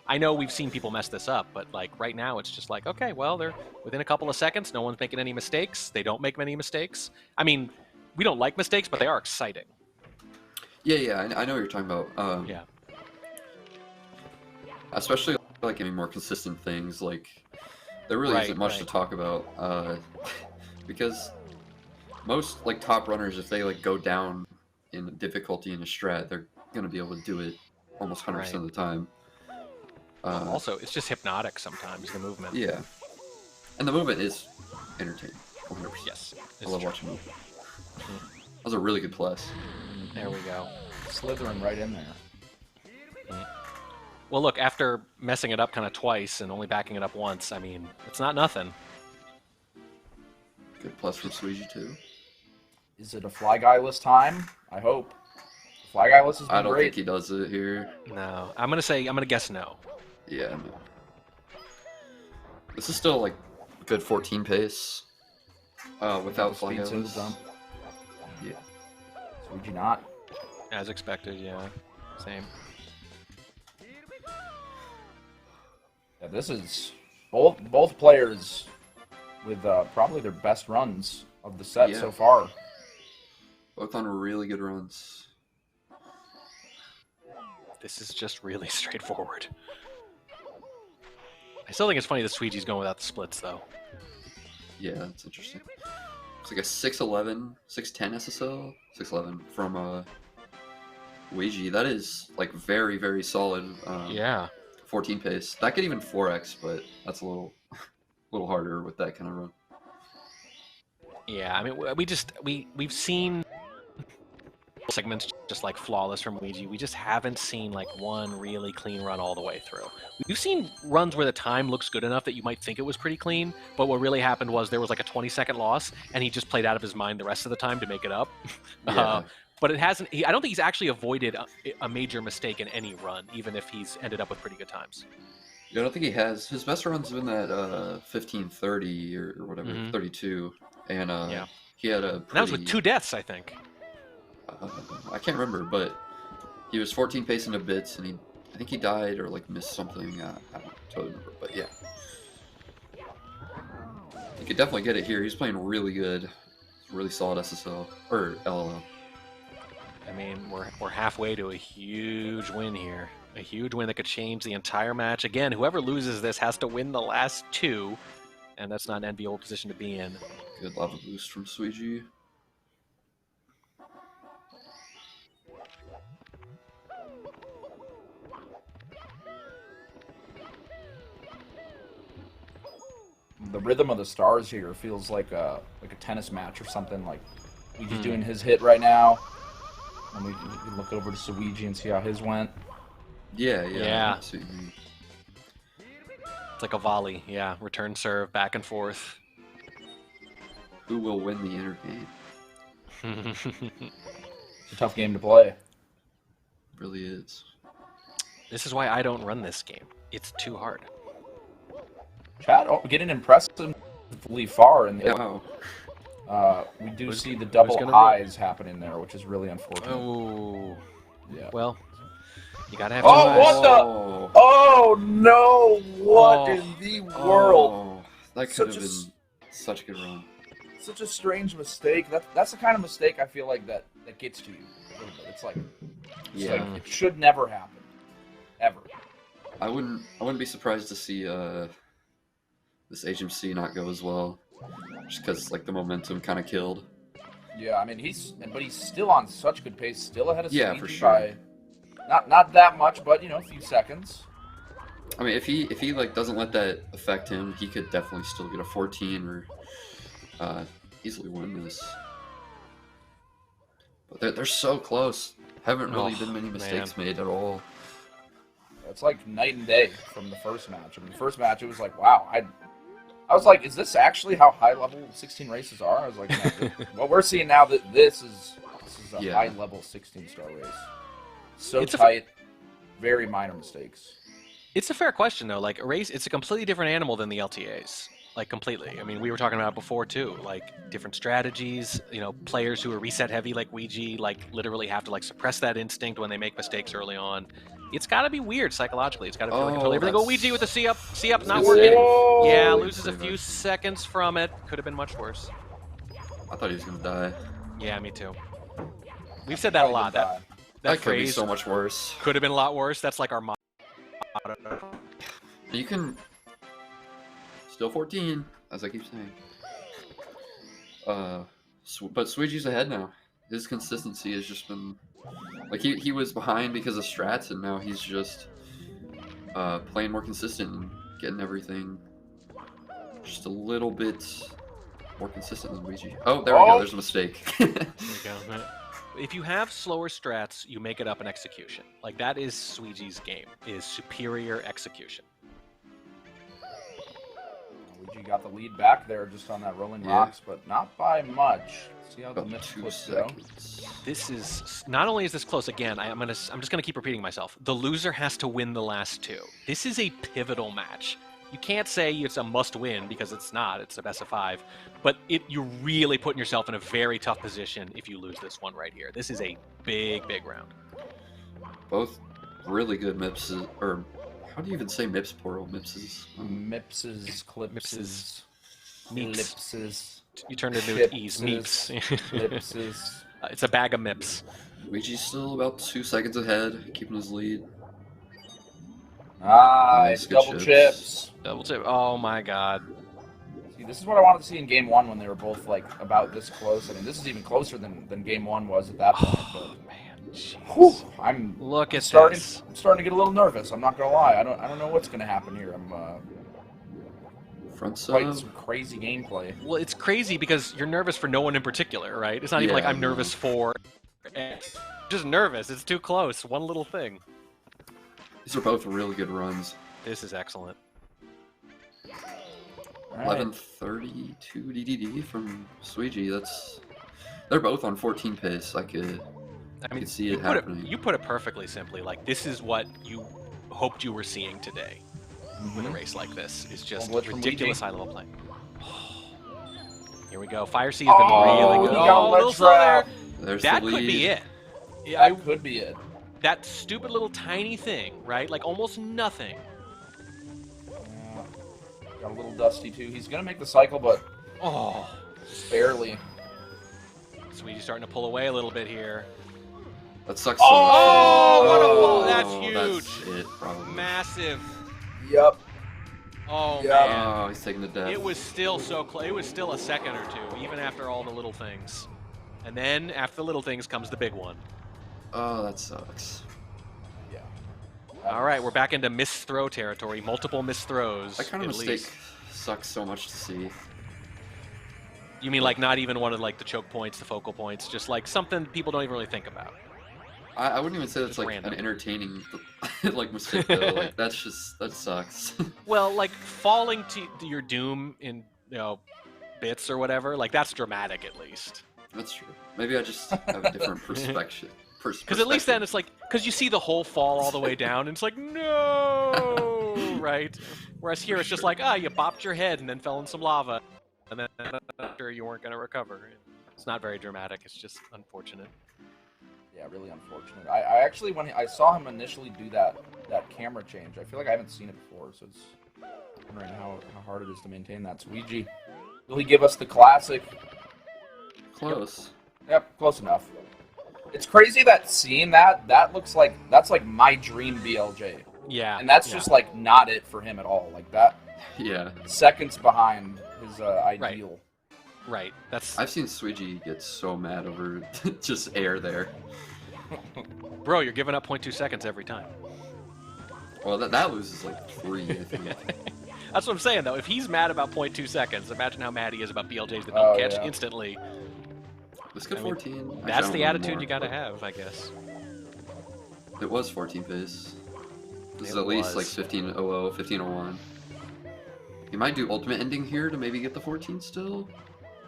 I know we've seen people mess this up, but like right now it's just like, okay, well, they're within a couple of seconds, no one's making any mistakes. They don't make many mistakes. I mean, we don't like mistakes, but they are exciting. Yeah, I know what you're talking about. Yeah. Especially like any more consistent things, like there really isn't much to talk about because most like top runners, if they like go down in difficulty in a strat, they're gonna be able to do it almost 100% of the time. Also, it's just hypnotic sometimes, the movement. Yeah, and the movement is entertaining. 100%. Yes, I love watching movement. That was a really good plus. There we go. Slithering right in there. Well, look, after messing it up kind of twice and only backing it up once, I mean, it's not nothing. Good plus from Sweegie too. Is it a Fly Guyless time? I hope. Fly Guyless has been I don't great. think he does it here. No, I'm gonna guess no. Yeah, no. This is still like good 14 pace without Fly Speed Guyless. Sims, Yeah. Sweegie not. As expected, yeah. Same. Yeah, this is both players with probably their best runs of the set so far. Both on really good runs. This is just really straightforward. I still think it's funny that Sweegie's going without the splits, though. Yeah, that's interesting. It's like a 6'11", 6'10" SSL, 6'11" from Ouija. That is like very, very solid. Yeah. 14 pace. That could even 4x, but that's a little harder with that kind of run. Yeah, I mean, we've seen segments just like flawless from Luigi. We just haven't seen like one really clean run all the way through. We've seen runs where the time looks good enough that you might think it was pretty clean, but what really happened was there was like a 20-second loss, and he just played out of his mind the rest of the time to make it up. Yeah. But it hasn't. I don't think he's actually avoided a major mistake in any run, even if he's ended up with pretty good times. Yeah, I don't think he has. His best run's been that 15:30 or whatever, 32, and Yeah. he had a. And that was with 2 deaths, I think. I can't remember, but he was 14 pacing to bits, and I think he died or like missed something. I don't totally remember, but yeah, he could definitely get it here. He's playing really good, really solid SSL or LLL. I mean, we're halfway to a huge win here. A huge win that could change the entire match. Again, whoever loses this has to win the last 2, and that's not an enviable position to be in. Good lava boost from Suigi. The rhythm of the stars here feels like a tennis match or something. Like Luigi's doing his hit right now, and we can look over to Suigi and see how his went. Yeah. Yeah. So It's like a volley, yeah. Return serve, back and forth. who will win the inner game? It's a tough game to play. It really is. This is why I don't run this game. It's too hard. Chad, getting impressively far in the. Wow. We do Who's- see the double gonna highs happening there, which is really unfortunate. Oh. Yeah. Well, you gotta have Oh, two eyes. what the? Oh no! What in the world? Oh, that could Such have a been such a good run. Such a strange mistake. That's the kind of mistake I feel like that gets to you a little bit. It's like, Yeah. it should never happen, ever. I wouldn't be surprised to see this HMC not go as well, just because like the momentum kind of killed. Yeah, I mean but he's still on such good pace, still ahead of Yeah, Speedy for sure. by not that much, but a few seconds. I mean, if he like doesn't let that affect him, he could definitely still get a 14 or easily win this. But they're so close. Haven't really been many mistakes made at all. It's like night and day from the first match. I mean, the first match it was like, wow, I was like, is this actually how high level 16 races are? I was like, no, what we're seeing now that this is a Yeah. high level 16 star race. So It's a- tight, very minor mistakes. It's a fair question, though. Like, a race, it's a completely different animal than the LTAs. Like, completely. I mean, we were talking about it before, too. Like, different strategies. Players who are reset heavy, like Ouija, like, literally have to, like, suppress that instinct when they make mistakes early on. It's got to be weird psychologically. It's got to feel like control. Everything go Ouija with the C up, not working. Whoa! Yeah, loses a Pretty few much. seconds from it. Could have been much worse. I thought he was gonna die. Yeah, me too. We've said that a lot. That That could be phrase so much worse. could have been a lot worse. That's like our motto. You can still 14, as I keep saying. But Suigi's ahead now. His consistency has just been like he was behind because of strats, and now he's just playing more consistent and getting everything just a little bit more consistent than Luigi. Oh, there we go. There's a mistake. There you go. If you have slower strats, you make it up in execution. Like, that is Suigi's game, is superior execution. Luigi got the lead back there just on that rolling Yeah. rocks, but not by much. See how the About mix 2 flips go. seconds. This is, not only is this close, again, I'm just gonna keep repeating myself. The loser has to win the last 2. This is a pivotal match. You can't say it's a must-win because it's not. It's a best of 5. But you're really putting yourself in a very tough position if you lose this one right here. This is a big, big round. Both really good MIPS, or how do you even say MIPS plural? MIPSes. Mipses, clipses, Meeps. ellipses, You turned it into Chipses. E's. Meeps. ellipses. It's a bag of Mips. Luigi's still about 2 seconds ahead, keeping his lead. Ah, Nice, it's good double chips. Double tip. Oh my god. See, this is what I wanted to see in game 1 when they were both like about this close. I mean, this is even closer than game 1 was at that point. Oh man. Jeez. But I'm Look at starting this. I'm starting to get a little nervous. I'm not gonna lie. I don't know what's gonna happen here. I'm Front fighting sub. some crazy gameplay. Well, it's crazy because you're nervous for no one in particular, right? It's not even like Yeah, I'm no. nervous for And just nervous. It's too close. One little thing. These are both really good runs. This is excellent. 1132 DDD from Suigi. They're both on 14 pace. I could see it happening. You put it perfectly simply. Like, this is what you hoped you were seeing today with a race like this. It's just ridiculous high-level play. Here we go. Fire C has been really good. Little slow there. There's That the could be lead. it. Yeah, That could be it. that stupid little tiny thing, right? Like almost nothing. Got a little dusty too. He's gonna make the cycle, but Oh, barely. Sweetie's starting to pull away a little bit here. That sucks so much. Oh, what a ball. That's huge. That's it, probably. Massive. Yep. Oh, Yeah. man. Oh, he's taking the death. It was still so close. It was still a second or two, even after all the little things. And then, after the little things, comes the big one. Oh, that sucks. Yeah. All right, we're back into missed throw territory. Multiple missed throws. That kind of at mistake least. sucks so much to see. You mean like not even one of like the choke points, the focal points, just like something people don't even really think about. I wouldn't even say that's Just like random. an entertaining like mistake though. Like that sucks. Well, like falling to your doom in bits or whatever, like that's dramatic at least. That's true. Maybe I just have a different perspective. Because at least then it's like, because you see the whole fall all the way down, and it's like, no, right? Whereas here it's just like, you bopped your head and then fell in some lava, and then after you weren't going to recover. It's not very dramatic. It's just unfortunate. Yeah, really unfortunate. I actually, when I saw him initially do that camera change, I feel like I haven't seen it before, so it's wondering how hard it is to maintain that. Luigi, will he give us the classic? Close. Yep, close enough. It's crazy that seeing that looks like that's like my dream BLJ, Yeah. and that's just like not it for him at all. Like that, Yeah. seconds behind his ideal. Right. That's I've seen Suigi get so mad over just air there. bro. You're giving up 0.2 seconds every time. Well, that loses like 3, I think. That's what I'm saying though. If he's mad about 0.2 seconds, imagine how mad he is about BLJs that Oh, don't catch yeah. instantly. Let's go I mean, 14. Actually, That's I the don't attitude remember you got to more, have, I guess. but It was 14 pace. This is It at least was. like 15:00, 15:01. He might do ultimate ending here to maybe get the 14 still.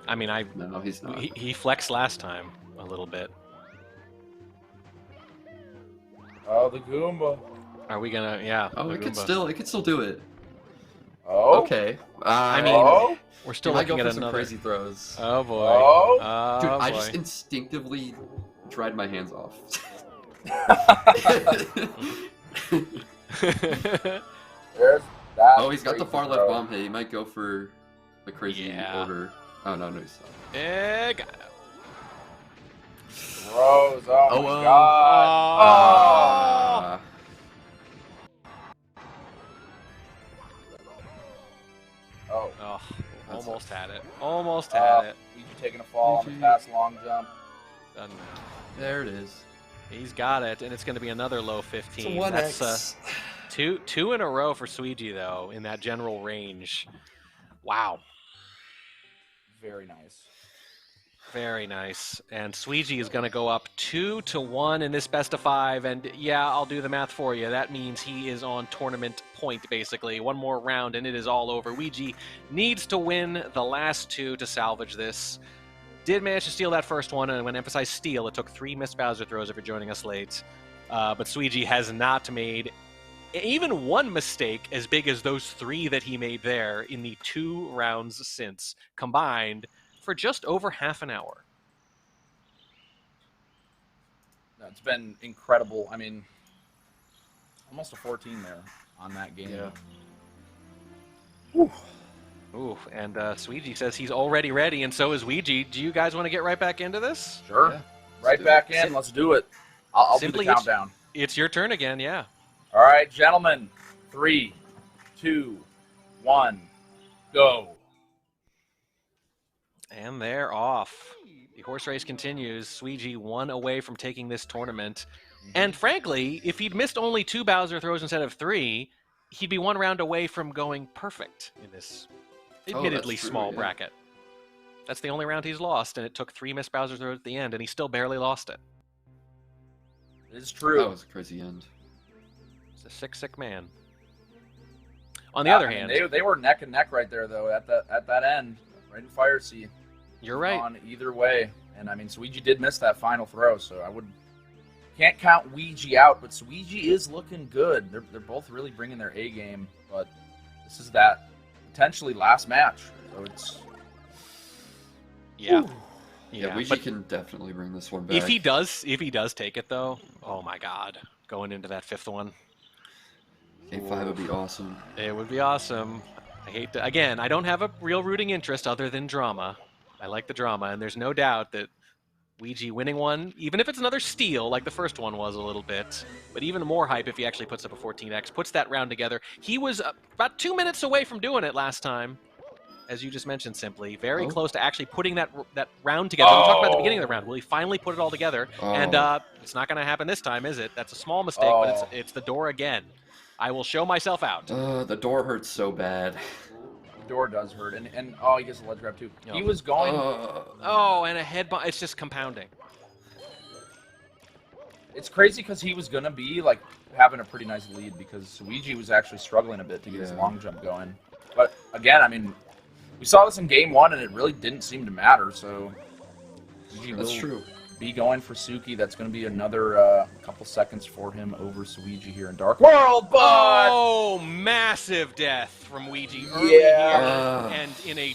I mean, No, he's not. he flexed last time a little bit. Oh, the Goomba. Are we gonna? Yeah. Oh, the it could Goomba. still do it. Oh. Okay. I mean, Oh. we're still he might go looking for at some another. crazy throws. Oh boy. Oh. Oh Dude, boy. I just instinctively dried my hands off. There's that. Oh, he's got the crazy far left throw. bomb hit. He might go for the crazy Yeah. order. Oh, no, he's not. Got it. Throws. Oh, Oh, my God. Ah. Oh. Oh, That's almost had it. Almost had it. Luigi taking a fall on the Luigi. pass long jump. Done. There it is. He's got it, and it's going to be another low 15. It's a 1x. That's two in a row for Suigi though in that general range. Wow. Very nice. Very nice. And Suigi is going to go up 2-1 in this best of 5. And yeah, I'll do the math for you. That means he is on tournament point, basically. One more round and it is all over. Luigi needs to win the last 2 to salvage this. Did manage to steal that first one. And when I emphasize steal, it took 3 missed Bowser throws if you're joining us late. But Suigi has not made even one mistake as big as those 3 that he made there in the 2 rounds since combined for just over half an hour. No, it's been incredible. I mean, almost a 14 there on that game. Yeah. Ooh, and Suigi says he's already ready, and so is Ouija. Do you guys want to get right back into this? Sure. Yeah. Right do back it. in. Let's do it. I'll do the Simply, countdown. It's your turn again, yeah. All right, gentlemen. 3, 2, 1, go. And they're off. The horse race continues. Suigi 1 away from taking this tournament. And frankly, if he'd missed only 2 Bowser throws instead of 3, he'd be 1 round away from going perfect in this admittedly true, small yeah. bracket. That's the only round he's lost, and it took 3 missed Bowser throws at the end, and he still barely lost it. It's true. That was a crazy end. It's a sick man. On the other hand, they were neck and neck right there though at that end, right in fire seat. you're right. On either way, and I mean, Suigi did miss that final throw, so can't count Ouija out. But Suigi is looking good. They're both really bringing their A game, but this is that potentially last match, so it's Yeah. Yeah, Ouija can definitely bring this one back. If he does take it though, oh my God, going into that 5th one. Game 5 would be awesome. It would be awesome. I hate to, again, I don't have a real rooting interest other than drama. I like the drama, and there's no doubt that Ouija winning one, even if it's another steal like the first one was a little bit, but even more hype if he actually puts up a 14x, puts that round together. He was about 2 minutes away from doing it last time, as you just mentioned, Simply. Very close to actually putting that round together. We talked about at the beginning of the round. Will he finally put it all together? And it's not going to happen this time, is it? That's a small mistake, but it's the door again. I will show myself out. The door hurts so bad. the door does hurt, and he gets a ledge grab too. He was going. And a head bomb. It's just compounding. It's crazy because he was gonna be like having a pretty nice lead because Luigi was actually struggling a bit to get his long jump going. But again, I mean, we saw this in game 1 and it really didn't seem to matter. So that's true. Be going for Suki. That's going to be another couple seconds for him over Suigi here in Dark World. But massive death from Ouija early here, and in a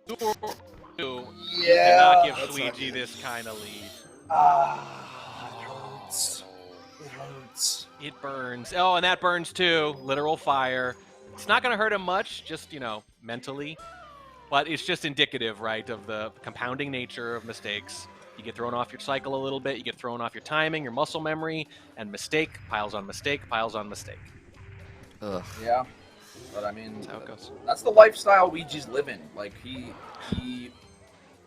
duel to not give Suigi this kind of lead. It hurts. It burns. Oh, and that burns too. Literal fire. It's not going to hurt him much, just, mentally. But it's just indicative, right, of the compounding nature of mistakes. You get thrown off your cycle a little bit, you get thrown off your timing, your muscle memory, and mistake piles on mistake, piles on mistake. Ugh. Yeah. But I mean, that's how it goes. That's the lifestyle Ouija's living. Like, he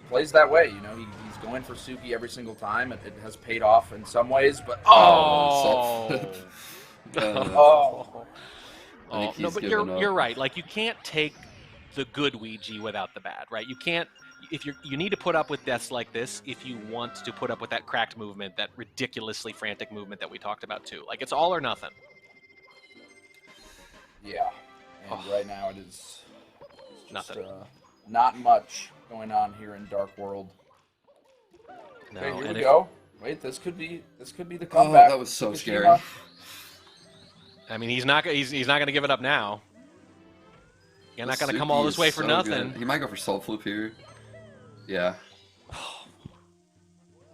plays that way, he's going for Suki every single time. It has paid off in some ways, but No, but you're right. Like, you can't take the good Ouija without the bad, right? You can't. If you need to put up with deaths like this if you want to put up with that cracked movement, that ridiculously frantic movement that we talked about too. Like, it's all or nothing. Yeah. And right now it is just, nothing. Not much going on here in Dark World. No, okay, here we go. Wait, this could be the comeback. Oh, that was so scary. I mean, he's not going to give it up now. You're not going to come all this way for nothing. Good. He might go for Salt Flip here. Yeah.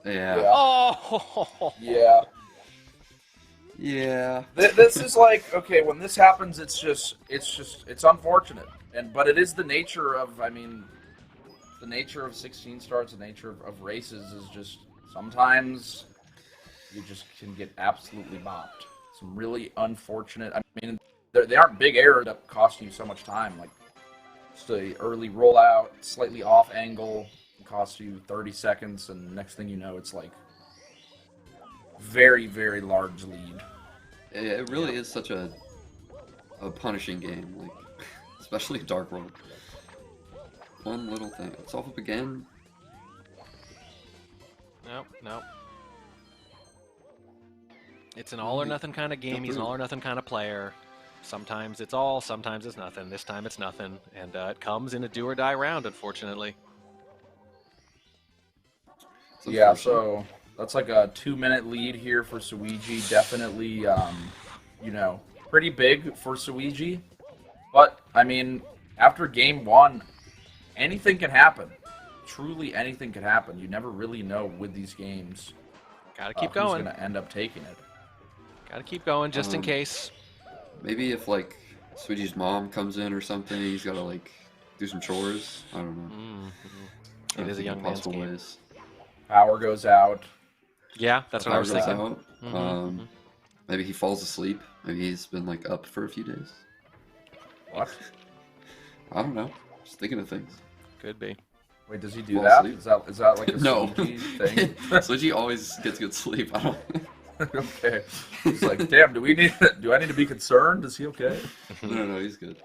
Yeah. Oh. Yeah. Yeah. This is like, okay, when this happens, it's unfortunate, but it is the nature of, the nature of 16 stars, the nature of races is just sometimes you just can get absolutely bopped. Some really unfortunate. They aren't big errors that cost you so much time, like just a early rollout, slightly off angle. Costs you 30 seconds, and next thing you know, it's like very, very large lead. It really is such a punishing game, like especially Dark World. One little thing. It's off up again. Nope. It's an all or nothing kind of game. He's an all or nothing kind of player. Sometimes it's all, sometimes it's nothing. This time it's nothing, and it comes in a do or die round, unfortunately. Yeah, so that's like a 2-minute lead here for Suigi. Definitely, pretty big for Suigi. But, after game 1, anything can happen. Truly anything can happen. You never really know with these games. Gotta keep going. Who's going to end up taking it. Gotta keep going just in case. Maybe if, Suigi's mom comes in or something, he's got to, do some chores. I don't know. It is a young man's game. Ways. Power goes out. Yeah, that's what I was thinking. Maybe he falls asleep. Maybe he's been up for a few days. What? I don't know. Just thinking of things. Could be. Wait, does he do that? Is that like a no Suigi thing? Suigi always gets good sleep. I don't. Okay. It's like, damn. Do I need to be concerned? Is he okay? No, he's good.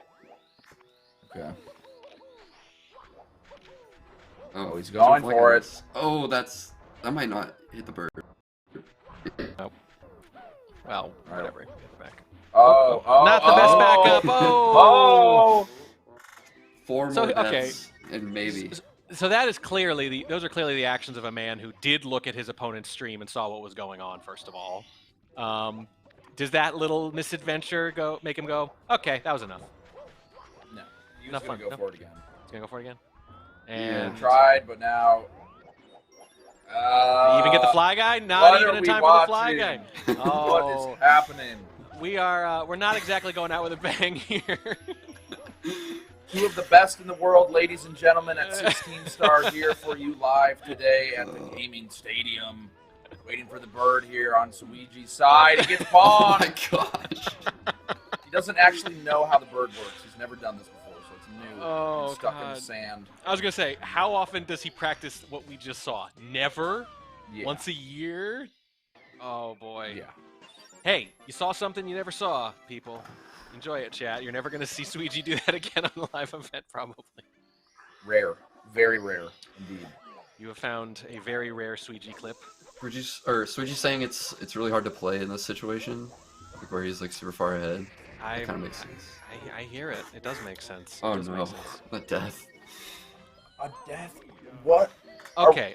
Okay. Oh, he's going for it. Oh, that might not hit the bird. Oh. Well, whatever. Get the back. Oh, Not the best backup. Oh. 4 So, more okay. deaths, and maybe. So that is clearly those are clearly the actions of a man who did look at his opponent's stream and saw what was going on. First of all, does that little misadventure make him go, okay, that was enough? No, he was Enough gonna fun. go for it again. He's gonna go for it again. Yeah. And Tried, but now. you even get the fly guy? Not what even are in we time for the fly watching? guy. What Oh, is happening? we're not exactly going out with a bang here. Two of the best in the world, ladies and gentlemen, at 16 star here for you live today at the gaming stadium. Waiting for the bird here on Suiji's side. He gets Oh pawned. my gosh. He doesn't actually know how the bird works. He's never done this before, so it's new. Oh, He's stuck in God. the sand. I was gonna say, how often does he practice what we just saw? Never. Yeah. Once a year. Oh boy. Yeah. Hey, you saw something you never saw, people. Enjoy it, chat. You're never gonna see Suiji do that again on the live event, probably. Rare. Very rare, indeed. You have found a very rare Suiji clip. Suiji's saying it's really hard to play in this situation, like where he's like super far ahead. That kind of makes sense. I hear it. It does make sense. Oh It does no, make sense. the death. A death? What? Okay.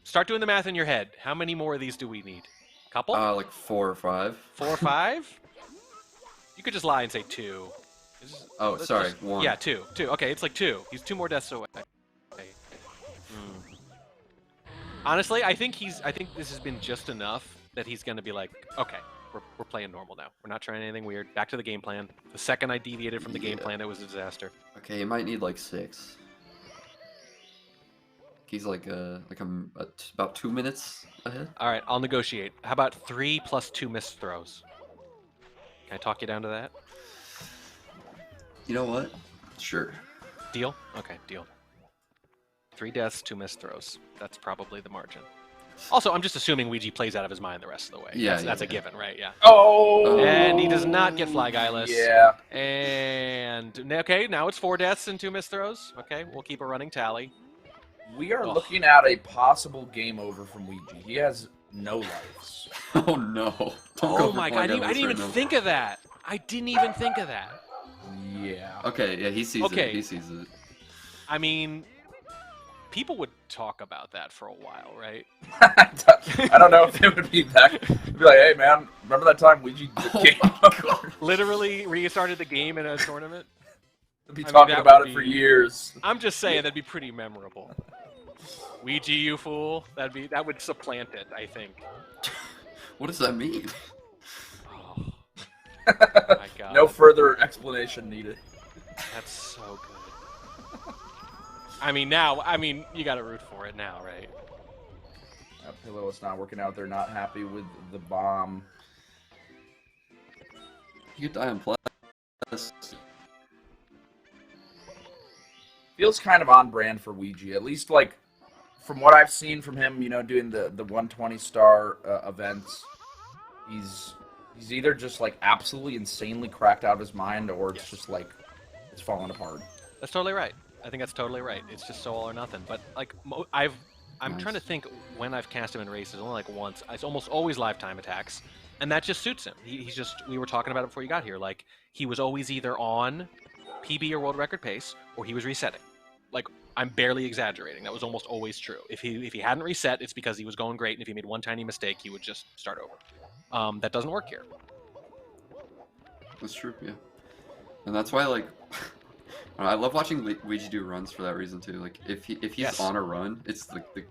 Start doing the math in your head. How many more of these do we need? Couple? Like 4 or 5. 4 or 5? You could just lie and say 2. Oh, Let's sorry, just- 1. Yeah, 2. Okay, it's like 2. He's 2 more deaths away. Honestly, I think this has been just enough that he's going to be like, okay, we're playing normal now. We're not trying anything weird. Back to the game plan. The second I deviated from the game plan, it was a disaster. Okay, he might need like 6. He's like about 2 minutes ahead. All right, I'll negotiate. How about 3 plus 2 missed throws? Can I talk you down to that? You know what? Sure. Deal? Okay, deal. 3 deaths, 2 missed throws. That's probably the margin. Also, I'm just assuming Ouija plays out of his mind the rest of the way. Yeah, That's a yeah. given, right? Yeah. Oh! And he does not get Fly Guyless. Yeah. And, okay, now it's 4 deaths and 2 missed throws. Okay, we'll keep a running tally. We are looking at a possible game over from Ouija. He has no lives. Oh no. Don't go Oh for my Fly god, I Guyless didn't even right now. think of that. I didn't even think of that. Yeah. Okay, yeah, he sees Okay. it. He sees it. I mean, people would talk about that for a while, right? I don't know if it would be that. It'd be like, hey man, remember that time Ouija game over? Literally restarted the game in a tournament? We'll be I mean, talking that about would it for be- years. I'm just saying that'd be pretty memorable. Ouija, you fool. That would supplant it, I think. What does that mean? Oh my god. No further explanation needed. That's so good. I mean, you gotta root for it now, right? That pillow is not working out. They're not happy with the bomb. You could die on plus. Feels kind of on brand for Ouija. At least, like, from what I've seen from him, doing the 120 star events, he's either just like absolutely insanely cracked out of his mind, or it's just like it's falling apart. That's totally right. I think that's totally right. It's just so all or nothing. But like, I'm Nice. trying to think when I've cast him in races. Only like once. It's almost always lifetime attacks, and that just suits him. He's just. We were talking about it before you got here. Like, he was always either on PB or world record pace, or he was resetting. Like, I'm barely exaggerating. That was almost always true. If he hadn't reset, it's because he was going great, and if he made one tiny mistake, he would just start over. That doesn't work here. That's true, yeah. And that's why, like, I love watching Ouija do runs for that reason too. Like, if he's Yes. on a run, it's like the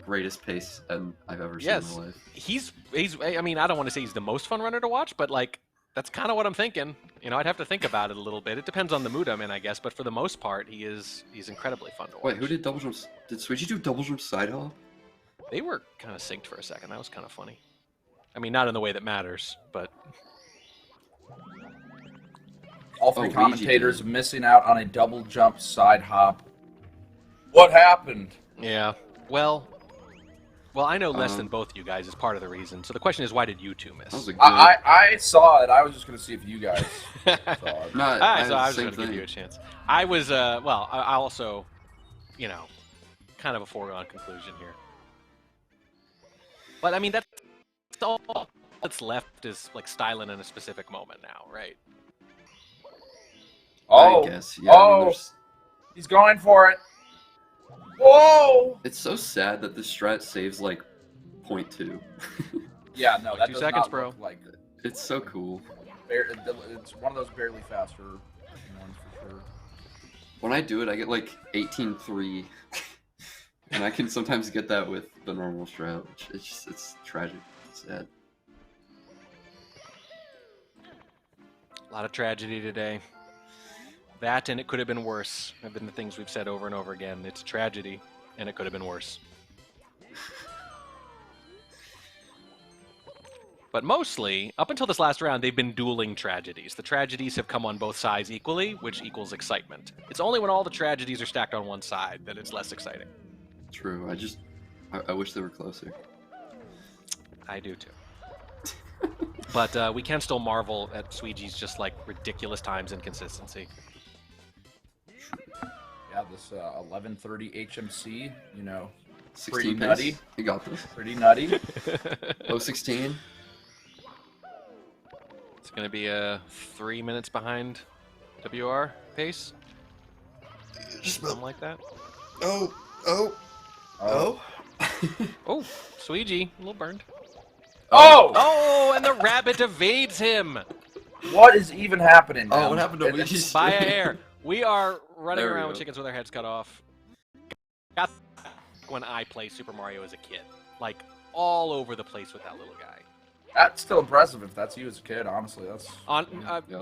greatest pace I've ever seen Yes. in my life. He's. I mean, I don't want to say he's the most fun runner to watch, but like, that's kind of what I'm thinking. I'd have to think about it a little bit. It depends on the mood I'm in, I guess. But for the most part, he's incredibly fun to watch. Wait, who did double jumps? Did Suiji do double jump side hop? They were kind of synced for a second. That was kind of funny. I mean, not in the way that matters, but All three Ouija commentators did. missing out on a double jump side hop. What happened? yeah. Well, I know less Um, than both you guys is part of the reason. So the question is, why did you two That was miss? a good. I saw it. I was just gonna see if you guys saw it. No, Alright, I so I had was the going same to give thing. you a chance. I was, well, I also, kind of a foregone conclusion here. But I mean, that's all that's left is like styling in a specific moment now, right? Oh, I guess. Yeah. I mean, he's going for it. Whoa! it's so sad that this strat saves like 0.2. Yeah, no, that 2 does seconds, not bro. look like It's so cool. it's one of those barely faster ones for sure. When I do it, I get like 18-3, and I can sometimes get that with the normal strat. It's tragic. It's sad. A lot of tragedy today. That and it could have been worse have been the things we've said over and over again. It's a tragedy, and it could have been worse. But mostly, up until this last round, they've been dueling tragedies. The tragedies have come on both sides equally, which equals excitement. It's only when all the tragedies are stacked on one side that it's less exciting. True. I wish they were closer. I do too. But we can still marvel at Sweegee's just like ridiculous times and consistency. Yeah, this 11:30 HMC, you know, 16 pretty pace. nutty. You got this. Pretty nutty. 16. It's going to be 3 minutes behind WR pace. Something like that. Oh. Oh, Sweegee, a little burned. Oh! Oh, and the rabbit evades him What is even happening? Oh, man? what happened to Luigi's by a string? hair. We are running There we around with go. chickens with our heads cut off. Got when I played Super Mario as a kid. Like, all over the place with that little guy. That's still impressive if that's you as a kid, honestly. That's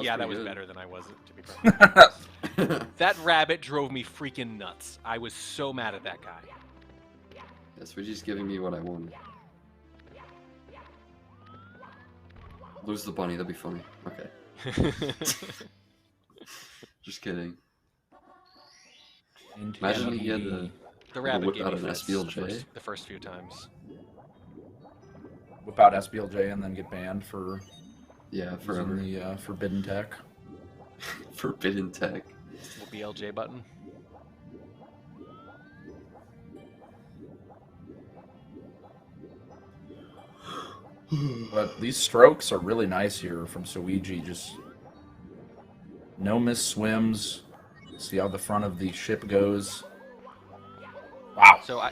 Yeah, that was good. better than I was, to be perfect. That rabbit drove me freaking nuts. I was so mad at that guy. Yes, we're just giving me what I wanted. Lose the bunny, that'd be funny. Okay. Just kidding. Imagine he had The rabbit whip gave out me an fits SBLJ. the first few times. whip out SBLJ and then get banned for Yeah, forever. using the forbidden tech. Forbidden tech. The BLJ button. But these strokes are really nice here from Suigi. Just no miss swims. See how the front of the ship goes. Wow. So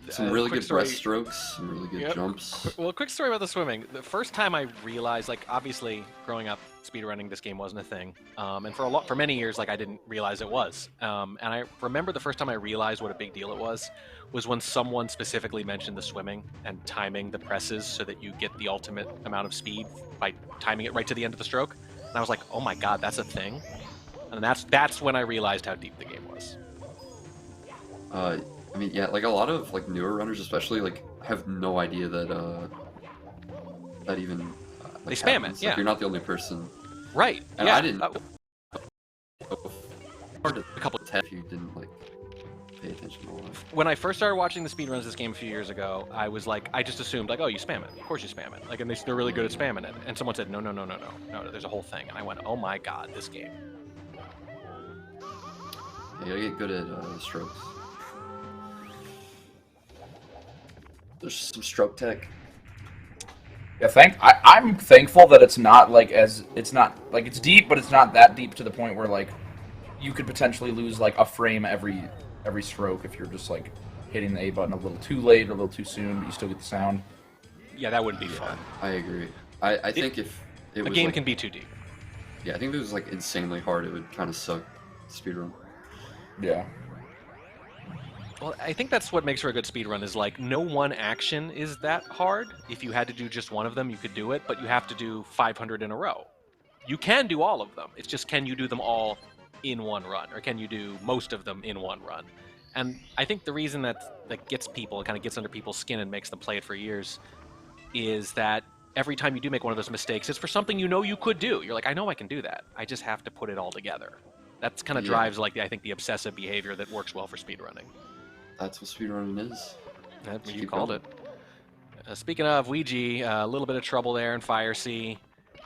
Some really quick good story- breaststrokes, some really good Yep. jumps. Well, a quick story about the swimming. The first time I realized, like, obviously, growing up, speedrunning this game wasn't a thing, and for many years, like, I didn't realize it was. And I remember the first time I realized what a big deal it was when someone specifically mentioned the swimming and timing the presses so that you get the ultimate amount of speed by timing it right to the end of the stroke. And I was like, oh my god, that's a thing. And that's when I realized how deep the game was. I mean, yeah, like a lot of like newer runners, especially, like have no idea that that even like, They spam it, happens. yeah. Like, you're not the only person. Right. And yeah. I didn't. uh, A couple of if you didn't like pay attention a lot. when I first started watching the speedruns of this game a few years ago, I was like, I just assumed like, oh, you spam it. Of course you spam it. Like, and they're really good at spamming it. And someone said, no, there's a whole thing. And I went, oh my god, this game. Yeah, you gotta get good at strokes. There's some stroke tech. Yeah, I'm thankful that it's not it's deep, but it's not that deep to the point where like you could potentially lose like a frame every stroke if you're just like hitting the A button a little too late or a little too soon, but you still get the sound. Yeah, that wouldn't be fun. I agree. I think if it A was game like, can be too deep. yeah, I think if it was like insanely hard, it would kind of suck speedrun. Yeah. Well, I think that's what makes for a good speedrun is like no one action is that hard. If you had to do just one of them, you could do it, but you have to do 500 in a row. You can do all of them. It's just can you do them all in one run, or can you do most of them in one run? And I think the reason that gets people, it kind of gets under people's skin and makes them play it for years, is that every time you do make one of those mistakes, it's for something you know you could do. You're like, I know I can do that. I just have to put it all together. That's kind of drives like I think the obsessive behavior that works well for speedrunning. That's what speedrunning is. You Keep called going. it. Speaking of Ouija, a little bit of trouble there in Fire Sea.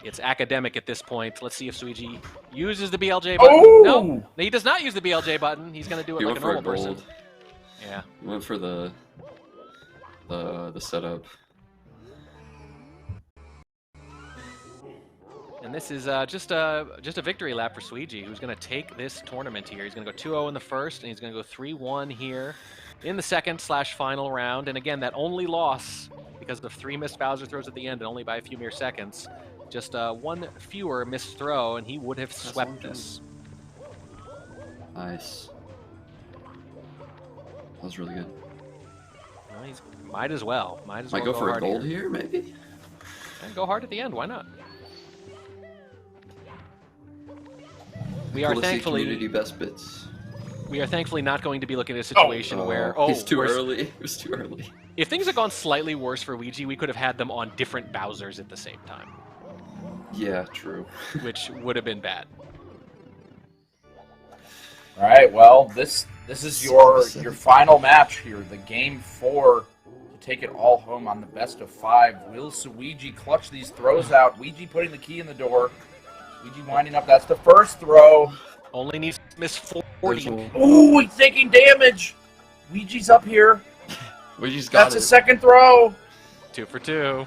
It's academic at this point. Let's see if Suigi uses the BLJ button. Oh! No, he does not use the BLJ button. He's going to do it He like a went for normal a person. gold. Yeah. He went for the setup. And this is just a victory lap for Sweegie, who's going to take this tournament here. He's going to go 2-0 in the first, and he's going to go 3-1 here in the second/final round. And again, that only loss because of 3 missed Bowser throws at the end, and only by a few mere seconds. Just 1 fewer missed throw, and he would have swept this. Nice. That was really good. Well, he's might as well. Might go for a gold here, maybe? And go hard at the end. Why not? We are thankfully community best bits. We are thankfully not going to be looking at a situation where he's too early. It was too early. If things had gone slightly worse for Ouija, we could have had them on different Bowsers at the same time. Yeah, true. Which would have been bad. All right, well, this is your final match here, the game 4 to take it all home on the best of 5. Will Ouija clutch these throws out? Ouija putting the key in the door. Ouija winding up. That's the first throw. Only needs to miss 40. Ooh, he's taking damage. Ouija's up here. Ouija's got That's his second throw. 2 for 2.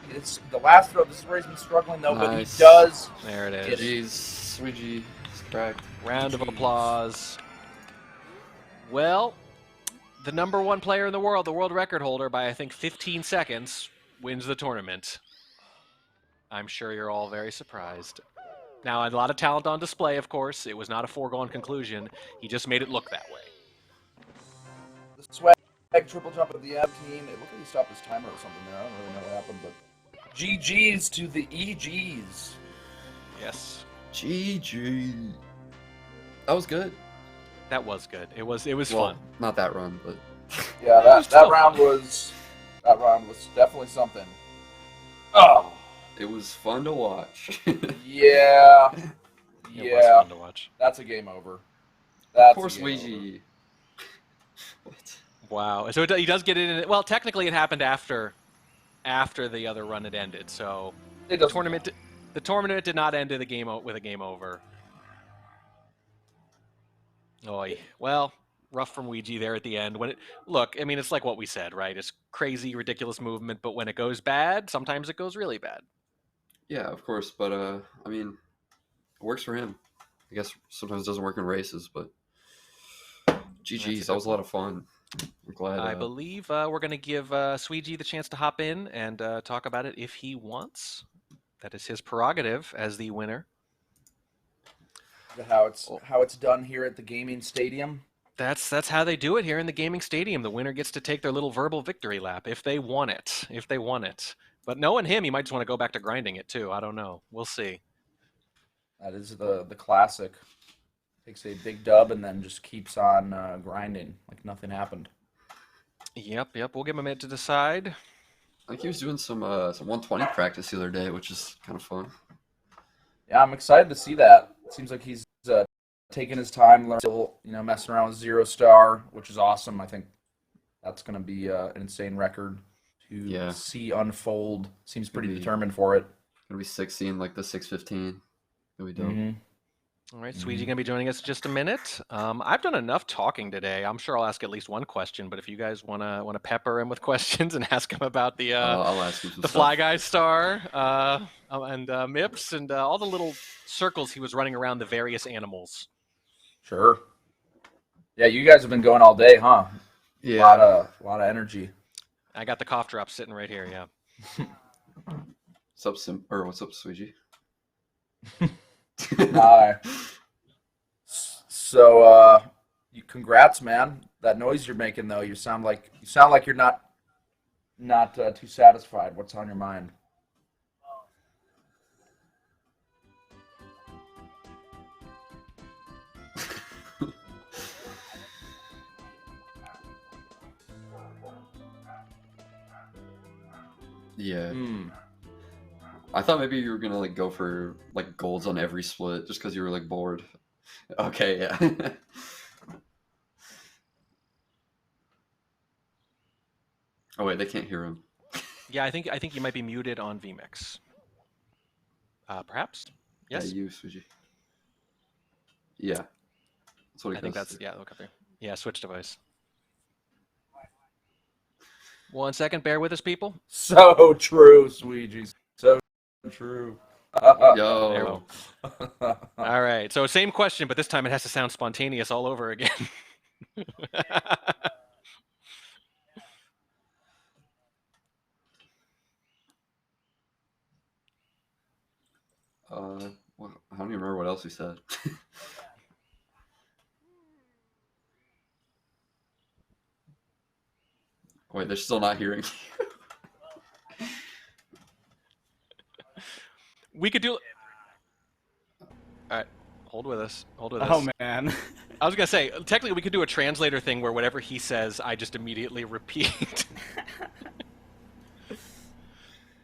It's the last throw. This is where he's been struggling though, but he Nice. does. There it is. Jeez, Ouija is cracked. Round of applause. Well, the #1 player in the world record holder by I think 15 seconds, wins the tournament. I'm sure you're all very surprised. Now, a lot of talent on display, of course. It was not a foregone conclusion. He just made it look that way. The swag triple jump of the AB team. It looked like he stopped his timer or something there. I don't really know what happened, but GG's to the EGs. Yes. GG. That was good. That was good. It was Well, fun. not that run, but Yeah, that round was definitely something. Oh, it was fun to watch. yeah. It was fun to watch. That's a game over. Of course, Ouija. What? Wow. So he does get it in. Well, technically, it happened after the other run had ended. So The tournament did not end with a game over. Oy. Well, rough from Ouija there at the end. Look, I mean, it's like what we said, right? It's crazy, ridiculous movement, but when it goes bad, sometimes it goes really bad. Yeah, of course, but I mean, it works for him. I guess sometimes it doesn't work in races, but GG's, that was a lot of fun. I'm glad. I believe we're going to give Sweegie the chance to hop in and talk about it if he wants. That is his prerogative as the winner. how it's done here at the gaming stadium. That's how they do it here in the gaming stadium. The winner gets to take their little verbal victory lap if they want it. If they want it. But knowing him, he might just want to go back to grinding it too. I don't know. We'll see. That is the classic. Takes a big dub and then just keeps on grinding like nothing happened. Yep. We'll give him a minute to decide. I think he was doing some 120 practice the other day, which is kind of fun. Yeah, I'm excited to see that. It seems like he's taking his time, still messing around with 0 star, which is awesome. I think that's going to be an insane record to see unfold. Seems pretty determined for it. Gonna be 16, like the 615. Gonna be dope. Mm-hmm. All right, Sweetie going to be joining us in just a minute. I've done enough talking today. I'm sure I'll ask at least one question, but if you guys want to pepper him with questions and ask him about the I'll ask him some the stuff. Fly Guy star and Mips and all the little circles he was running around the various animals. Sure. Yeah, you guys have been going all day, huh? Yeah. A lot of energy. I got the cough drop sitting right here. Yeah. What's up, Sweegie? Hi. So, congrats, man. That noise you're making, though, you sound like you're not too satisfied. What's on your mind? Yeah. I thought maybe you were gonna like go for like golds on every split just because you were like bored. Okay, yeah. Oh wait, they can't hear him. Yeah, I think you might be muted on vMix. Perhaps. Yes. Yeah, you, Suji. Yeah. That's what I think that's okay. Yeah, switch device. 1 second, bear with us, people. So true, Sweegie. So true. Yo. All right. So same question, but this time it has to sound spontaneous all over again. Well, I don't even remember what else he said. Wait, they're still not hearing you. We could do. All right. Hold with us. Hold with us. Oh man. I was gonna say, technically, we could do a translator thing where whatever he says, I just immediately repeat.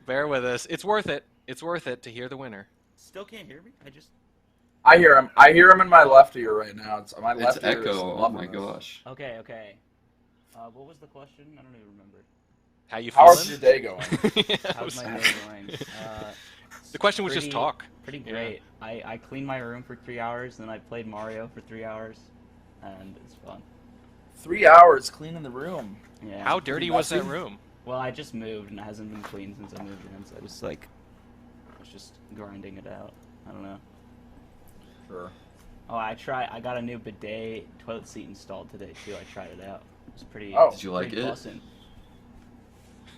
Bear with us. It's worth it. It's worth it to hear the winner. Still can't hear me? I hear him. I hear him in my left ear right now. It's my It's left ear. is echo. Oh loving my this. gosh. Okay, okay. What was the question? I don't even remember. How you How's feeling? your day going? Yeah, How's my day going? the question was just pretty- talk. Pretty great. I cleaned my room for 3 hours, then I played Mario for 3 hours, and it's fun. 3 hours cleaning the room. Yeah. How dirty was that messy? room? Well, I just moved, and it hasn't been cleaned since I moved in, so I was like, I was just grinding it out. I don't know. Sure. Oh, I got a new bidet toilet seat installed today too. I tried it out. It was pretty. Oh. Did you like pretty it? bussin'.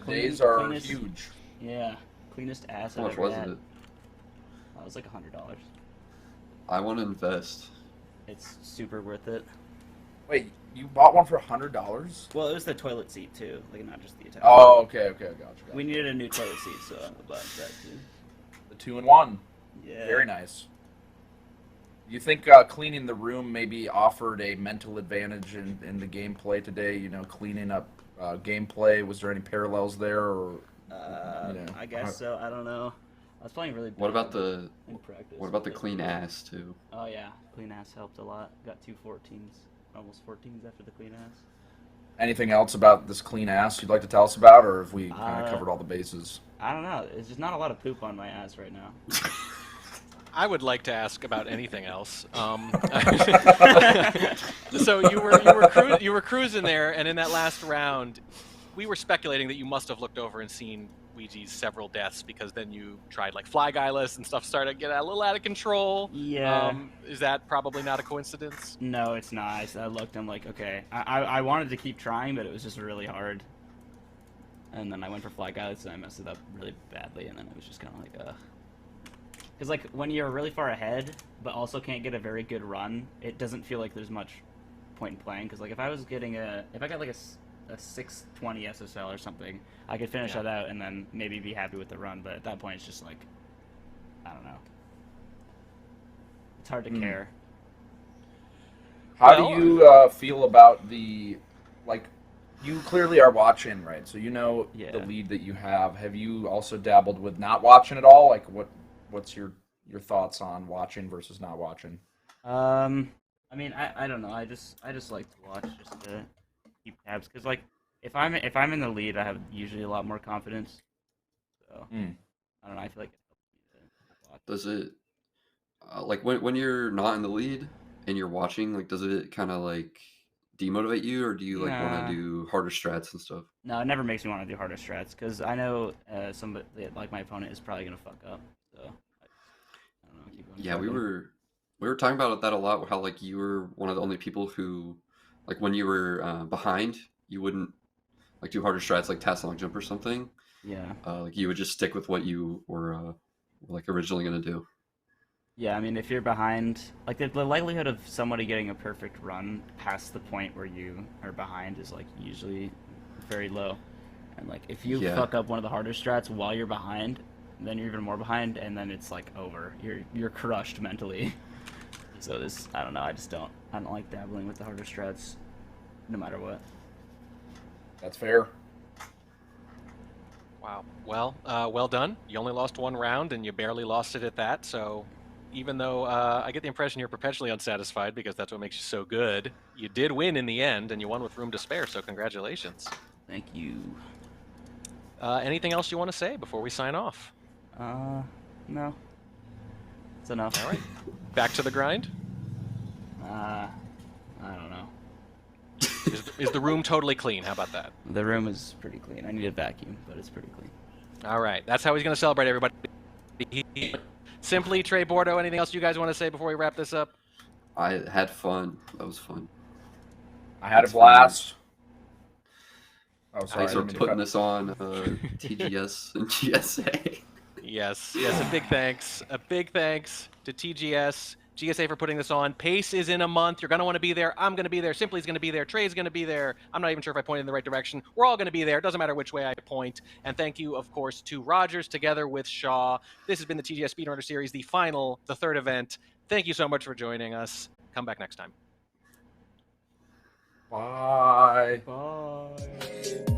Days are cleanest- huge. Yeah, cleanest ass How I've much ever was had. it? It was like $100. I want to invest. It's super worth it. Wait, you bought one for $100? Well, it was the toilet seat too, like not just the attachment. Oh, okay, gotcha. We needed a new toilet seat, so I bought that too. The 2-in-1. Yeah. Very nice. You think cleaning the room maybe offered a mental advantage in the gameplay today? You know, cleaning up gameplay. Was there any parallels there, or? You know, I guess so. I don't know. I was playing really bad What about the in practice. What about the but- clean ass too? Oh yeah, clean ass helped a lot. Got 2 14s, almost 14s after the clean ass. Anything else about this clean ass you'd like to tell us about, or have we kind of covered all the bases? I don't know. It's just not a lot of poop on my ass right now. I would like to ask about anything else. So you were cruising there, and in that last round, we were speculating that you must have looked over and seen Ouija's several deaths, because then you tried like Fly Guyless and stuff started to get a little out of control. Yeah. Is that probably not a coincidence? No, it's not. I looked. I'm like, okay. I wanted to keep trying, but it was just really hard. And then I went for Fly Guyless, and I messed it up really badly. And then it was just kind of like, because like when you're really far ahead, but also can't get a very good run, it doesn't feel like there's much point in playing. Because like if I got like a 620 SSL or something, I could finish that out and then maybe be happy with the run. But at that point, it's just like, I don't know. It's hard to care. How do you feel about the, like, you clearly are watching, right? So you know the lead that you have. Have you also dabbled with not watching at all? Like, what's your thoughts on watching versus not watching? I mean, I don't know. I just like to watch just to keep tabs, because like if I'm in the lead, I have usually a lot more confidence. So I don't know. I feel like it helps me to watch. Does it like when you're not in the lead and you're watching, like, does it kind of like demotivate you, or do you like want to do harder strats and stuff? No, it never makes me want to do harder strats, because I know somebody like my opponent is probably gonna fuck up. So I don't know. Keep going. Yeah, we were talking about that a lot. How like you were one of the only people who, like, when you were behind, you wouldn't like do harder strats like task long jump or something. Yeah. Like you would just stick with what you were like originally gonna do. Yeah, I mean, if you're behind, like the likelihood of somebody getting a perfect run past the point where you are behind is like usually very low. And like if you fuck up one of the harder strats while you're behind, then you're even more behind, and then it's like over. You're crushed mentally. So I don't know. I don't like dabbling with the harder strats, no matter what. That's fair. Wow. Well, well done. You only lost one round, and you barely lost it at that. So, even though I get the impression you're perpetually unsatisfied because that's what makes you so good, you did win in the end, and you won with room to spare. So, congratulations. Thank you. Anything else you want to say before we sign off? No. It's enough. All right. Back to the grind. I don't know. Is the room totally clean? How about that? The room is pretty clean. I need a vacuum, but it's pretty clean. All right. That's how he's going to celebrate, everybody. Simply, Trey Bordeaux, anything else you guys want to say before we wrap this up? I had fun. That was fun. I had a Thanks for blast. Oh, sorry. Thanks I for didn't mean to putting cut- this on TGS and GSA. Yes, a big thanks. A big thanks to TGS, GSA for putting this on. Pace is in a month. You're going to want to be there. I'm going to be there. Simply's going to be there. Trey's going to be there. I'm not even sure if I pointed in the right direction. We're all going to be there. It doesn't matter which way I point. And thank you, of course, to Rogers together with Shaw. This has been the TGS Speedrunner Series, the third event. Thank you so much for joining us. Come back next time. Bye. Bye.